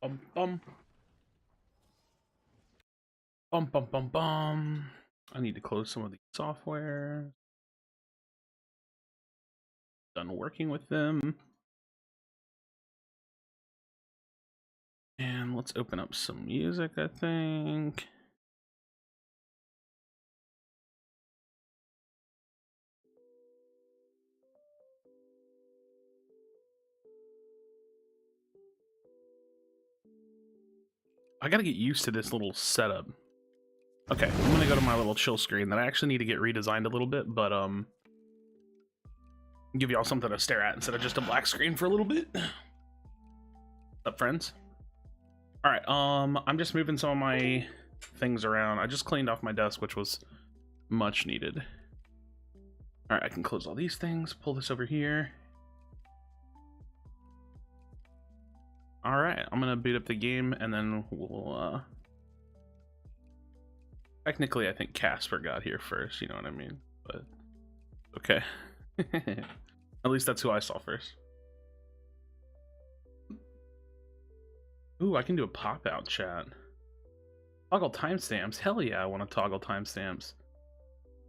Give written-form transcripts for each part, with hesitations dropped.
Bum bum. Bum bum bum bum. I need to close some of the software. Done working with them. And let's open up some music, I think. I gotta get used to this little setup. Okay, I'm gonna go to my little chill screen that I actually need to get redesigned a little bit, but give y'all something to stare at instead of just a black screen for a little bit. What's up, friends? All right, I'm just moving some of my things around. I just cleaned off my desk, which was much needed. All right, I can close all these things, pull this over here. All right, I'm gonna boot up the game and then we'll, technically I think Casper got here first, you know what I mean? But, okay. At least that's who I saw first. Ooh, I can do a pop-out chat. Toggle timestamps. Hell yeah, I want to toggle timestamps.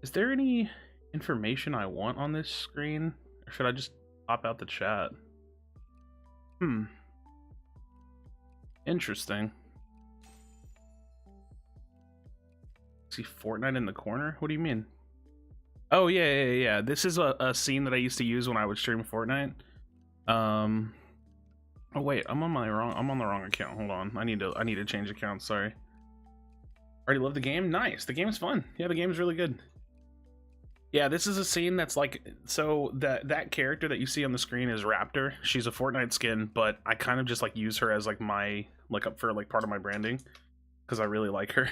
Is there any information I want on this screen? Or should I just pop out the chat? Interesting. See Fortnite in the corner? What do you mean? Oh, yeah. This is a scene that I used to use when I would stream Fortnite. Oh wait, I'm on the wrong account. Hold on. I need to change accounts, sorry. Already love the game? Nice. The game's fun. Yeah, the game's really good. Yeah, this is a scene that's like, so that character that you see on the screen is Raptor. She's a Fortnite skin, but I kind of just like use her as like my up for like part of my branding because I really like her.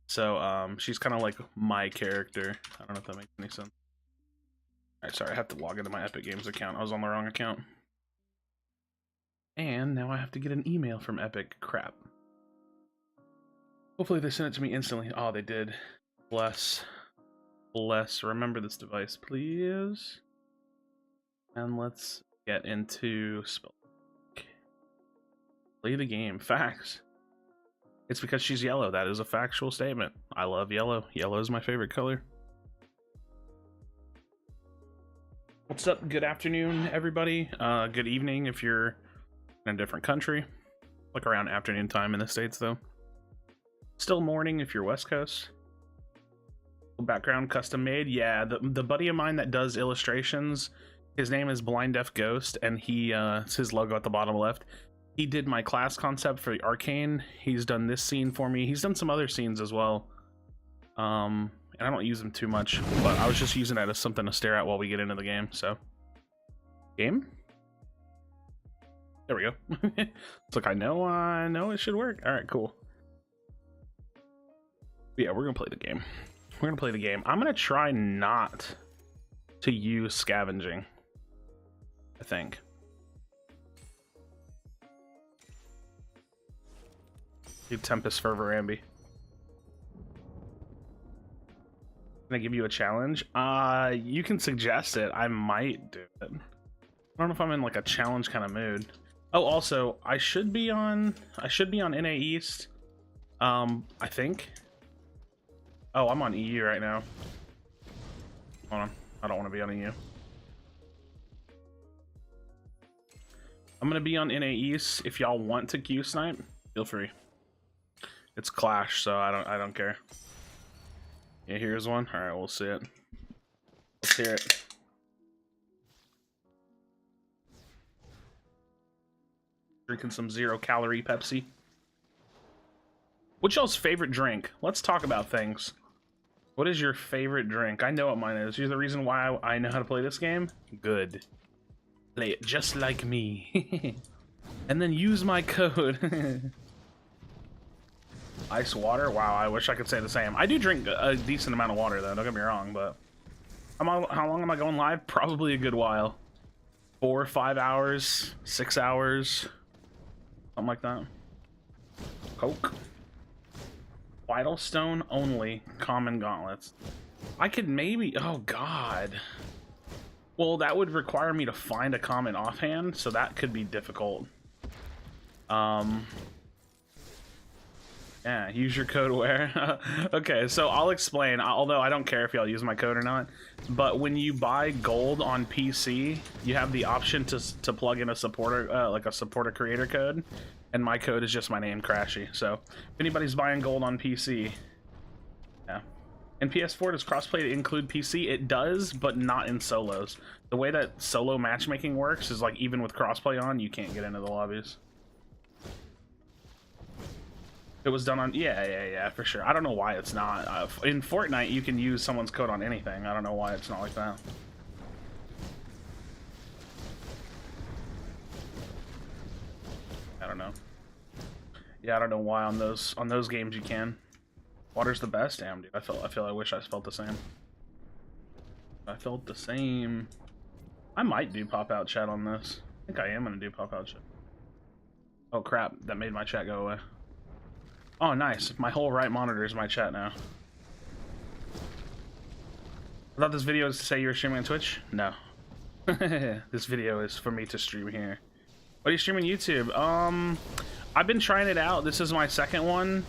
So she's kind of like my character. I don't know if that makes any sense. All right, sorry, I have to log into my Epic Games account. I was on the wrong account. And now I have to get an email from Epic. Crap. Hopefully they sent it to me instantly. Oh, they did. Bless. Remember this device, please. And let's get into Spellbreak. Play the game. Facts. It's because she's yellow. That is a factual statement. I love yellow. Yellow is my favorite color. What's up? Good afternoon, everybody. Good evening if you're in a different country. Like around afternoon time in the States, though. Still morning if you're West Coast. Background custom made. Yeah, the buddy of mine that does illustrations, his name is Blind Deaf Ghost, and he it's his logo at the bottom left. He did my class concept for the Arcane. He's done this scene for me. He's done some other scenes as well. And I don't use them too much, but I was just using that as something to stare at while we get into the game. So, game. There we go. It's like I know it should work. All right, cool. Yeah, we're gonna play the game. We're gonna play the game. I'm gonna try not to use scavenging, I think. Tempest Fervor Ambi. Can I give you a challenge? You can suggest it. I might do it. I don't know if I'm in like a challenge kind of mood. Oh, also, I should be on NA East. I think. Oh, I'm on EU right now. Hold on. I don't want to be on EU. I'm gonna be on NA East. If y'all want to Q snipe, feel free. It's Clash, so I don't care. Yeah, here's one. All right, we'll see it. Let's hear it. Drinking some 0-calorie Pepsi. What's y'all's favorite drink? Let's talk about things. What is your favorite drink? I know what mine is. You're the reason why I know how to play this game? Good. Play it just like me. And then use my code. Ice water? Wow, I wish I could say the same. I do drink a decent amount of water, though. Don't get me wrong, but... How long am I going live? Probably a good while. 4 or 5 hours, 6 hours, something like that. Coke. Vital Stone only. Common gauntlets. I could maybe... Oh, God. Well, that would require me to find a common offhand, so that could be difficult. Yeah, use your code where. Okay, so I'll explain, although I don't care if y'all use my code or not, but when you buy gold on PC, you have the option to plug in a supporter, like a supporter creator code, and my code is just my name, Krashy. So if anybody's buying gold on PC, yeah. In PS4, does crossplay include PC? It does, but not in solos. The way that solo matchmaking works is like even with crossplay on, you can't get into the lobbies. It was done on, yeah, for sure. I don't know why it's not. In Fortnite, you can use someone's code on anything. I don't know why it's not like that. I don't know. Yeah, I don't know why on those games you can. Water's the best. Damn, dude. I wish I felt the same. I felt the same. I might do pop out chat on this. I think I am gonna do pop out chat. Oh crap! That made my chat go away. Oh, nice. My whole right monitor is my chat now. I thought this video was to say you were streaming on Twitch? No. This video is for me to stream here. What are you streaming YouTube? I've been trying it out. This is my second one.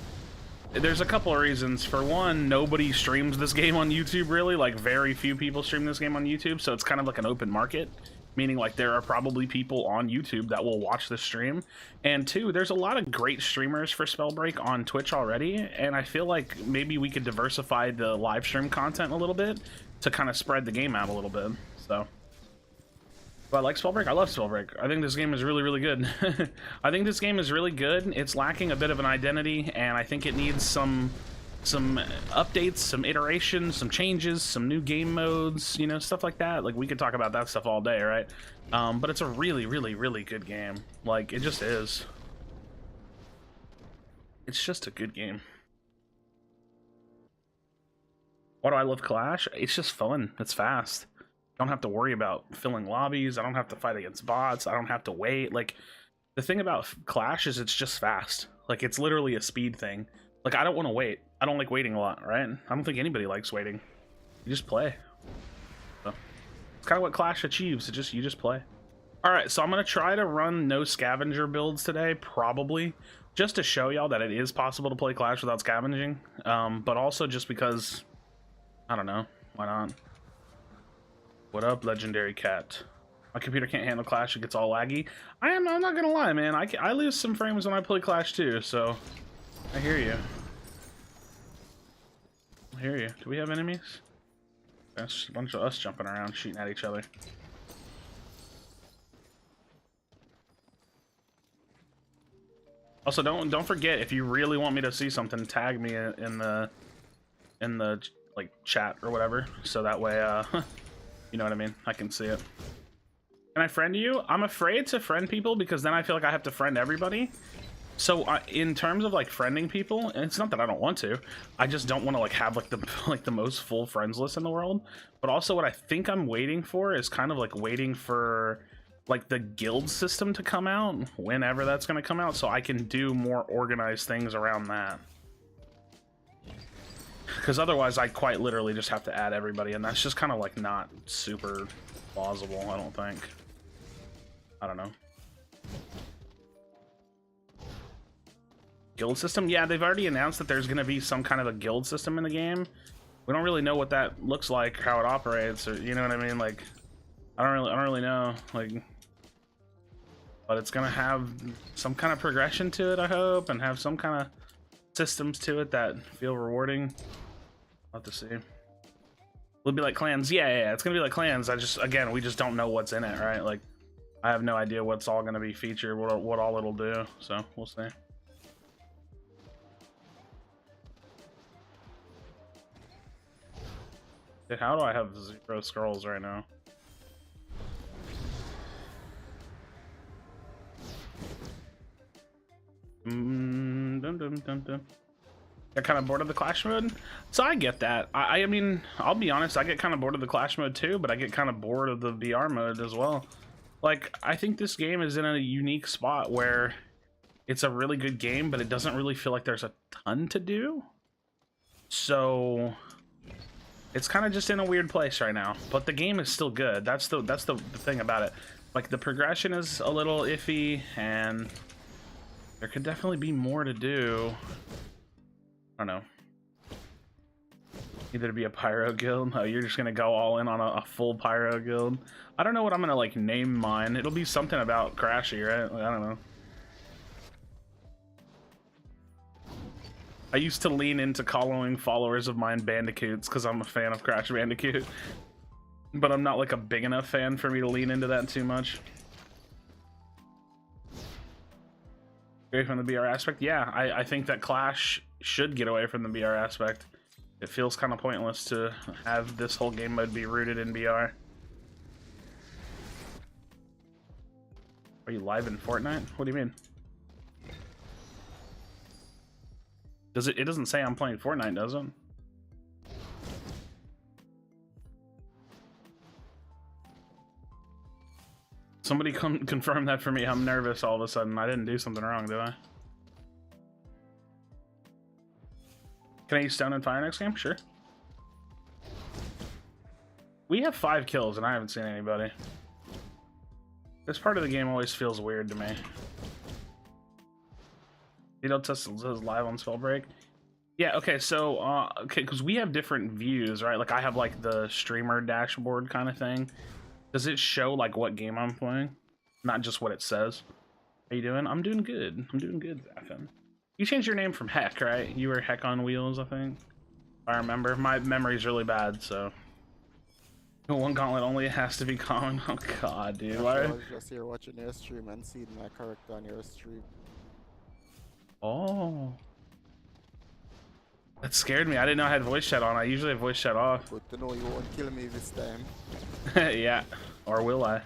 There's a couple of reasons. For one, nobody streams this game on YouTube, really. Like, very few people stream this game on YouTube, so it's kind of like an open market. Meaning, like, there are probably people on YouTube that will watch this stream. And two, there's a lot of great streamers for Spellbreak on Twitch already, and I feel like maybe we could diversify the live stream content a little bit to kind of spread the game out a little bit. So, do I like Spellbreak? I love Spellbreak. I think this game is really, really good. I think this game is really good. It's lacking a bit of an identity, and I think it needs some updates, some iterations, some changes, some new game modes, you know, stuff like that. Like, we could talk about that stuff all day, right? But it's a really, really, really good game. Like, it just is. It's just a good game. Why do I love Clash? It's just fun. It's fast. I don't have to worry about filling lobbies. I don't have to fight against bots. I don't have to wait. Like, the thing about Clash is it's just fast. Like, it's literally a speed thing. Like, I don't want to wait. I don't like waiting a lot, right? I don't think anybody likes waiting. You just play. So, it's kind of what Clash achieves. You just play. Alright, so I'm going to try to run no scavenger builds today, probably. Just to show y'all that it is possible to play Clash without scavenging. But also just because, I don't know. Why not? What up, Legendary Cat? My computer can't handle Clash. It gets all laggy. I'm not going to lie, man. I lose some frames when I play Clash too, so... I hear you. I hear you. Do we have enemies? That's a bunch of us jumping around, shooting at each other. Also, don't forget, if you really want me to see something, tag me in the like chat or whatever, so that way you know what I mean, I can see it. Can I friend you? I'm afraid to friend people because then I feel like I have to friend everybody. So in terms of like friending people, and it's not that I don't want to, I just don't want to like have like the most full friends list in the world. But also what I think I'm waiting for is kind of like waiting for like the guild system to come out, whenever that's going to come out, so I can do more organized things around that. Because otherwise I quite literally just have to add everybody, and that's just kind of like not super plausible, I don't think. I don't know. Guild system? Yeah, they've already announced that there's going to be some kind of a guild system in the game. We don't really know what that looks like, how it operates, or you know what I mean? Like, I don't really know. Like, but it's going to have some kind of progression to it, I hope, and have some kind of systems to it that feel rewarding. I'll have to see. It'll be like clans. Yeah, it's going to be like clans. Again, we just don't know what's in it, right? Like, I have no idea what's all going to be featured, what all it'll do, so we'll see. How do I have 0 scrolls right now? Got kind of bored of the Clash mode? So I get that. I mean, I'll be honest, I get kind of bored of the Clash mode too, but I get kind of bored of the VR mode as well. Like, I think this game is in a unique spot where it's a really good game, but it doesn't really feel like there's a ton to do. So... it's kind of just in a weird place right now, but the game is still good. That's the thing about it. Like, the progression is a little iffy, and There could definitely be more to do. I don't know. Either to be a pyro guild. No, you're just gonna go all in on a full pyro guild. I don't know what I'm gonna like name mine. It'll be something about Krashy, right? Like, I don't know. I used to lean into calling followers of mine bandicoots because I'm a fan of Crash Bandicoot. But I'm not like a big enough fan for me to lean into that too much. Away from the BR aspect? Yeah, I think that Clash should get away from the BR aspect. It feels kind of pointless to have this whole game mode be rooted in BR. Are you live in Fortnite? What do you mean? Does it doesn't say I'm playing Fortnite, does it? Somebody confirm that for me. I'm nervous all of a sudden. I didn't do something wrong, did I? Can I use Stone and Fire next game? Sure. We have 5 kills and I haven't seen anybody. This part of the game always feels weird to me. You don't test live on Spellbreak? Yeah, okay, so, okay, because we have different views, right? Like, I have, like, the streamer dashboard kind of thing. Does it show, like, what game I'm playing? Not just what it says. How you doing? I'm doing good. I'm doing good, Zafin. You changed your name from Heck, right? You were Heck on Wheels, I think. I remember. My memory's really bad, so. One gauntlet only has to be common. Oh, God, dude. Why? I was just here watching your stream and seeing my character on your stream. Oh. That scared me. I didn't know I had voice chat on. I usually have voice chat off. Good to know you won't kill me this time. Yeah. Or will I?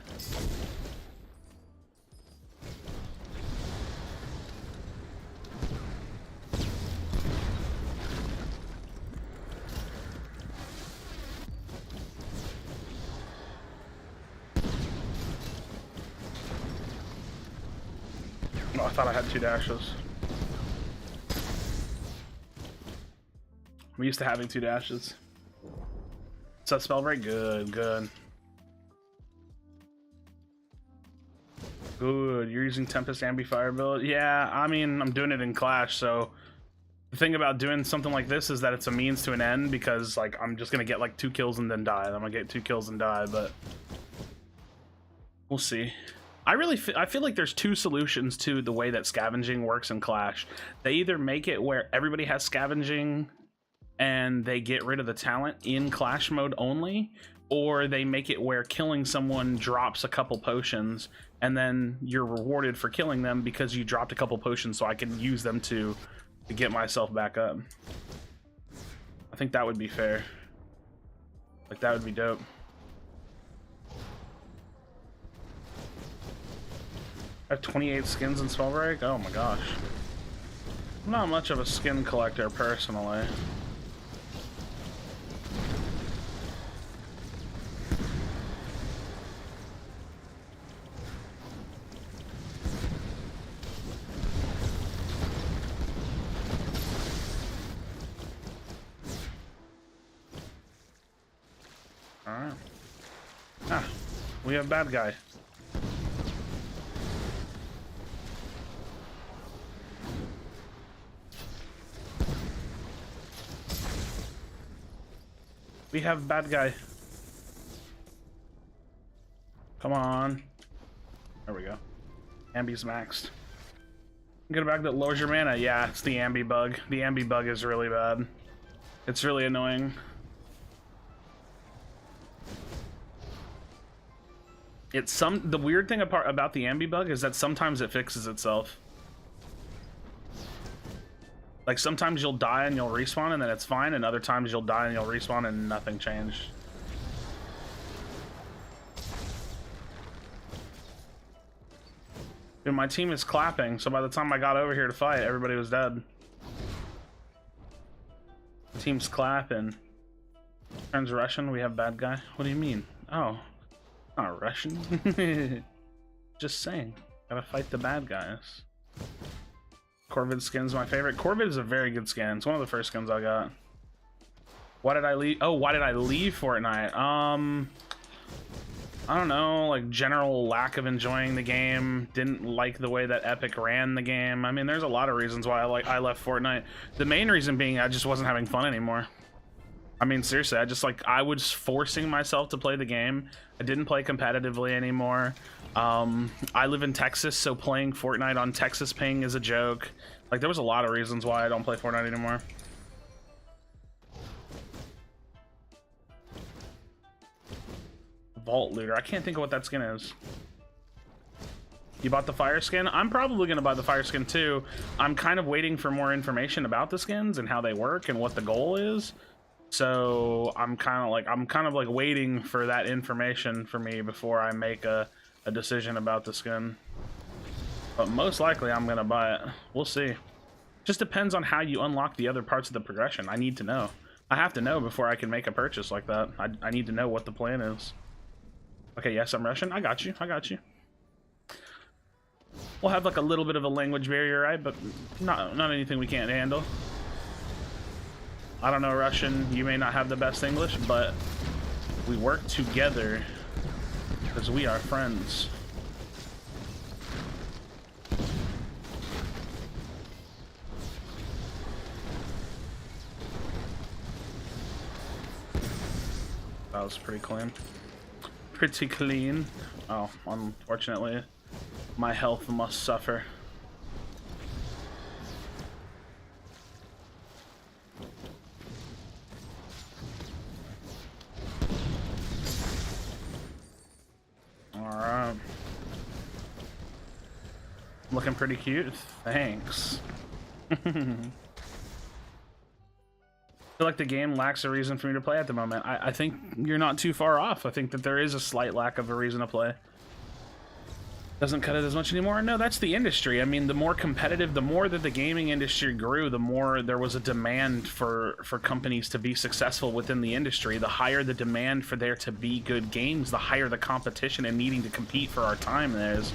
Oh, I thought I had 2 dashes. I'm used to having 2 dashes. Is that Spellbreak? Good, good. Good. You're using Tempest Ambi Fire build? Yeah, I mean, I'm doing it in Clash, so the thing about doing something like this is that it's a means to an end, because like I'm just gonna get like 2 kills and then die. I'm gonna get 2 kills and die, but we'll see. I feel like there's 2 solutions to the way that scavenging works in Clash. They either make it where everybody has scavenging and they get rid of the talent in Clash mode only, or they make it where killing someone drops a couple potions and then you're rewarded for killing them because you dropped a couple potions, so I can use them to get myself back up. I think that would be fair. Like, that would be dope. I have 28 skins in Spellbreak? Oh my gosh. I'm not much of a skin collector personally. Alright. Ah, we have bad guy. We have bad guy. Come on. There we go. Ambi's maxed. Get a bag that lowers your mana. Yeah, it's the Ambi bug. The Ambi bug is really bad. It's really annoying. The weird thing about the Ambi bug is that sometimes it fixes itself. Like, sometimes you'll die and you'll respawn and then it's fine, and other times you'll die and you'll respawn and nothing changed. Dude, my team is clapping, so by the time I got over here to fight, everybody was dead. The team's clapping. Turns Russian, we have bad guy. What do you mean? Oh, not Russian. Just saying. Gotta fight the bad guys. Corvid skin's my favorite. Corvid is a very good skin. It's one of the first skins I got. Why did I leave? Oh, why did I leave Fortnite? I don't know, like general lack of enjoying the game. Didn't like the way that Epic ran the game. I mean, there's a lot of reasons why I left Fortnite. The main reason being I just wasn't having fun anymore. I mean, seriously, I was forcing myself to play the game. I didn't play competitively anymore. I live in Texas, so playing Fortnite on Texas ping is a joke. Like, there was a lot of reasons why I don't play Fortnite anymore. Vault looter. I can't think of what that skin is. You bought the fire skin? I'm probably gonna buy the fire skin too. I'm kind of waiting for more information about the skins and how they work and what the goal is. So I'm kind of like waiting for that information for me before I make a decision about the skin. But most likely I'm gonna buy it. We'll see. Just depends on how you unlock the other parts of the progression. I need to know. I have to know before I can make a purchase like that. I need to know what the plan is. Okay, yes, I'm Russian. I got you. I got you. We'll have like a little bit of a language barrier, right? But not anything we can't handle. I don't know Russian. You may not have the best English, but we work together because we are friends. That was pretty clean. Pretty clean. Oh, unfortunately, my health must suffer. Alright. Looking pretty cute. Thanks. I feel like the game lacks a reason for me to play at the moment. I think you're not too far off. I think that there is a slight lack of a reason to play. Doesn't cut it as much anymore. No, that's the industry. I mean, the more competitive, the more that the gaming industry grew, the more there was a demand for companies to be successful within the industry. The higher the demand for there to be good games, the higher the competition and needing to compete for our time is.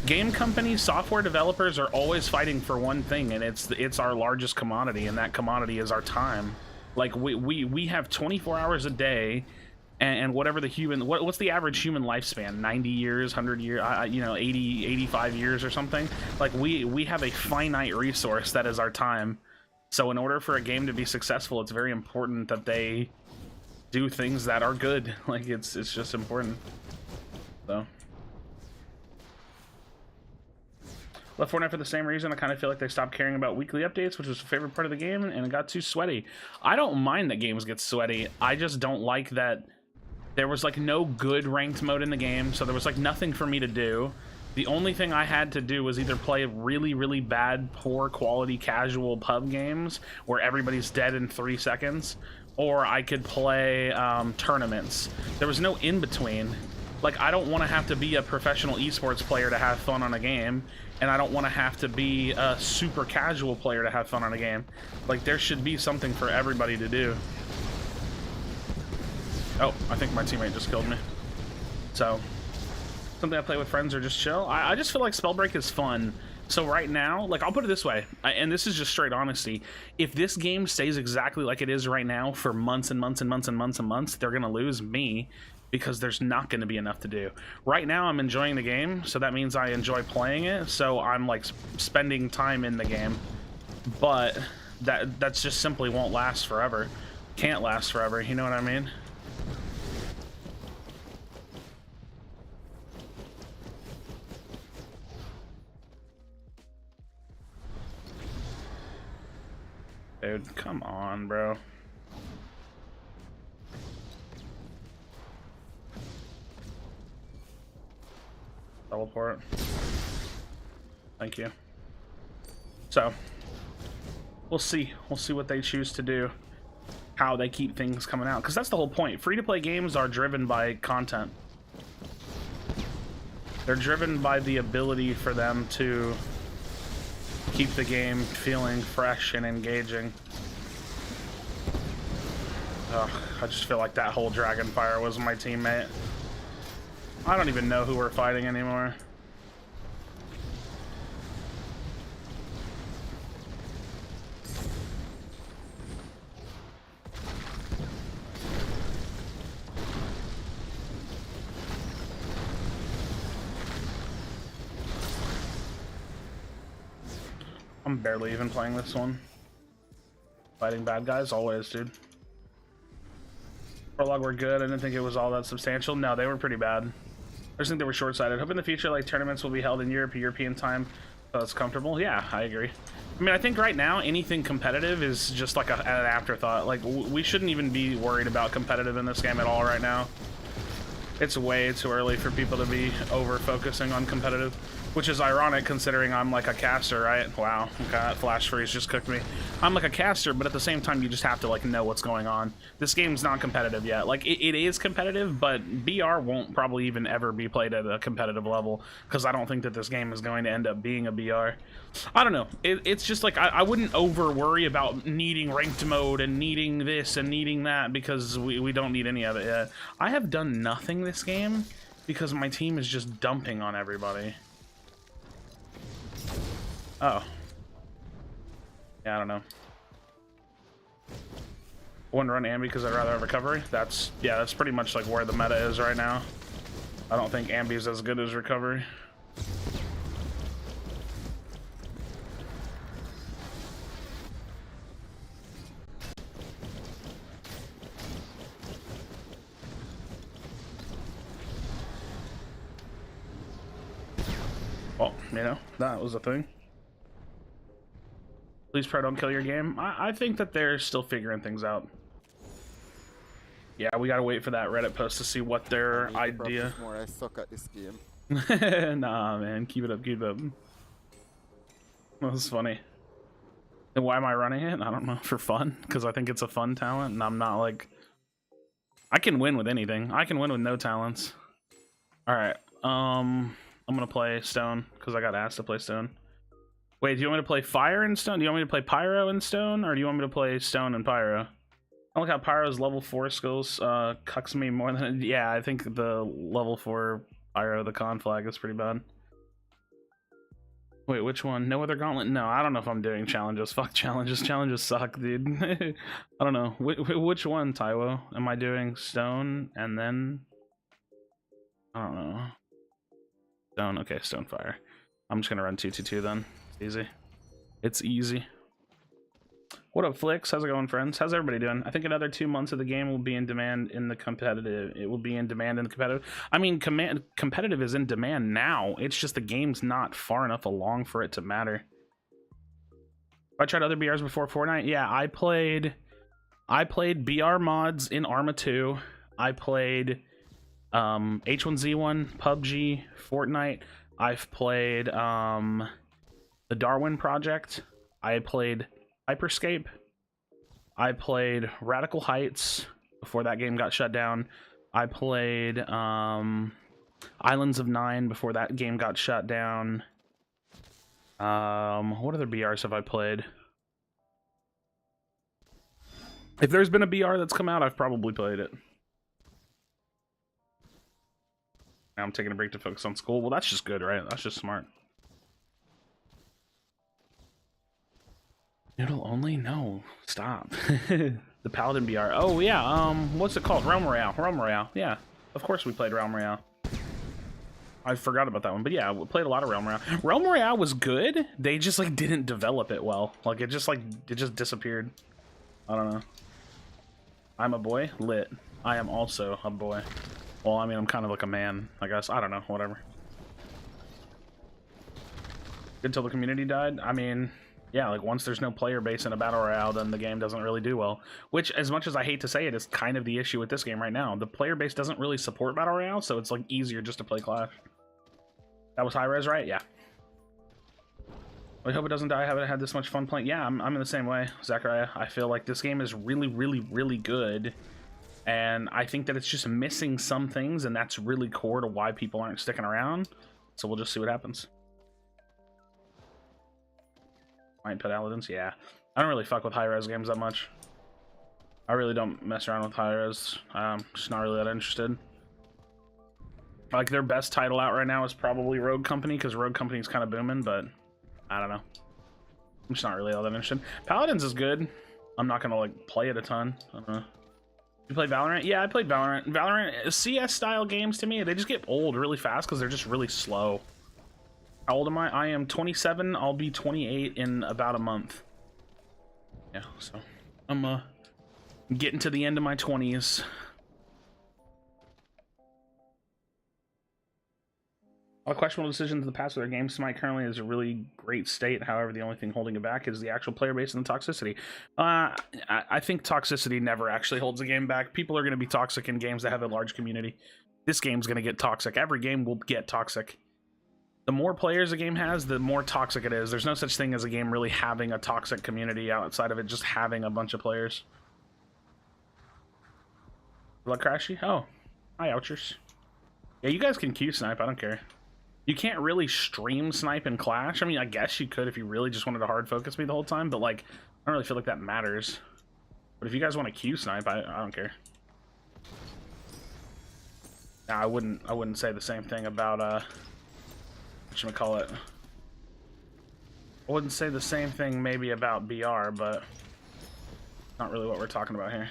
Game companies, software developers are always fighting for one thing, and it's our largest commodity, and that commodity is our time. Like, we have 24 hours a day, and whatever the human, what's the average human lifespan? 90 years, 100 years, you know, 80, 85 years or something? Like, we have a finite resource that is our time. So in order for a game to be successful, it's very important that they do things that are good. Like, it's just important. So left Fortnite for the same reason. I kind of feel like they stopped caring about weekly updates, which was a favorite part of the game, and it got too sweaty. I don't mind that games get sweaty. I just don't like that there was like no good ranked mode in the game, so there was like nothing for me to do. The only thing I had to do was either play really, really bad, poor quality casual pub games where everybody's dead in 3 seconds, or I could play tournaments. There was no in between. Like, I don't want to have to be a professional esports player to have fun on a game, and I don't want to have to be a super casual player to have fun on a game. Like, there should be something for everybody to do. Oh, I think my teammate just killed me. So, something I play with friends or just chill. I just feel like Spellbreak is fun. So right now, like, I'll put it this way, and this is just straight honesty. If this game stays exactly like it is right now for months and months and months and months and months, they're going to lose me, because there's not going to be enough to do. Right now I'm enjoying the game, so that means I enjoy playing it, so I'm like spending time in the game. But that's just simply won't last forever. Can't last forever, you know what I mean? Dude, come on, bro. Teleport. Thank you. So, we'll see. We'll see what they choose to do. How they keep things coming out. Because that's the whole point. Free-to-play games are driven by content. They're driven by the ability for them to keep the game feeling fresh and engaging. Ugh, I just feel like that whole Dragonfire was my teammate. I don't even know who we're fighting anymore. I'm barely even playing this one. Fighting bad guys, always, dude. Prologue were good. I didn't think it was all that substantial. No, they were pretty bad. I just think they were short-sighted. Hope in the future, like, tournaments will be held in European time, so it's comfortable. Yeah, I agree. I mean, I think right now, anything competitive is just like an afterthought. Like, we shouldn't even be worried about competitive in this game at all right now. It's way too early for people to be over-focusing on competitive, which is ironic considering I'm like a caster, right? Wow, okay, that flash freeze just cooked me. I'm like a caster, but at the same time, you just have to like know what's going on. This game's not competitive yet. Like, it is competitive, but BR won't probably even ever be played at a competitive level, because I don't think that this game is going to end up being a BR. I don't know. It's just like, I wouldn't over-worry about needing ranked mode and needing this and needing that, because we don't need any of it yet. I have done nothing this game because my team is just dumping on everybody. Oh. Yeah, I don't know. I wouldn't run Ambi because I'd rather have recovery. That's pretty much like where the meta is right now. I don't think Ambi is as good as recovery. Well, you know, that was a thing. Please pray don't kill your game. I think that they're still figuring things out. Yeah, we gotta wait for that Reddit post to see what their idea. More, I suck at this game. Nah, man, keep it up, keep it up. That was funny. And why am I running it? I don't know, for fun, because I think it's a fun talent, and I'm not like. I can win with anything. I can win with no talents. All right, I'm gonna play Stone because I got asked to play Stone. Wait, do you want me to play Fire and Stone? Do you want me to play Pyro and Stone? Or do you want me to play Stone and Pyro? I like how Pyro's level 4 skills cucks me more than... Yeah, I think the level 4 Pyro, the con flag, is pretty bad. Wait, which one? No other gauntlet? No, I don't know if I'm doing challenges. Fuck challenges. Challenges suck, dude. I don't know. Which one, Taiwo? Am I doing Stone and then... I don't know. Stone. Okay, Stone Fire. I'm just gonna run 2-2-2 then. Easy. It's easy. What up, Flicks? How's it going, friends? How's everybody doing? I think another 2 months of the game will be in demand in the competitive. It will be in demand in the competitive. I mean, competitive is in demand now. It's just the game's not far enough along for it to matter. I tried other BRs before Fortnite. Yeah, I played BR mods in Arma 2. I played H1Z1, PUBG, Fortnite. I've played the Darwin Project. I played Hyperscape. I played Radical Heights before that game got shut down. I played Islands of Nine before that game got shut down. What other BRs have I played? If there's been a BR that's come out, I've probably played it. Now I'm taking a break to focus on school. Well, that's just good, right? That's just smart. Noodle only? No. Stop. The Paladin BR. Oh, yeah. What's it called? Realm Royale. Realm Royale. Yeah. Of course we played Realm Royale. I forgot about that one. But yeah, we played a lot of Realm Royale. Realm Royale was good. They just, like, didn't develop it well. Like, it just disappeared. I don't know. I'm a boy? Lit. I am also a boy. Well, I mean, I'm kind of like a man, I guess. I don't know. Whatever. Until the community died? I mean... Yeah, like once there's no player base in a battle royale, then the game doesn't really do well. Which, as much as I hate to say it, is kind of the issue with this game right now. The player base doesn't really support battle royale, so it's like easier just to play Clash. That was high res, right? Yeah. I hope it doesn't die. I haven't had this much fun playing. Yeah, I'm in the same way, Zachariah. I feel like this game is really, really, really good. And I think that it's just missing some things, and that's really core to why people aren't sticking around. So we'll just see what happens. Paladins, yeah. I don't really fuck with high-res games that much. I really don't mess around with high-res. Just not really that interested. Like, their best title out right now is probably Rogue Company, because Rogue Company's kind of booming, but I don't know. I'm just not really all that interested. Paladins is good. I'm not gonna, like, play it a ton. I don't know. You play Valorant? Yeah, I played Valorant. Valorant, CS-style games, to me, they just get old really fast, because they're just really slow. How old am I? I am 27. I'll be 28 in about a month. Yeah, so I'm getting to the end of my 20s. A lot of questionable decisions in the past with our game. Smite currently is a really great state. However, the only thing holding it back is the actual player base and the toxicity. I think toxicity never actually holds a game back. People are going to be toxic in games that have a large community. This game's going to get toxic. Every game will get toxic. The more players a game has, the more toxic it is. There's no such thing as a game really having a toxic community outside of it just having a bunch of players. Look, Krashy? Oh, hi, Ouchers. Yeah, you guys can Q snipe. I don't care. You can't really stream snipe in Clash. I mean, I guess you could if you really just wanted to hard focus me the whole time, but like, I don't really feel like that matters. But if you guys want to Q snipe, I don't care. Nah, I wouldn't say the same thing about whatchamacallit. I wouldn't say the same thing maybe about BR, but not really what we're talking about here.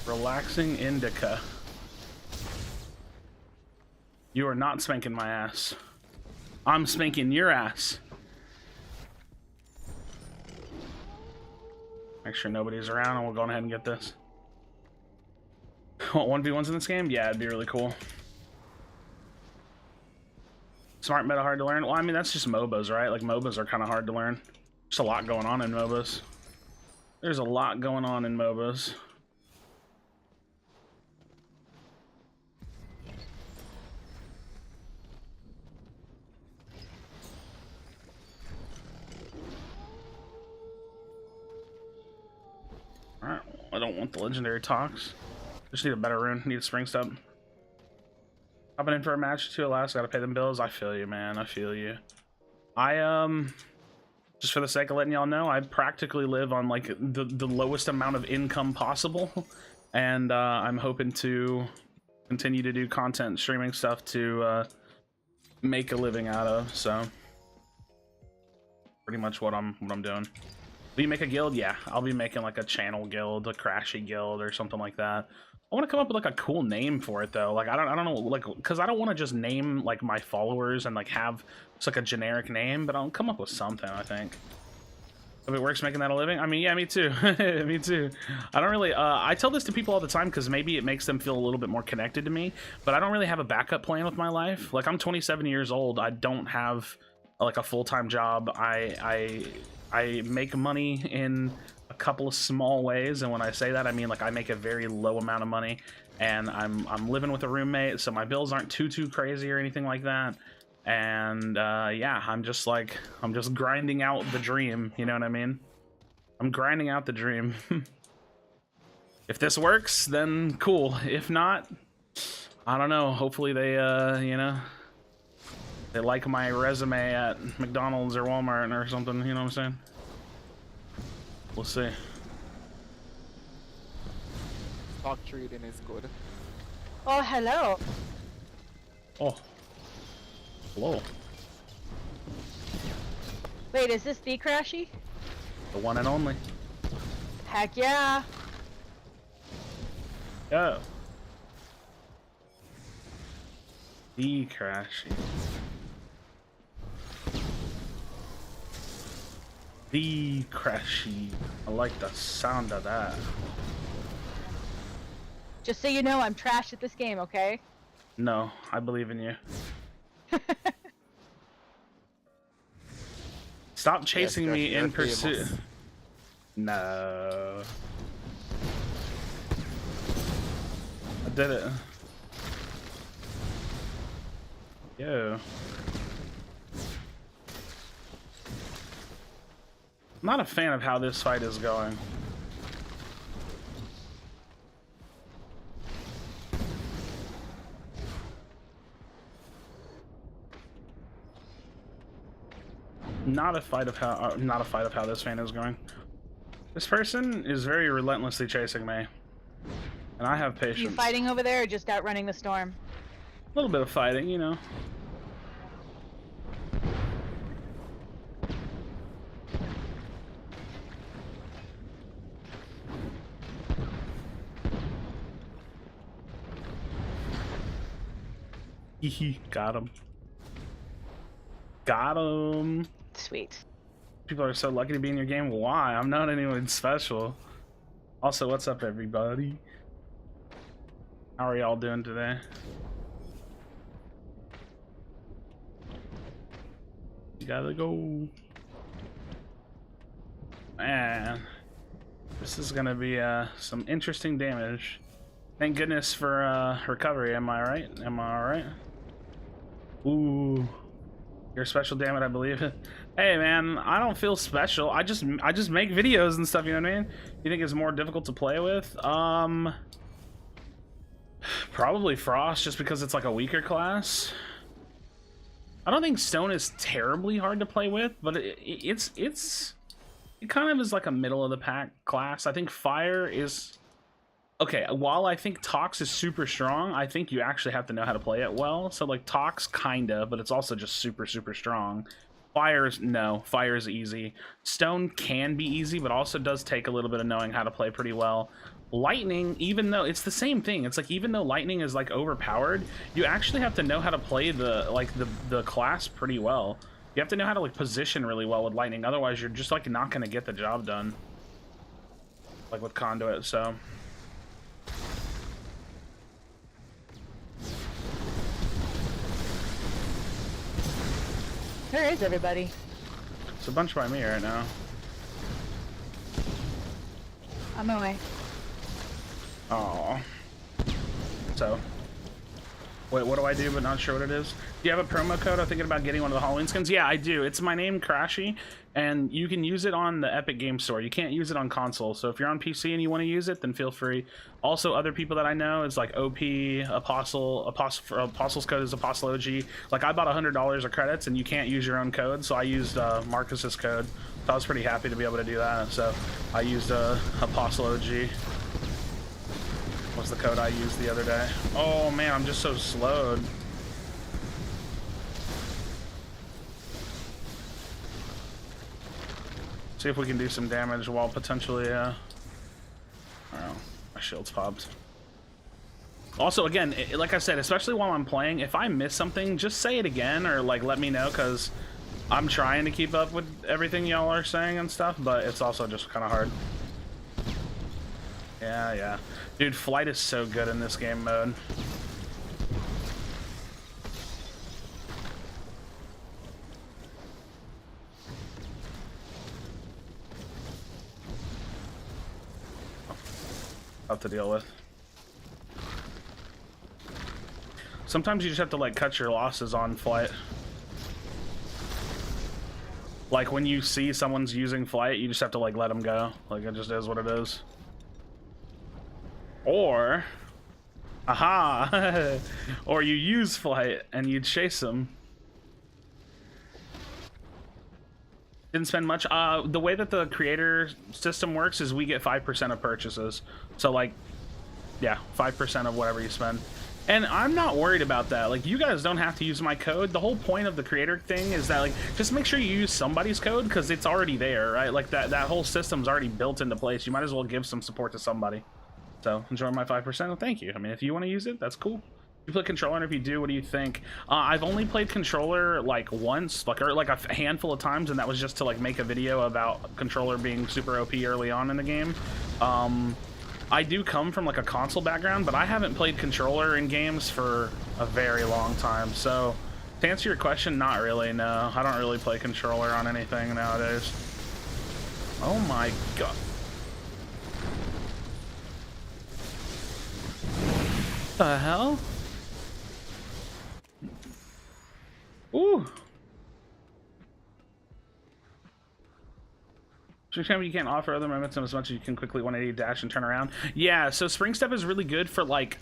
Relaxing indica. You are not spanking my ass. I'm spanking your ass. Make sure nobody's around and we'll go ahead and get this. What, 1v1s in this game? Yeah, it'd be really cool. Smart meta hard to learn? Well, I mean, that's just MOBAs, right? Like, MOBAs are kind of hard to learn. There's a lot going on in MOBAs. There's a lot going on in MOBAs. Alright, I don't want the legendary tox. Just need a better rune. Need a spring step. Hopping in for a match or two, alas, gotta pay them bills. I feel you, man. I feel you. Just for the sake of letting y'all know, I practically live on like the lowest amount of income possible, and I'm hoping to continue to do content streaming stuff to make a living out of. So pretty much what I'm doing. Will you make a guild? Yeah, I'll be making like a channel guild, a Krashy guild, or something like that. I want to come up with like a cool name for it though. Like I don't know, like, because I don't want to just name like my followers and like have it's like a generic name, but I'll come up with something. I think if it works making that a living. I mean, yeah, me too. Me too. I don't really. I tell this to people all the time because maybe it makes them feel a little bit more connected to me. But I don't really have a backup plan with my life. Like I'm 27 years old. I don't have like a full-time job. I make money in a couple of small ways, and when I say that I mean like I make a very low amount of money, and I'm living with a roommate, so my bills aren't too crazy or anything like that. And yeah, I'm just grinding out the dream, you know what I mean? I'm grinding out the dream. If this works, then cool. If not, I don't know. Hopefully they you know, they like my resume at McDonald's or Walmart or something, you know what I'm saying? We'll see. Stock trading is good. Oh, hello. Oh. Hello. Wait, is this the Krashy? The one and only. Heck yeah. Oh. The Krashy. The Krashy. I like the sound of that. Just so you know, I'm trash at this game, okay? No, I believe in you. Stop chasing me in pursuit. No. I did it. Yo. I'm not a fan of how this fight is going. Not a fight of how this fan is going. This person is very relentlessly chasing me, and I have patience. You fighting over there or just outrunning the storm? little bit of fighting, you know. Got him. Got him. Sweet. People are so lucky to be in your game. Why? I'm not anyone special. Also, what's up, everybody? How are y'all doing today? You gotta go. Man, this is gonna be some interesting damage. Thank goodness for recovery. Am I right? Am I all right? Ooh, you're special, damn it, I believe it. Hey man, I don't feel special. I just make videos and stuff, you know what I mean? You think it's more difficult to play with? Probably Frost, just because it's like a weaker class. I don't think Stone is terribly hard to play with, but it kind of is like a middle of the pack class. I think Fire is okay. While I think Tox is super strong, I think you actually have to know how to play it well. So like Tox kinda, but it's also just super strong. Fire's no, Fire's easy. Stone can be easy, but also does take a little bit of knowing how to play pretty well. Lightning, even though it's the same thing, it's like even though Lightning is like overpowered, you actually have to know how to play the class pretty well. You have to know how to like position really well with Lightning, otherwise you're just like not gonna get the job done. Like with Conduit, so. Where is everybody? It's a bunch by me right now. I'm away. Oh. So. Wait, what do I do but not sure what it is? Do you have a promo code? I'm thinking about getting one of the Halloween skins. Yeah, I do. It's my name, Krashy, and you can use it on the Epic Game Store. You can't use it on console, so if you're on PC and you want to use it, then feel free. Also, other people that I know is like OP, Apostle's code is Apostle OG. Like, I bought $100 of credits, and you can't use your own code, so I used Marcus's code. So I was pretty happy to be able to do that, so I used Apostle OG. Was the code I used the other day. Oh man, I'm just so slowed. See if we can do some damage while potentially, I don't know, my shield's popped. Also, again, like I said, especially while I'm playing, if I miss something, just say it again or like let me know, because I'm trying to keep up with everything y'all are saying and stuff, but it's also just kind of hard. Yeah. Dude, flight is so good in this game mode. Tough to deal with. Sometimes you just have to like cut your losses on flight. Like when you see someone's using flight, you just have to like let them go. Like it just is what it is. Or, aha, or you use flight and you chase them. Didn't spend much. The way that the creator system works is we get 5% of purchases. So like, yeah, 5% of whatever you spend. And I'm not worried about that. Like, you guys don't have to use my code. The whole point of the creator thing is that, like, just make sure you use somebody's code because it's already there, right? Like, that whole system's already built into place. You might as well give some support to somebody. So enjoy my 5%. Well, thank you. I mean, if you want to use it, that's cool. You play controller, and if you do, what do you think? I've only played controller like once, like a handful of times, and that was just to like make a video about controller being super OP early on in the game. I do come from like a console background, but I haven't played controller in games for a very long time. So to answer your question, not really. No, I don't really play controller on anything nowadays. Oh my god. The hell? Ooh. You can't offer other momentum as much as you can quickly 180 dash and turn around. Yeah, so spring step is really good for like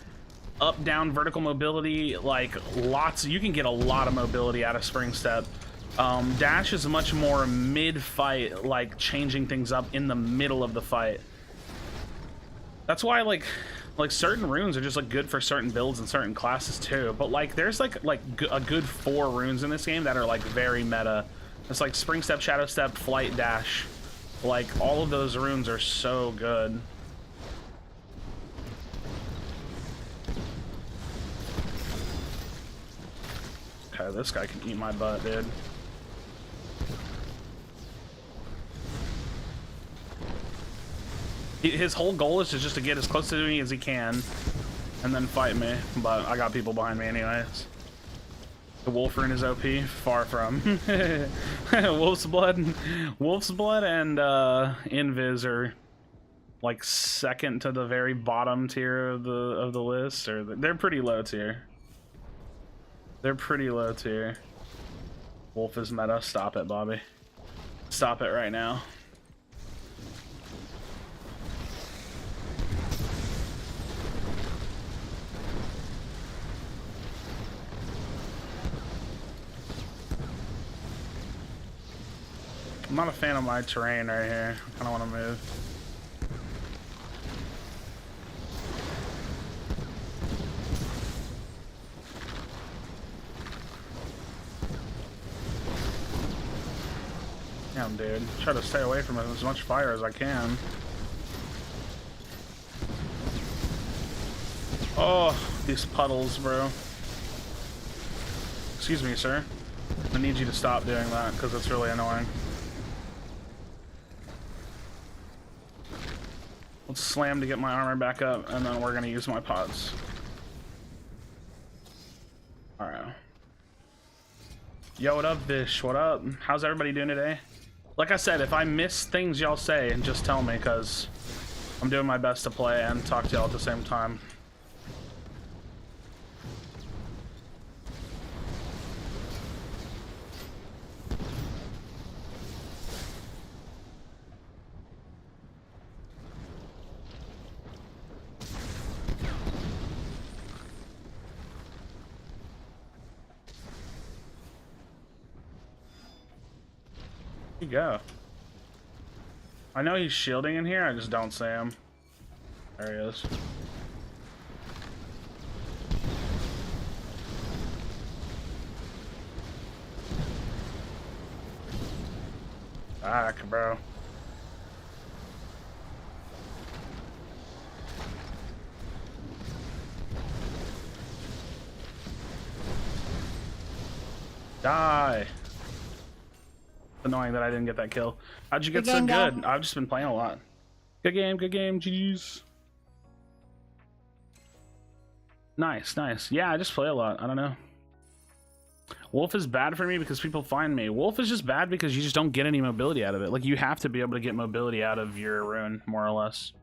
up, down, vertical mobility. Like lots, you can get a lot of mobility out of spring step. Dash is much more mid-fight, like changing things up in the middle of the fight. That's why like Like certain runes are just like good for certain builds and certain classes too. But like there's like a good 4 runes in this game that are like very meta. It's like Spring Step, Shadow Step, Flight, Dash. Like all of those runes are so good. Okay, this guy can eat my butt, dude. His whole goal is just to get as close to me as he can and then fight me, but I got people behind me anyways. The Wolfrin is OP, far from. Wolf's Blood and Invis are like second to the very bottom tier of the list, or they're pretty low tier. They're pretty low tier. Wolf is meta. Stop it, Bobby. Stop it right now. I'm not a fan of my terrain right here. I kind of want to move. Damn, dude. Try to stay away from as much fire as I can. Oh, these puddles, bro. Excuse me, sir. I need you to stop doing that because it's really annoying. Let's slam to get my armor back up, and then we're gonna use my pods. Alright. Yo, what up, Vish? What up? How's everybody doing today? Like I said, if I miss things y'all say, just tell me, because I'm doing my best to play and talk to y'all at the same time. Where'd he go? I know he's shielding in here, I just don't see him. There he is. Back, bro. Die. Annoying that I didn't get that kill. How'd you get so good? I've just been playing a lot. Good game, GG's. Nice, nice. Yeah, I just play a lot. I don't know. Wolf is bad for me because people find me. Wolf is just bad because you just don't get any mobility out of it. Like, you have to be able to get mobility out of your rune, more or less.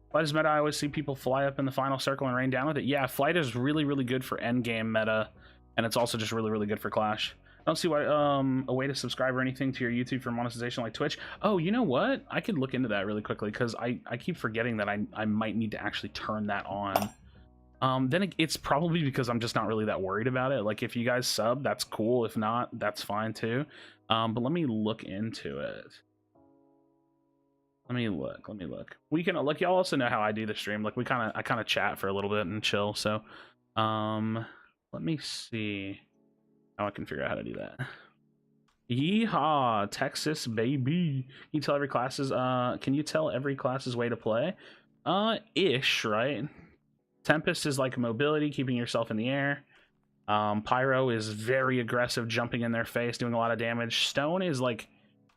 Flight is meta. I always see people fly up in the final circle and rain down with it. Yeah, flight is really, really good for endgame meta, and it's also just really, really good for Clash. I don't see why a way to subscribe or anything to your YouTube for monetization like Twitch. Oh, you know what? I could look into that really quickly because I keep forgetting that I might need to actually turn that on. Then it's probably because I'm just not really that worried about it. Like, if you guys sub, that's cool. If not, that's fine too. But let me look into it. Let me look. We can look. Y'all also know how I do the stream. Like, I kind of chat for a little bit and chill. So, let me see how I can figure out how to do that. Yeehaw, Texas baby. Can you tell every class's way to play? Ish, right? Tempest is like mobility, keeping yourself in the air. Pyro is very aggressive, jumping in their face, doing a lot of damage. Stone is like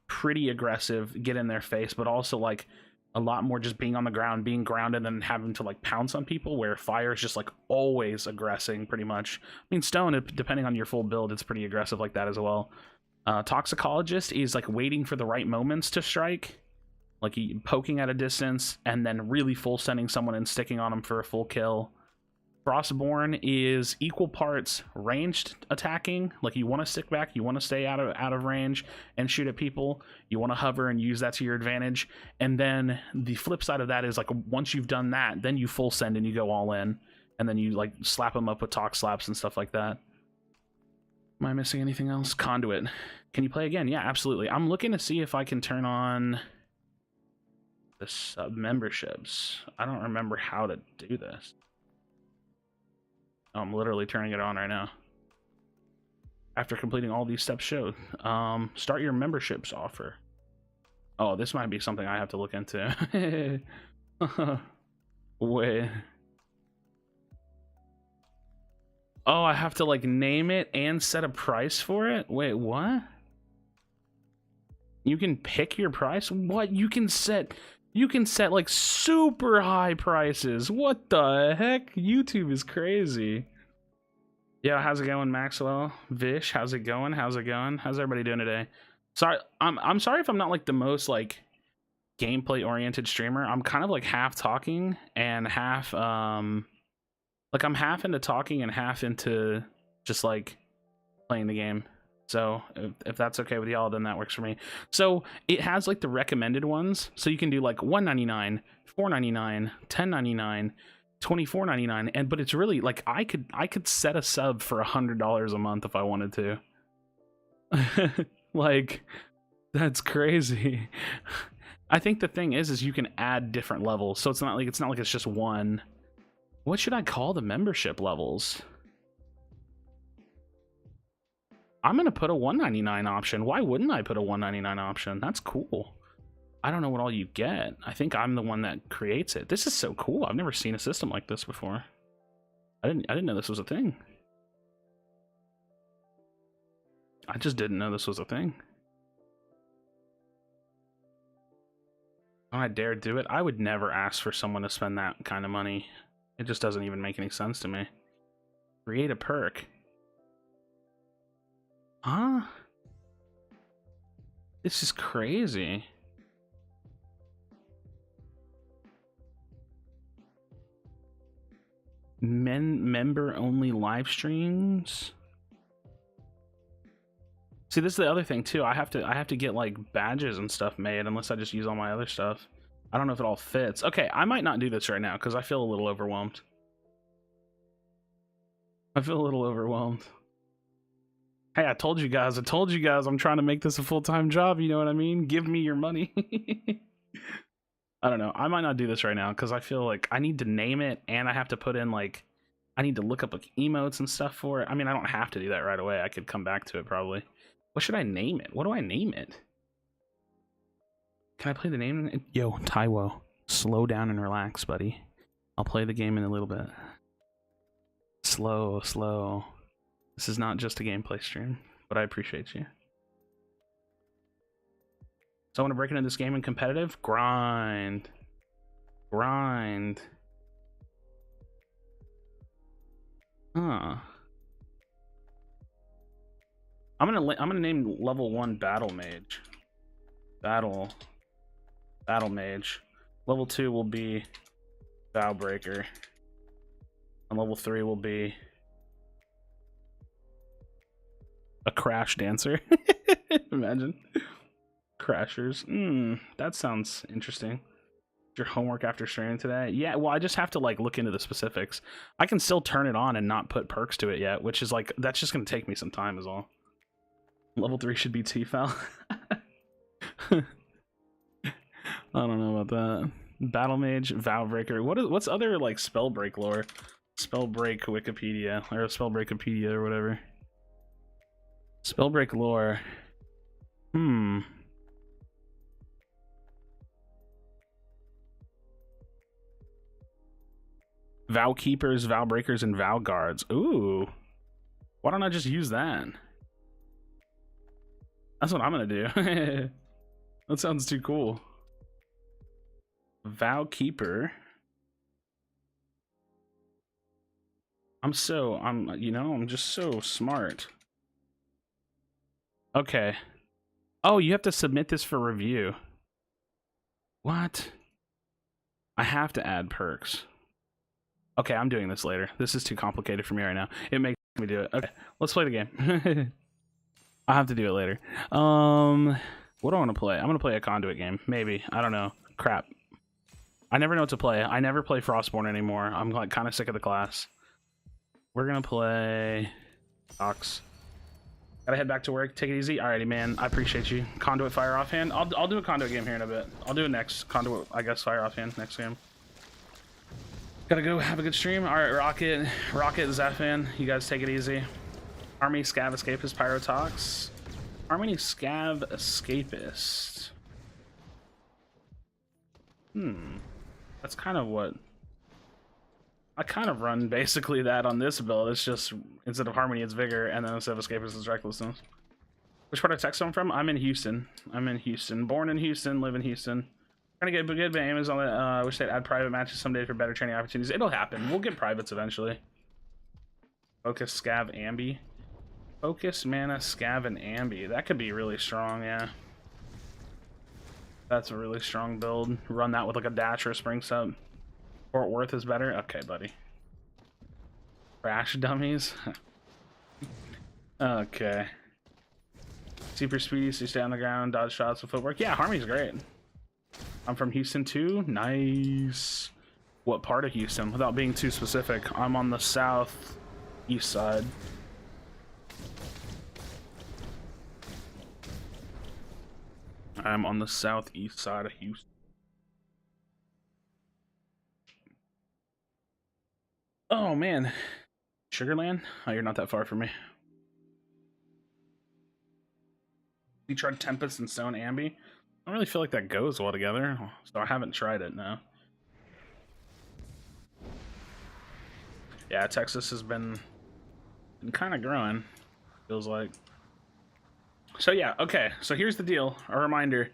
pretty aggressive, get in their face, but also like a lot more just being on the ground, being grounded, and having to like pounce on people, where fire is just like always aggressing pretty much. I mean, Stone, depending on your full build, it's pretty aggressive like that as well. Toxicologist is like waiting for the right moments to strike, like poking at a distance and then really full sending someone and sticking on them for a full kill. Frostborn is equal parts ranged attacking, like you want to stick back, you want to stay out of range and shoot at people, you want to hover and use that to your advantage. And then the flip side of that is like once you've done that, then you full send and you go all in, and then you like slap them up with tox slaps and stuff like that. Am I missing anything else? Conduit. Can you play again? Yeah, absolutely. I'm looking to see if I can turn on The sub memberships. I don't remember how to do this. Oh, I'm literally turning it on right now. After completing all these steps showed. Start your memberships offer. Oh, this might be something I have to look into. Wait. Oh, I have to like name it and set a price for it? Wait, what? You can pick your price? What? You can set like super high prices. What the heck? YouTube is crazy. Yeah, how's it going, Maxwell? Vish, how's it going? How's it going? How's everybody doing today? Sorry, I'm sorry if I'm not like the most like gameplay oriented streamer. I'm kind of like half talking and half like I'm half into talking and half into just like playing the game. So if that's okay with y'all, then that works for me. So it has like the recommended ones. So you can do like $1.99, $4.99, $10.99, $24.99, and but it's really like I could set a sub for $100 a month if I wanted to. Like, that's crazy. I think the thing is you can add different levels, so it's not like it's just one. What should I call the membership levels? I'm gonna put a $1.99 option. Why wouldn't I put a $1.99 option? That's cool. I don't know what all you get. I think I'm the one that creates it. This is so cool. I've never seen a system like this before. I didn't know this was a thing. I just didn't know this was a thing. Oh, I dare do it. I would never ask for someone to spend that kind of money. It just doesn't even make any sense to me. Create a perk. Huh? This is crazy. Member only live streams. See, this is the other thing too. I have to get like badges and stuff made unless I just use all my other stuff. I don't know if it all fits. Okay, I might not do this right now because I feel a little overwhelmed. I feel a little overwhelmed. Hey, I told you guys, I'm trying to make this a full-time job, you know what I mean? Give me your money. I don't know. I might not do this right now because I feel like I need to name it and I have to put in like, I need to look up like emotes and stuff for it. I mean, I don't have to do that right away. I could come back to it probably. What should I name it? What do I name it? Can I play the name? Yo, Taiwo, slow down and relax, buddy. I'll play the game in a little bit. Slow, slow. This is not just a gameplay stream, but I appreciate you. So I want to break into this game in competitive. Grind. Grind. Huh. I'm gonna name level 1 Battle Mage. Battle Mage. Level 2 will be Spellbreaker. And level 3 will be a Crash Dancer. Imagine. Crashers. That sounds interesting. Your homework after streaming today? Yeah, well, I just have to like look into the specifics. I can still turn it on and not put perks to it yet, which is like, that's just gonna take me some time is all. Level 3 should be T-Fal. I don't know about that. Battle Mage, Vowbreaker. What's other like Spellbreak lore? Spellbreak Wikipedia or Spellbreakopedia or whatever. Spellbreak lore. Vow Keepers, Vow Breakers, and Vow Guards. Ooh. Why don't I just use that? That's what I'm gonna do. That sounds too cool. Vow Keeper. I'm just so smart. Okay. Oh, you have to submit this for review. What? I have to add perks. Okay, I'm doing this later. This is too complicated for me right now. It makes me do it. Okay, let's play the game. I'll have to do it later. What do I want to play? I'm gonna play a Conduit game. Maybe. I don't know. Crap. I never know what to play. I never play Frostborn anymore. I'm like kind of sick of the class. We're gonna play Ox. Gotta head back to work. Take it easy. Alrighty, man. I appreciate you. Conduit fire offhand. I'll do a conduit game here in a bit. I'll do it next. Conduit, I guess, fire offhand next game. Gotta go have a good stream. Alright, Rocket, Zephan, you guys take it easy. Army Scav Escapist Pyrotox. Army Scav Escapist. That's kind of what I kind of run, basically that on this build. It's just instead of Harmony it's Vigor, and then instead of Escapist it's Recklessness. Which part of Texas I'm from? I'm in Houston. Born in Houston, live in Houston. Trying to get good aims on it. Wish they'd add private matches someday for better training opportunities. It'll happen. We'll get privates eventually. Focus, Scav, Ambi. Focus, Mana, Scav, and Ambi. That could be really strong, yeah. That's a really strong build. Run that with like a dash or a spring sub. Fort Worth is better? Okay, buddy. Crash dummies? Okay. Super speedy, so you stay on the ground, dodge shots with footwork. Yeah, Harmony's great. I'm from Houston too. Nice. What part of Houston? Without being too specific. I'm on the southeast side. I'm on the southeast side of Houston. Oh man. Sugarland? Oh, you're not that far from me. You tried Tempest and Stone Ambi? I don't really feel like that goes well together, so I haven't tried it now. Yeah, Texas has been kind of growing, feels like. So yeah, okay. So here's the deal. A reminder: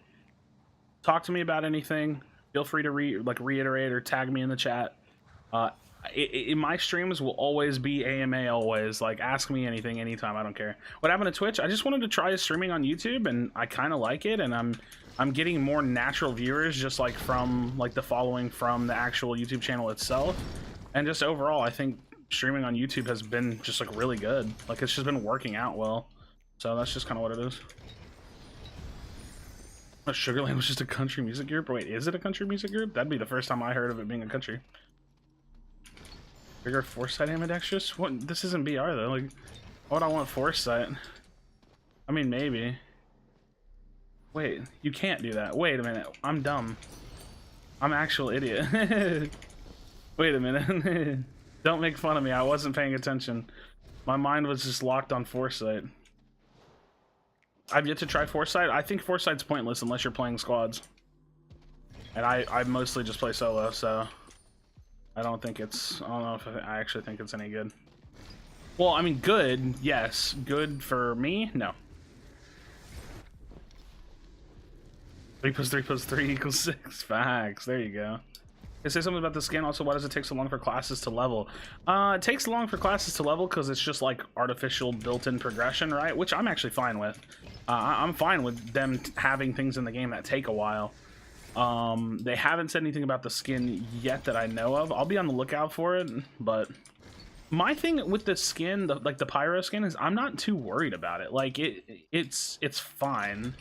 talk to me about anything. Feel free to reiterate or tag me in the chat. In my streams will always be AMA. Always like ask me anything, anytime. I don't care. What happened to Twitch? I just wanted to try streaming on YouTube, and I kind of like it, and I'm getting more natural viewers just like from like the following from the actual YouTube channel itself, and just overall I think streaming on YouTube has been just like really good. Like it's just been working out well, so that's just kind of what it is. Sugarland was just a country music group. Wait, is it a country music group? That'd be the first time I heard of it being a country. Bigger foresight ambidextrous? What? This isn't BR though. Like, why would I want foresight? I mean, maybe. Wait, you can't do that. Wait a minute. I'm dumb. I'm an actual idiot. Wait a minute. Don't make fun of me. I wasn't paying attention. My mind was just locked on foresight. I've yet to try foresight. I think foresight's pointless unless you're playing squads. And I mostly just play solo, so I don't think it's, I don't know if I actually think it's any good. Well, I mean, good, yes. Good for me? No. 3 + 3 + 3 = 6. Facts. There you go. They say something about the skin. Also, why does it take so long for classes to level? It takes long for classes to level because it's just like artificial built-in progression, right? Which I'm actually fine with. I'm fine with them having things in the game that take a while. They haven't said anything about the skin yet that I know of. I'll be on the lookout for it, but my thing with the skin, like the pyro skin, is I'm not too worried about it. Like it's fine.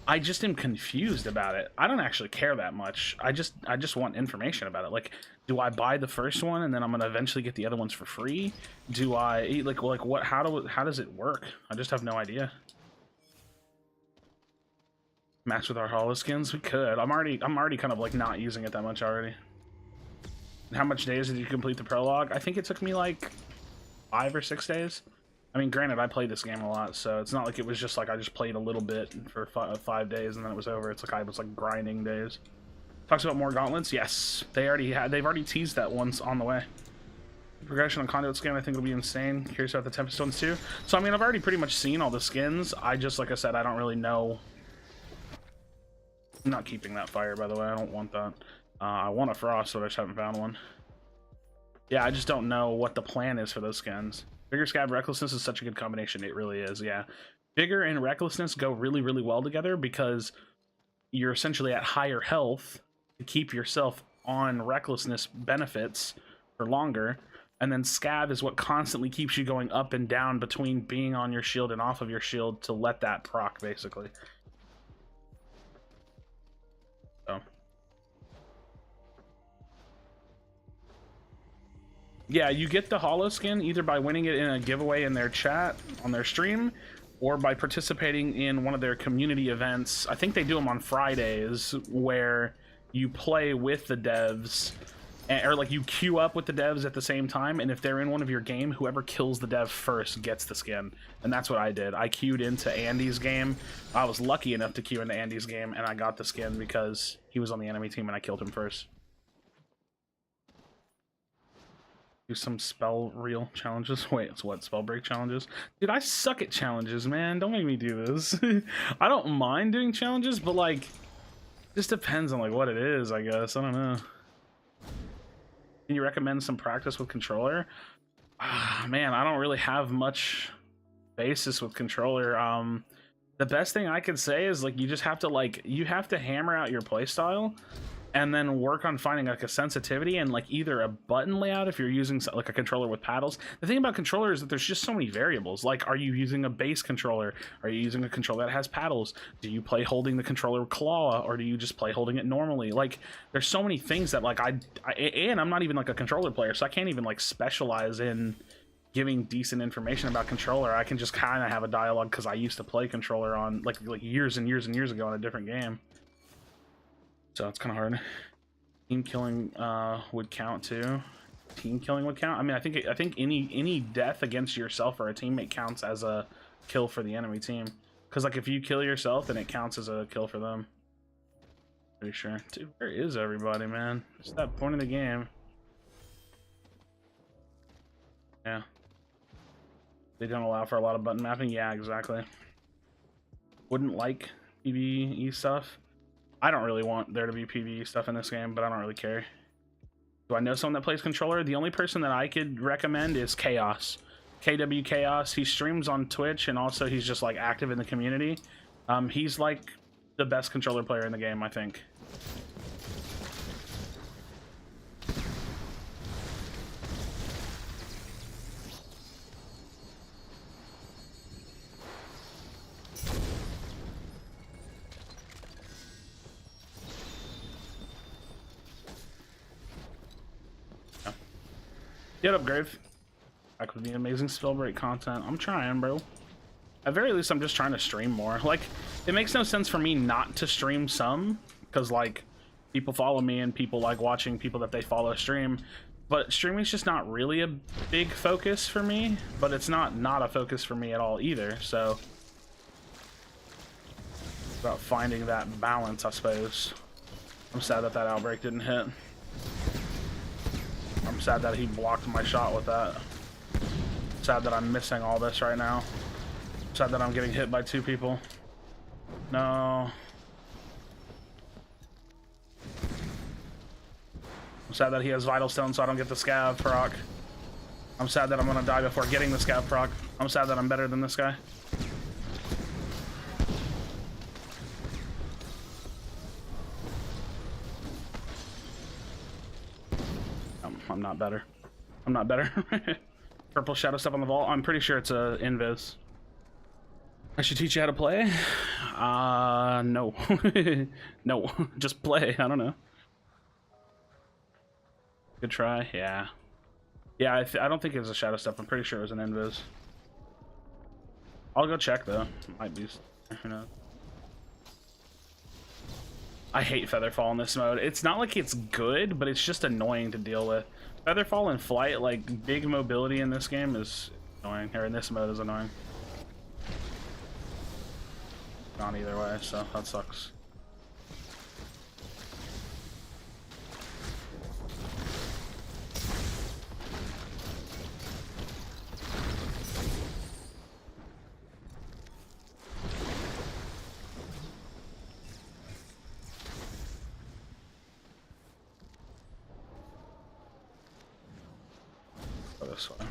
I just am confused about it. I don't actually care that much. I just want information about it. Like, do I buy the first one and then I'm gonna eventually get the other ones for free? Do I like what? How does it work? I just have no idea. Match with our holo skins? We could. I'm already kind of like not using it that much already. And how much days did you complete the prologue? I think it took me like 5 or 6 days. I mean, granted, I played this game a lot, so it's not like it was just like I just played a little bit for 5 days and then it was over. It's like I was like grinding days. Talks about more gauntlets. Yes, they've already teased that once on the way. Progression on conduit skin, I think will be insane. Curious about the Tempest ones too. So I mean, I've already pretty much seen all the skins. I just, like I said, I don't really know. I'm not keeping that fire, by the way. I don't want that. I want a frost, but I just haven't found one. Yeah, I just don't know what the plan is for those skins. Vigor, Scab, Recklessness is such a good combination. It really is, yeah. Vigor and Recklessness go really, really well together because you're essentially at higher health to keep yourself on Recklessness benefits for longer. And then Scab is what constantly keeps you going up and down between being on your shield and off of your shield to let that proc, basically. So. Yeah, you get the holo skin either by winning it in a giveaway in their chat on their stream, or by participating in one of their community events. I think they do them on Fridays, where you play with the devs, or like you queue up with the devs at the same time, and if they're in one of your game, whoever kills the dev first gets the skin. And that's what I did. I queued into Andy's game. I was lucky enough to queue into Andy's game, and I got the skin because he was on the enemy team and I killed him first. Do some spell reel challenges. Wait, it's what? Spellbreak challenges? Dude, I suck at challenges, man. Don't make me do this. I don't mind doing challenges, but like, just depends on like what it is, I guess. I don't know. Can you recommend some practice with controller? Man, I don't really have much basis with controller. The best thing I could say is like you just have to hammer out your playstyle and then work on finding like a sensitivity and like either a button layout if you're using like a controller with paddles. The thing about controller is that there's just so many variables. Like, are you using a base controller? Are you using a controller that has paddles? Do you play holding the controller with claw, or do you just play holding it normally? Like, there's so many things that like and I'm not even like a controller player, so I can't even like specialize in giving decent information about controller. I can just kind of have a dialogue because I used to play controller on like years and years and years ago in a different game. So it's kind of hard. Team killing would count too. Team killing would count. I mean, I think any death against yourself or a teammate counts as a kill for the enemy team. Because like if you kill yourself, then it counts as a kill for them. Pretty sure. Dude, where is everybody, man? It's that point of the game. Yeah. They don't allow for a lot of button mapping. Yeah, exactly. Wouldn't like PvE stuff. I don't really want there to be PvE stuff in this game, but I don't really care. Do I know someone that plays controller? The only person that I could recommend is Chaos. KW Chaos. He streams on Twitch, and also he's just like active in the community. He's like the best controller player in the game, I think. Get up, Grave. Back with the amazing Spellbreak content. I'm trying, bro. At very least, I'm just trying to stream more. Like, it makes no sense for me not to stream some, because, like, people follow me and people like watching people that they follow stream. But streaming's just not really a big focus for me, but it's not a focus for me at all either, so... It's about finding that balance, I suppose. I'm sad that that outbreak didn't hit. I'm sad that he blocked my shot with that. Sad that I'm missing all this right now. Sad that I'm getting hit by 2 people. No. I'm sad that he has Vital Stone so I don't get the scav proc. I'm sad that I'm gonna die before getting the scav proc. I'm sad that I'm better than this guy. I'm not better. I'm not better. Purple shadow stuff on the vault. I'm pretty sure it's a invis. I should teach you how to play? No. No. Just play. I don't know. Good try. Yeah. Yeah, I don't think it was a shadow step. I'm pretty sure it was an invis. I'll go check though. Might be. Who knows? I hate Featherfall in this mode. It's not like it's good, but it's just annoying to deal with. Featherfall and Flight, like, big mobility in this game is annoying. Or in this mode is annoying. Gone either way, so that sucks. This way.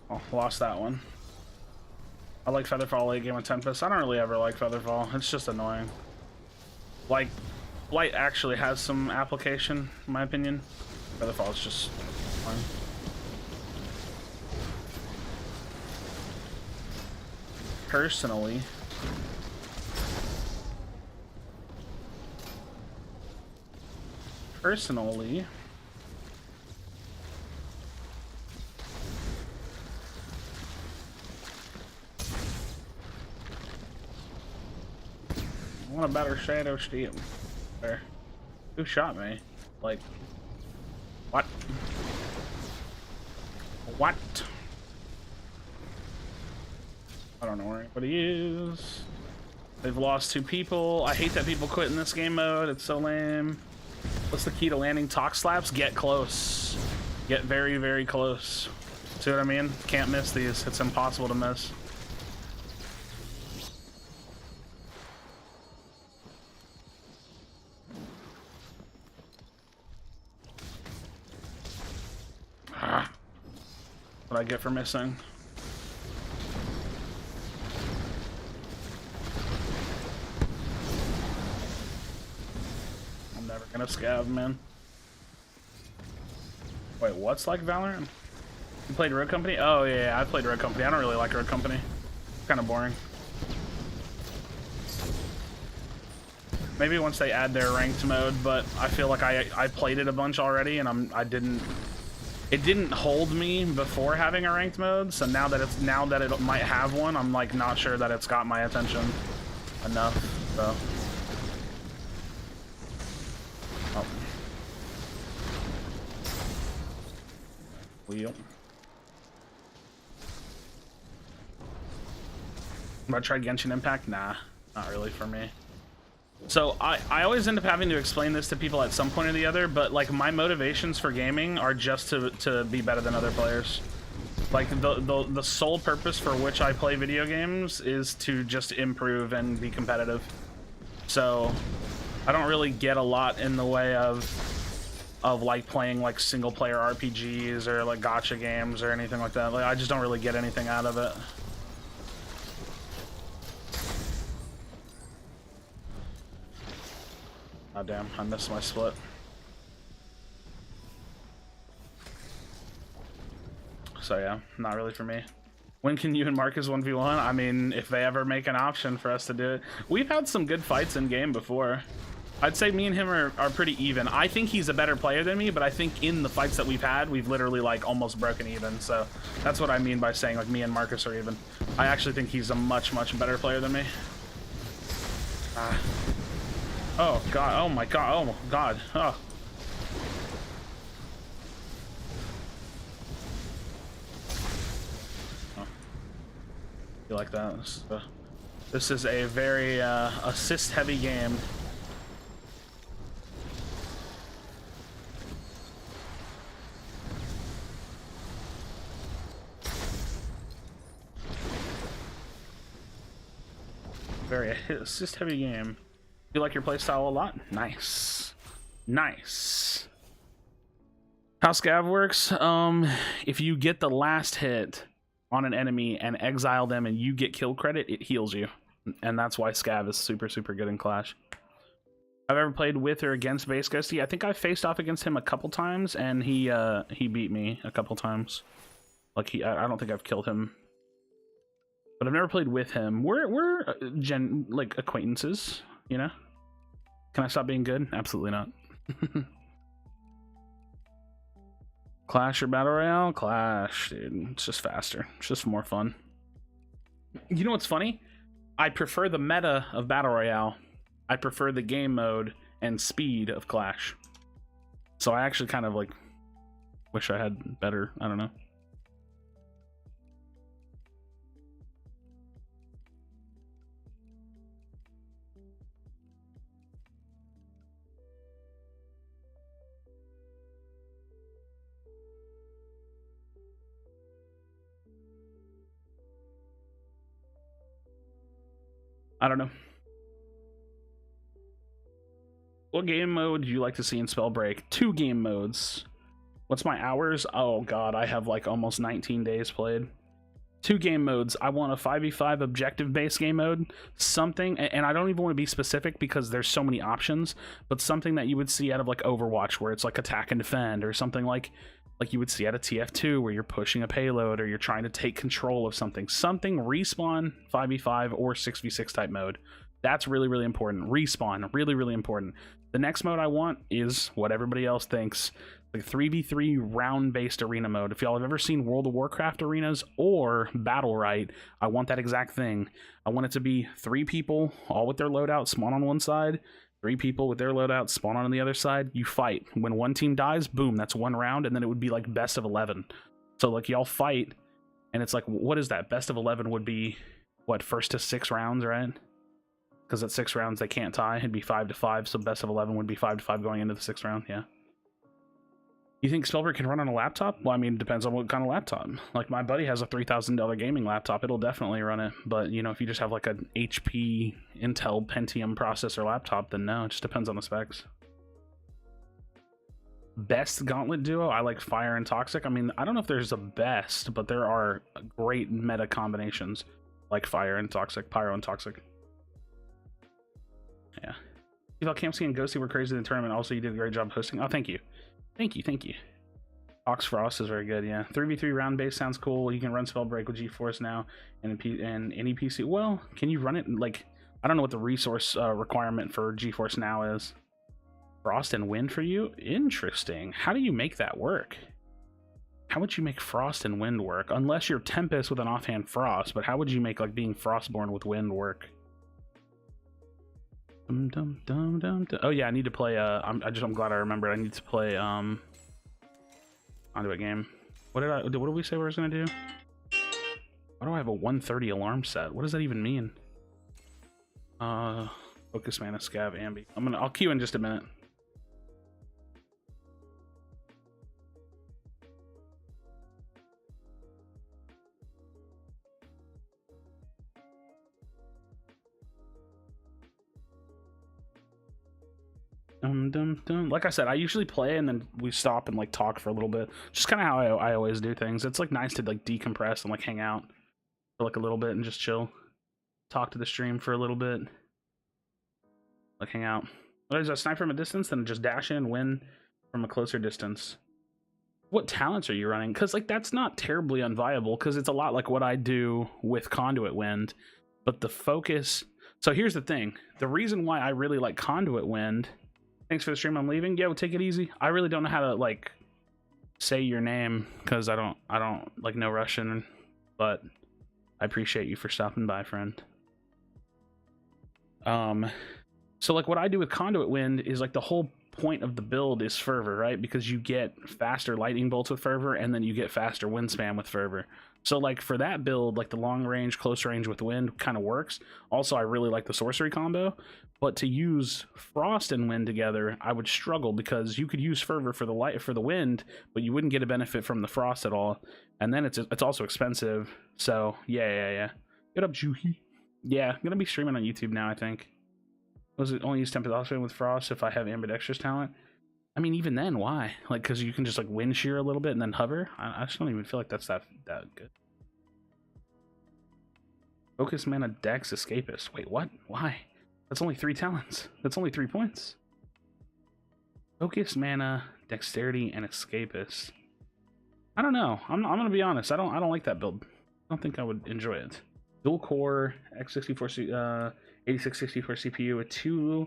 Oh, lost that one. I like Featherfall late game with Tempest. I don't really ever like Featherfall. It's just annoying. Like, Light actually has some application, in my opinion. Featherfall is just annoying. Personally, want a better shadow steel. There. Who shot me? Like, what? What? I don't know where anybody is. They've lost 2 people. I hate that people quit in this game mode. It's so lame. What's the key to landing talk slaps? Get close. Get very, very close. See what I mean? Can't miss these. It's impossible to miss. What I get for missing. I'm never gonna scav, man. Wait, what's like Valorant? You played Road Company? Oh yeah, I played Road Company. I don't really like Road Company. Kind of boring. Maybe once they add their ranked mode, but I feel like I played it a bunch already, and it didn't hold me before having a ranked mode. So now that it might have one, I'm like not sure that it's got my attention enough. So. Oh. Wheel. Have I tried Genshin Impact? Nah, not really for me. So I always end up having to explain this to people at some point or the other, but like my motivations for gaming are just to be better than other players. Like the sole purpose for which I play video games is to just improve and be competitive. So I don't really get a lot in the way of like playing like single player RPGs or like gacha games or anything like that. Like I just don't really get anything out of it. Oh damn, I missed my split. So yeah, not really for me. When can you and Marcus 1v1? I mean, if they ever make an option for us to do it. We've had some good fights in game before. I'd say me and him are pretty even. I think he's a better player than me, but I think in the fights that we've had, we've literally like almost broken even. So that's what I mean by saying like me and Marcus are even. I actually think he's a much better player than me. Oh god, oh my god, oh my god, oh. You like that? This is a very assist heavy game. Very assist heavy game. You like your playstyle a lot? Nice. Nice. How scav works? If you get the last hit on an enemy and exile them and you get kill credit, it heals you. And that's why scav is super good in Clash. I've ever played with or against Base Ghosty. I think I faced off against him a couple times and he beat me a couple times. Like I don't think I've killed him. But I've never played with him. We're like acquaintances. You know? Can I stop being good? Absolutely not. Clash or Battle Royale? Clash, dude. It's just faster. It's just more fun. You know what's funny? I prefer the meta of Battle Royale. I prefer the game mode and speed of Clash. So I actually kind of like wish I had better, I don't know. I don't know. What game mode do you like to see in Spellbreak? 2 game modes. What's my hours? Oh god, I have like almost 19 days played. 2 game modes. I want a 5v5 objective based game mode. Something, and I don't even want to be specific because there's so many options, but something that you would see out of like Overwatch where it's like attack and defend, or something like you would see at a TF2 where you're pushing a payload or you're trying to take control of something. Something respawn 5v5 or 6v6 type mode. That's really important. Respawn, really important. The next mode I want is what everybody else thinks. Like 3v3 round-based arena mode. If y'all have ever seen World of Warcraft arenas or Battle.Right, I want that exact thing. I want it to be 3 people, all with their loadout, spawn on one side. 3 people with their loadout, spawn on the other side. You fight. When one team dies, boom, that's 1 round, and then it would be like best of 11. So like y'all fight, and it's like, what is that? Best of 11 would be, what, first to 6 rounds, right? Because at 6 rounds they can't tie. It'd be 5-5, so best of 11 would be 5-5 going into the 6th round, yeah. You think Spellbreak can run on a laptop? Well, I mean, it depends on what kind of laptop. Like, my buddy has a $3,000 gaming laptop. It'll definitely run it. But, you know, if you just have, like, an HP Intel Pentium processor laptop, then no. It just depends on the specs. Best gauntlet duo? I like Fire and Toxic. I mean, I don't know if there's a best, but there are great meta combinations. Like Fire and Toxic, Pyro and Toxic. Yeah. You thought Campsy and Ghosty were crazy in the tournament. Also, you did a great job hosting. Oh, thank you. Thank you. Ox Frost is very good, yeah. 3v3 round base sounds cool. You can run Spellbreak with GeForce now and any PC. Well, can you run it? Like, I don't know what the resource requirement for GeForce Now is. Frost and Wind for you? Interesting. How do you make that work? How would you make Frost and Wind work? Unless you're Tempest with an offhand Frost, but how would you make, like, being Frostborn with Wind work? Oh yeah, I need to play I'm glad I remembered. I need to play onto a game. What did we say we were gonna do? Why do I have a 1:30 alarm set? What does that even mean? Focus Mana, Scav, Ambi. I'll queue in just a minute. Like I said, I usually play and then we stop and like talk for a little bit. Just kind of how I always do things. It's like nice to like decompress and like hang out for like a little bit and just chill. Talk to the stream for a little bit. Like hang out. There's a snipe from a distance, then just dash in and win from a closer distance. What talents are you running? Because like that's not terribly unviable because it's a lot like what I do with Conduit Wind. But the focus... So here's the thing. The reason why I really like Conduit Wind... Thanks for the stream, I'm leaving. Yeah, we'll take it easy. I really don't know how to like say your name because I don't like know Russian, but I appreciate you for stopping by, friend. So like what I do with Conduit Wind is like the whole point of the build is Fervor, right? Because you get faster lightning bolts with Fervor and then you get faster wind spam with Fervor. So like for that build, like the long range, close range with wind kind of works. Also, I really like the sorcery combo, but to use Frost and Wind together, I would struggle because you could use Fervor for the wind, but you wouldn't get a benefit from the Frost at all. And then it's also expensive. So yeah. Get up, Juhi. Yeah, I'm gonna be streaming on YouTube now, I think. Was it only use Tempest with Frost if I have ambidextrous talent? I mean, even then, why? Like, because you can just like wind shear a little bit and then hover. I just don't even feel like that's that good. Focus Mana, Dex, Escapist. Wait, what? Why? That's only 3 talents. That's only 3 points. Focus Mana, Dexterity, and Escapist. I don't know. I'm gonna be honest. I don't like that build. I don't think I would enjoy it. Dual core, x64, 8664 CPU with 2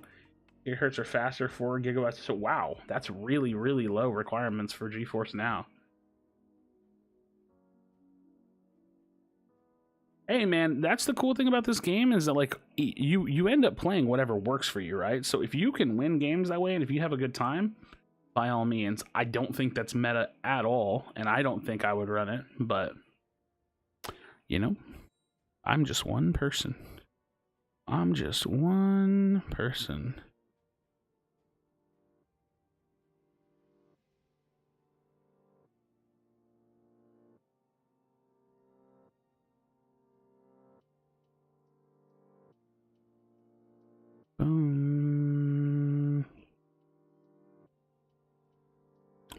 gigahertz or faster, 4 gigabytes. So wow, that's really low requirements for GeForce Now. Hey man, that's the cool thing about this game is that like you end up playing whatever works for you, right? So if you can win games that way and if you have a good time, by all means. I don't think that's meta at all, and I don't think I would run it, but you know, I'm just one person. I'm just one person.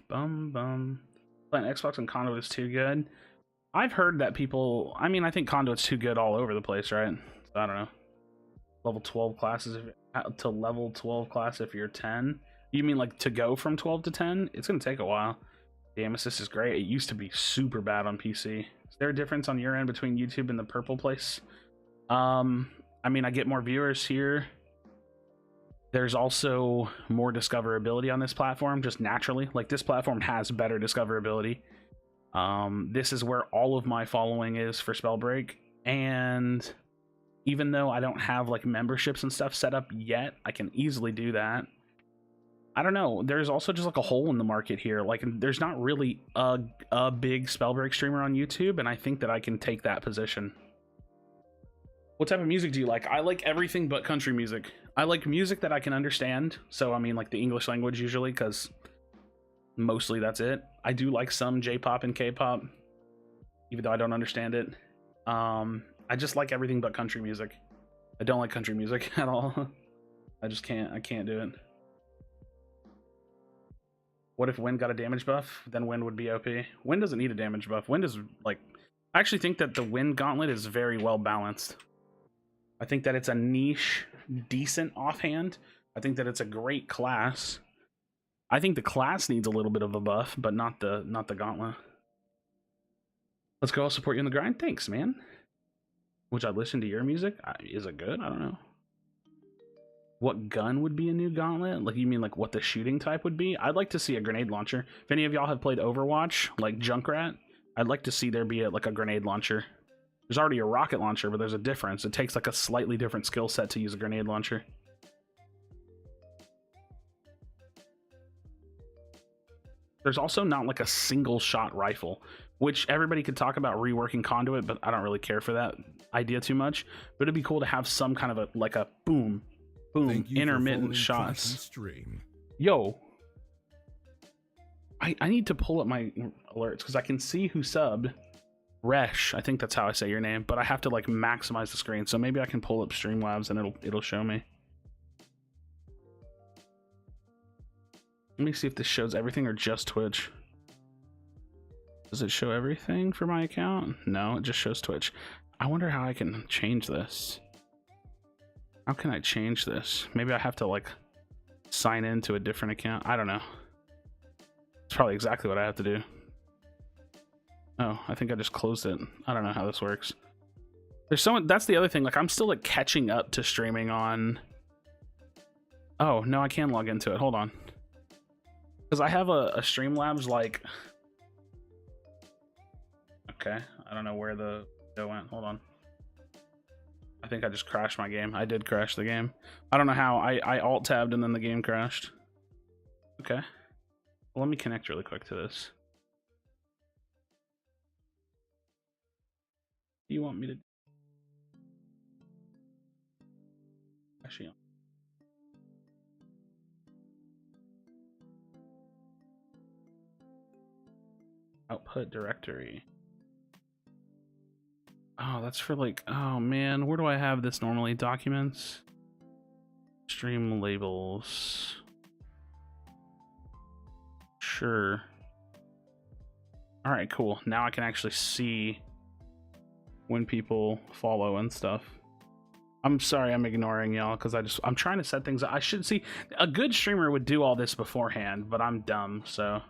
Bum. Playing Xbox and Conduit is too good. I've heard that people... I mean, I think Conduit's too good all over the place, right? So, I don't know. Level 12 classes... to level 12 class if you're 10? You mean, like, to go from 12 to 10? It's going to take a while. The aim assist is great. It used to be super bad on PC. Is there a difference on your end between YouTube and the purple place? I mean, I get more viewers here. There's also more discoverability on this platform, just naturally. Like, this platform has better discoverability. This is where all of my following is for Spellbreak, and even though I don't have like memberships and stuff set up yet, I can easily do that. I don't know. There's also just like a hole in the market here. Like, there's not really a big Spellbreak streamer on YouTube, and I think that I can take that position. What type of music do you like? I like everything but country music. I like music that I can understand. So, I mean, like the English language usually, because mostly that's it. I do like some J-pop and K-pop, even though I don't understand it. I just like everything but country music. I don't like country music at all. I just can't. I can't do it. What if Wind got a damage buff? Then Wind would be OP. Wind doesn't need a damage buff. Wind is like... I actually think that the Wind Gauntlet is very well balanced. I think that it's a niche, decent offhand. I think that it's a great class. I think the class needs a little bit of a buff, but not the Gauntlet. Let's go. I'll support you in the grind. Thanks, man. Would I listen to your music? Is it good? I don't know. What gun would be a new Gauntlet? Like, you mean like what the shooting type would be? I'd like to see a grenade launcher. If any of y'all have played Overwatch, like Junkrat, I'd like to see there be like a grenade launcher. There's already a rocket launcher, but there's a difference. It takes like a slightly different skill set to use a grenade launcher. There's also not like a single shot rifle, which everybody could talk about reworking Conduit, but I don't really care for that idea too much. But it'd be cool to have some kind of a like a boom, boom, intermittent shots. Yo, I need to pull up my alerts because I can see who subbed. Resh, I think that's how I say your name, but I have to like maximize the screen, so maybe I can pull up Streamlabs and it'll show me. Let me see if this shows everything or just Twitch. Does it show everything for my account? No, it just shows Twitch. I wonder how I can change this. How can I change this? Maybe I have to like sign into a different account. I don't know. It's probably exactly what I have to do. Oh, I think I just closed it. I don't know how this works. There's someone, that's the other thing. Like, I'm still like catching up to streaming on. Oh, no, I can log into it. Hold on. Because I have a Streamlabs like. Okay, I don't know where the video went. Hold on. I think I just crashed my game. I did crash the game. I don't know how. I alt tabbed and then the game crashed. Okay. Well, let me connect really quick to this. What do you want me to do? Actually, output directory. Oh, that's for like, oh man, where do I have this normally? Documents, stream labels. Sure. All right, cool. Now I can actually see when people follow and stuff. I'm sorry I'm ignoring y'all because I'm trying to set things up. I should see, a good streamer would do all this beforehand, but I'm dumb, so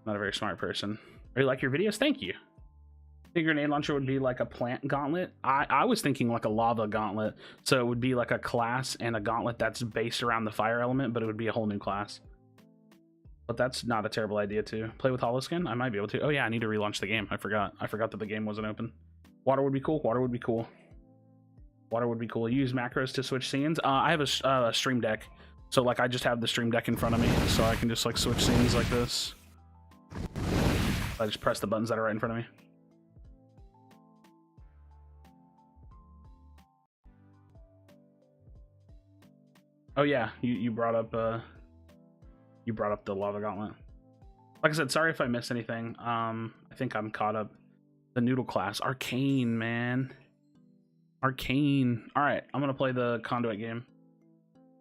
not a very smart person. Really like your videos? Thank you. The grenade launcher would be like a plant gauntlet. I was thinking like a lava gauntlet, so it would be like a class and a gauntlet that's based around the fire element, but it would be a whole new class. But that's not a terrible idea too. Play with Holoskin? I might be able to. Oh yeah, I need to relaunch the game. I forgot that the game wasn't open. Water would be cool. Water would be cool. Water would be cool. Use macros to switch scenes. I have a stream deck, so like I just have the stream deck in front of me, so I can just like switch scenes like this. I just press the buttons that are right in front of me. Oh yeah, you brought up the lava gauntlet. Like I said, sorry if I missed anything. I think I'm caught up. The noodle class, arcane, man. Arcane. All right, I'm gonna play the conduit game.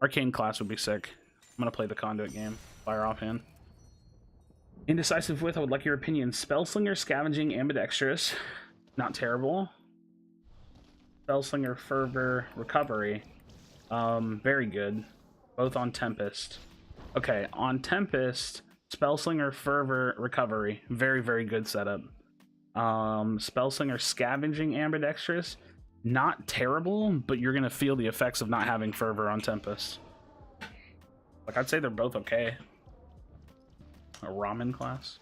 Arcane class would be sick. I'm gonna play the conduit game. Fire offhand. Indecisive with, I would like your opinion. Spellslinger, scavenging, ambidextrous. Not terrible. Spellslinger, fervor, recovery. Very good. Both on Tempest. Okay, on Tempest, Spellslinger, fervor, recovery. Very, very good setup. Spellslinger, scavenging, ambidextrous. Not terrible, but you're gonna feel the effects of not having fervor on Tempest. Like, I'd say they're both okay. A ramen class.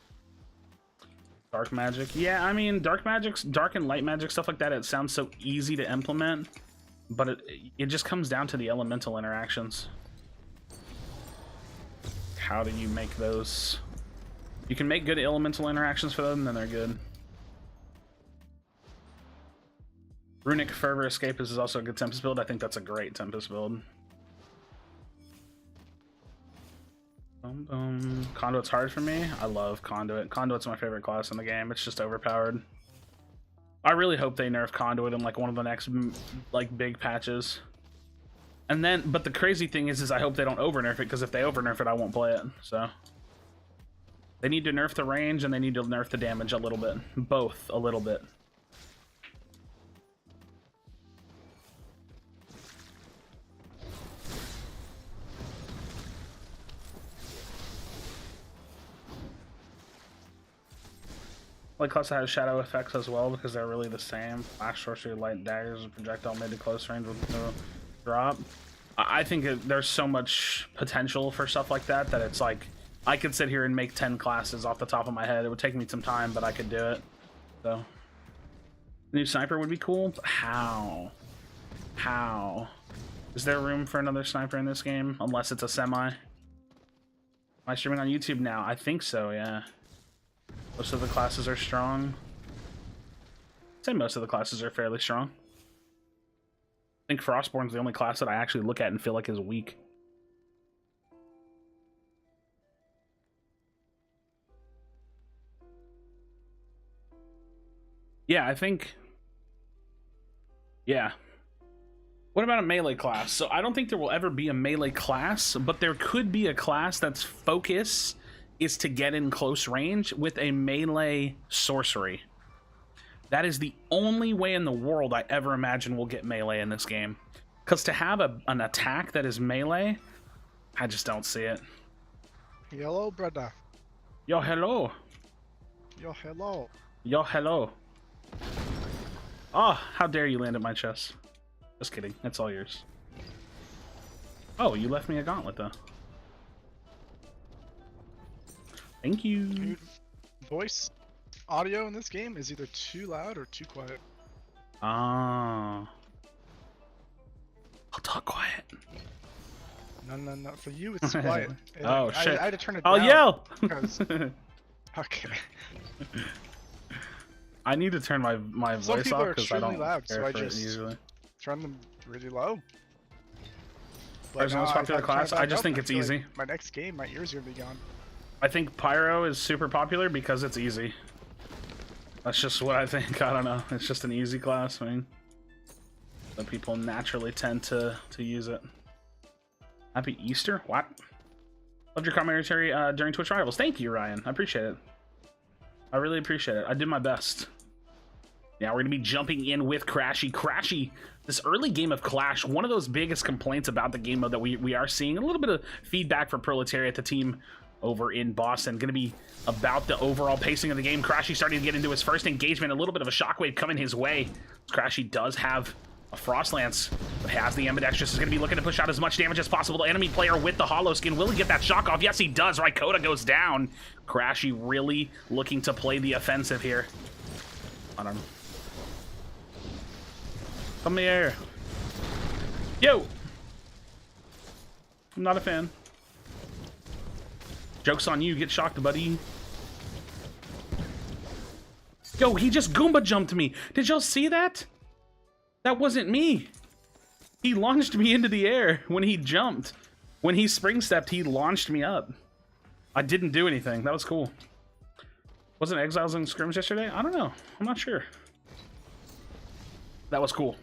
Dark magic. Yeah, I mean, dark and light magic, stuff like that, it sounds so easy to implement, but it just comes down to the elemental interactions. How do you make those? You can make good elemental interactions for them, then they're good. Runic Fervor Escapist is also a good Tempest build. I think that's a great Tempest build. Conduit's hard for me. I love Conduit. Conduit's my favorite class in the game. It's just overpowered. I really hope they nerf Conduit in like one of the next like big patches. And then, but the crazy thing is I hope they don't over nerf it, because if they over nerf it, I won't play it. So they need to nerf the range and they need to nerf the damage a little bit. Both a little bit. Like class that has shadow effects as well, because they're really the same. Flash, sorcery, light, daggers, and projectile made to close range with no drop. I think there's so much potential for stuff like that that it's like I could sit here and make 10 classes off the top of my head. It would take me some time, but I could do it. So new sniper would be cool. How is there room for another sniper in this game unless it's a semi? Am I streaming on YouTube now? I think so, yeah. Most of the classes are strong. I'd say most of the classes are fairly strong. I think Frostborn's the only class that I actually look at and feel like is weak. Yeah, I think... Yeah. What about a melee class? So I don't think there will ever be a melee class, but there could be a class that's focus is to get in close range with a melee sorcery. That is the only way in the world I ever imagine we'll get melee in this game. Because to have an attack that is melee, I just don't see it. Hello, brother. Yo, hello. Yo, hello. Yo, hello. Oh, how dare you land at my chest. Just kidding. That's all yours. Oh, you left me a gauntlet, though. Thank you. Dude, voice audio in this game is either too loud or too quiet. Ah. I'll talk quiet. No. For you, it's quiet. Oh, shit. I had to turn it I'll down. yell! Because... Okay. I need to turn my Some voice people off are because I extremely don't loud, care so I for it just usually. turn them really low. Pyro's the now most if popular I turn class? it back I just up, think it's feel easy. like my next game, my ears are gonna be gone. I think Pyro is super popular because it's easy. That's just what I think. I don't know. It's just an easy class. I mean, so people naturally tend to use it. Happy Easter? What? Loved your commentary during Twitch Rivals. Thank you, Ryan. I appreciate it. I really appreciate it. I did my best. Now we're going to be jumping in with Krashy. Krashy, this early game of Clash, one of those biggest complaints about the game mode that we are seeing. A little bit of feedback for Proletariat, the team over in Boston. Going to be about the overall pacing of the game. Krashy starting to get into his first engagement. A little bit of a shockwave coming his way. Krashy does have a Frost Lance, but has the ambidextrous. Is going to be looking to push out as much damage as possible. The enemy player with the hollow skin. Will he get that shock off? Yes, he does. Raikota goes down. Krashy really looking to play the offensive here. I don't know. Come here. Yo! I'm not a fan. Joke's on you. Get shocked, buddy. Yo, he just Goomba jumped me. Did y'all see that? That wasn't me. He launched me into the air when he jumped. When he spring stepped, he launched me up. I didn't do anything. That was cool. Wasn't Exiles in scrims yesterday? I don't know. I'm not sure. That was cool.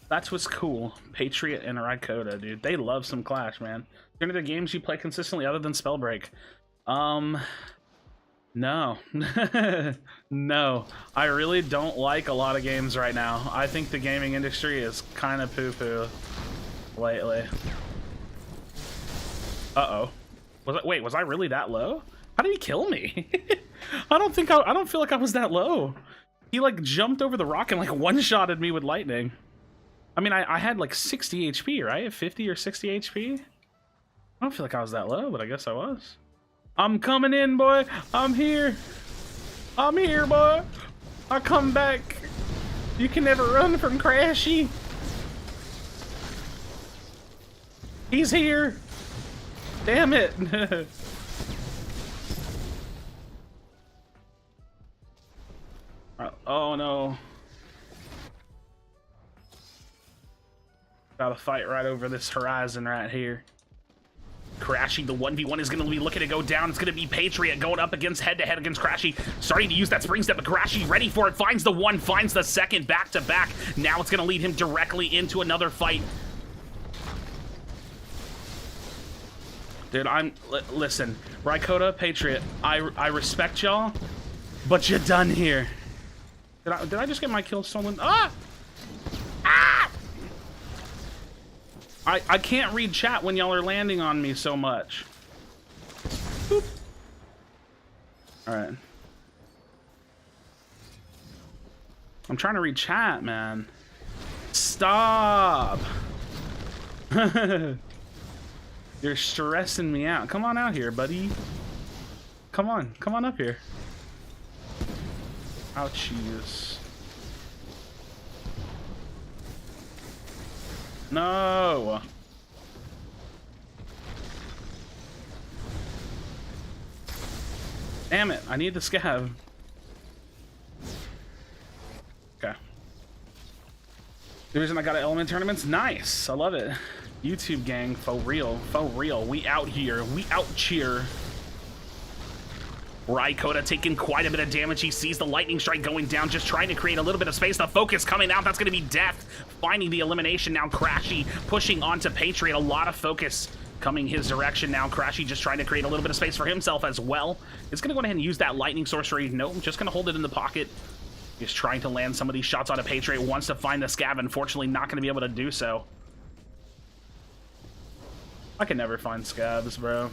That's what's cool. Patriot and Raikota, dude. They love some Clash, man. Any other games you play consistently other than Spellbreak? No. No. I really don't like a lot of games right now. I think the gaming industry is kind of poo-poo lately. Uh-oh. Wait, was I really that low? How did he kill me? I don't feel like I was that low. He like jumped over the rock and like one-shotted me with lightning. I mean, I had like 60 HP, right? 50 or 60 HP? I don't feel like I was that low, but I guess I was. I'm coming in, boy. I'm here. I'm here, boy. I come back. You can never run from Krashy. He's here. Damn it. Oh no. Gotta fight right over this horizon right here. Krashy, the 1v1 is going to be looking to go down. It's going to be Patriot going up against head-to-head against Krashy. Starting to use that spring step, but Krashy ready for it. Finds the one, finds the second back-to-back. Now it's going to lead him directly into another fight. Dude, listen, Rykota, Patriot, I respect y'all, but you're done here. Did I just get my kill stolen? Ah! Ah! I can't read chat when y'all are landing on me so much. Boop. All right. I'm trying to read chat, man. Stop. You're stressing me out. Come on out here, buddy. Come on up here. Ouchies. No. Damn it, I need the scav. Okay. The reason I got an element tournaments? Nice, I love it. YouTube gang, faux real, we out here, we out cheer. Rykota taking quite a bit of damage. He sees the lightning strike going down, just trying to create a little bit of space. The focus coming out, that's going to be death. Finding the elimination now. Krashy pushing onto Patriot. A lot of focus coming his direction now. Krashy just trying to create a little bit of space for himself as well. It's going to go ahead and use that lightning sorcery. Nope, just going to hold it in the pocket. He's trying to land some of these shots on a Patriot. Wants to find the scav. Unfortunately, not going to be able to do so. I can never find scavs, bro.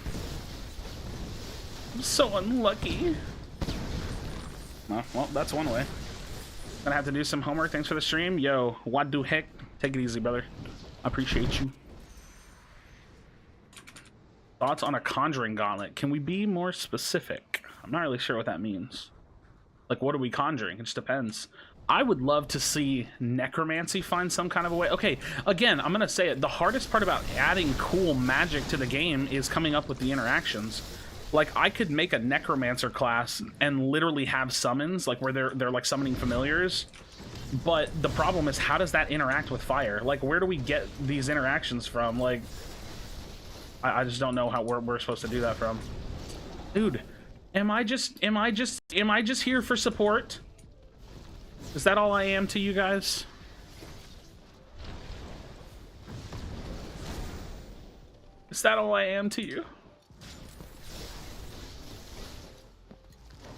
I'm so unlucky. Well, that's one way. Gonna have to do some homework. Thanks for the stream. Yo, what do heck? Take it easy, brother. I appreciate you. Thoughts on a conjuring gauntlet? Can we be more specific? I'm not really sure what that means. Like, what are we conjuring? It just depends. I would love to see necromancy find some kind of a way. Okay, again, I'm gonna say it. The hardest part about adding cool magic to the game is coming up with the interactions. Like, I could make a necromancer class and literally have summons, like where they're like summoning familiars. But the problem is, how does that interact with fire? Like, where do we get these interactions from? Like, I just don't know how we're supposed to do that from. Dude, am I just here for support? Is that all I am to you guys? Is that all I am to you?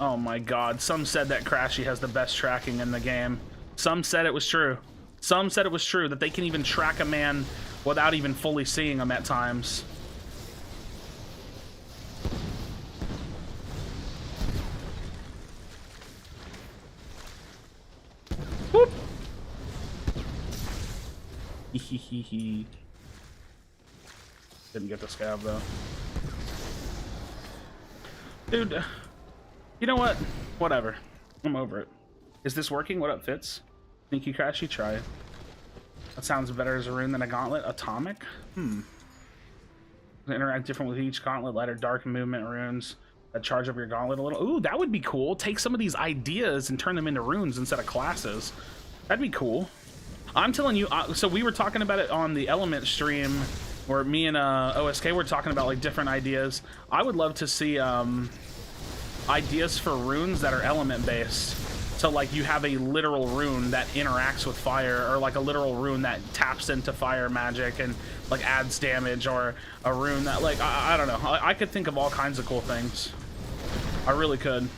Oh my god, some said that Krashy has the best tracking in the game. Some said it was true. Some said it was true, that they can even track a man without even fully seeing him at times. Whoop! Hehehe. Didn't get the scav though. Dude. You know what? Whatever. I'm over it. Is this working? What up, Fitz? Sneaky Krashy? Try it. That sounds better as a rune than a gauntlet. Atomic? Interact different with each gauntlet. Light or dark movement runes that charge up your gauntlet a little. Ooh, that would be cool. Take some of these ideas and turn them into runes instead of classes. That'd be cool. I'm telling you, so we were talking about it on the Element stream where me and OSK were talking about like different ideas. I would love to see ideas for runes that are element based. So like you have a literal rune that interacts with fire, or like a literal rune that taps into fire magic and like adds damage, or a rune that like I don't know. I could think of all kinds of cool things. I really could.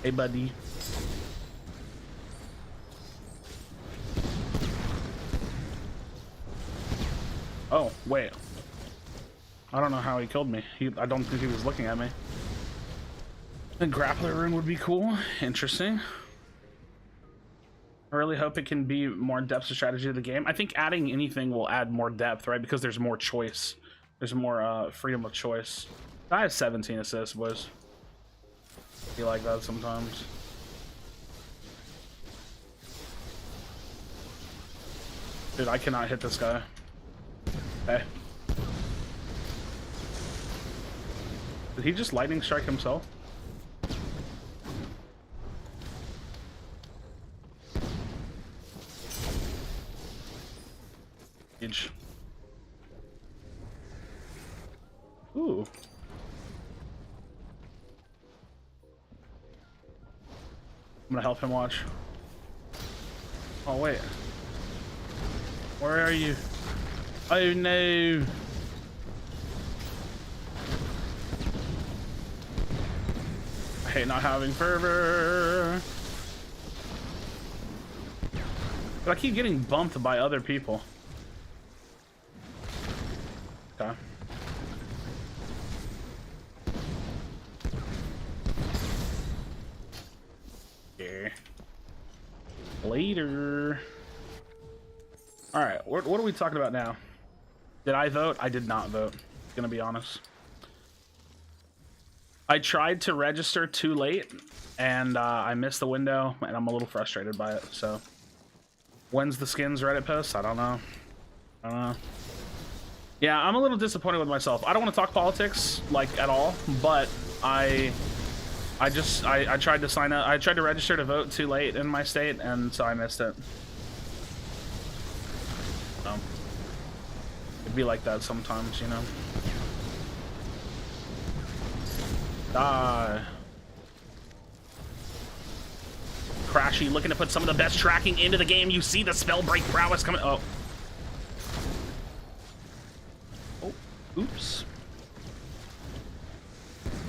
Hey buddy. Oh, wait. I don't know how he killed me. I don't think he was looking at me. The grappler rune would be cool. Interesting. I really hope it can be more depth to strategy of the game. I think adding anything will add more depth, right? Because there's more choice. There's more freedom of choice. I have 17 assists, boys. I feel like that sometimes. Dude, I cannot hit this guy. Hey. Did he just lightning strike himself? Huge. Ooh. I'm gonna help him watch. Oh wait. Where are you? Oh no. I hate not having fervor. But I keep getting bumped by other people. Okay. Yeah. Later. All right, what are we talking about now? Did I vote? I did not vote. Gonna be honest. I tried to register too late, and I missed the window, and I'm a little frustrated by it. So, when's the skins Reddit post? I don't know. I don't know. Yeah, I'm a little disappointed with myself. I don't want to talk politics like at all, but I tried to sign up. I tried to register to vote too late in my state, and so I missed it. It'd be like that sometimes, you know. Die. Krashy looking to put some of the best tracking into the game. You see the Spellbreak prowess coming. Oh. Oh. Oops.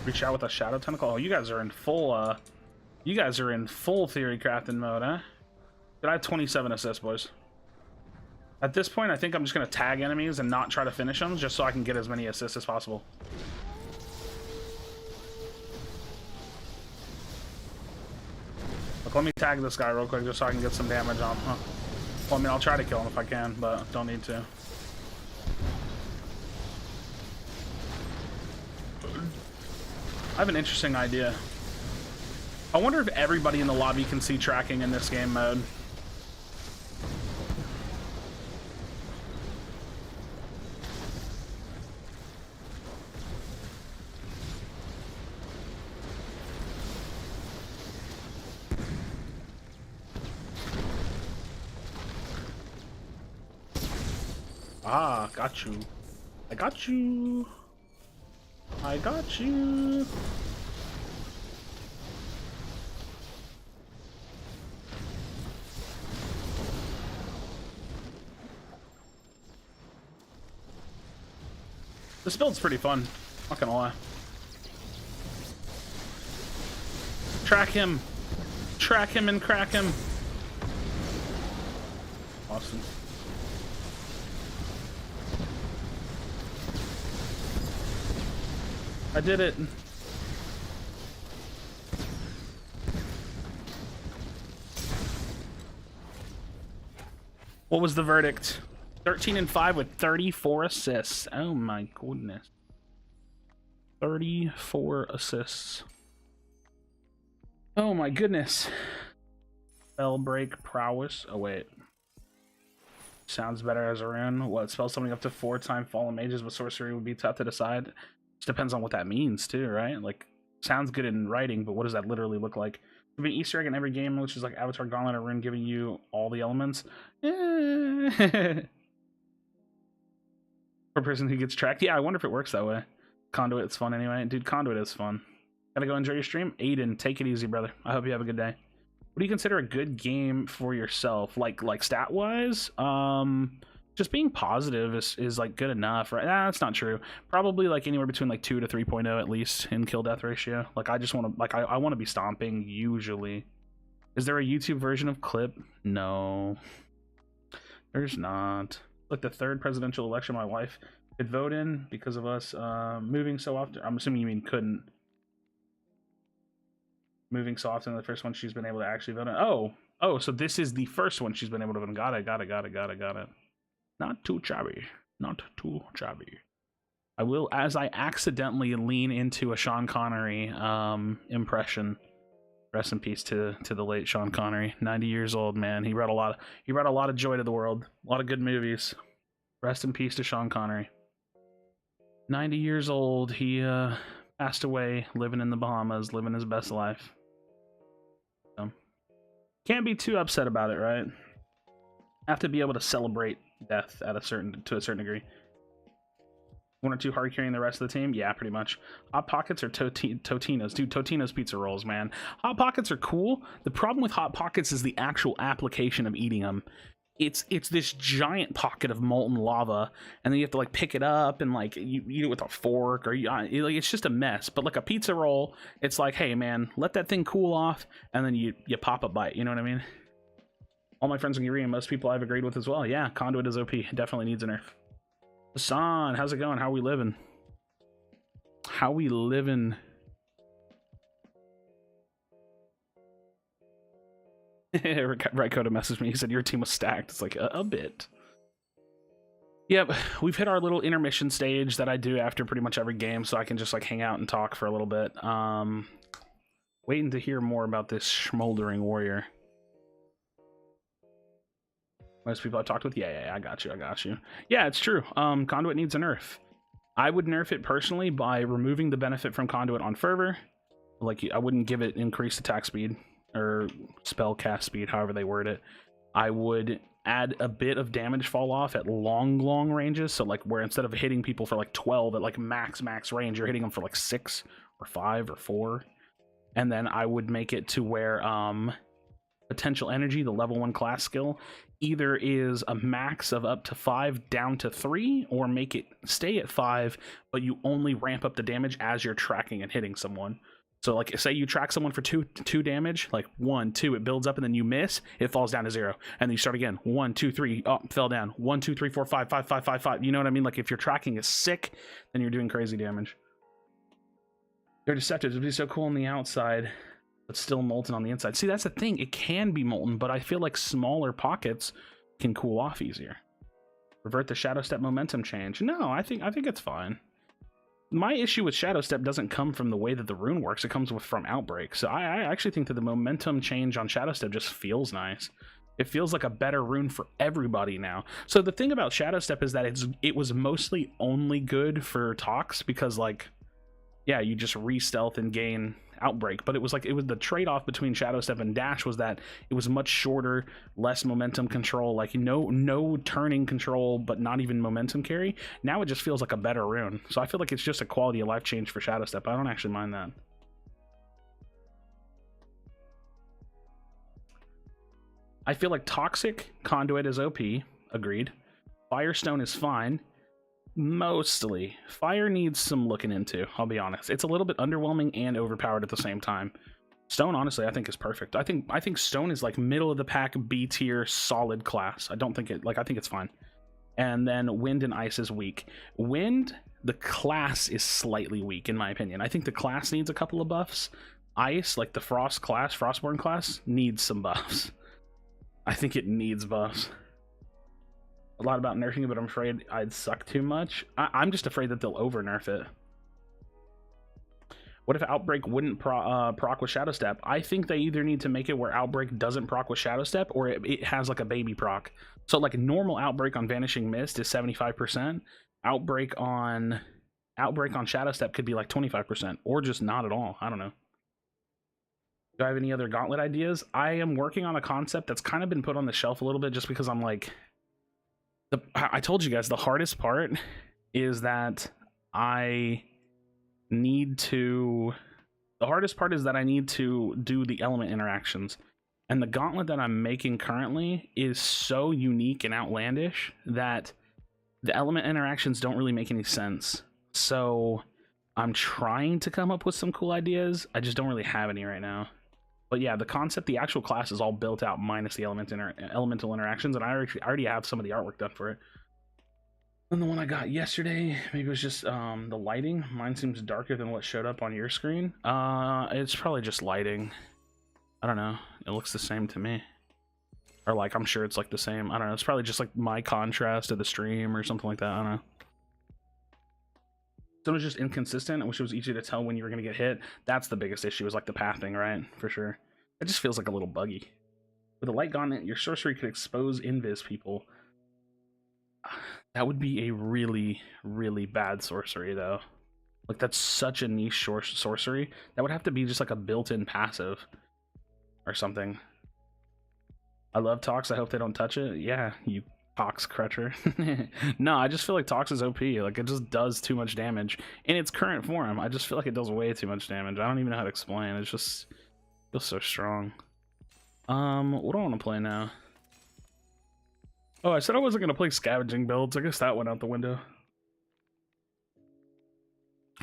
Reach out with a shadow tentacle. Oh, you guys are in full. You guys are in full theory crafting mode, huh? Did I have 27 assists, boys? At this point, I think I'm just gonna tag enemies and not try to finish them, just so I can get as many assists as possible. Look, let me tag this guy real quick, just so I can get some damage on him. Huh. Well, I mean, I'll try to kill him if I can, but don't need to. I have an interesting idea. I wonder if everybody in the lobby can see tracking in this game mode. Ah, got you. I got you. I got you. This build's pretty fun, not gonna lie. Track him and crack him. Awesome. I did it. What was the verdict? 13 and 5 with 34 assists. Oh my goodness. 34 assists. Oh my goodness. Spellbreak prowess. Oh wait. Sounds better as a rune. What, spell something up to 4-time fallen mages, but sorcery would be tough to decide. Just depends on what that means too, right? Like, sounds good in writing, but what does that literally look like? There'll be an Easter egg in every game, which is like Avatar Gauntlet or Rune giving you all the elements. For a person who gets tracked. Yeah, I wonder if it works that way. Conduit's fun anyway. Dude, Conduit is fun. Gotta go enjoy your stream. Aiden, take it easy, brother. I hope you have a good day. What do you consider a good game for yourself? Like stat wise? Just being positive is like good enough, right? Nah, that's not true. Probably like anywhere between like 2 to 3.0 at least in kill death ratio. Like I just want to, like I want to be stomping usually. Is there a YouTube version of Clip? No, there's not. Like the third presidential election, my wife could vote in because of us moving so often. I'm assuming you mean couldn't. Moving so often, the first one she's been able to actually vote in. Oh, so this is the first one she's been able to vote in. Got it. Not too shabby. Not too shabby. I will, as I accidentally lean into a Sean Connery impression. Rest in peace to the late Sean Connery. 90 years old, man. He brought a lot of joy to the world. A lot of good movies. Rest in peace to Sean Connery. 90 years old. He passed away, living in the Bahamas, living his best life. So, can't be too upset about it, right? Have to be able to celebrate death to a certain degree. One or two hard carrying the rest of the team? Yeah, pretty much. Hot Pockets or Totino's? Dude, Totino's pizza rolls, man. Hot Pockets are cool. The problem with Hot Pockets is the actual application of eating them. It's this giant pocket of molten lava, and then you have to like pick it up and like you eat it with a fork, or like it's just a mess. But like a pizza roll, it's like, hey man, let that thing cool off, and then you pop a bite. You know what I mean? All my friends in Korea, most people I've agreed with as well. Yeah, Conduit is OP. Definitely needs a nerf. Hassan, how's it going? How we living? How we living? Right, Coda messaged me. He said your team was stacked. It's like a bit. Yep, we've hit our little intermission stage that I do after pretty much every game, so I can just like hang out and talk for a little bit. Waiting to hear more about this Smoldering Warrior. Most people I talked with, yeah, I got you. Yeah, it's true. Conduit needs a nerf. I would nerf it personally by removing the benefit from Conduit on Fervor. Like, I wouldn't give it increased attack speed or spell cast speed, however they word it. I would add a bit of damage fall off at long ranges. So like where instead of hitting people for like 12 at like max range, you're hitting them for like 6 or 5 or 4. And then I would make it to where potential energy, the level 1 class skill, either is a max of up to 5 down to 3, or make it stay at 5, but you only ramp up the damage as you're tracking and hitting someone. So like say you track someone for 2 damage, like 1, 2, it builds up, and then you miss, it falls down to 0, and then you start again. 1, 2, 3, oh, fell down. 1, 2, 3, 4, 5, 5, 5, 5, 5. You know what I mean? Like if your tracking is sick, then you're doing crazy damage. They're deceptive. It'd be so cool on the outside, but still molten on the inside. See, that's the thing. It can be molten, but I feel like smaller pockets can cool off easier. Revert the Shadow Step momentum change. No, I think it's fine. My issue with Shadow Step doesn't come from the way that the rune works. It comes from Outbreak. So I actually think that the momentum change on Shadow Step just feels nice. It feels like a better rune for everybody now. So the thing about Shadow Step is that it was mostly only good for Tox, because like, yeah, you just re-stealth and gain Outbreak, but it was the trade-off between Shadow Step and Dash was that it was much shorter, less momentum control, like no turning control, but not even momentum carry. Now it just feels like a better rune. So I feel like it's just a quality of life change for Shadow Step. I don't actually mind that. I feel like Toxic Conduit is OP, agreed. Firestone is fine. Mostly. Fire needs some looking into, I'll be honest. It's a little bit underwhelming and overpowered at the same time. Stone, honestly, I think is perfect. I think Stone is like middle of the pack, B tier, solid class. I think it's fine. And then Wind and Ice is weak. Wind, the class is slightly weak in my opinion. I think the class needs a couple of buffs. Ice, like the Frostborn class, needs some buffs. I think it needs buffs. A lot about nerfing it, but I'm afraid I'd suck too much. I'm just afraid that they'll over nerf it. What if Outbreak wouldn't proc with Shadow Step? I think they either need to make it where Outbreak doesn't proc with Shadow Step, or it has like a baby proc. So like normal Outbreak on Vanishing Mist is 75%. Outbreak on Shadow Step could be like 25%, or just not at all. I don't know. Do I have any other gauntlet ideas? I am working on a concept that's kind of been put on the shelf a little bit, just because I'm like, I told you guys the hardest part is that I need to do the element interactions, and the gauntlet that I'm making currently is so unique and outlandish that the element interactions don't really make any sense. So I'm trying to come up with some cool ideas. I just don't really have any right now. But yeah, the concept, the actual class is all built out minus the elemental interactions, and I already have some of the artwork done for it. And the one I got yesterday, maybe it was just the lighting. Mine seems darker than what showed up on your screen. It's probably just lighting. I don't know. It looks the same to me. Or like, I'm sure it's like the same. I don't know. It's probably just like my contrast of the stream or something like that. I don't know. So it was just inconsistent. I wish it was easy to tell when you were going to get hit. That's the biggest issue, is like the pathing, right? For sure. It just feels like a little buggy. With a light gauntlet, your sorcery could expose invis people. That would be a really, really bad sorcery, though. Like, that's such a niche sorcery. That would have to be just like a built-in passive or something. I love Tox. I hope they don't touch it. Yeah, you Tox crutcher. No, I just feel like Tox is OP. Like, it just does too much damage. In its current form, I just feel like it does way too much damage. I don't even know how to explain. It's just... it feels so strong. What do I want to play now? Oh, I said I wasn't going to play scavenging builds. I guess that went out the window.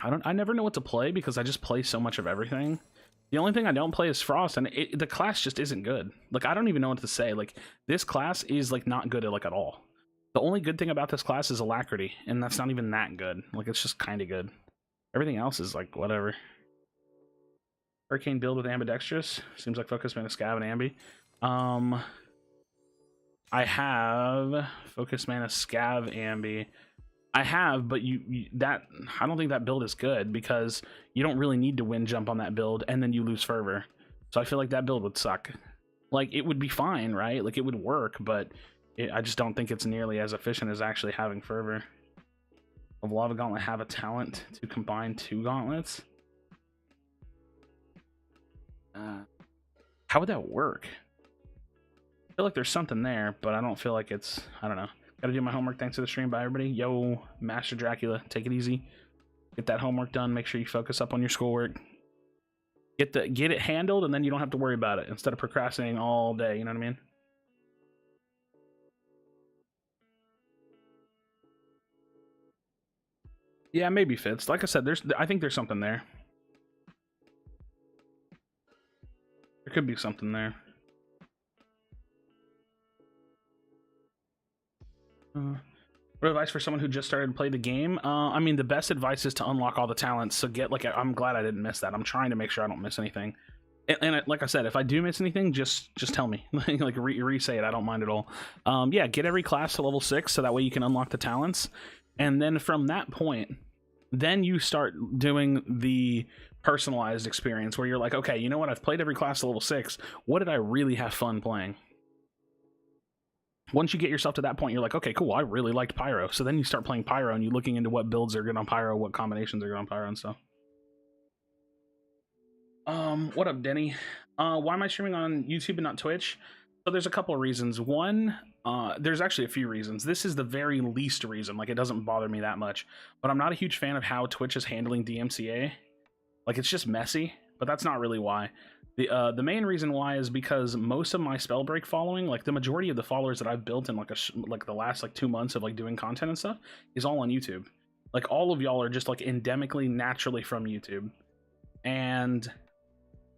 I never know what to play because I just play so much of everything. The only thing I don't play is Frost, and the class just isn't good. Like, I don't even know what to say. Like, this class is, like, not good at all. The only good thing about this class is Alacrity, and that's not even that good. Like, it's just kind of good. Everything else is, like, whatever. Hurricane build with Ambidextrous. Seems like Focus Man, Scav, and Ambi. I have Focus Mana, Scav, Ambi. I have, but I don't think that build is good because you don't really need to win jump on that build, and then you lose Fervor. So I feel like that build would suck. Like, it would be fine, right? Like, it would work, but I just don't think it's nearly as efficient as actually having Fervor. Will Lava Gauntlet have a talent to combine 2 gauntlets? How would that work? I feel like there's something there, but I don't feel like it's... I don't know. Gotta do my homework. Thanks for the stream. Bye, everybody. Yo, Master Dracula. Take it easy. Get that homework done. Make sure you focus up on your schoolwork. Get it handled, and then you don't have to worry about it instead of procrastinating all day. You know what I mean? Yeah, maybe fits. Like I said, I think there's something there. There could be something there. What advice for someone who just started to play the game? I mean, the best advice is to unlock all the talents. So I'm glad I didn't miss that. I'm trying to make sure I don't miss anything. And like I said, if I do miss anything, just tell me. Like re-say it. I don't mind at all. Yeah, get every class to level 6 so that way you can unlock the talents. And then from that point, then you start doing the personalized experience where you're like, okay, you know what? I've played every class to level 6. What did I really have fun playing? Once you get yourself to that point, you're like, okay, cool, I really liked Pyro. So then you start playing Pyro and you're looking into what builds are good on Pyro, what combinations are good on Pyro and stuff. What up, Denny? Why am I streaming on YouTube and not Twitch? So there's a couple of reasons. One, there's actually a few reasons. This is the very least reason. Like, it doesn't bother me that much. But I'm not a huge fan of how Twitch is handling DMCA. Like, it's just messy, but that's not really why. The main reason why is because most of my Spellbreak following, like the majority of the followers that I've built in like the last 2 months of like doing content and stuff, is all on YouTube. Like, all of y'all are just like endemically naturally from YouTube. And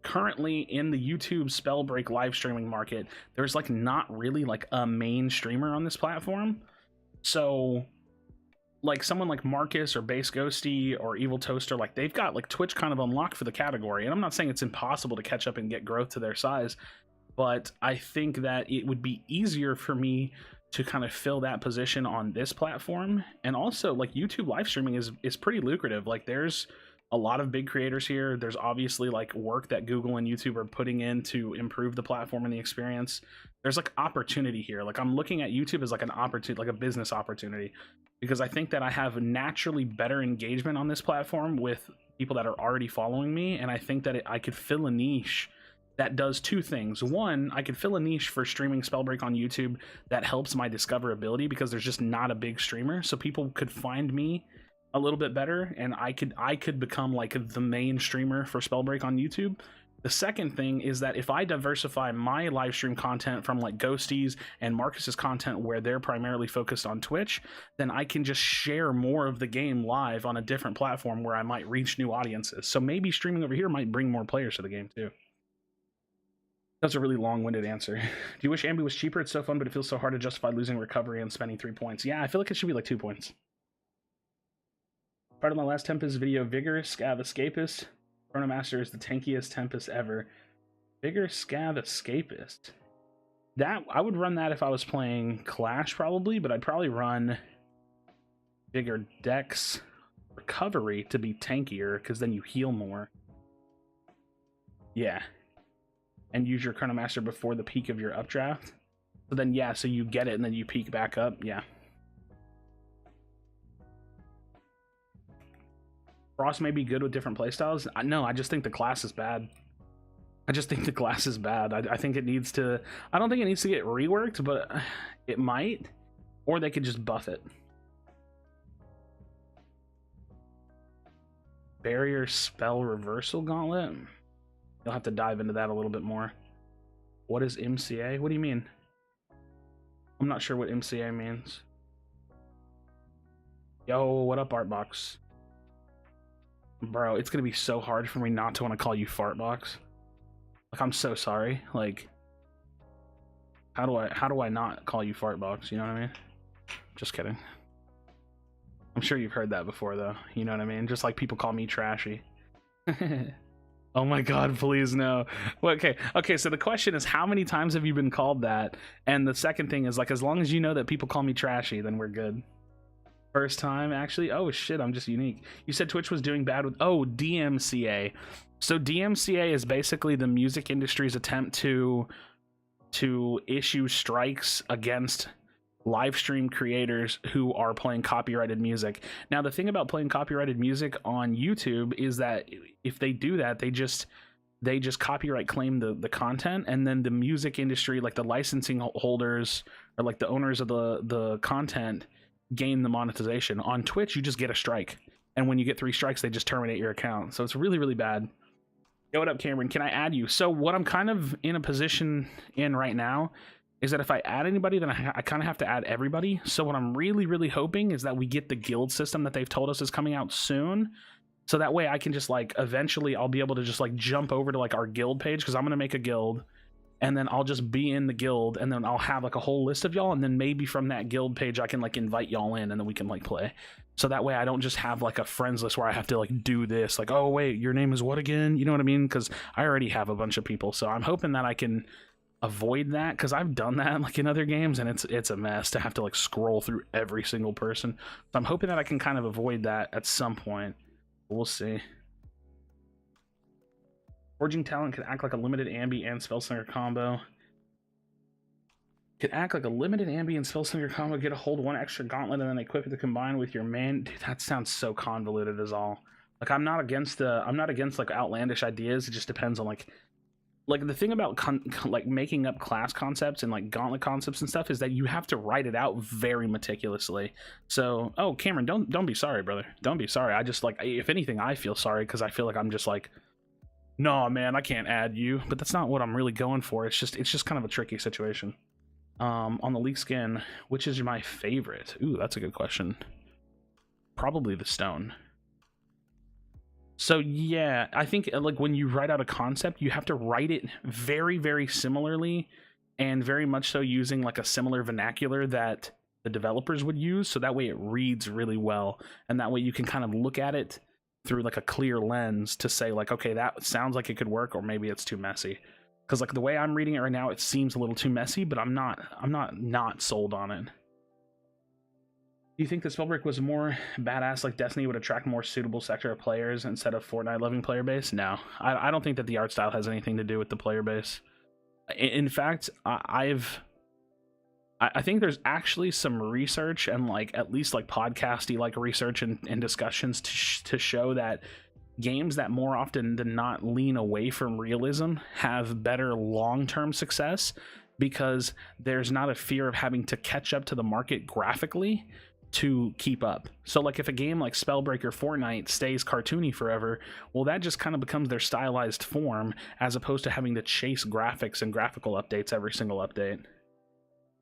currently in the YouTube Spellbreak live streaming market, there's like not really like a main streamer on this platform. So like someone like Marcus or Base Ghosty or Evil Toaster, like they've got like Twitch kind of unlocked for the category. And I'm not saying it's impossible to catch up and get growth to their size, but I think that it would be easier for me to kind of fill that position on this platform. And also, like, YouTube live streaming is pretty lucrative. Like, there's a lot of big creators here. There's obviously like work that Google and YouTube are putting in to improve the platform and the experience. There's like opportunity here. Like, I'm looking at YouTube as like an opportunity, like a business opportunity, because I think that I have naturally better engagement on this platform with people that are already following me. And I think that I could fill a niche that does 2 things. One, I could fill a niche for streaming Spellbreak on YouTube that helps my discoverability because there's just not a big streamer. So people could find me a little bit better, and I could become like the main streamer for Spellbreak on YouTube. The second thing is that if I diversify my live stream content from like Ghosties and Marcus's content where they're primarily focused on Twitch, then I can just share more of the game live on a different platform where I might reach new audiences. So maybe streaming over here might bring more players to the game too. That's a really long-winded answer. Do you wish Ambi was cheaper? It's so fun, but it feels so hard to justify losing recovery and spending 3 points. Yeah, I feel like it should be like 2 points. Part of my last Tempest video, Vigor, Scav, Escapist. Chronomaster is the tankiest Tempest ever. Vigor, Scav, Escapist. That I would run that if I was playing Clash, probably, but I'd probably run Vigor, Dex, Recovery to be tankier, because then you heal more. Yeah. And use your Chronomaster before the peak of your updraft. So then, yeah, so you get it and then you peak back up. Yeah. Frost may be good with different playstyles. No, I just think the class is bad. I just think the class is bad. I think it needs to... I don't think it needs to get reworked, but it might. Or they could just buff it. Barrier Spell Reversal Gauntlet? You'll have to dive into that a little bit more. What is MCA? What do you mean? I'm not sure what MCA means. Yo, what up, Artbox? Bro, it's gonna be so hard for me not to want to call you Fartbox. Like, I'm so sorry. Like, how do I not call you Fartbox? You know what I mean? Just kidding. I'm sure you've heard that before, though. You know what I mean? Just like people call me Trashy. Oh my god, please no. Well, okay, so the question is, how many times have you been called that? And the second thing is, like, as long as you know that people call me Trashy, then we're good. First time, actually? Oh shit, I'm just unique. You said Twitch was doing bad with... Oh, DMCA. So DMCA is basically the music industry's attempt to issue strikes against live stream creators who are playing copyrighted music. Now, the thing about playing copyrighted music on YouTube is that if they do that, they just copyright claim the content, and then the music industry, like the licensing holders or like the owners of the content, gain the monetization. On Twitch, you just get a strike, and when you get 3 strikes, they just terminate your account. So it's really, really bad. Yo, what up, Cameron? Can I add you? So what I'm kind of in a position in right now is that if I add anybody, then I kind of have to add everybody. So what I'm really, really hoping is that we get the guild system that they've told us is coming out soon. So that way I can just, like, eventually I'll be able to just, like, jump over to, like, our guild page, because I'm going to make a guild, and then I'll just be in the guild, and then I'll have, like, a whole list of y'all, and then maybe from that guild page I can, like, invite y'all in, and then we can, like, play. So that way I don't just have, like, a friends list where I have to, like, do this, like, oh wait, your name is what again? You know what I mean? Because I already have a bunch of people, so I'm hoping that I can avoid that, because I've done that, like, in other games, and it's a mess to have to, like, scroll through every single person. So I'm hoping that I can kind of avoid that at some point. We'll see. Forging Talent could act like a limited ambi and Spellslinger combo. Could act like a limited ambi and Spellslinger combo, get a hold 1 extra gauntlet, and then equip it to combine with your man. Dude, that sounds so convoluted as all. Like, I'm not against like outlandish ideas. It just depends on like the thing about like making up class concepts and like gauntlet concepts and stuff is that you have to write it out very meticulously. So, oh, Cameron, don't be sorry, brother. Don't be sorry. I just, like, if anything, I feel sorry because I feel like I'm just like, no, man, I can't add you. But that's not what I'm really going for. It's just kind of a tricky situation. On the Leak Skin, which is my favorite? Ooh, that's a good question. Probably the Stone. So yeah, I think, like, when you write out a concept, you have to write it very, very similarly, and very much so using, like, a similar vernacular that the developers would use, so that way it reads really well, and that way you can kind of look at it through, like, a clear lens to say, like, okay, that sounds like it could work, or maybe it's too messy. Because, like, the way I'm reading it right now, it seems a little too messy, but I'm not sold on it. Do you think that Spellbreak was more badass, like Destiny would attract more suitable sector of players instead of Fortnite-loving player base? No, I don't think that the art style has anything to do with the player base. In fact, I think there's actually some research and, like, at least, like, podcasty, like, research and discussions to show that games that more often than not lean away from realism have better long-term success, because there's not a fear of having to catch up to the market graphically to keep up. So, like, if a game like Spellbreak or Fortnite stays cartoony forever, well, that just kind of becomes their stylized form, as opposed to having to chase graphics and graphical updates every single update.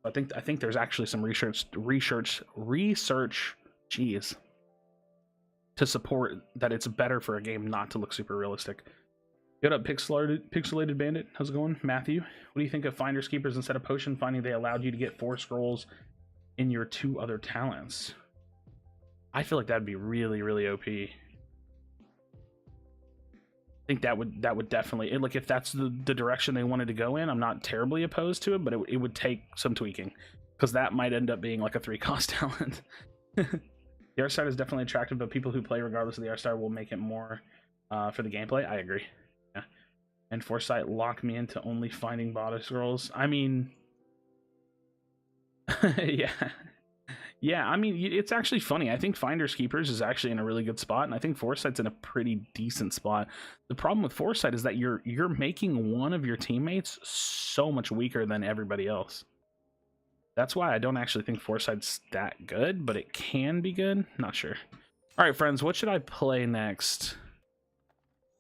I think there's actually some research, geez, to support that it's better for a game not to look super realistic. Good up, Pixelated Bandit. How's it going? Matthew, what do you think of Finders Keepers instead of potion finding? They allowed you to get 4 scrolls in your 2 other talents. I feel like that'd be really, really OP. I think that would definitely, like, if that's the direction they wanted to go in, I'm not terribly opposed to it, but it would take some tweaking, because that might end up being like a 3-cost talent. The art style is definitely attractive, but people who play regardless of the art style will make it more for the gameplay. I agree. Yeah. And Foresight lock me into only finding body scrolls. I mean, yeah. Yeah, I mean, it's actually funny. I think Finders Keepers is actually in a really good spot, and I think Foresight's in a pretty decent spot. The problem with Foresight is that you're making one of your teammates so much weaker than everybody else. That's why I don't actually think Foresight's that good, but it can be good. Not sure. All right, friends, what should I play next?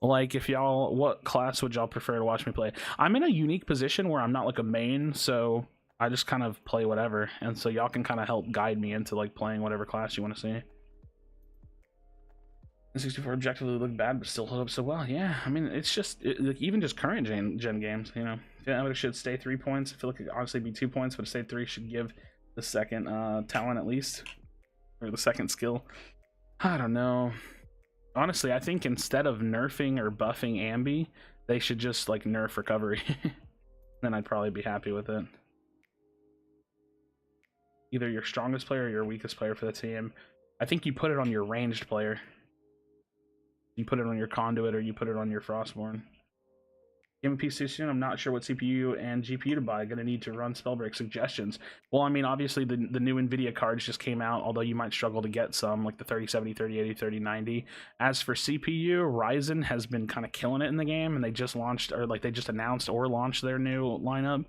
Like, if y'all, what class would y'all prefer to watch me play? I'm in a unique position where I'm not like a main, so I just kind of play whatever, and so y'all can kind of help guide me into like playing whatever class you want to see. 64 objectively look bad, but still hold up so well. Yeah, I mean, it's just like, even just current gen games, you know. It should stay 3 points. I feel like it honestly be 2 points, but to stay 3 should give the second talent at least, or the second skill. I don't know. Honestly, I think instead of nerfing or buffing Ambi, they should just like nerf recovery. Then I'd probably be happy with it. Either your strongest player or your weakest player for the team. I think you put it on your ranged player. You put it on your conduit, or you put it on your Frostborn. Game of PC soon. I'm not sure what CPU and GPU to buy. Gonna need to run Spellbreak suggestions. Well, I mean, obviously the new NVIDIA cards just came out, although you might struggle to get some, like the 3070, 3080, 3090. As for CPU, Ryzen has been kind of killing it in the game, and they just launched, or like they just announced or launched their new lineup.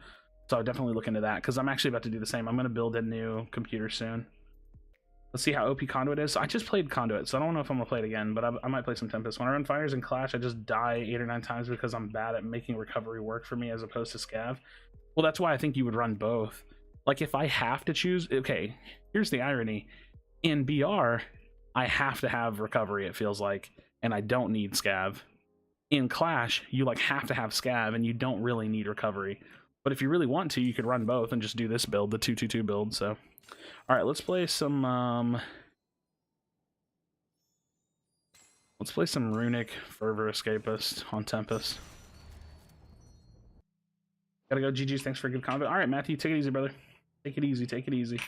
So I'll definitely look into that, because I'm actually about to do the same. I'm going to build a new computer soon. Let's see how OP Conduit is. I just played Conduit, so I don't know if I'm going to play it again, but I might play some Tempest. When I run Fires in Clash, I just die 8 or 9 times because I'm bad at making recovery work for me as opposed to Scav. Well, that's why I think you would run both. Like, if I have to choose... Okay, here's the irony. In BR, I have to have recovery, it feels like, and I don't need Scav. In Clash, you like have to have Scav, and you don't really need recovery. But if you really want to, you could run both and just do this build, the 2-2-2 build. So, all right, let's play some Runic Fervor Escapist on Tempest. Gotta go. GG's. Thanks for a good comment. All right, Matthew, take it easy, brother. Take it easy. Take it easy.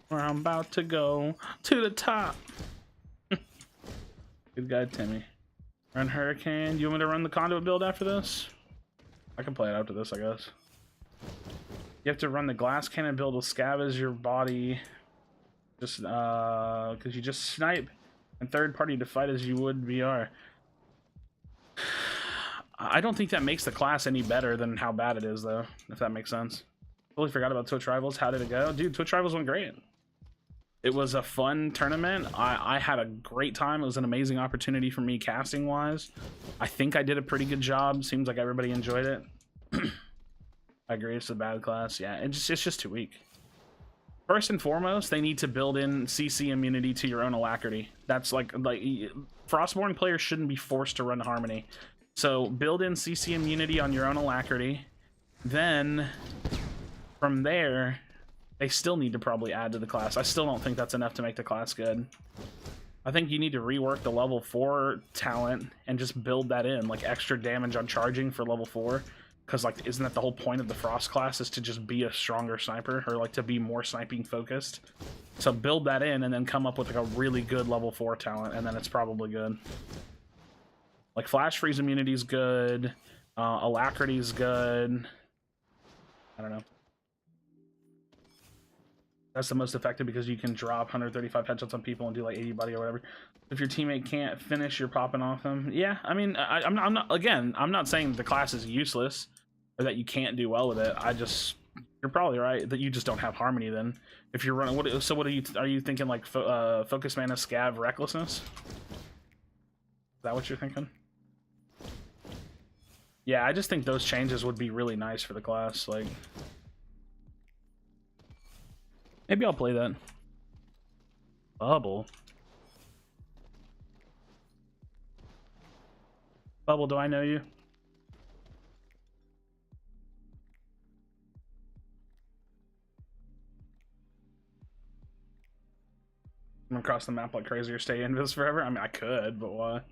Where I'm about to go to the top. Good guy, Timmy. Run Hurricane. Do you want me to run the Conduit build after this? I can play it after this, I guess. You have to run the Glass Cannon build with Scav as your body. Just, because you just snipe and third party to fight as you would VR. I don't think that makes the class any better than how bad it is, though, if that makes sense. Totally forgot about Twitch Rivals. How did it go? Dude, Twitch Rivals went great. It was a fun tournament. I had a great time. It was an amazing opportunity for me casting wise. I think I did a pretty good job. Seems like everybody enjoyed it. I agree, it's a bad class. Yeah, it's just too weak. First and foremost, they need to build in CC immunity to your own alacrity. That's like Frostborn players shouldn't be forced to run Harmony. So build in CC immunity on your own alacrity. Then from there, they still need to probably add to the class. I still don't think that's enough to make the class good. I think you need to rework the level 4 talent and just build that in, like extra damage on charging for level 4. Because, like, isn't that the whole point of the Frost class, is to just be a stronger sniper, or like to be more sniping focused? So build that in and then come up with like a really good level 4 talent, and then it's probably good. Like Flash Freeze immunity is good, Alacrity is good. I don't know. That's the most effective because you can drop 135 headshots on people and do like 80 body or whatever. If your teammate can't finish, you're popping off them. Yeah, I mean, I'm not. Again, I'm not saying the class is useless or that you can't do well with it. You're probably right that you just don't have Harmony. Then, if you're running, what are you thinking? Like Focus Mana, Scav, Recklessness? Is that what you're thinking? Yeah, I just think those changes would be really nice for the class. Like, maybe I'll play that. Bubble. Bubble, do I know you? I'm across the map like crazy or stay invis forever? I mean, I could, but why?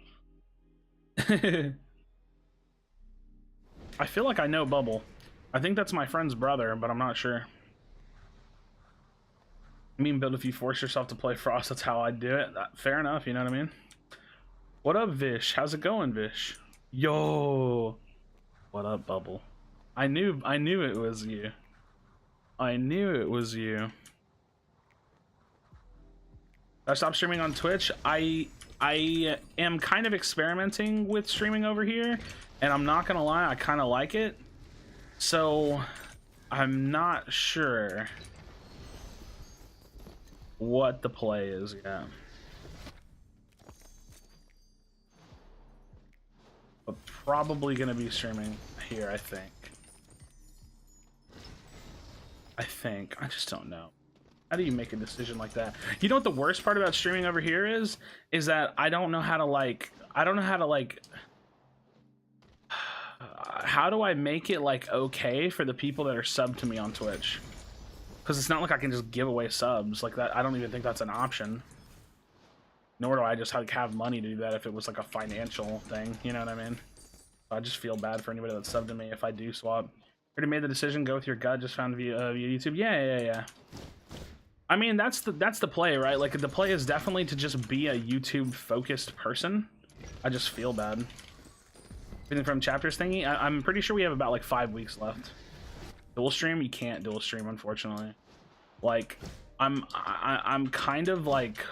I feel like I know Bubble. I think that's my friend's brother, but I'm not sure. I mean, but if you force yourself to play Frost, that's how I do it. Fair enough, you know what I mean? What up, Vish? How's it going, Vish? Yo! What up, Bubble? I knew it was you. I knew it was you. I stopped streaming on Twitch. I am kind of experimenting with streaming over here, and I'm not gonna lie, I kind of like it. So I'm not sure what the play is yet. But probably gonna be streaming here, I think. I just don't know. How do you make a decision like that? You know what the worst part about streaming over here is that I don't know how to how do I make it like okay for the people that are subbed to me on Twitch? Because it's not like I can just give away subs like that. I don't even think that's an option. Nor do I just like have money to do that if it was like a financial thing, you know what I mean? I just feel bad for anybody that's subbed to me if I do swap. Already made the decision, go with your gut, just found via YouTube. Yeah. I mean, that's the play, right? Like, the play is definitely to just be a YouTube-focused person. I just feel bad. Everything from chapters thingy, I'm pretty sure we have about, like, 5 weeks left. Dual stream? You can't dual stream, unfortunately. Like, I'm kind of, like...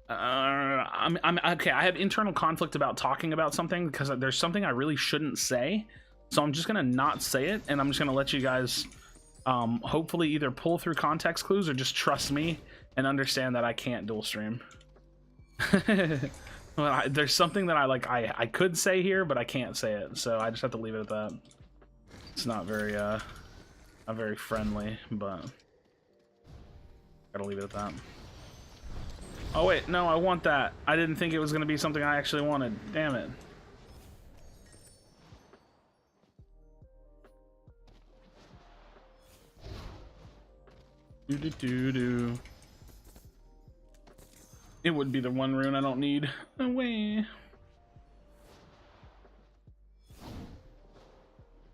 I'm okay, I have internal conflict about talking about something, because there's something I really shouldn't say. So I'm just gonna not say it, and I'm just gonna let you guys... hopefully either pull through context clues or just trust me and understand that I can't dual stream. Well, there's something that I could say here, but I can't say it, so I just have to leave it at that. It's not very friendly, but gotta leave it at that. Oh wait, no, I want that. I didn't think it was gonna be something I actually wanted. Damn it. Do. It would be the one rune I don't need. Away.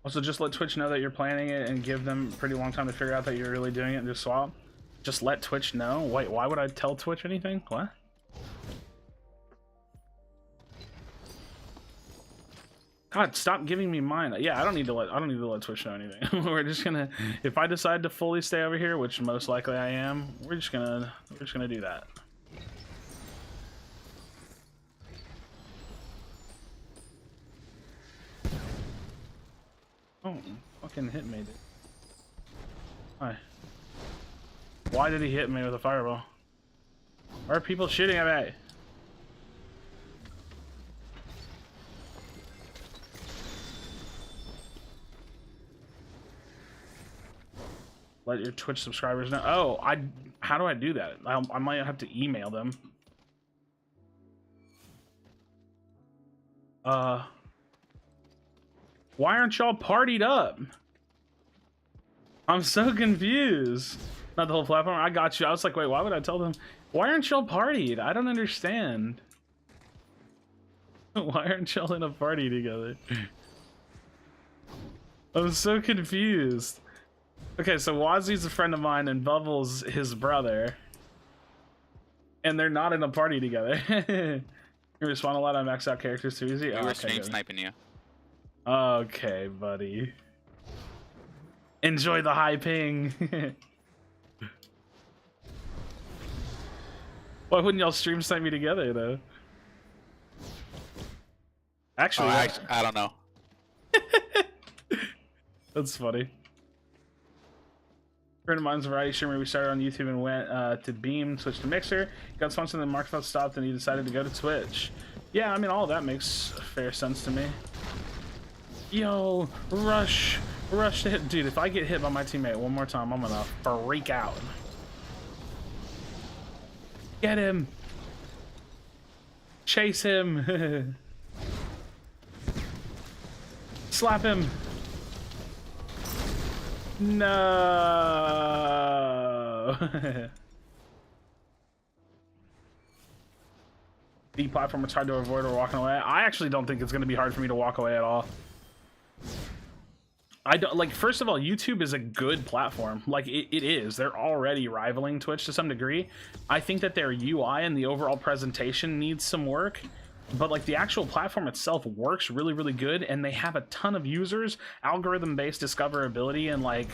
Also, just let Twitch know that you're planning it and give them a pretty long time to figure out that you're really doing it and just swap. Just let Twitch know? Wait, why would I tell Twitch anything? What? God, stop giving me mine. Yeah, I don't need to let Twitch know anything. We're just gonna, if I decide to fully stay over here, which most likely I am, we're just gonna do that. Oh, fucking hit me, dude. Hi. Why did he hit me with a fireball? Why are people shooting at me? Let your Twitch subscribers know. Oh, how do I do that? I might have to email them. Why aren't y'all partied up? I'm so confused. Not the whole platform. I got you. I was like, wait, why would I tell them? Why aren't y'all partied? I don't understand. Why aren't y'all in a party together? I'm so confused. Okay, so Wazi's a friend of mine and Bubble's his brother. And they're not in a party together. You respond a lot on maxed out characters too easy? We were stream sniping you. Okay, buddy. Enjoy the high ping. Why wouldn't y'all stream snipe me together though? Actually, I don't know. That's funny. Friend of mine's a variety streamer. We started on YouTube and went to Beam, switched to Mixer. Got sponsored, then Markfeld stopped, and he decided to go to Twitch. Yeah, I mean, all of that makes fair sense to me. Yo, rush to hit. Dude, if I get hit by my teammate one more time, I'm gonna freak out. Get him. Chase him. Slap him. No. The platform it's hard to avoid or walking away. I actually don't think it's going to be hard for me to walk away at all. I don't like. First of all, YouTube is a good platform. Like it is. They're already rivaling Twitch to some degree. I think that their UI and the overall presentation needs some work. But like the actual platform itself works really, really good, and they have a ton of users, algorithm-based discoverability, and like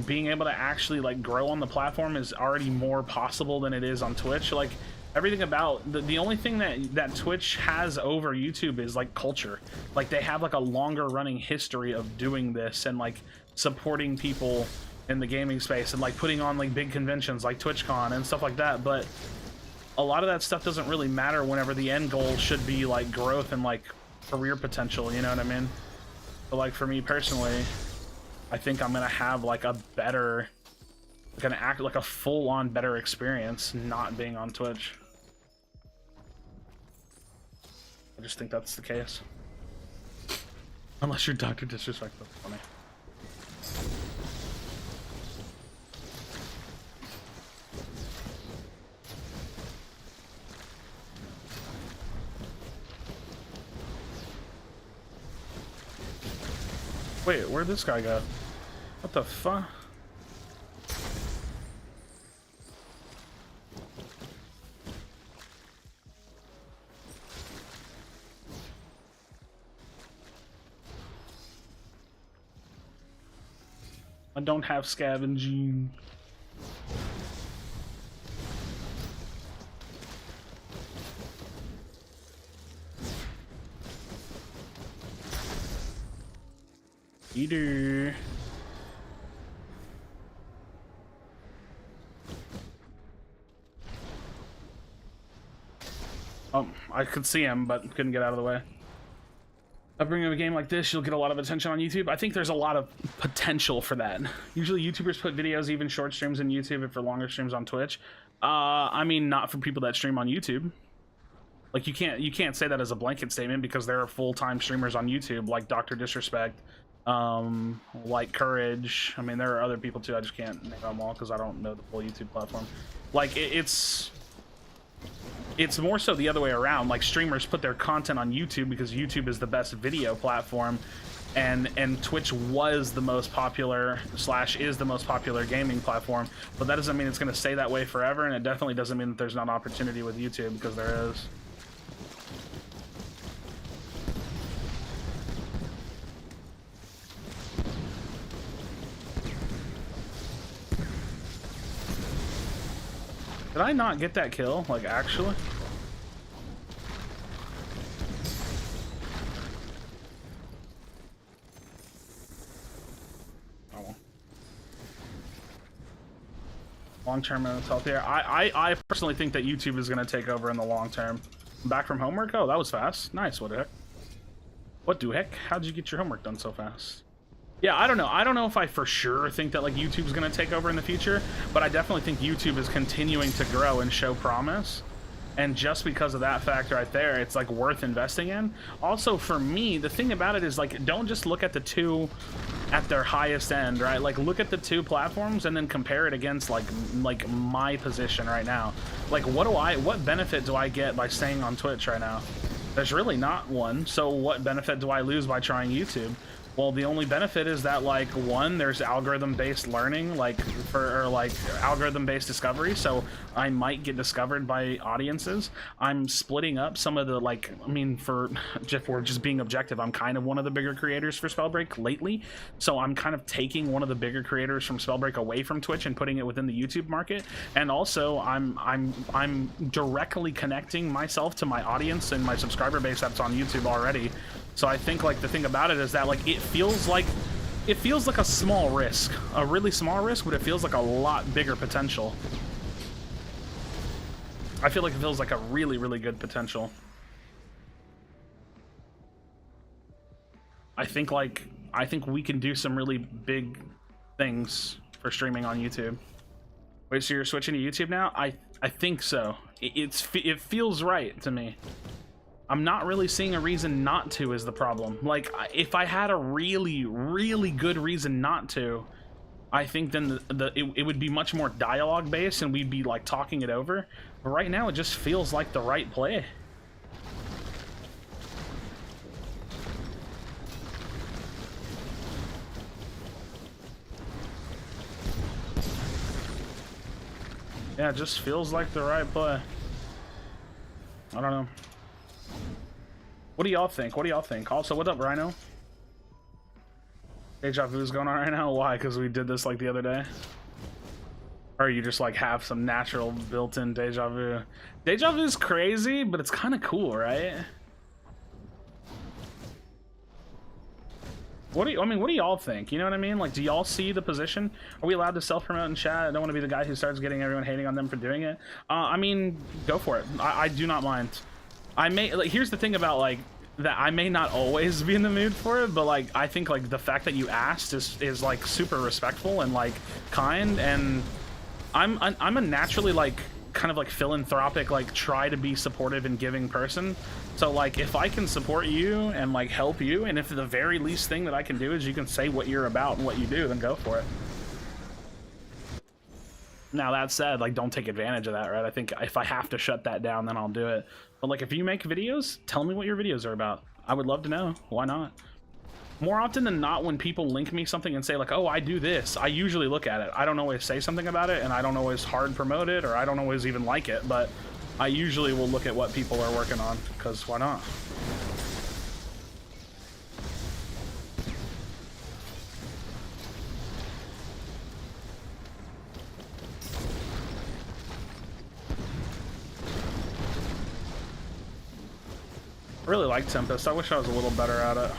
being able to actually like grow on the platform is already more possible than it is on Twitch. Like everything about the only thing that Twitch has over YouTube is like culture. Like they have like a longer running history of doing this and like supporting people in the gaming space and like putting on like big conventions like TwitchCon and stuff like that. But a lot of that stuff doesn't really matter whenever the end goal should be like growth and like career potential, you know what I mean? But like for me personally, I think I'm gonna have like a better, gonna act like a full-on better experience not being on Twitch. I just think that's the case. Unless you're Dr. Disrespect, that's funny. Wait, where'd this guy go? What the fuck? I don't have scavenging. Eater. Oh, I could see him, but couldn't get out of the way. Upbringing of a game like this, you'll get a lot of attention on YouTube. I think there's a lot of potential for that. Usually YouTubers put videos, even short streams in YouTube, and for longer streams on Twitch. I mean, not for people that stream on YouTube. Like you can't say that as a blanket statement because there are full-time streamers on YouTube like Dr. Disrespect, like Courage. I mean, there are other people too. I just can't name them all because I don't know the full YouTube platform. Like it's more so the other way around. Like streamers put their content on YouTube because YouTube is the best video platform, and Twitch was the most popular / is the most popular gaming platform. But that doesn't mean it's going to stay that way forever, and it definitely doesn't mean that there's not opportunity with YouTube, because there is. Did I not get that kill? Like, actually? Oh well. Long-term mental health here. I personally think that YouTube is going to take over in the long term. Back from homework? Oh, that was fast. Nice. What the heck? What the heck? How did you get your homework done so fast? Yeah, I don't know. I don't know if I for sure think that like YouTube's going to take over in the future, but I definitely think YouTube is continuing to grow and show promise. And just because of that fact right there, it's like worth investing in. Also, for me, the thing about it is like, don't just look at the two at their highest end, right? Like, look at the two platforms and then compare it against like my position right now. Like, what benefit do I get by staying on Twitch right now? There's really not one. So what benefit do I lose by trying YouTube? Well, the only benefit is that, like, one, there's algorithm-based learning, like, or algorithm-based discovery, so I might get discovered by audiences. I'm splitting up some of the, like, I mean, for just being objective, I'm kind of one of the bigger creators for Spellbreak lately, so I'm kind of taking one of the bigger creators from Spellbreak away from Twitch and putting it within the YouTube market, and also I'm directly connecting myself to my audience and my subscriber base that's on YouTube already. So I think like the thing about it is that like it feels like a small risk, a really small risk, but it feels like a lot bigger potential. I feel like it feels like a really, really good potential. I think we can do some really big things for streaming on YouTube. Wait, so you're switching to YouTube now? I think so. It feels right to me. I'm not really seeing a reason not to is the problem. Like, if I had a really, really good reason not to, I think then it would be much more dialogue based and we'd be like talking it over. But right now it just feels like the right play. Yeah, it just feels like the right play. I don't know. What do y'all think? What do y'all think? Also, what up, Rhino? Deja vu is going on right now? Why? Because we did this like the other day? Or you just like have some natural built-in deja vu? Deja vu is crazy, but it's kind of cool, right? What do y'all think? You know what I mean? Like, do y'all see the position? Are we allowed to self-promote in chat? I don't want to be the guy who starts getting everyone hating on them for doing it. I mean, go for it. I do not mind. I may, like, here's the thing about like that, I may not always be in the mood for it, but like I think like the fact that you asked is like super respectful and like kind, and I'm a naturally like kind of like philanthropic, like try to be supportive and giving person. So like if I can support you and like help you, and if the very least thing that I can do is you can say what you're about and what you do, then go for it. Now that said, like don't take advantage of that, right? I think if I have to shut that down, then I'll do it. But like if you make videos, tell me what your videos are about. I would love to know. Why not? More often than not, when people link me something and say like, oh, I do this, I usually look at it. I don't always say something about it, and I don't always hard promote it, or I don't always even like it, but I usually will look at what people are working on, because why not? I really like Tempest. I wish I was a little better at it.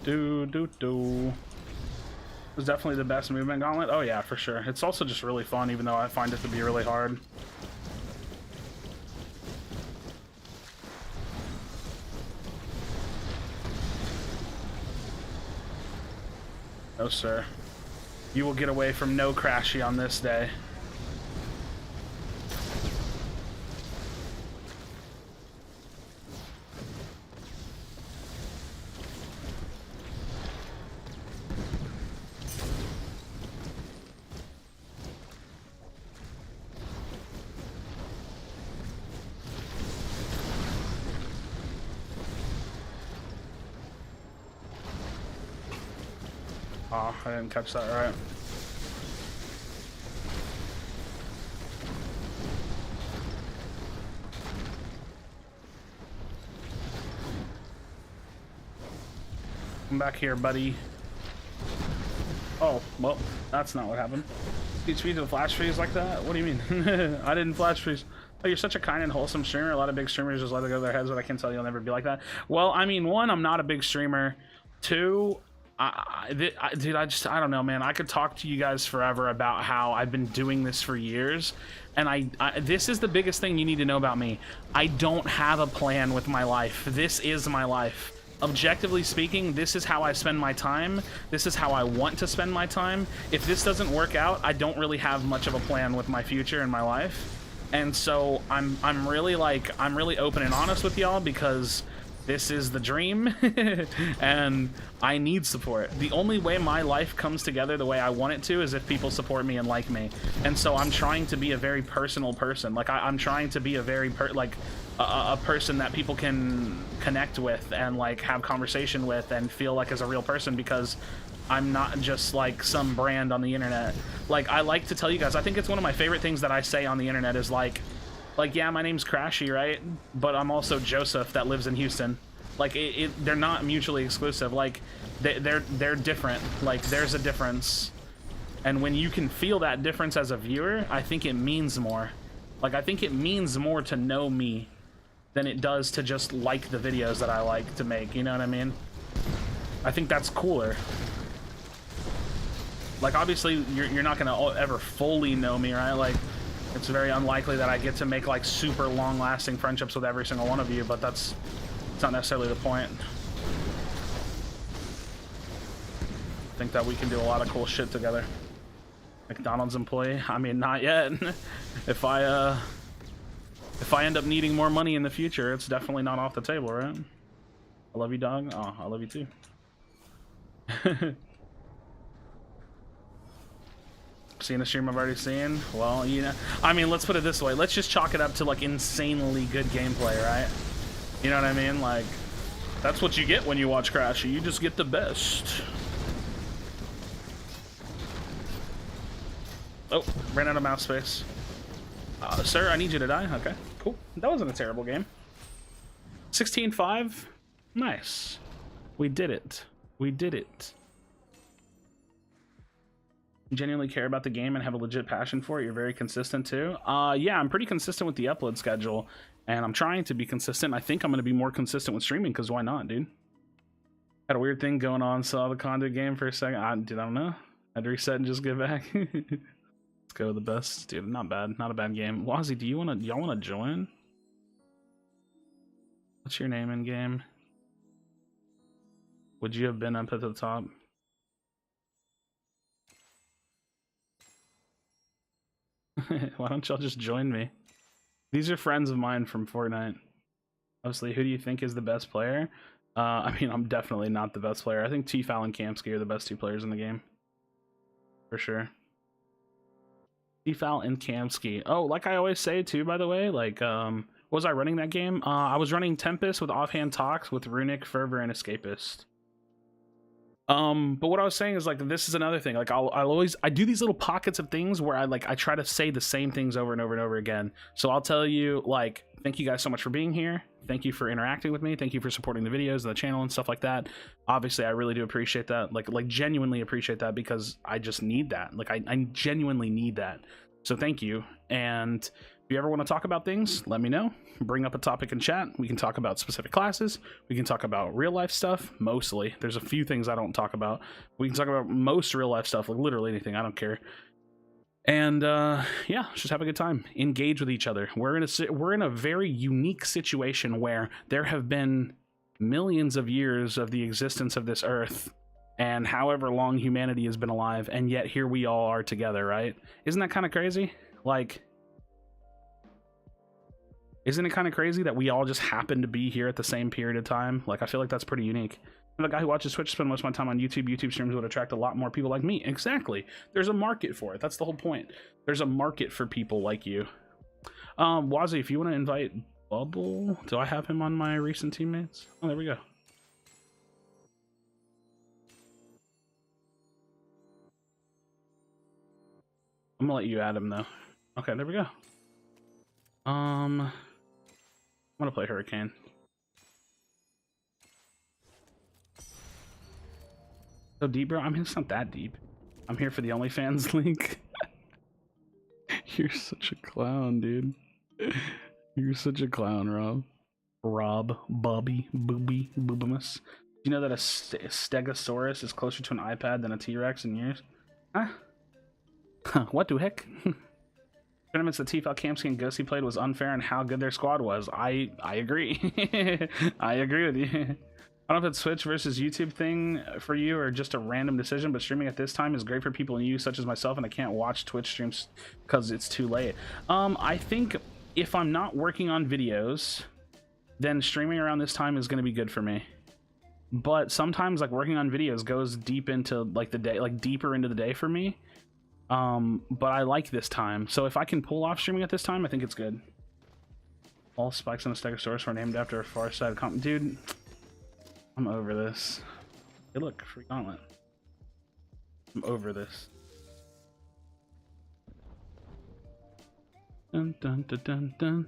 It was definitely the best movement gauntlet. Oh yeah, for sure. It's also just really fun, even though I find it to be really hard. No sir. You will get away from no Krashy on this day. Oh, I didn't catch that right. Come back here, buddy. Oh, well, that's not what happened. Speech feed to the flash freeze like that? What do you mean? I didn't flash freeze. Oh, you're such a kind and wholesome streamer. A lot of big streamers just let it go to their heads, but I can tell you'll never be like that. Well, I mean, one, I'm not a big streamer. Two, dude, I don't know, man. I could talk to you guys forever about how I've been doing this for years, and this is the biggest thing you need to know about me. I don't have a plan with my life. This is my life. Objectively speaking, this is how I spend my time. This is how I want to spend my time. If this doesn't work out, I don't really have much of a plan with my future and my life. And so I'm really open and honest with y'all, because this is the dream and I need support. The only way my life comes together the way I want it to is if people support me and like me. And so I'm trying to be a very personal person. Like I'm trying to be a very a person that people can connect with and like have conversation with and feel like as a real person, because I'm not just like some brand on the internet. Like, I like to tell you guys, I think it's one of my favorite things that I say on the internet is like, yeah, my name's Krashy, right? But I'm also Joseph that lives in Houston. Like, they're not mutually exclusive. Like, they're different. Like, there's a difference. And when you can feel that difference as a viewer, I think it means more. Like, I think it means more to know me than it does to just like the videos that I like to make, you know what I mean? I think that's cooler. Like, obviously, you're not gonna ever fully know me, right? Like, it's very unlikely that I get to make, like, super long-lasting friendships with every single one of you, but that's not necessarily the point. I think that we can do a lot of cool shit together. McDonald's employee? I mean, not yet. If I end up needing more money in the future, it's definitely not off the table, right? I love you, dog. Oh, I love you too. Seen a stream I've already seen? Well, you know, I mean, let's put it this way. Let's just chalk it up to, like, insanely good gameplay, right? You know what I mean? Like, that's what you get when you watch Krashy. You just get the best. Oh, ran out of mouse space. Sir, I need you to die. Okay, cool. That wasn't a terrible game. 16-5. Nice. We did it. We did it. You genuinely care about the game and have a legit passion for it. You're very consistent too. Yeah, I'm pretty consistent with the upload schedule, and I'm trying to be consistent. I think I'm going to be more consistent with streaming, because why not, dude? Had a weird thing going on. Saw the conduit game for a second. I don't know. I'd reset and just get back. Let's go the best, dude. Not bad. Not a bad game. Wazzy, do y'all want to join? What's your name in game? Would you have been up at the top? Why don't y'all just join me? These are friends of mine from Fortnite. Obviously, who do you think is the best player? I mean, I'm definitely not the best player. I think T-Foul and Kamsky are the best two players in the game. For sure. T-Foul and Kamsky. Oh, like I always say too, by the way, like, was I running that game? I was running Tempest with Offhand Talks with Runic, Fervor, and Escapist. But what I was saying is, like, this is another thing. Like, I do these little pockets of things where I try to say the same things over and over and over again. So I'll tell you, like, thank you guys so much for being here. Thank you for interacting with me. Thank you for supporting the videos and the channel and stuff like that. Obviously, I really do appreciate that. Like genuinely appreciate that, because I just need that. Like, I genuinely need that. So thank you. And if you ever want to talk about things, let me know. Bring up a topic in chat. We can talk about specific classes. We can talk about real life stuff, mostly. There's a few things I don't talk about. We can talk about most real life stuff, like literally anything. I don't care. And yeah, just have a good time. Engage with each other. We're in a very unique situation where there have been millions of years of the existence of this earth, and however long humanity has been alive, and yet here we all are together, right? Isn't that kind of crazy? Like, isn't it kind of crazy that we all just happen to be here at the same period of time? Like, I feel like that's pretty unique. I'm a guy who watches Twitch, spend most of my time on YouTube. YouTube streams would attract a lot more people like me. Exactly. There's a market for it. That's the whole point. There's a market for people like you. Wazzy, if you want to invite Bubble, do I have him on my recent teammates? Oh, there we go. I'm gonna let you add him though. Okay, there we go. I'm gonna play Hurricane. So deep, bro? I mean, it's not that deep. I'm here for the OnlyFans link. You're such a clown, dude. You're such a clown, Rob. Bobby, Booby, Boobimus. Do you know that a Stegosaurus is closer to an iPad than a T-Rex in years? Huh? What the heck? Tournaments that T-Foul, Kamsky, and Ghosty played was unfair, and how good their squad was. I agree. I agree with you. I don't know if it's Switch versus YouTube thing for you or just a random decision, but streaming at this time is great for people in you, such as myself, and I can't watch Twitch streams because it's too late. I think if I'm not working on videos, then streaming around this time is going to be good for me. But sometimes, like, working on videos goes deep into, like, the day, like, deeper into the day for me. But I like this time. So if I can pull off streaming at this time, I think it's good. All spikes in the Stegosaurus were named after a Far Side comp. Dude, I'm over this. Hey, look, free gauntlet. I'm over this. Dun dun dun dun dun.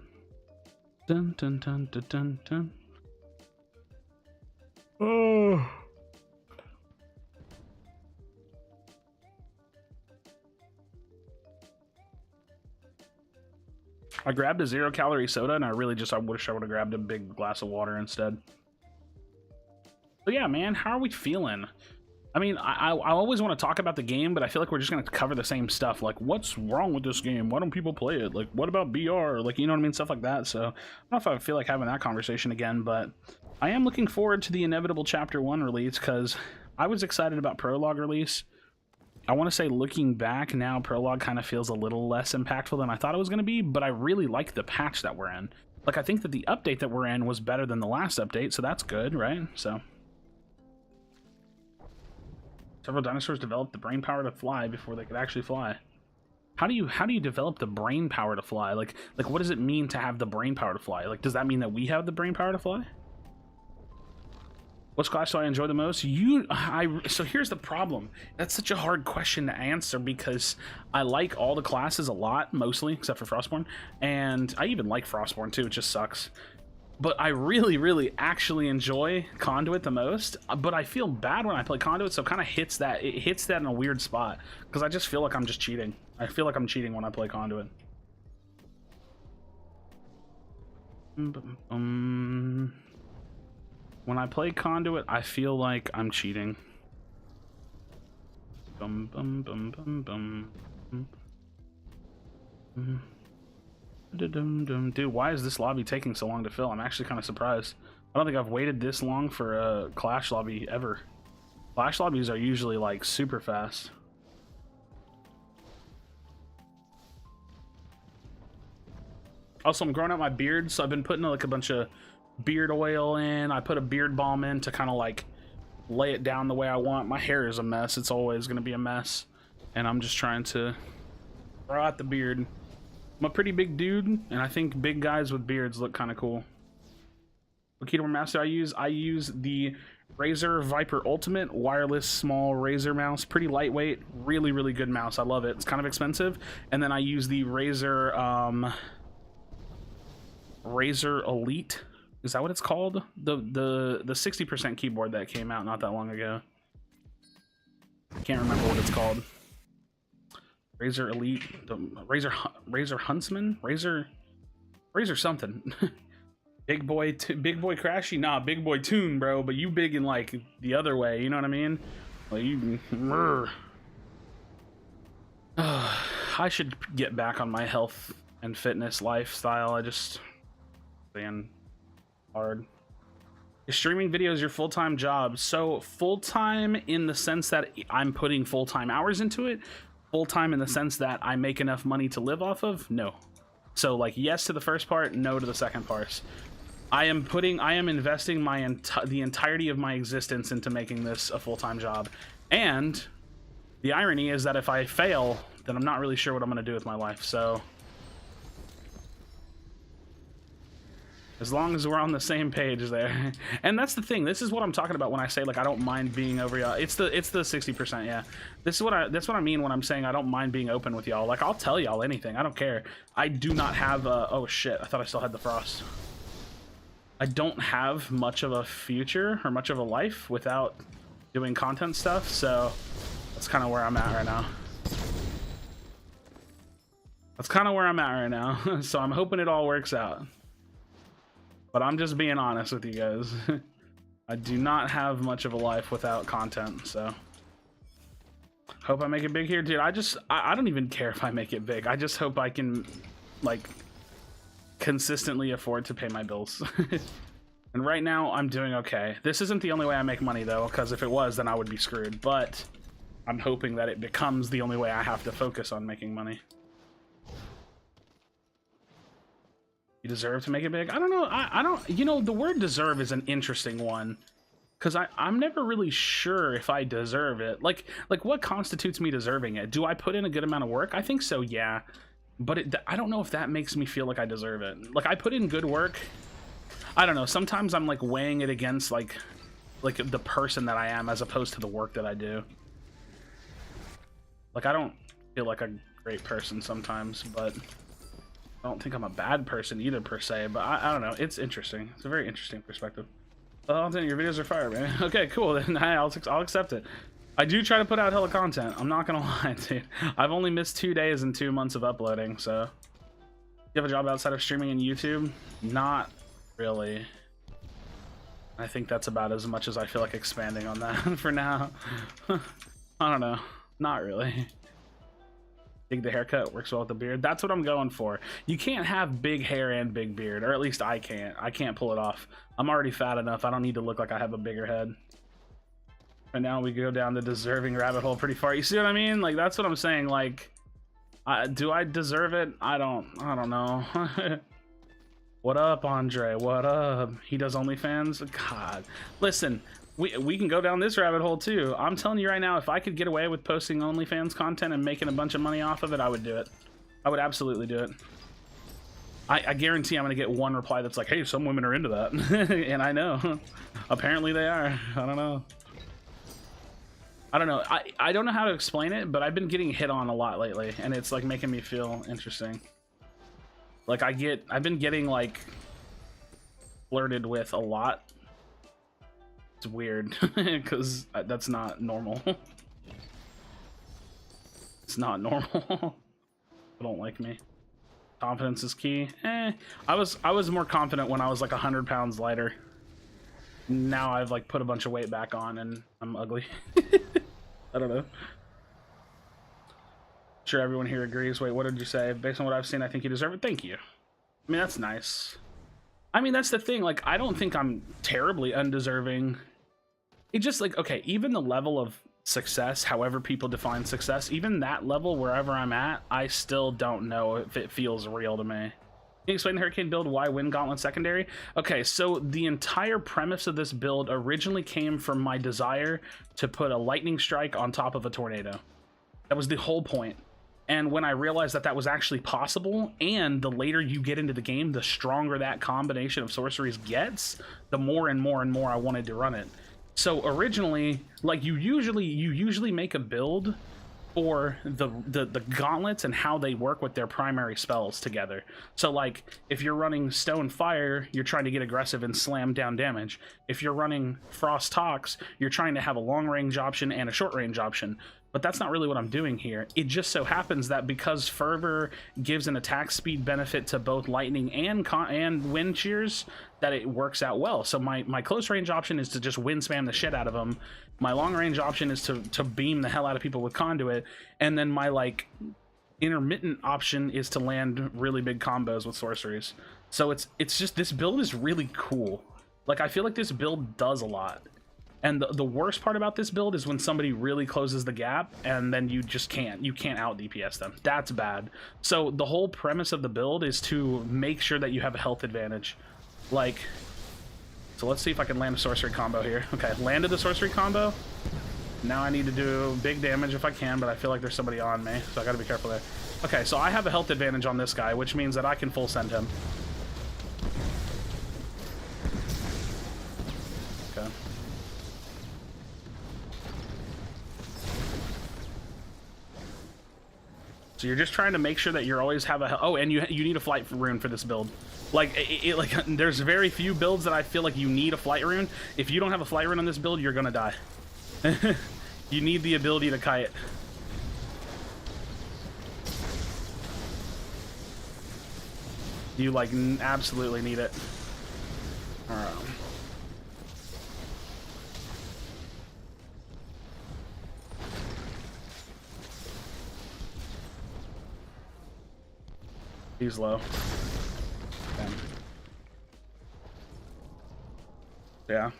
Dun dun dun dun dun dun. Oh. I grabbed a 0-calorie soda, and I wish I would have grabbed a big glass of water instead. But yeah, man, how are we feeling? I mean, I always want to talk about the game, but I feel like we're just going to cover the same stuff. Like, what's wrong with this game? Why don't people play it? Like, what about BR? Like, you know what I mean? Stuff like that. So, I don't know if I feel like having that conversation again, but I am looking forward to the inevitable Chapter 1 release, because I was excited about Prologue release. I want to say, looking back now, Prologue kind of feels a little less impactful than I thought it was going to be, but I really like the patch that we're in. Like, I think that the update that we're in was better than the last update, so that's good, right? So... Several dinosaurs developed the brain power to fly before they could actually fly. How do you develop the brain power to fly? Like what does it mean to have the brain power to fly? Like, does that mean that we have the brain power to fly? Which class do I enjoy the most? So here's the problem. That's such a hard question to answer because I like all the classes a lot, mostly, except for Frostborn. And I even like Frostborn too, it just sucks. But I really actually enjoy Conduit the most, but I feel bad when I play Conduit, so it kind of hits that in a weird spot, because I just feel like I'm just cheating. I feel like I'm cheating when I play Conduit. When I play Conduit, I feel like I'm cheating. Dude, why is this lobby taking so long to fill? I'm actually kind of surprised. I don't think I've waited this long for a Clash lobby ever. Clash lobbies are usually like super fast. Also, I'm growing out my beard, so I've been putting like a bunch of beard oil in. I put a beard balm in to kind of like lay it down the way I want. My hair is a mess. It's always going to be a mess. And I'm just trying to grow out the beard. I'm a pretty big dude, and I think big guys with beards look kind of cool. What keyboard mouse do I use? I use the Razer Viper Ultimate wireless small Razer mouse. Pretty lightweight, really good mouse. I love it. It's kind of expensive. And then I use the Razer Razer Elite. Is that what it's called? The 60% keyboard that came out not that long ago. I can't remember what it's called. Razer Elite, Razer Huntsman, Razer something. Big boy Krashy, nah, big boy Toon, bro. But you big in like the other way, you know what I mean? Like you. I should get back on my health and fitness lifestyle. I just been hard. Is streaming videos your full-time job? So full-time in the sense that I'm putting full-time hours into it. Full-time in the sense that I make enough money to live off of? No. So like yes to the first part, no to the second part. I am investing the entirety of my existence into making this a full-time job. And the irony is that if I fail, then I'm not really sure what I'm going to do with my life. So as long as we're on the same page there. And that's the thing. This is what I'm talking about when I say like I don't mind being over y'all. It's the 60%, yeah. That's what I mean when I'm saying I don't mind being open with y'all. Like I'll tell y'all anything. I don't care. I do not have a oh shit, I thought I still had the frost. I don't have much of a future or much of a life without doing content stuff, so that's kind of where I'm at right now. That's kind of where I'm at right now. So I'm hoping it all works out. But I'm just being honest with you guys. I do not have much of a life without content, so hope I make it big here, dude. I don't even care if I make it big. I just hope I can like consistently afford to pay my bills. And right now I'm doing okay. This isn't the only way I make money though, because if it was, then I would be screwed. But I'm hoping that it becomes the only way I have to focus on making money. You deserve to make it big? I don't know. I don't, you know, the word deserve is an interesting one because I'm never really sure if I deserve it. Like what constitutes me deserving it? Do I put in a good amount of work? I think so, yeah. but I don't know if that makes me feel like I deserve it. Like, I put in good work. I don't know. Sometimes I'm like weighing it against like the person that I am as opposed to the work that I do. Like, I don't feel like a great person sometimes, but I don't think I'm a bad person either per se. But I don't know. It's interesting. It's a very interesting perspective. Well, your videos are fire, man. Okay, cool. Then I'll accept it. I do try to put out hella content. I'm not gonna lie, dude. I've only missed 2 days and 2 months of uploading, so. You have a job outside of streaming and YouTube? Not really. I think that's about as much as I feel like expanding on that for now. I don't know. Not really. Dig the haircut, works well with the beard. That's what I'm going for. You can't have big hair and big beard, or at least I can't. I can't pull it off. I'm already fat enough. I don't need to look like I have a bigger head. And now we go down the deserving rabbit hole pretty far. You see what I mean? Like, that's what I'm saying. Like, do I deserve it? I don't know. What up, Andre? What up? He does OnlyFans? God. Listen, we can go down this rabbit hole too. I'm telling you right now, if I could get away with posting OnlyFans content and making a bunch of money off of it, I would do it. I would absolutely do it. I guarantee I'm gonna get one reply that's like, hey, some women are into that. And I know. Apparently they are. I don't know. I don't know. I don't know how to explain it, but I've been getting hit on a lot lately, and it's like making me feel interesting. Like, I've been getting like flirted with a lot. It's weird because that's not normal. It's not normal. I don't like me. Confidence is key. I was more confident when I was like 100 pounds lighter. Now I've like put a bunch of weight back on and I'm ugly. I don't know. Sure, everyone here agrees. Wait, what did you say? Based on what I've seen, I think you deserve it. Thank you. I mean, that's nice. I mean, that's the thing. Like, I don't think I'm terribly undeserving. It just like, okay, even the level of success, however people define success, even that level, wherever I'm at, I still don't know if it feels real to me. Can you explain the Hurricane build? Why win Gauntlet secondary? Okay, so the entire premise of this build originally came from my desire to put a lightning strike on top of a tornado. That was the whole point. And when I realized that that was actually possible, and the later you get into the game, the stronger that combination of sorceries gets, the more and more and more I wanted to run it. So originally, like, you usually make a build for the gauntlets and how they work with their primary spells together. So like, if you're running Stone Fire, you're trying to get aggressive and slam down damage. If you're running Frost Tox, you're trying to have a long range option and a short range option. But that's not really what I'm doing here. It just so happens that because Fervor gives an attack speed benefit to both lightning and wind shears, that it works out well. So my close range option is to just wind spam the shit out of them. My long range option is to beam the hell out of people with conduit. And then my like intermittent option is to land really big combos with sorceries. So it's just, this build is really cool. Like, I feel like this build does a lot. And the worst part about this build is when somebody really closes the gap and then you just can't out DPS them. That's bad. So the whole premise of the build is to make sure that you have a health advantage. Like, so let's see if I can land a sorcery combo here. Okay, landed the sorcery combo. Now I need to do big damage if I can, but I feel like there's somebody on me, so I gotta be careful there. Okay, so I have a health advantage on this guy, which means that I can full send him. Okay. So you're just trying to make sure that you always have a... Oh, and you need a flight rune for this build. Like, like, there's very few builds that I feel like you need a flight rune. If you don't have a flight rune on this build, you're gonna die. You need the ability to kite. You, like, absolutely need it. Alright. He's low. Damn. Yeah.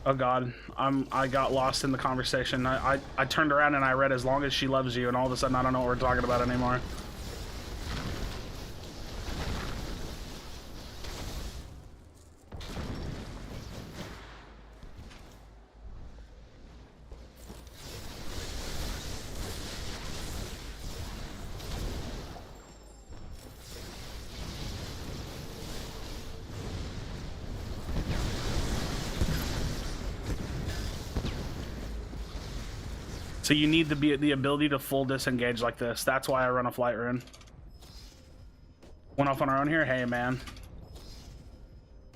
Oh god, I got lost in the conversation. I turned around and I read "As long as she loves you," and all of a sudden I don't know what we're talking about anymore. So you need the ability to full disengage like this. That's why I run a flight rune. Went off on our own here. Hey, man.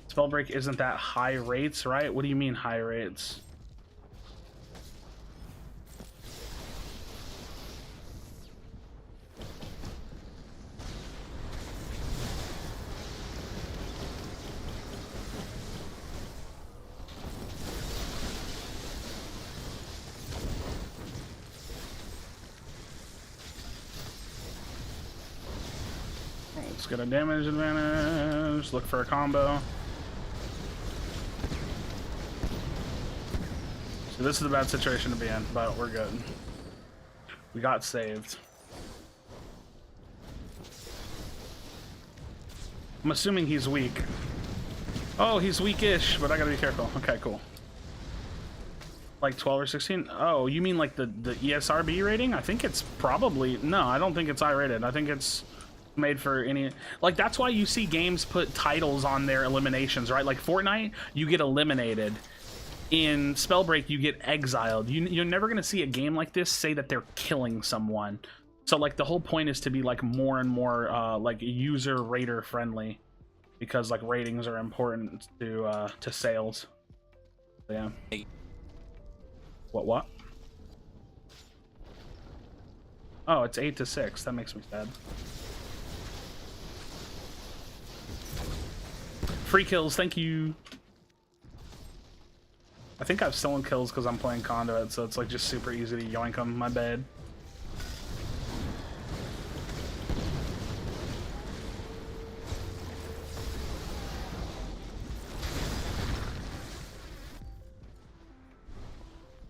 Spellbreak isn't that high rates, right? What do you mean high rates? Let's get a damage advantage. Look for a combo. So this is a bad situation to be in, but we're good. We got saved. I'm assuming he's weak. Oh, he's weakish, but I gotta be careful. Okay, cool. Like 12 or 16? Oh, you mean like the ESRB rating? I think it's probably... No, I don't think it's I-rated. I think it's made for any... Like, that's why you see games put titles on their eliminations, right? Like Fortnite, you get eliminated. In Spellbreak, you get exiled. You're never going to see a game like this say that they're killing someone. So, like, the whole point is to be, like, more and more, like, user-rater friendly. Because, like, ratings are important to sales. So, yeah. What? Oh, it's 8 to 6. That makes me sad. Free kills, thank you. I think I've stolen kills because I'm playing Conduit, so it's like just super easy to yoink them. My bad.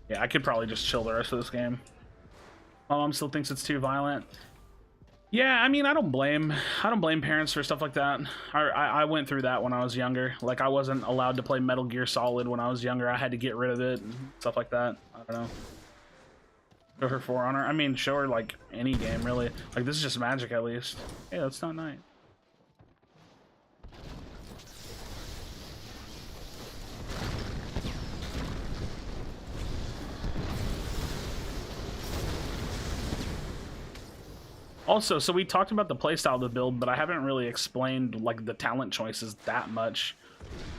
Yeah, I could probably just chill the rest of this game. My mom still thinks it's too violent. Yeah, I mean, I don't blame parents for stuff like that. I went through that when I was younger. Like, I wasn't allowed to play Metal Gear Solid when I was younger. I had to get rid of it and stuff like that. I don't know. Show her For Honor. I mean, show her, like, any game, really. Like, this is just Magic, at least. Hey, that's not nice. Also, so we talked about the playstyle of the build, but I haven't really explained like the talent choices that much.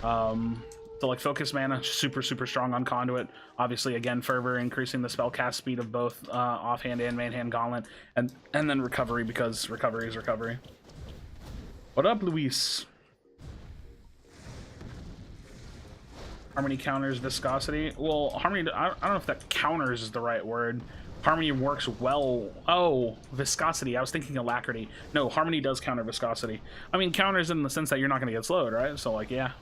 So like Focus Mana, super strong on Conduit. Obviously, again, Fervor, increasing the spell cast speed of both offhand and mainhand Gauntlet, and then Recovery, because Recovery is Recovery. What up, Luis? Harmony counters Viscosity. Well, Harmony, I don't know if that counters is the right word. Harmony works well. Oh, Viscosity. I was thinking Alacrity. No, Harmony does counter Viscosity. I mean, counters in the sense that you're not going to get slowed, right? So, like, yeah.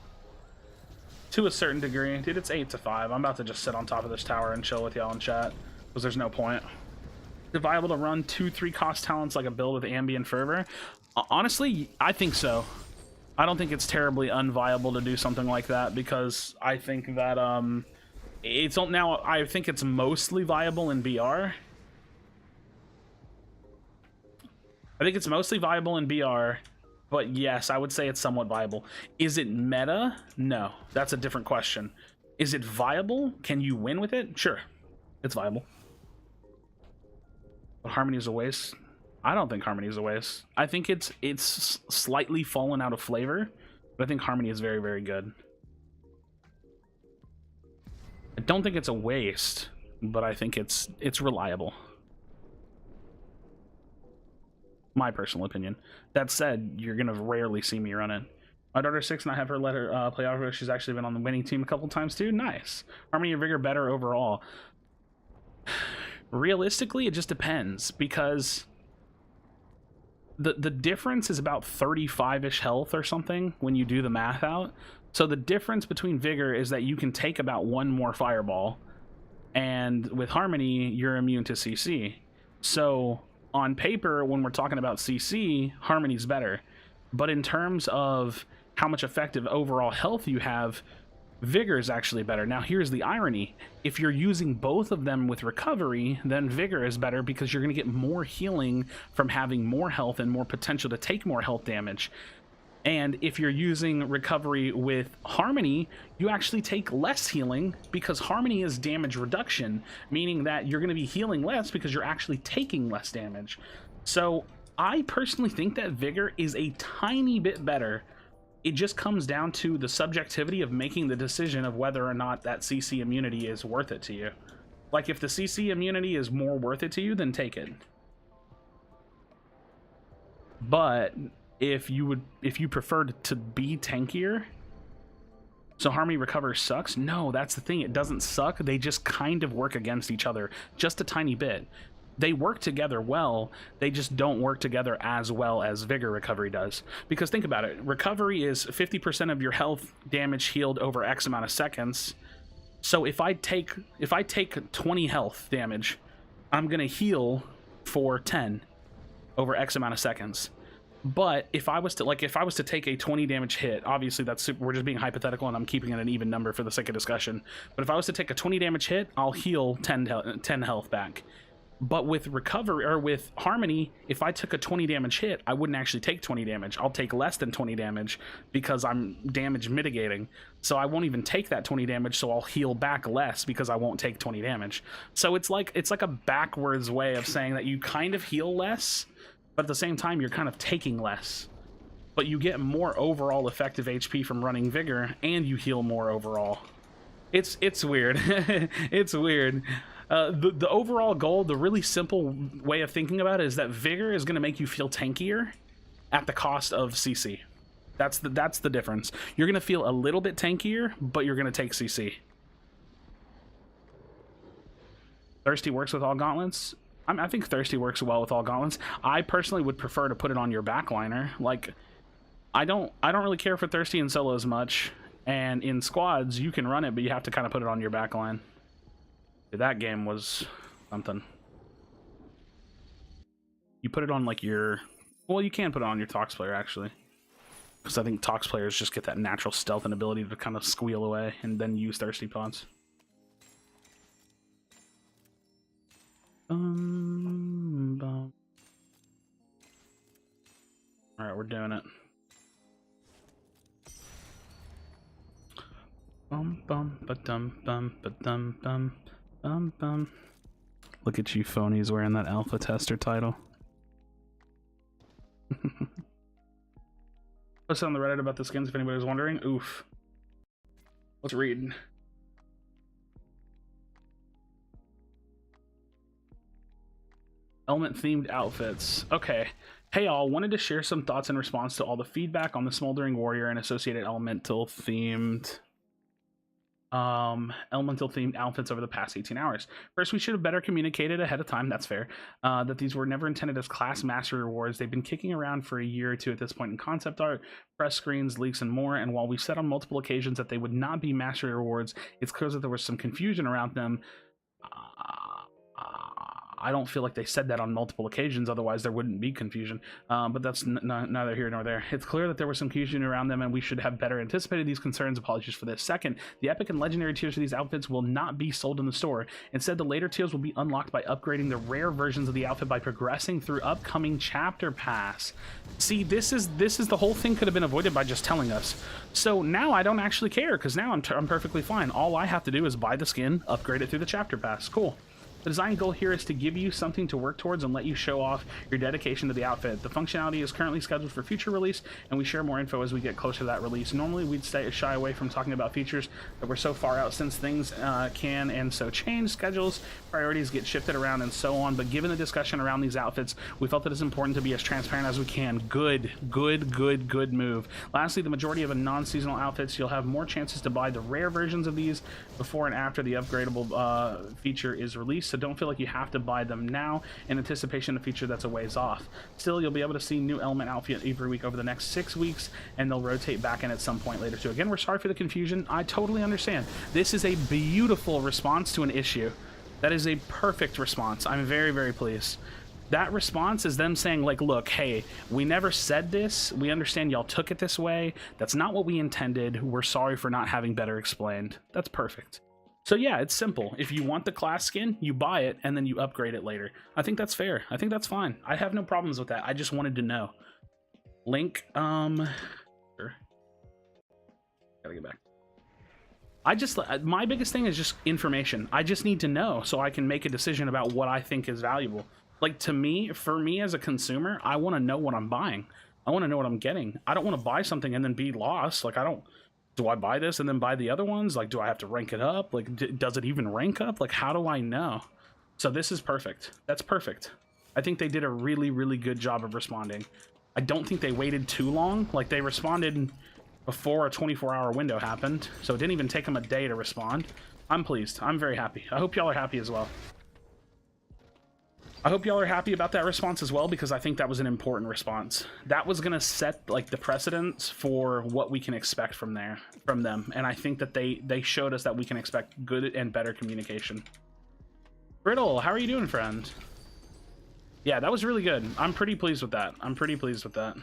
To a certain degree. Dude, it's 8 to 5. I'm about to just sit on top of this tower and chill with y'all in chat, because there's no point. Is it viable to run 2-3 cost talents like a build with Ambient Fervor? Honestly, I think so. I don't think it's terribly unviable to do something like that, because I think that, it's now. I think it's mostly viable in BR. I think it's mostly viable in BR, but yes, I would say it's somewhat viable. Is it meta? No, that's a different question. Is it viable? Can you win with it? Sure, it's viable. But Harmony is a waste. I don't think Harmony is a waste. I think it's slightly fallen out of flavor, but I think Harmony is very good. I don't think it's a waste, but I think it's reliable. My personal opinion. That said, you're gonna rarely see me run it. My daughter's 6 and I have her let her play off. She's actually been on the winning team a couple times too. Nice. Harmony and Vigor better overall. Realistically, it just depends, because the difference is about 35-ish health or something when you do the math out. So the difference between Vigor is that you can take about 1 more fireball, and with Harmony, you're immune to CC. So on paper, when we're talking about CC, Harmony's better. But in terms of how much effective overall health you have, Vigor is actually better. Now here's the irony. If you're using both of them with Recovery, then Vigor is better, because you're going to get more healing from having more health and more potential to take more health damage. And if you're using recovery with Harmony, you actually take less healing because Harmony is damage reduction, meaning that you're going to be healing less because you're actually taking less damage. So I personally think that Vigor is a tiny bit better. It just comes down to the subjectivity of making the decision of whether or not that CC immunity is worth it to you. Like, if the CC immunity is more worth it to you, then take it. But if you preferred to be tankier, so Harmony Recover sucks? No, that's the thing. It doesn't suck. They just kind of work against each other just a tiny bit. They work together well, they just don't work together as well as Vigor Recovery does. Because think about it, Recovery is 50% of your health damage healed over X amount of seconds. So if I take 20 health damage, I'm gonna heal for 10 over X amount of seconds. But if I was to take a 20 damage hit, obviously we're just being hypothetical and I'm keeping it an even number for the sake of discussion. But if I was to take a 20 damage hit, I'll heal 10 health back. But with Recovery, or with Harmony, if I took a 20 damage hit, I wouldn't actually take 20 damage. I'll take less than 20 damage because I'm damage mitigating. So I won't even take that 20 damage, so I'll heal back less because I won't take 20 damage. So it's like a backwards way of saying that you kind of heal less, but at the same time, you're kind of taking less. But you get more overall effective HP from running Vigor, and you heal more overall. It's weird. It's weird. The overall goal, the really simple way of thinking about it, is that Vigor is going to make you feel tankier at the cost of CC. That's the difference. You're going to feel a little bit tankier, but you're going to take CC. Thirsty works with all gauntlets. I think Thirsty works well with all gauntlets. I personally would prefer to put it on your backliner. Like, I don't really care for Thirsty in solo as much, and in squads you can run it, but you have to kind of put it on your backline. That game was something. You put it on like your... Well, you can put it on your Tox player, actually. Because I think Tox players just get that natural stealth and ability to kind of squeal away and then use Thirsty pods. Alright, we're doing it. Bum bum ba-dum bum ba-dum bum. Look at you phonies wearing that alpha tester title. Post on the Reddit about the skins if anybody's wondering. Oof. Let's read. Element themed outfits. Okay. Hey all, wanted to share some thoughts in response to all the feedback on the Smoldering Warrior and associated elemental themed outfits over the past 18 hours. First, we should have better communicated ahead of time, that's fair, that these were never intended as class mastery rewards. They've been kicking around for a year or two at this point in concept art, press screens, leaks, and more, and while we've said on multiple occasions that they would not be mastery rewards, it's clear that there was some confusion around them. I don't feel like they said that on multiple occasions, otherwise there wouldn't be confusion, but that's neither here nor there. It's clear that there was some confusion around them and we should have better anticipated these concerns. Apologies for this. Second, the epic and legendary tiers of these outfits will not be sold in the store. Instead, the later tiers will be unlocked by upgrading the rare versions of the outfit by progressing through upcoming chapter pass. See, this is the whole thing could have been avoided by just telling us. So now I don't actually care, because now I'm perfectly fine. All I have to do is buy the skin, upgrade it through the chapter pass. Cool. The design goal here is to give you something to work towards and let you show off your dedication to the outfit. The functionality is currently scheduled for future release, and we share more info as we get closer to that release. Normally, we'd shy away from talking about features that we're so far out since things can and so change. Schedules, priorities get shifted around, and so on. But given the discussion around these outfits, we felt that it's important to be as transparent as we can. Good move. Lastly, the majority of the non-seasonal outfits, you'll have more chances to buy the rare versions of these before and after the upgradable feature is released. So don't feel like you have to buy them now in anticipation of a feature that's a ways off. Still, you'll be able to see new element outfit every week over the next 6 weeks, and they'll rotate back in at some point later too. Again, we're sorry for the confusion. I totally understand. This is a beautiful response to an issue. That is a perfect response. I'm very pleased. That response is them saying, like, look, hey, we never said this. We understand y'all took it this way. That's not what we intended. We're sorry for not having better explained. That's perfect. So yeah, it's simple. If you want the class skin, you buy it and then you upgrade it later. I think that's fair. I think that's fine. I have no problems with that. I just wanted to know. Link, Gotta get back. I just, my biggest thing is just information. I just need to know so I can make a decision about what I think is valuable. Like, to me, for me as a consumer, I want to know what I'm buying. I want to know what I'm getting. I don't want to buy something and then be lost. Like, do I buy this and then buy the other ones? Like, do I have to rank it up? Like, does it even rank up? Like, how do I know? So this is perfect. That's perfect. I think they did a really, really good job of responding. I don't think they waited too long. Like, they responded before a 24-hour window happened, so it didn't even take them a day to respond. I'm pleased. I'm very happy. I hope y'all are happy as well. I hope y'all are happy about that response as well, because I think that was an important response. That was going to set like the precedence for what we can expect from them, and I think that they showed us that we can expect good and better communication. Brittle, how are you doing, friend? Yeah, that was really good. I'm pretty pleased with that. I'm pretty pleased with that.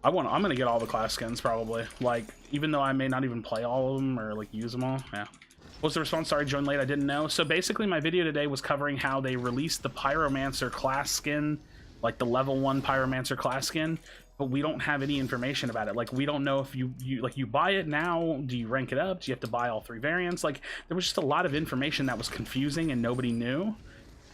I'm gonna get all the class skins probably. Like, even though I may not even play all of them or like use them all. Yeah. What's the response? Sorry, joined late. I didn't know. So basically, my video today was covering how they released the Pyromancer class skin, like the level 1 Pyromancer class skin, but we don't have any information about it. Like, we don't know if you buy it now. Do you rank it up? Do you have to buy all 3 variants? Like, there was just a lot of information that was confusing and nobody knew.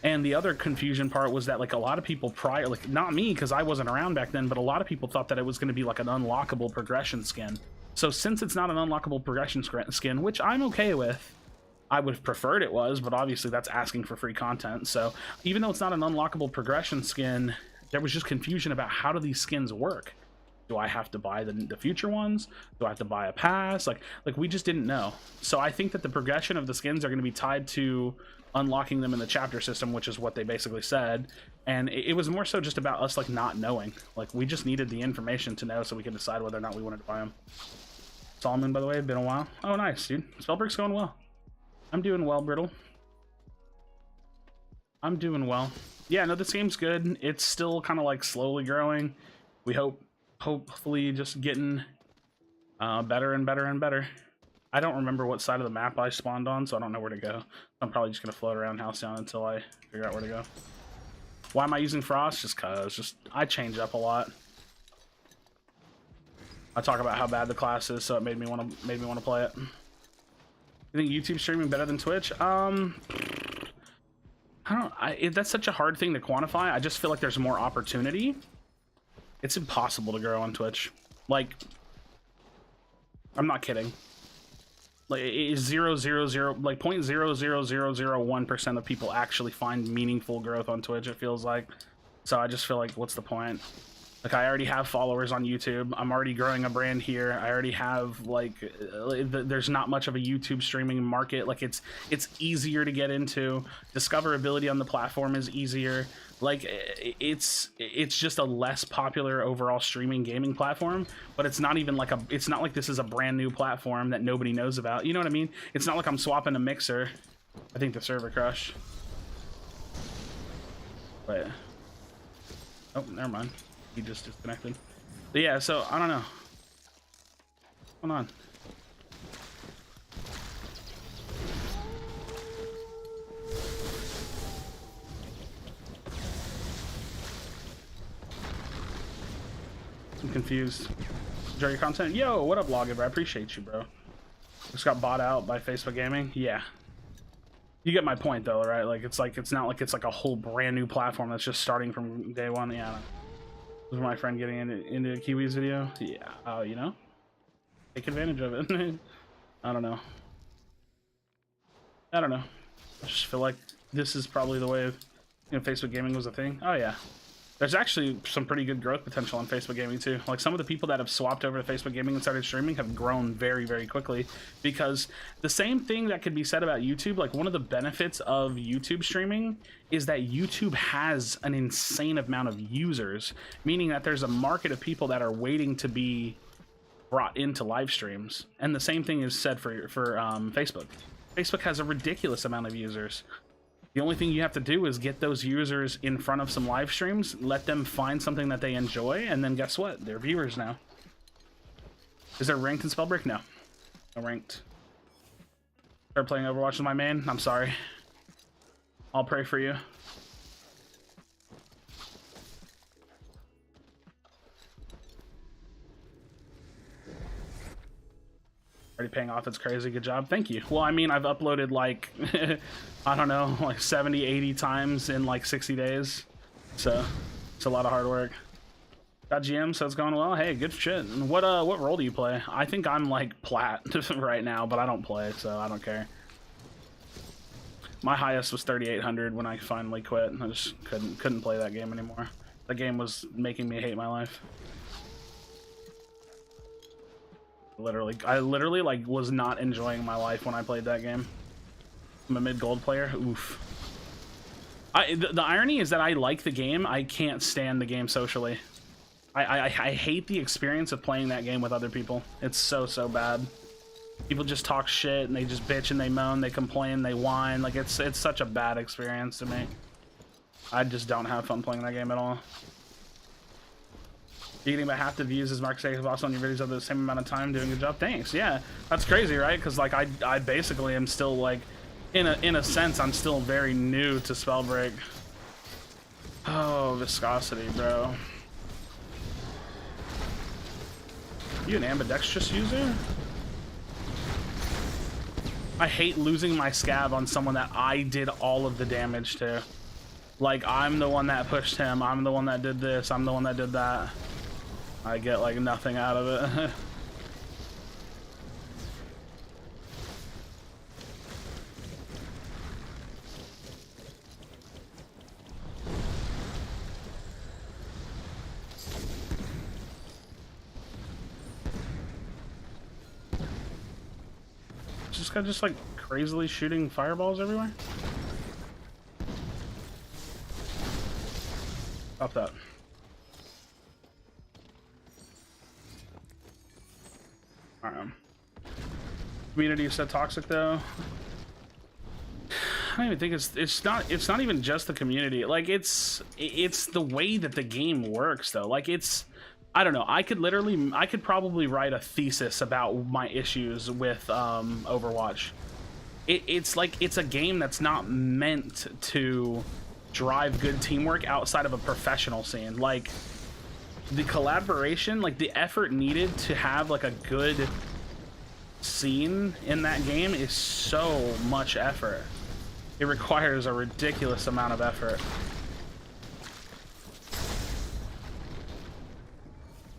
And the other confusion part was that, like, a lot of people prior, like, not me, because I wasn't around back then, but a lot of people thought that it was going to be like an unlockable progression skin. So since it's not an unlockable progression skin, which I'm okay with, I would have preferred it was, but obviously that's asking for free content. So even though it's not an unlockable progression skin, there was just confusion about how do these skins work. Do I have to buy the future ones? Do I have to buy a pass? Like we just didn't know. So I think that the progression of the skins are going to be tied to unlocking them in the chapter system, which is what they basically said. And it was more so just about us like not knowing. Like, we just needed the information to know so we could decide whether or not we wanted to buy them. Solomon, by the way, been a while. Oh, nice, dude. Spellbreak's going well. I'm doing well, Brittle. I'm doing well. Yeah, no, this game's good. It's still kind of like slowly growing. We hopefully just getting better and better and better. I don't remember what side of the map I spawned on, so I don't know where to go. I'm probably just gonna float around House Down until I figure out where to go. Why am I using Frost? Just cause I change up a lot. I talk about how bad the class is, so it made me want to play it. You think YouTube streaming better than Twitch? That's such a hard thing to quantify. I just feel like there's more opportunity. It's impossible to grow on Twitch. Like, I'm not kidding. Like, it's 0.00001% of people actually find meaningful growth on Twitch, it feels like. So I just feel like, what's the point? Like, I already have followers on YouTube. I'm already growing a brand here. I already have, like, there's not much of a YouTube streaming market. Like, it's easier to get into. Discoverability on the platform is easier. Like, it's just a less popular overall streaming gaming platform, but it's not even like it's not like this is a brand new platform that nobody knows about. You know what I mean? It's not like I'm swapping a mixer. I think the server crashed. Wait. Oh, never mind. He just disconnected. But yeah, so I don't know. What's going on? I'm confused. Enjoy your content? Yo, what up, Lawgiver? I appreciate you, bro. Just got bought out by Facebook Gaming. Yeah. You get my point, though, right? Like, it's not like it's like a whole brand new platform that's just starting from day one. Yeah. Was my friend getting into Kiwi's video? Yeah. You know, take advantage of it. I don't know. I just feel like this is probably the way of, you know, Facebook Gaming was a thing. Oh yeah. There's actually some pretty good growth potential on Facebook Gaming too. Like, some of the people that have swapped over to Facebook Gaming and started streaming have grown very, very quickly, because the same thing that could be said about YouTube, like, one of the benefits of YouTube streaming is that YouTube has an insane amount of users, meaning that there's a market of people that are waiting to be brought into live streams. And the same thing is said for Facebook. Facebook has a ridiculous amount of users. The only thing you have to do is get those users in front of some live streams, let them find something that they enjoy, and then guess what? They're viewers now. Is there ranked in Spellbreak? No. No ranked. Start playing Overwatch with my main? I'm sorry. I'll pray for you. Already paying off. It's crazy. Good job. Thank you. Well, I mean, I've uploaded like, I don't know, like 70, 80 times in like 60 days. So it's a lot of hard work. Got GM, so it's going well. Hey, good shit. And what role do you play? I think I'm like plat right now, but I don't play, so I don't care. My highest was 3,800 when I finally quit. I just couldn't play that game anymore. The game was making me hate my life. I literally like was not enjoying my life when I played that game. I'm a mid-gold player. Oof. The irony is that I like the game. I can't stand the game socially. I hate the experience of playing that game with other people. It's so bad. People just talk shit and they just bitch and they moan, they complain, they whine. Like it's such a bad experience to me. I just don't have fun playing that game at all. You're getting about half the views as Mark says, also on your videos over the same amount of time. Doing a good job. Thanks. Yeah, that's crazy, right? Because like I basically am still like, in a sense, I'm still very new to Spellbreak. Oh, viscosity, bro. You an ambidextrous user? I hate losing my scab on someone that I did all of the damage to. Like, I'm the one that pushed him, I'm the one that did this, I'm the one that did that. I get like nothing out of it. This guy just like crazily shooting fireballs everywhere. Stop that. Community is so toxic though. I don't even think it's not even just the community. Like it's the way that the game works though. Like I don't know. I could probably write a thesis about my issues with Overwatch. It's like it's a game that's not meant to drive good teamwork outside of a professional scene. Like the collaboration, like the effort needed to have like a good scene in that game is so much effort. It requires a ridiculous amount of effort.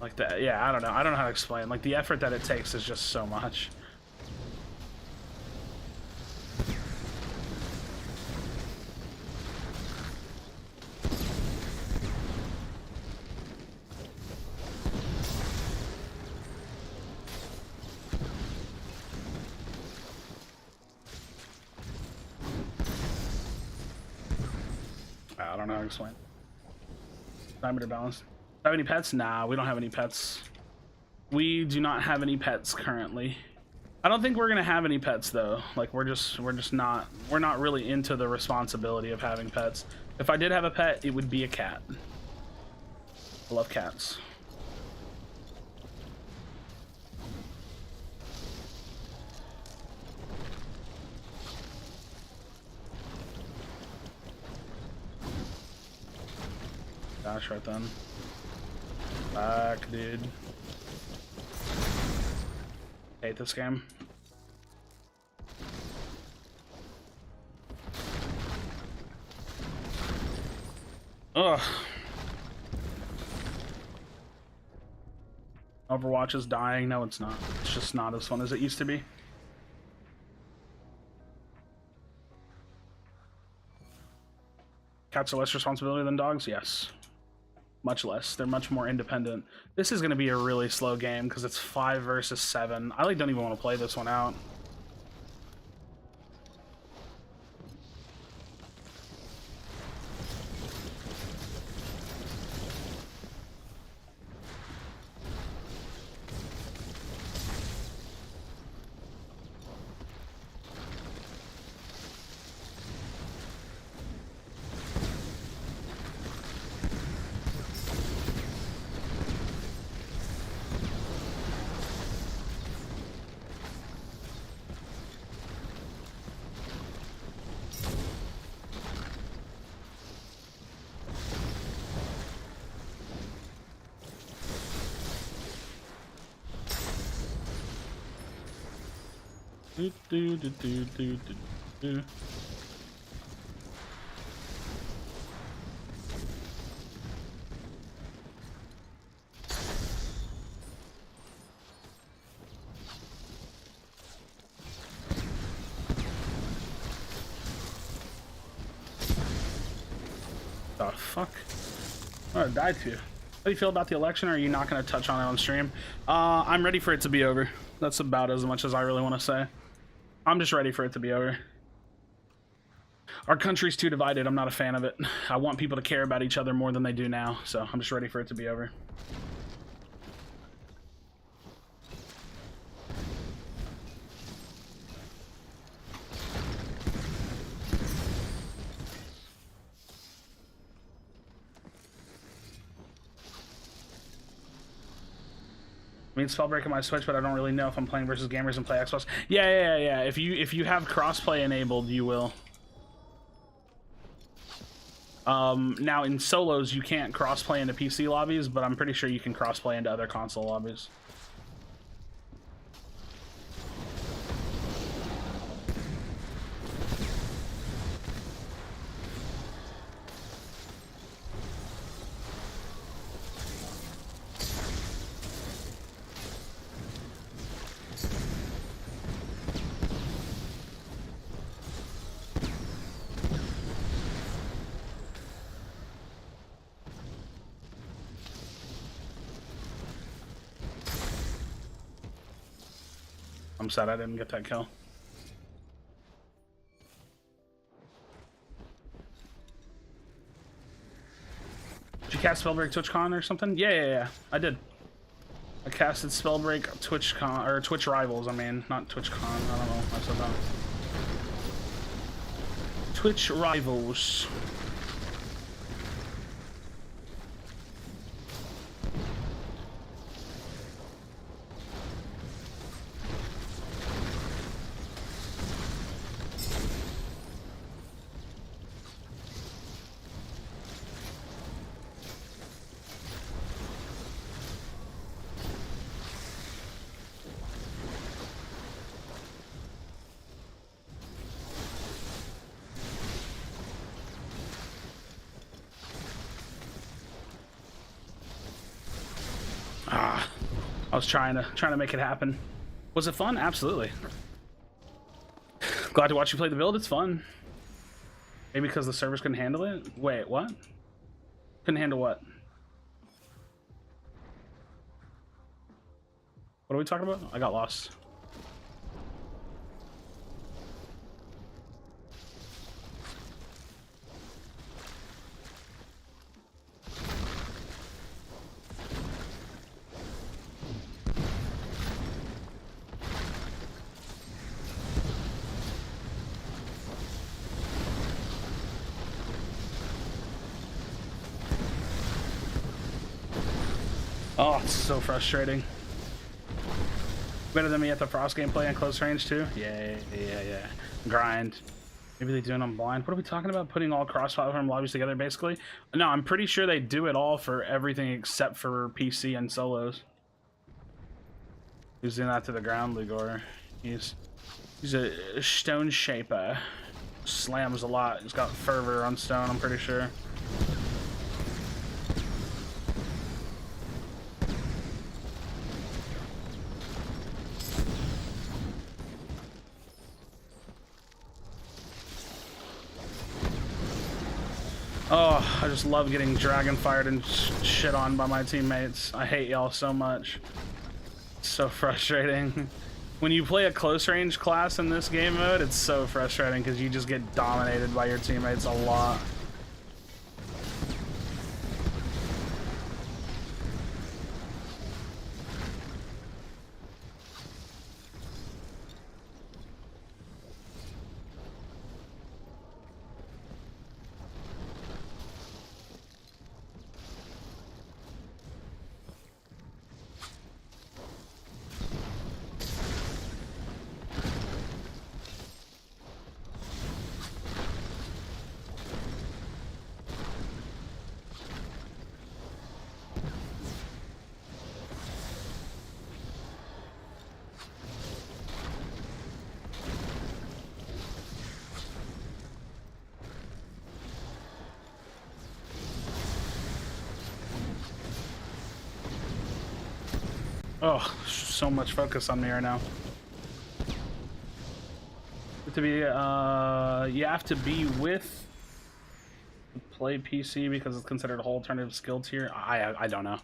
Like that, yeah, I don't know how to explain. Like the effort that it takes is just so much. I don't know how to explain. Diameter balance. Have any pets? Nah, we don't have any pets. We do not have any pets currently. I don't think we're gonna have any pets though. Like we're not really into the responsibility of having pets. If I did have a pet, it would be a cat. I love cats. Gosh, right then. Back, dude. Hate this game. Ugh. Overwatch is dying. No, it's not. It's just not as fun as it used to be. Cats are less responsibility than dogs? Yes. Much less. They're much more independent. This is going to be a really slow game because it's 5 versus 7. I like don't even want to play this one out. Do, do, do, do, do, do, do. The fuck? I'm gonna die to you. How do you feel about the election, or are you not gonna touch on it on stream? I'm ready for it to be over. That's about as much as I really want to say. I'm just ready for it to be over. Our country's too divided. I'm not a fan of it. I want people to care about each other more than they do now, so I'm just ready for it to be over. I mean, Spellbreak on my Switch, but I don't really know if I'm playing versus gamers and play Xbox. Yeah. If you have crossplay enabled, you will. Now in solos, you can't crossplay into PC lobbies, but I'm pretty sure you can crossplay into other console lobbies. I'm sad I didn't get that kill. Did you cast Spellbreak TwitchCon or something? Yeah, I did. I casted Spellbreak TwitchCon, or Twitch Rivals, I mean, not TwitchCon, I don't know if I said that. Twitch Rivals. I was trying to make it happen. Was it fun? Absolutely. Glad to watch you play the build. It's fun. Maybe because the servers couldn't handle it? Wait, what? Couldn't handle what? What are we talking about? I got lost. Oh, it's so frustrating. Better than me at the Frost gameplay on close range too? Yeah. Grind. Maybe they do it on blind. What are we talking about? Putting all cross-platform lobbies together, basically? No, I'm pretty sure they do it all for everything except for PC and solos. Who's doing that to the ground, Ligor? He's a stone shaper. Slams a lot. He's got fervor on stone, I'm pretty sure. Oh, I just love getting dragon fired and shit on by my teammates. I hate y'all so much. It's so frustrating. When you play a close range class in this game mode, it's so frustrating because you just get dominated by your teammates a lot. Oh, so much focus on me right now. To be, you have to be with play PC because it's considered a whole alternative skill tier. I don't know.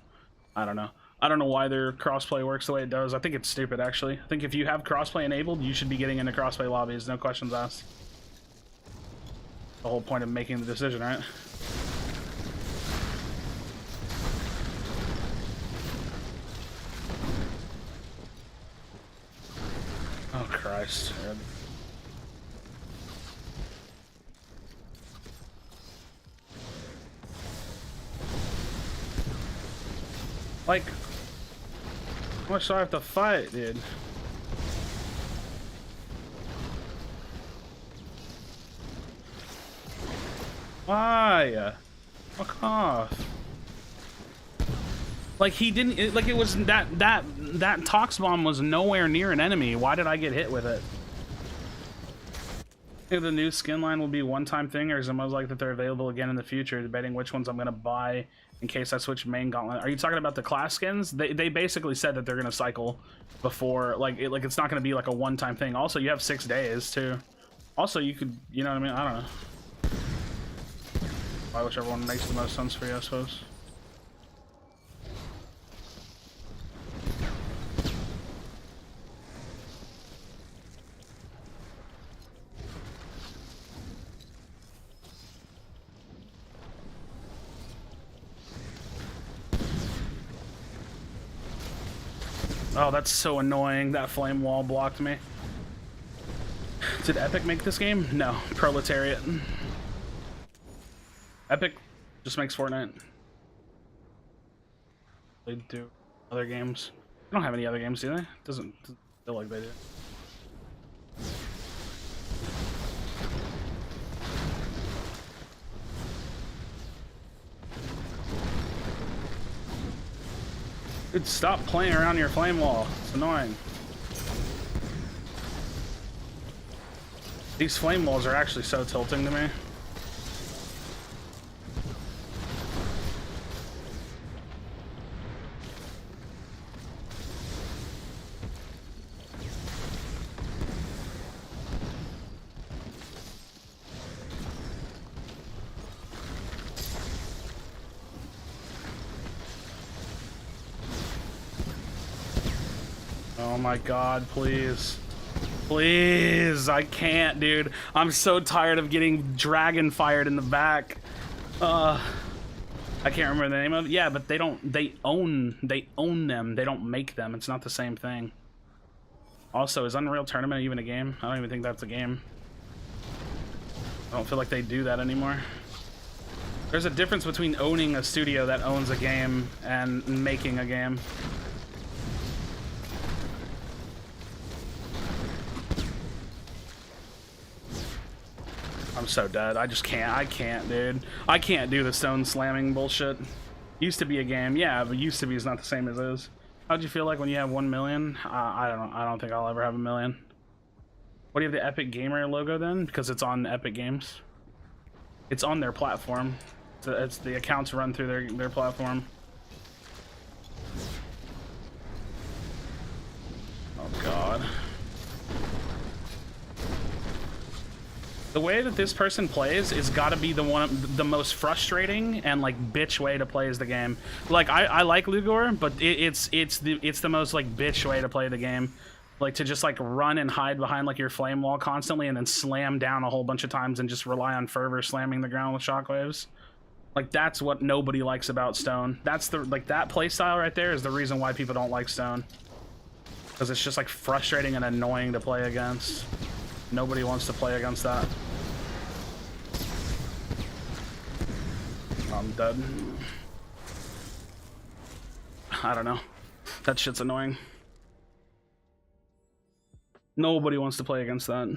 I don't know. I don't know why their crossplay works the way it does. I think it's stupid, actually. I think if you have crossplay enabled, you should be getting into crossplay lobbies, no questions asked. The whole point of making the decision, right? Oh, Christ. Like, how much do I have to fight, dude? Why? Fuck off. Like, he didn't, like, it was that Tox Bomb was nowhere near an enemy. Why did I get hit with it? Think the new skin line will be a one-time thing, or is it most likely that they're available again in the future, debating which ones I'm gonna buy in case I switch main gauntlet? Are you talking about the class skins? They basically said that they're gonna cycle before, like it's not gonna be like a one-time thing. Also, you have 6 days too. Also, you could, you know what I mean? I don't know. Buy whichever one makes the most sense for you, I suppose. Oh, that's so annoying. That flame wall blocked me. Did Epic make this game? No. Proletariat. Epic just makes Fortnite. They do other games. They don't have any other games, do they? Doesn't feel like they do. Dude, stop playing around your flame wall. It's annoying. These flame walls are actually so tilting to me. Oh my god, please. Please, I can't, dude. I'm so tired of getting dragon fired in the back. I can't remember the name of it. Yeah, but they own them. They don't make them. It's not the same thing. Also, is Unreal Tournament even a game? I don't even think that's a game. I don't feel like they do that anymore. There's a difference between owning a studio that owns a game and making a game. I'm so dead. I just can't. I can't, dude. I can't do the stone slamming bullshit. Used to be a game, yeah, but used to be is not the same as is. How'd you feel like when you have 1 million? I don't know. I don't think I'll ever have 1 million. What do you have the Epic Gamer logo then? Because it's on Epic Games. It's on their platform. It's the accounts run through their platform. Oh god. The way that this person plays is gotta be the most frustrating and like bitch way to play as the game. Like I like Lugor, but it's the most like bitch way to play the game. Like to just like run and hide behind like your flame wall constantly and then slam down a whole bunch of times and just rely on fervor slamming the ground with shockwaves. Like that's what nobody likes about Stone. That's the like that play style right there is the reason why people don't like Stone. Because it's just like frustrating and annoying to play against. Nobody wants to play against that. I'm dead. I don't know. That shit's annoying. Nobody wants to play against that.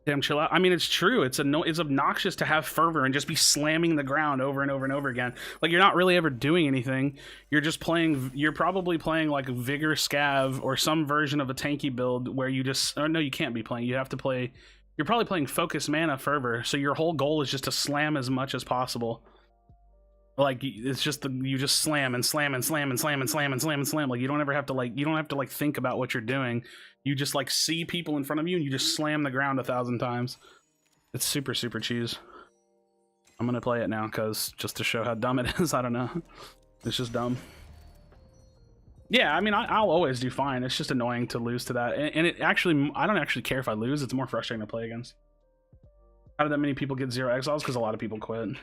Damn, chill out. I mean, it's true. It's obnoxious to have fervor and just be slamming the ground over and over and over again. Like, you're not really ever doing anything. You're just playing, you're probably playing like Vigor Scav or some version of a tanky build where you just, oh no, you can't be playing. You have to play, you're probably playing Focus Mana Fervor. So your whole goal is just to slam as much as possible. Like it's just you just slam and slam and slam and slam and slam and slam and slam. Like you don't ever have to like think about what you're doing. You just like see people in front of you and you just slam the ground 1,000 times. It's super cheese. I'm gonna play it now because just to show how dumb it is. I don't know. It's just dumb. Yeah, I mean I'll always do fine. It's just annoying to lose to that, and it actually I don't actually care if I lose. It's more frustrating to play against. How did that many people get 0 exiles? Because a lot of people quit.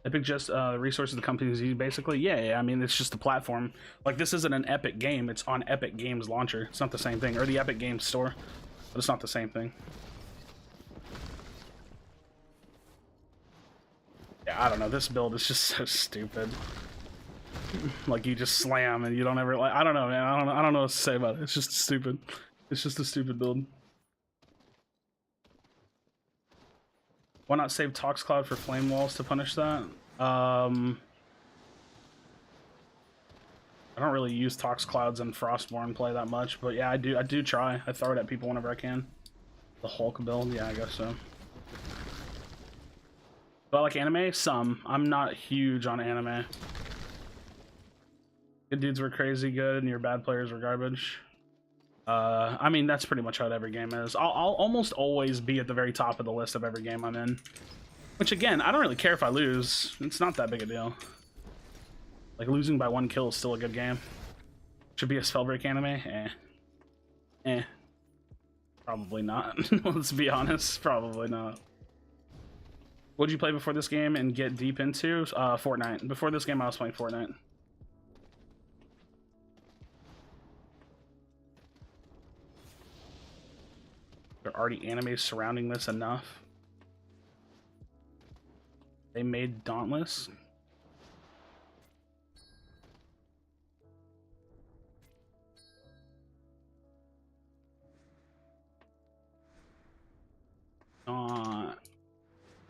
Epic just resources the companies use basically. Yeah, I mean it's just the platform. Like this isn't an Epic game, it's on Epic Games launcher. It's not the same thing, or the Epic Games store, but it's not the same thing. Yeah, I don't know. This build is just so stupid. Like you just slam and you don't ever like. I don't know, man. I don't know what to say about it. It's just stupid. It's just a stupid build. Why not save Tox Cloud for Flame Walls to punish that? I don't really use Tox Clouds in Frostborn play that much, but yeah, I do try. I throw it at people whenever I can. The Hulk build, yeah, I guess so. But like anime, some. I'm not huge on anime. Good dudes were crazy good, and your bad players were garbage. I mean, that's pretty much how every game is. I'll almost always be at the very top of the list of every game I'm in. Which, again, I don't really care if I lose. It's not that big a deal. Like, losing by 1 kill is still a good game. Should be a Spellbreak anime? Probably not. Let's be honest. Probably not. What'd you play before this game and get deep into? Fortnite. Before this game, I was playing Fortnite. There are already animes surrounding this enough. They made Dauntless.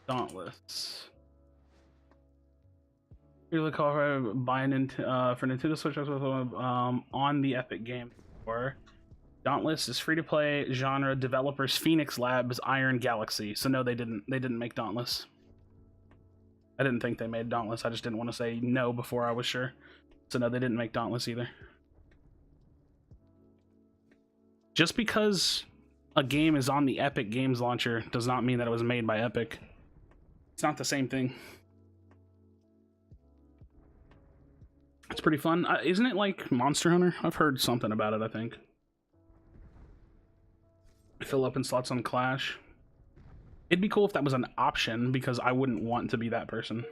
Dauntless. You look for buying into for Nintendo Switch on the Epic Game Store. Dauntless is free to play genre developers Phoenix Labs Iron Galaxy. So no, they didn't make Dauntless. I didn't think they made Dauntless. I just didn't want to say no before I was sure. So no, they didn't make Dauntless either. Just because a game is on the Epic Games launcher does not mean that it was made by Epic. It's not the same thing. It's pretty fun. Isn't it like Monster Hunter? I've heard something about it, I think. Fill open slots on Clash. It'd be cool if that was an option, because I wouldn't want to be that person.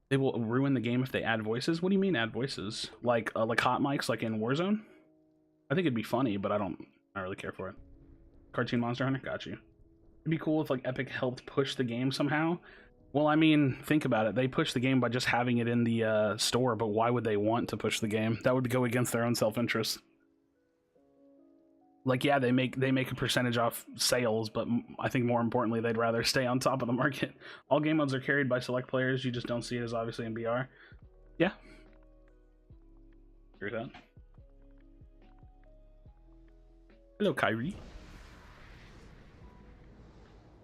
They will ruin the game if they add voices? What do you mean add voices? Like hot mics like in Warzone? I think it'd be funny, but I don't really care for it. Cartoon Monster Hunter? Got you. It'd be cool if like Epic helped push the game somehow. Well, I mean, think about it. They push the game by just having it in the store, but why would they want to push the game? That would go against their own self-interest. Like, yeah, they make a percentage off sales, but I think more importantly, they'd rather stay on top of the market. All game modes are carried by select players. You just don't see it as obviously in BR. Yeah. Agree with that. Hello, Kyrie.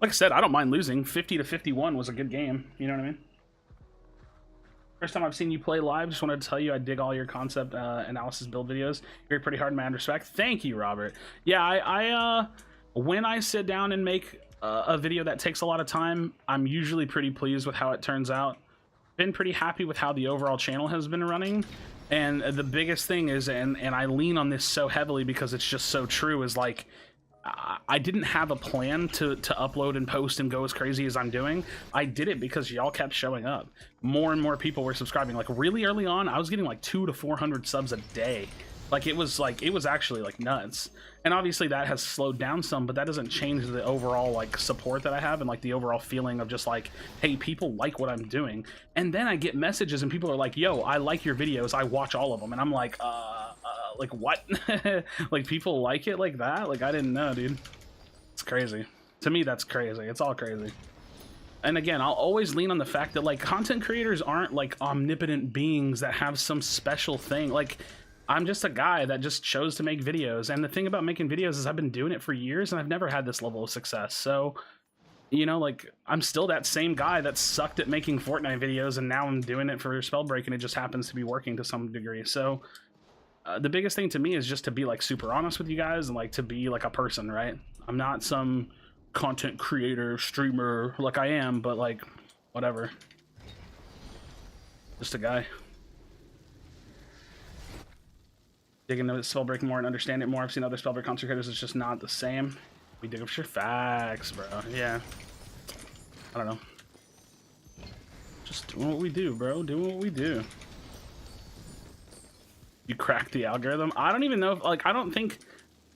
Like I said, I don't mind losing. 50 to 51 was a good game. You know what I mean? First time I've seen you play live. Just wanted to tell you I dig all your concept analysis build videos. You're pretty hard, man. Respect. Thank you, Robert. Yeah, I when I sit down and make a video that takes a lot of time, I'm usually pretty pleased with how it turns out. Been pretty happy with how the overall channel has been running. And the biggest thing is, and I lean on this so heavily because it's just so true, is like, I didn't have a plan to upload and post and go as crazy as I'm doing. I did it because y'all kept showing up. More and more people were subscribing. Like really early on, I was getting like 200 to 400 subs a day. Like it was actually like nuts. And obviously that has slowed down some, but that doesn't change the overall like support that I have and like the overall feeling of just like, hey, people like what I'm doing. And then I get messages and people are like, yo, I like your videos. I watch all of them. And I'm like, like what? Like people like it like that? Like I didn't know, dude. It's crazy. To me, that's crazy. It's all crazy. And again, I'll always lean on the fact that like content creators aren't like omnipotent beings that have some special thing. Like I'm just a guy that just chose to make videos. And the thing about making videos is I've been doing it for years and I've never had this level of success. So you know, like, I'm still that same guy that sucked at making Fortnite videos, and now I'm doing it for Spellbreak, and it just happens to be working to some degree. So the biggest thing to me is just to be like super honest with you guys and like to be like a person, right? I'm not some content creator, streamer like I am, but like whatever. Just a guy. Dig into Spellbreak more and understand it more. I've seen other Spellbreak content creators, it's just not the same. We dig up your facts, bro. Yeah. I don't know. Just doing what we do, bro. Doing what we do. You crack the algorithm. I don't even know if, like, I don't think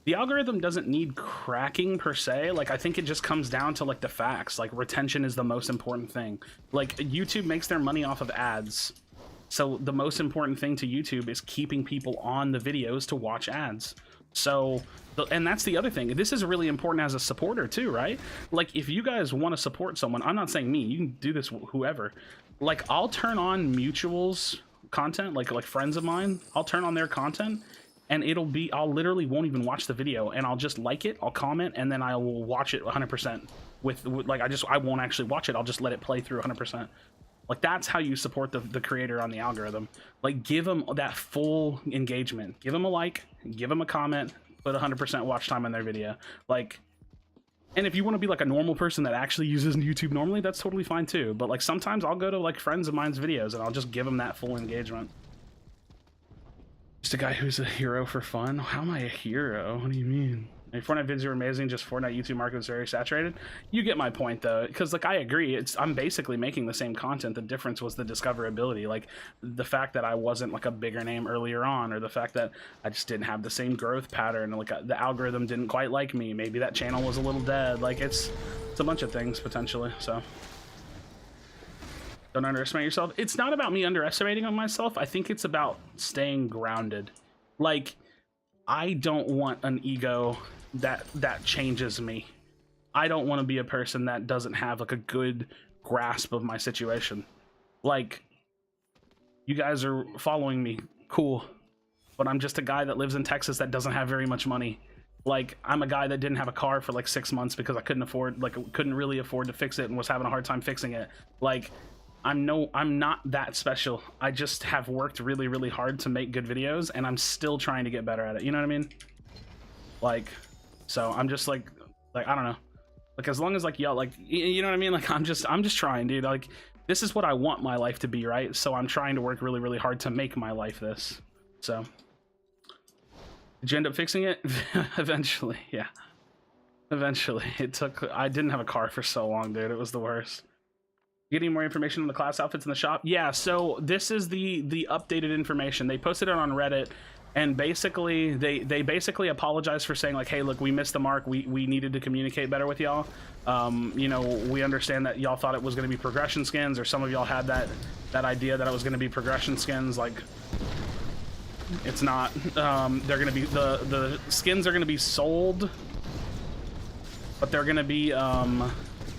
the algorithm doesn't need cracking per se. Like, I think it just comes down to like the facts. Like, retention is the most important thing. Like, YouTube makes their money off of ads. So the most important thing to YouTube is keeping people on the videos to watch ads. So, and that's the other thing. This is really important as a supporter too, right? Like, if you guys want to support someone, I'm not saying me, you can do this whoever. Like, I'll turn on mutuals content, like friends of mine, I'll turn on their content and it'll be, I'll literally won't even watch the video and I'll just like it, I'll comment, and then I will watch it 100% with like, I won't actually watch it, I'll just let it play through 100%. Like, that's how you support the creator on the algorithm. Like, give them that full engagement, give them a like, give them a comment, put 100% watch time on their video. Like, and if you want to be like a normal person that actually uses YouTube normally, that's totally fine too. But like, sometimes I'll go to like friends of mine's videos and I'll just give them that full engagement. Just a guy who's a hero for fun. How am I a hero? What do you mean? I mean, Fortnite vids are amazing, just Fortnite YouTube market is very saturated. You get my point though, because like, I agree, I'm basically making the same content. The difference was the discoverability, like the fact that I wasn't like a bigger name earlier on, or the fact that I just didn't have the same growth pattern, like the algorithm didn't quite like me. Maybe that channel was a little dead. Like, it's a bunch of things potentially. So don't underestimate yourself. It's not about me underestimating on myself. I think it's about staying grounded. Like, I don't want an ego that changes me. I don't want to be a person that doesn't have like a good grasp of my situation. Like, you guys are following me, cool, but I'm just a guy that lives in Texas that doesn't have very much money. Like, I'm a guy that didn't have a car for like 6 months because I couldn't really afford to fix it and was having a hard time fixing it. Like, I'm not that special. I just have worked really, really hard to make good videos, and I'm still trying to get better at it. You know what I mean? Like, so I'm just like I don't know. Like, as long as like y'all, like, you know what I mean? Like, I'm just trying, dude. Like, this is what I want my life to be, right? So I'm trying to work really, really hard to make my life this. So did you end up fixing it? Eventually, yeah. Eventually. I didn't have a car for so long, dude. It was the worst. Getting more information on the class outfits in the shop? Yeah, so this is the updated information. They posted it on Reddit, and basically they basically apologized for saying like, hey, look, we missed the mark. We needed to communicate better with y'all. You know, we understand that y'all thought it was going to be progression skins, or some of y'all had that idea that it was going to be progression skins. Like, it's not. They're going to be the skins are going to be sold, but they're going to be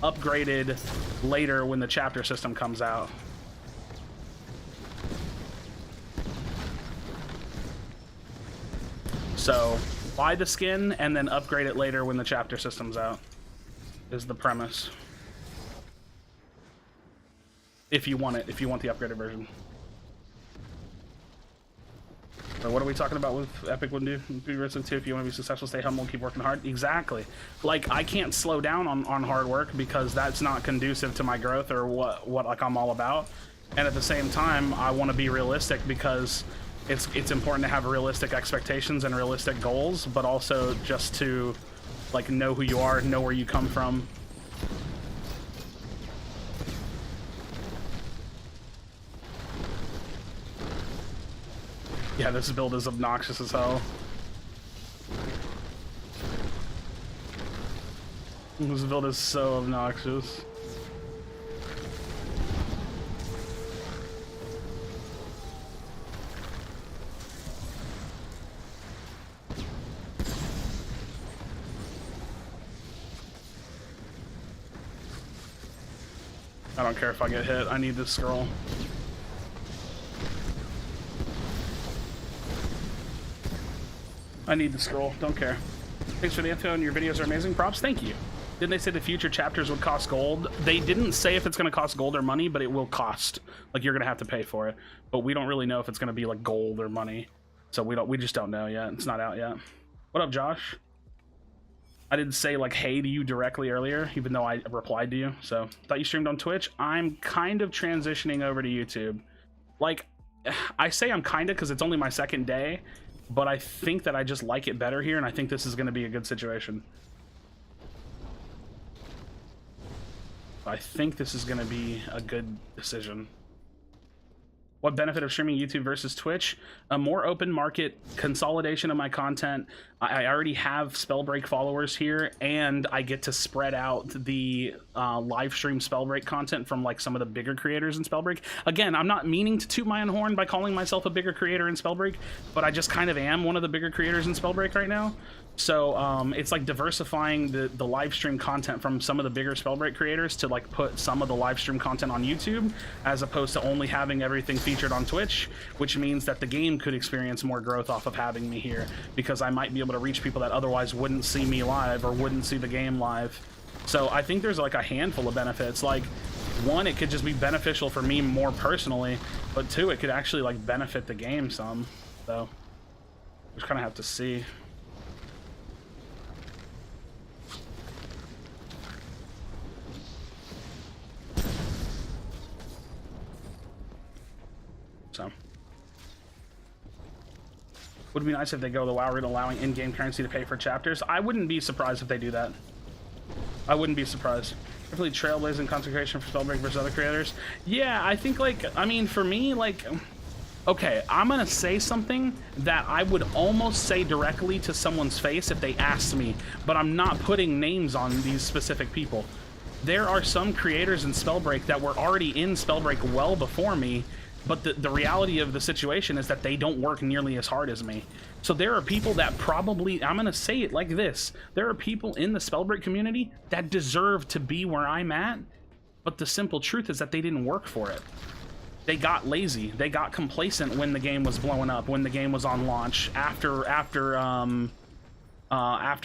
upgraded later when the chapter system comes out. So buy the skin and then upgrade it later when the chapter system's out is the premise. If you want it, if you want the upgraded version. So what are we talking about with Epic wouldn't do? Be rich too. If you want to be successful, stay humble and keep working hard. Exactly. Like, I can't slow down on hard work because that's not conducive to my growth or what like I'm all about. And at the same time, I want to be realistic because it's important to have realistic expectations and realistic goals, but also just to like know who you are, know where you come from. Yeah, this build is obnoxious as hell. This build is so obnoxious. I don't care if I get hit, I need this scroll. I need the scroll, don't care. Thanks for the info, and your videos are amazing. Props, thank you. Didn't they say the future chapters would cost gold? They didn't say if it's going to cost gold or money, but it will cost. Like, you're going to have to pay for it. But we don't really know if it's going to be like gold or money. So we just don't know yet. It's not out yet. What up, Josh? I didn't say like hey to you directly earlier, even though I replied to you. So thought you streamed on Twitch. I'm kind of transitioning over to YouTube. Like, I say I'm kind of because it's only my second day, but I think that I just like it better here, and I think this is going to be a good situation. I think this is going to be a good decision. What benefit of streaming YouTube versus Twitch? A more open market, consolidation of my content. I already have Spellbreak followers here, and I get to spread out the live stream Spellbreak content from like some of the bigger creators in Spellbreak. Again, I'm not meaning to toot my own horn by calling myself a bigger creator in Spellbreak, but I just kind of am one of the bigger creators in Spellbreak right now. So it's like diversifying the live stream content from some of the bigger Spellbreak creators to like put some of the live stream content on YouTube, as opposed to only having everything featured on Twitch, which means that the game could experience more growth off of having me here, because I might be able to reach people that otherwise wouldn't see me live or wouldn't see the game live. So I think there's like a handful of benefits. Like, one, it could just be beneficial for me more personally, but two, it could actually like benefit the game some. So just kind of have to see. So would be nice if they go the WoW route, allowing in-game currency to pay for chapters. I wouldn't be surprised if they do that. I wouldn't be surprised. Definitely trailblazing consecration for Spellbreak versus other creators. Yeah, I think like, I mean, for me, like, okay, I'm gonna say something that I would almost say directly to someone's face if they asked me, but I'm not putting names on these specific people. There are some creators in Spellbreak that were already in Spellbreak well before me, but the reality of the situation is that they don't work nearly as hard as me. So there are people that probably, I'm gonna say it like this, there are people in the Spellbreak community that deserve to be where I'm at, but the simple truth is that they didn't work for it. They got lazy, they got complacent when the game was blowing up, when the game was on launch, after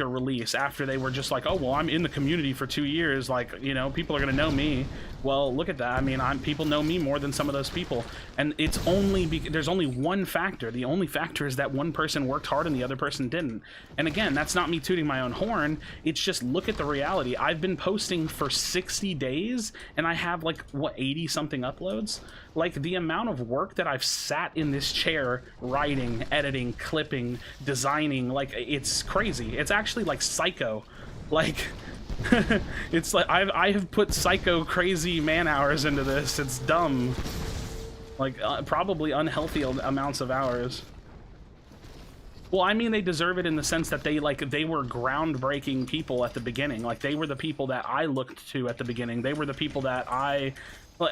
release, after they were just like, oh, well, I'm in the community for 2 years, like, you know, people are gonna know me. Well, look at that. I mean, people know me more than some of those people, and it's only there's only one factor. The only factor is that one person worked hard and the other person didn't. And again, that's not me tooting my own horn. It's just, look at the reality. I've been posting for 60 days and I have like, what, 80 something uploads? Like, the amount of work that I've sat in this chair writing, editing, clipping, designing, like, it's crazy. It's actually like psycho. Like, it's like I have put psycho crazy man hours into this. It's dumb. Like, probably unhealthy amounts of hours. Well, I mean, they deserve it in the sense that they were groundbreaking people at the beginning. Like, they were the people that I looked to at the beginning. They were the people that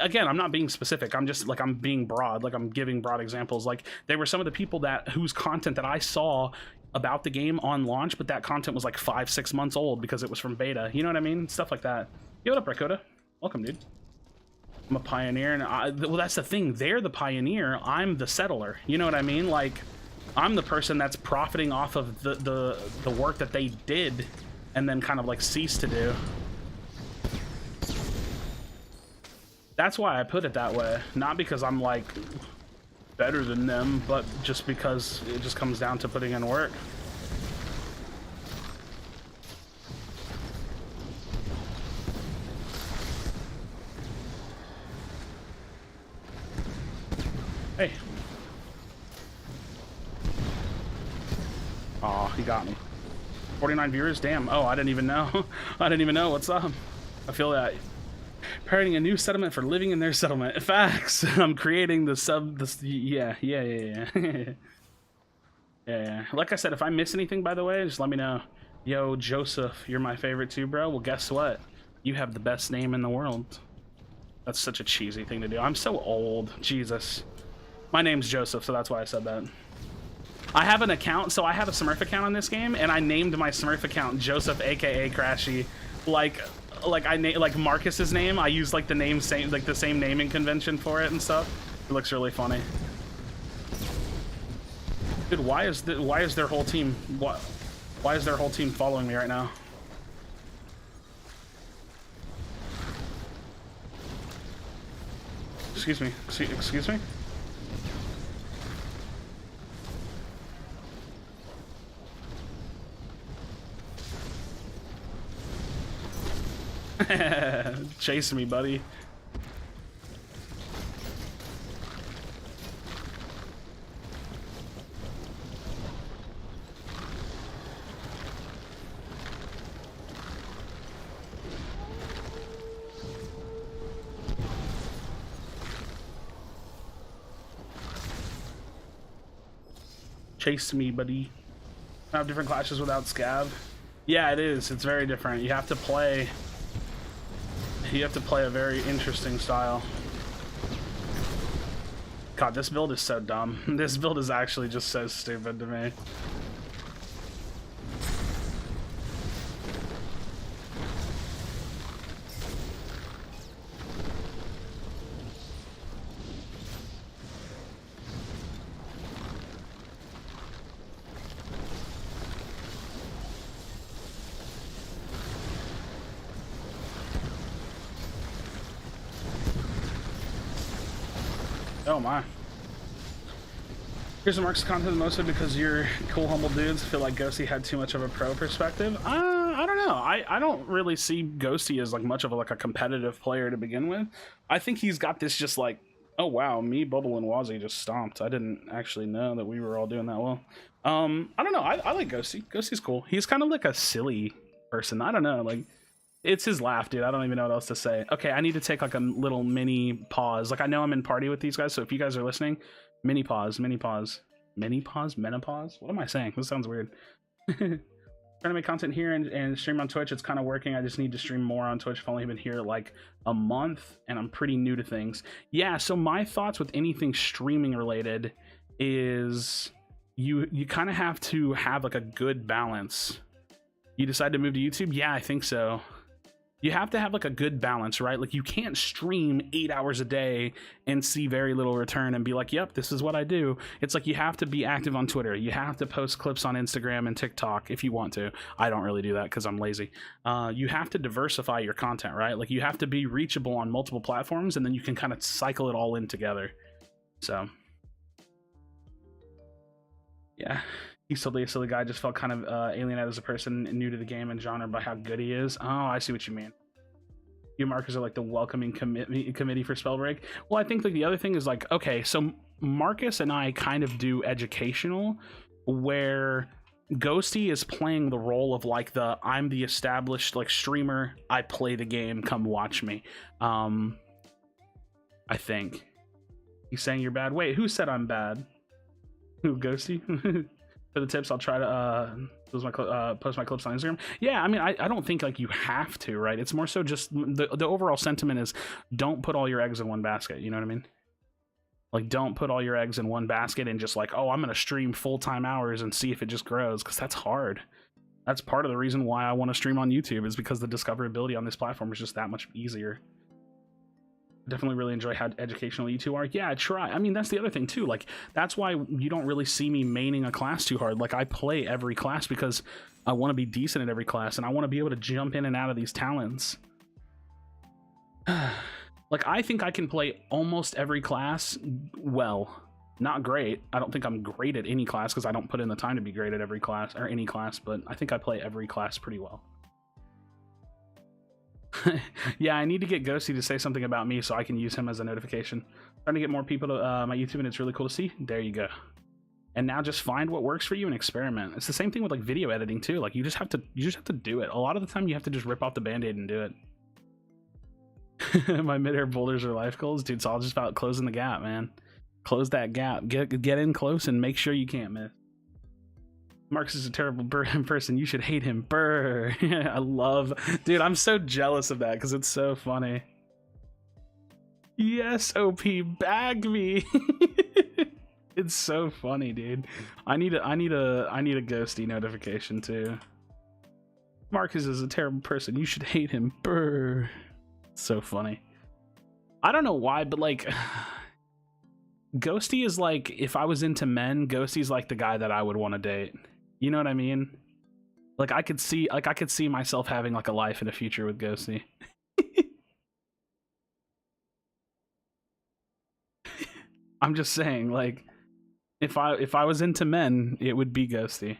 again, I'm not being specific. I'm just like, I'm being broad. Like, I'm giving broad examples. Like, they were some of the people whose content that I saw about the game on launch, but that content was like 5-6 months old because it was from beta. You know what I mean? Stuff like that. Yo, what up, Rakota? Welcome, dude. I'm a pioneer, and well, that's the thing. They're the pioneer. I'm the settler. You know what I mean? Like, I'm the person that's profiting off of the work that they did and then kind of like ceased to do. That's why I put it that way. Not because I'm like better than them, but just because it just comes down to putting in work. Hey. Aw, he got me. 49 viewers? Damn. Oh, I didn't even know. I didn't even know. What's up? I feel that. Creating a new settlement for living in their settlement. Facts. I'm creating yeah. Yeah. Like I said, if I miss anything, by the way, just let me know. Yo, Joseph, you're my favorite too, bro. Well, guess what? You have the best name in the world. That's such a cheesy thing to do. I'm so old. Jesus. My name's Joseph, so that's why I said that. I have an account, so I have a Smurf account on this game, and I named my Smurf account Joseph, aka Krashy. Like Marcus's name. I use like the same naming convention for it and stuff. It looks really funny. Dude, why is their whole team following me right now? Excuse me. Excuse me? Chase me, buddy. Chase me, buddy. I have different clashes without scav. Yeah, it is. It's very different. You have to play a very interesting style. God, this build is so dumb. This build is actually just so stupid to me. Oh my. Here's the Mark's content mostly because you're cool, humble dudes. Feel like Ghosty had too much of a pro perspective. I don't know. I don't really see Ghosty as like much of a competitive player to begin with. I think he's got this just like, oh wow, me, Bubble, and Wazzy just stomped. I didn't actually know that we were all doing that well. I don't know. I like Ghosty. Ghosty's cool. He's kind of like a silly person. I don't know. Like, it's his laugh, dude. I don't even know what else to say. Okay, I need to take like a little mini pause. Like, I know I'm in party with these guys, so if you guys are listening, mini pause, mini pause. Mini pause? Menopause? What am I saying? This sounds weird. Trying to make content here and stream on Twitch. It's kind of working. I just need to stream more on Twitch. I've only been here like a month, and I'm pretty new to things. Yeah, so my thoughts with anything streaming related is you kind of have to have like a good balance. You decide to move to YouTube? Yeah, I think so. You have to have like a good balance, right? Like, you can't stream 8 hours a day and see very little return and be like, yep, this is what I do. It's like, you have to be active on Twitter. You have to post clips on Instagram and TikTok if you want to. I don't really do that because I'm lazy. You have to diversify your content, right? Like, you have to be reachable on multiple platforms, and then you can kind of cycle it all in together. So yeah. He's still a silly guy. Just felt kind of alienated as a person, new to the game and genre by how good he is. Oh, I see what you mean. You markers are like the welcoming committee for Spellbreak. Well, I think like the other thing is like, okay, so Marcus and I kind of do educational, where Ghosty is playing the role of like I'm the established like streamer. I play the game. Come watch me. I think he's saying you're bad. Wait, who said I'm bad? Who, Ghosty? For the tips, I'll try to post my clips on Instagram. Yeah, I mean, I don't think like you have to, right? It's more so just the overall sentiment is don't put all your eggs in one basket. You know what I mean? Like, don't put all your eggs in one basket and just like, oh, I'm gonna stream full-time hours and see if it just grows, because that's hard. That's part of the reason why I want to stream on YouTube, is because the discoverability on this platform is just that much easier. Definitely really enjoy how educational you two are. Yeah, I try. I mean, that's the other thing too. Like, that's why you don't really see me maining a class too hard. Like, I play every class because I want to be decent at every class, and I want to be able to jump in and out of these talents. Like, I think I can play almost every class well. Not great. I don't think I'm great at any class because I don't put in the time to be great at every class or any class, but I think I play every class pretty well. Yeah, I need to get Ghosty to say something about me so I can use him as a notification. Trying to get more people to my YouTube, and it's really cool to see. There you go. And now just find what works for you and experiment. It's the same thing with like video editing too. Like, you just have to do it. A lot of the time you have to just rip off the band-aid and do it. My mid-air boulders are life goals, dude. It's all just about closing the gap, man. Close that gap. Get in close and make sure you can't miss. Marcus is a terrible person. You should hate him. Brr. I love... Dude, I'm so jealous of that because it's so funny. Yes, OP, bag me. It's so funny, dude. I need a Ghosty notification too. Marcus is a terrible person. You should hate him. Brr. So funny. I don't know why, but like... Ghosty is like, if I was into men, Ghosty's like the guy that I would want to date. You know what I mean? Like, I could see myself having like a life in the future with Ghosty. I'm just saying, like, if I was into men, it would be Ghosty.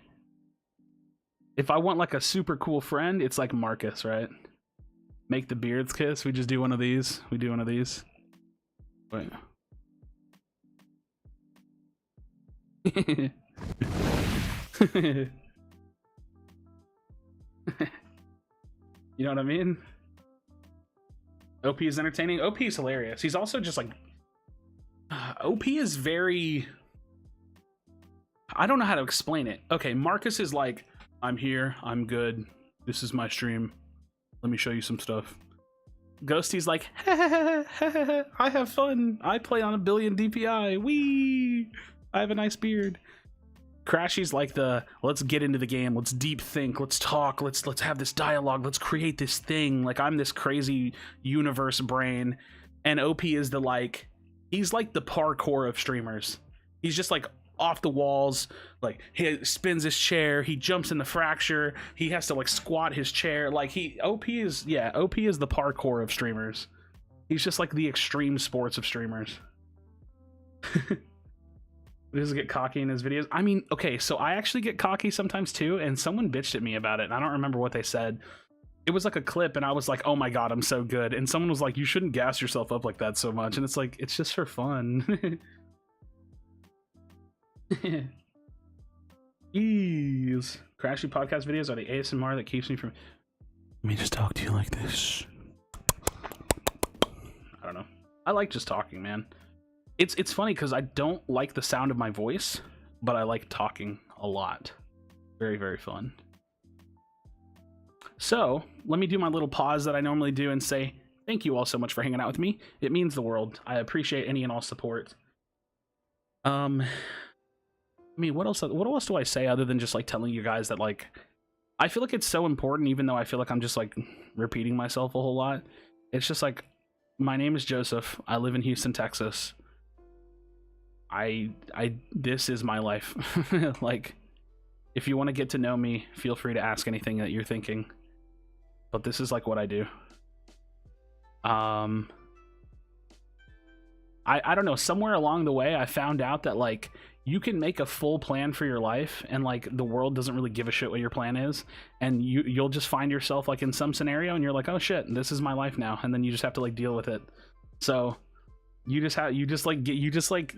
If I want like a super cool friend, it's like Marcus, right? Make the beards kiss. We just do one of these. We do one of these. Wait. You know what I mean? OP is entertaining. OP is hilarious. He's also just like OP is very, I don't know how to explain it. Okay, Marcus is like, I'm here, I'm good, this is my stream, let me show you some stuff. Ghosty's like, I have fun, I play on 1 billion DPI, wee, I have a nice beard. Krashy's like the, let's get into the game, let's deep think, let's talk, let's have this dialogue, let's create this thing, like I'm this crazy universe brain. And OP is the like, he's like the parkour of streamers. He's just like off the walls, like he spins his chair, he jumps in the fracture, he has to like squat his chair, like OP is the parkour of streamers. He's just like the extreme sports of streamers. He doesn't get cocky in his videos. I mean, okay, so I actually get cocky sometimes too, and someone bitched at me about it, and I don't remember what they said. It was like a clip, and I was like, oh my god, I'm so good. And someone was like, you shouldn't gas yourself up like that so much. And it's like, it's just for fun. Jeez. Krashy podcast videos are the ASMR that keeps me from... Let me just talk to you like this. I don't know. I like just talking, man. It's funny because I don't like the sound of my voice, but I like talking a lot. Very, very fun. So, let me do my little pause that I normally do and say, thank you all so much for hanging out with me. It means the world. I appreciate any and all support. I mean, what else do I say other than just, like, telling you guys that, like, I feel like it's so important, even though I feel like I'm just, like, repeating myself a whole lot. It's just, like, my name is Joseph. I live in Houston, Texas. This is my life. Like, if you want to get to know me, feel free to ask anything that you're thinking. But this is like what I do. I don't know, somewhere along the way I found out that like you can make a full plan for your life and like the world doesn't really give a shit what your plan is, and you'll just find yourself like in some scenario and you're like, oh shit, this is my life now, and then you just have to like deal with it. So you just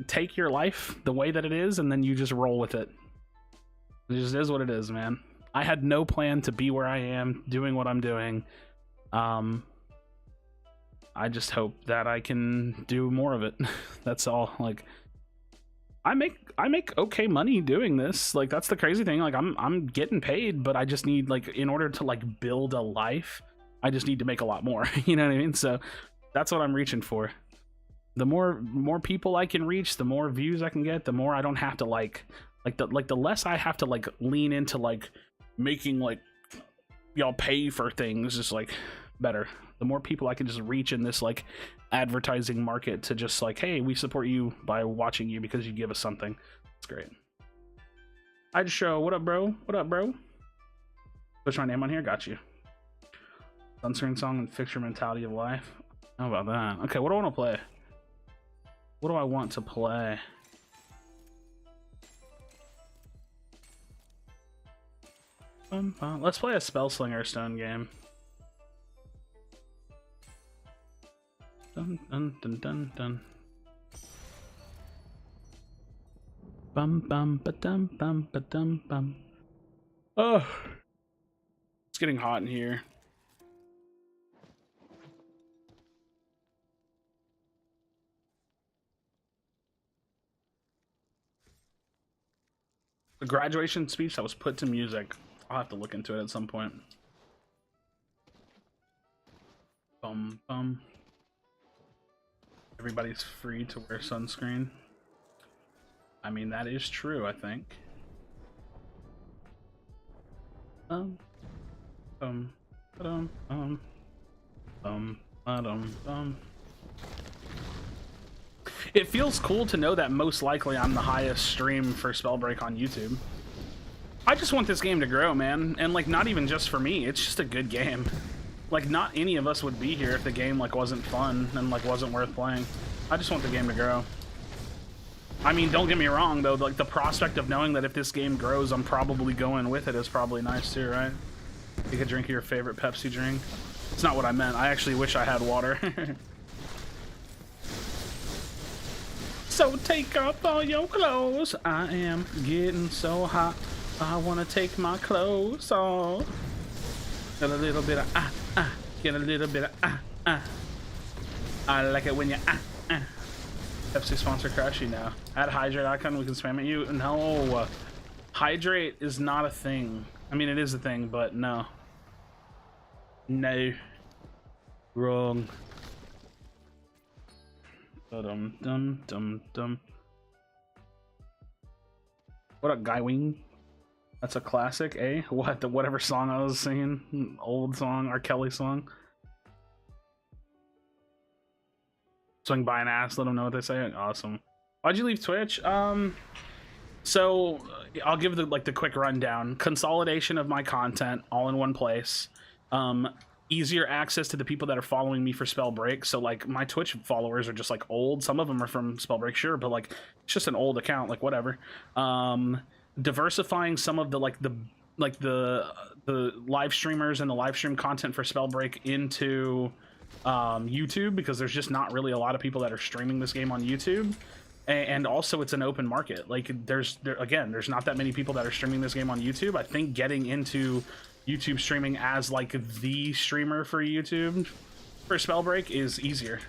take your life the way that it is and then you just roll with it. It just is what it is, man. I had no plan to be where I am doing what I'm doing. I just hope that I can do more of it. That's all. Like, I make okay money doing this. Like, that's the crazy thing. Like, I'm getting paid, but I just need, like, in order to like build a life, I just need to make a lot more. You know what I mean? So that's what I'm reaching for. The more people I can reach, the more views I can get, the more I don't have to the less I have to like lean into like making like y'all pay for things is like better. The more people I can just reach in this like advertising market to just like, hey, we support you by watching you because you give us something. It's great. I just show, what up, bro? What up, bro? Push my name on here, got you. Sunscreen song and fix your mentality of life. How about that? Okay, what do I want to play? What do I want to play? Let's play a Spellslinger Stone game. Dun dun dun dun dun. Bum bum ba dum bum ba dum bum. Oh, it's getting hot in here. The graduation speech that was put to music. I'll have to look into it at some point. Bum bum. Everybody's free to wear sunscreen. I mean, that is true, I think. It feels cool to know that most likely I'm the highest stream for Spellbreak on YouTube. I just want this game to grow, man, and like not even just for me, it's just a good game. Like, not any of us would be here if the game like wasn't fun and like wasn't worth playing. I just want the game to grow. I mean, don't get me wrong though, like the prospect of knowing that if this game grows, I'm probably going with it is probably nice too, right? You could drink your favorite Pepsi drink. It's not what I meant. I actually wish I had water. So take off all your clothes. I am getting so hot. I want to take my clothes off. Get a little bit of get a little bit of I like it when you Pepsi sponsor Krashy now. Add hydrate icon, we can spam at you. No. Hydrate is not a thing. I mean, it is a thing, but no. No. Wrong. Dum dum dum dum. What up, Guy Wing? That's a classic, eh? What, the whatever song I was singing? Old song, R. Kelly song. Swing by an ass, let them know what they say. Awesome. Why'd you leave Twitch? So I'll give the quick rundown. Consolidation of my content all in one place. Easier access to the people that are following me for Spellbreak. So like my Twitch followers are just like old. Some of them are from Spellbreak, sure, but like it's just an old account, like whatever. Diversifying some of the the live streamers and the live stream content for Spellbreak into YouTube, because there's just not really a lot of people that are streaming this game on YouTube. And also it's an open market. Like there's not that many people that are streaming this game on YouTube. I think getting into YouTube streaming as like the streamer for YouTube for Spellbreak is easier.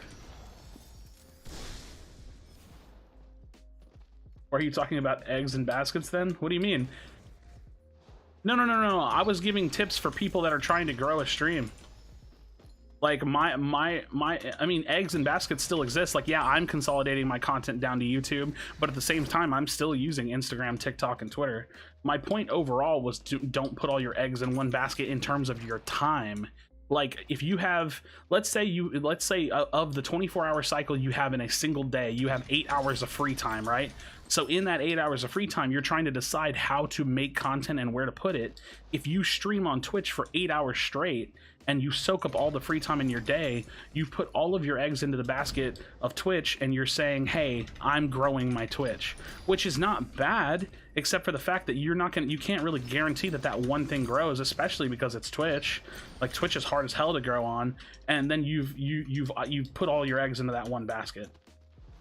Or are you talking about eggs and baskets then? What do you mean? No. I was giving tips for people that are trying to grow a stream. Like I mean, eggs and baskets still exist. Like, yeah, I'm consolidating my content down to YouTube, but at the same time, I'm still using Instagram, TikTok, and Twitter. My point overall was to don't put all your eggs in one basket in terms of your time. Like if you have, let's say of the 24-hour cycle you have in a single day, you have 8 hours of free time, right? So in that 8 hours of free time, you're trying to decide how to make content and where to put it. If you stream on Twitch for 8 hours straight and you soak up all the free time in your day, you've put all of your eggs into the basket of Twitch, and you're saying, hey, I'm growing my Twitch, which is not bad, except for the fact that you can't really guarantee that that one thing grows, especially because it's Twitch. Like Twitch is hard as hell to grow on, and then you've put all your eggs into that one basket.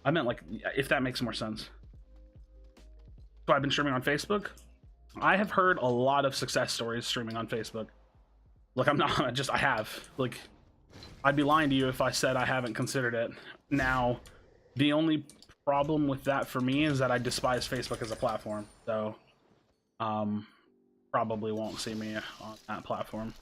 I meant like, if that makes more sense. So I've been streaming on Facebook. I have heard a lot of success stories streaming on Facebook. Like I have. Like, I'd be lying to you if I said I haven't considered it. Now, the only problem with that for me is that I despise Facebook as a platform. So, probably won't see me on that platform.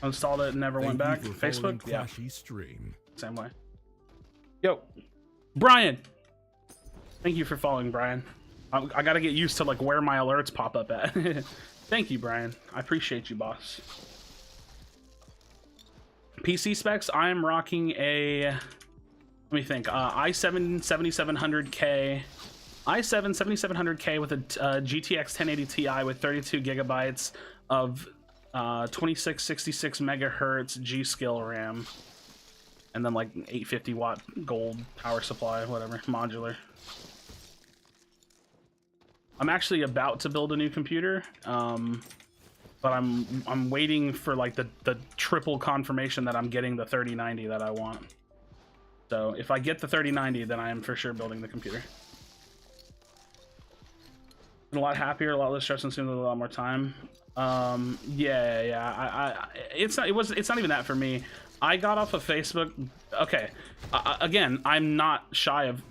Installed it and never went back. Facebook, yeah, stream. Same way. Yo, Brian, thank you for following, Brian. I gotta get used to like where my alerts pop up at. Thank you, Brian. I appreciate you, boss. PC specs, I am rocking a, let me think, i7 7700K, i7 7700K with a GTX 1080 Ti with 32 gigabytes of 2666 megahertz G-Skill RAM, and then like 850 watt gold power supply, whatever, modular. I'm actually about to build a new computer, but I'm waiting for like the triple confirmation that I'm getting the 3090 that I want. So if I get the 3090, then I am for sure building the computer. Been a lot happier, a lot less stress, and soon a lot more time. Yeah. It's not even that for me. I got off of Facebook. Okay, again, I'm not shy of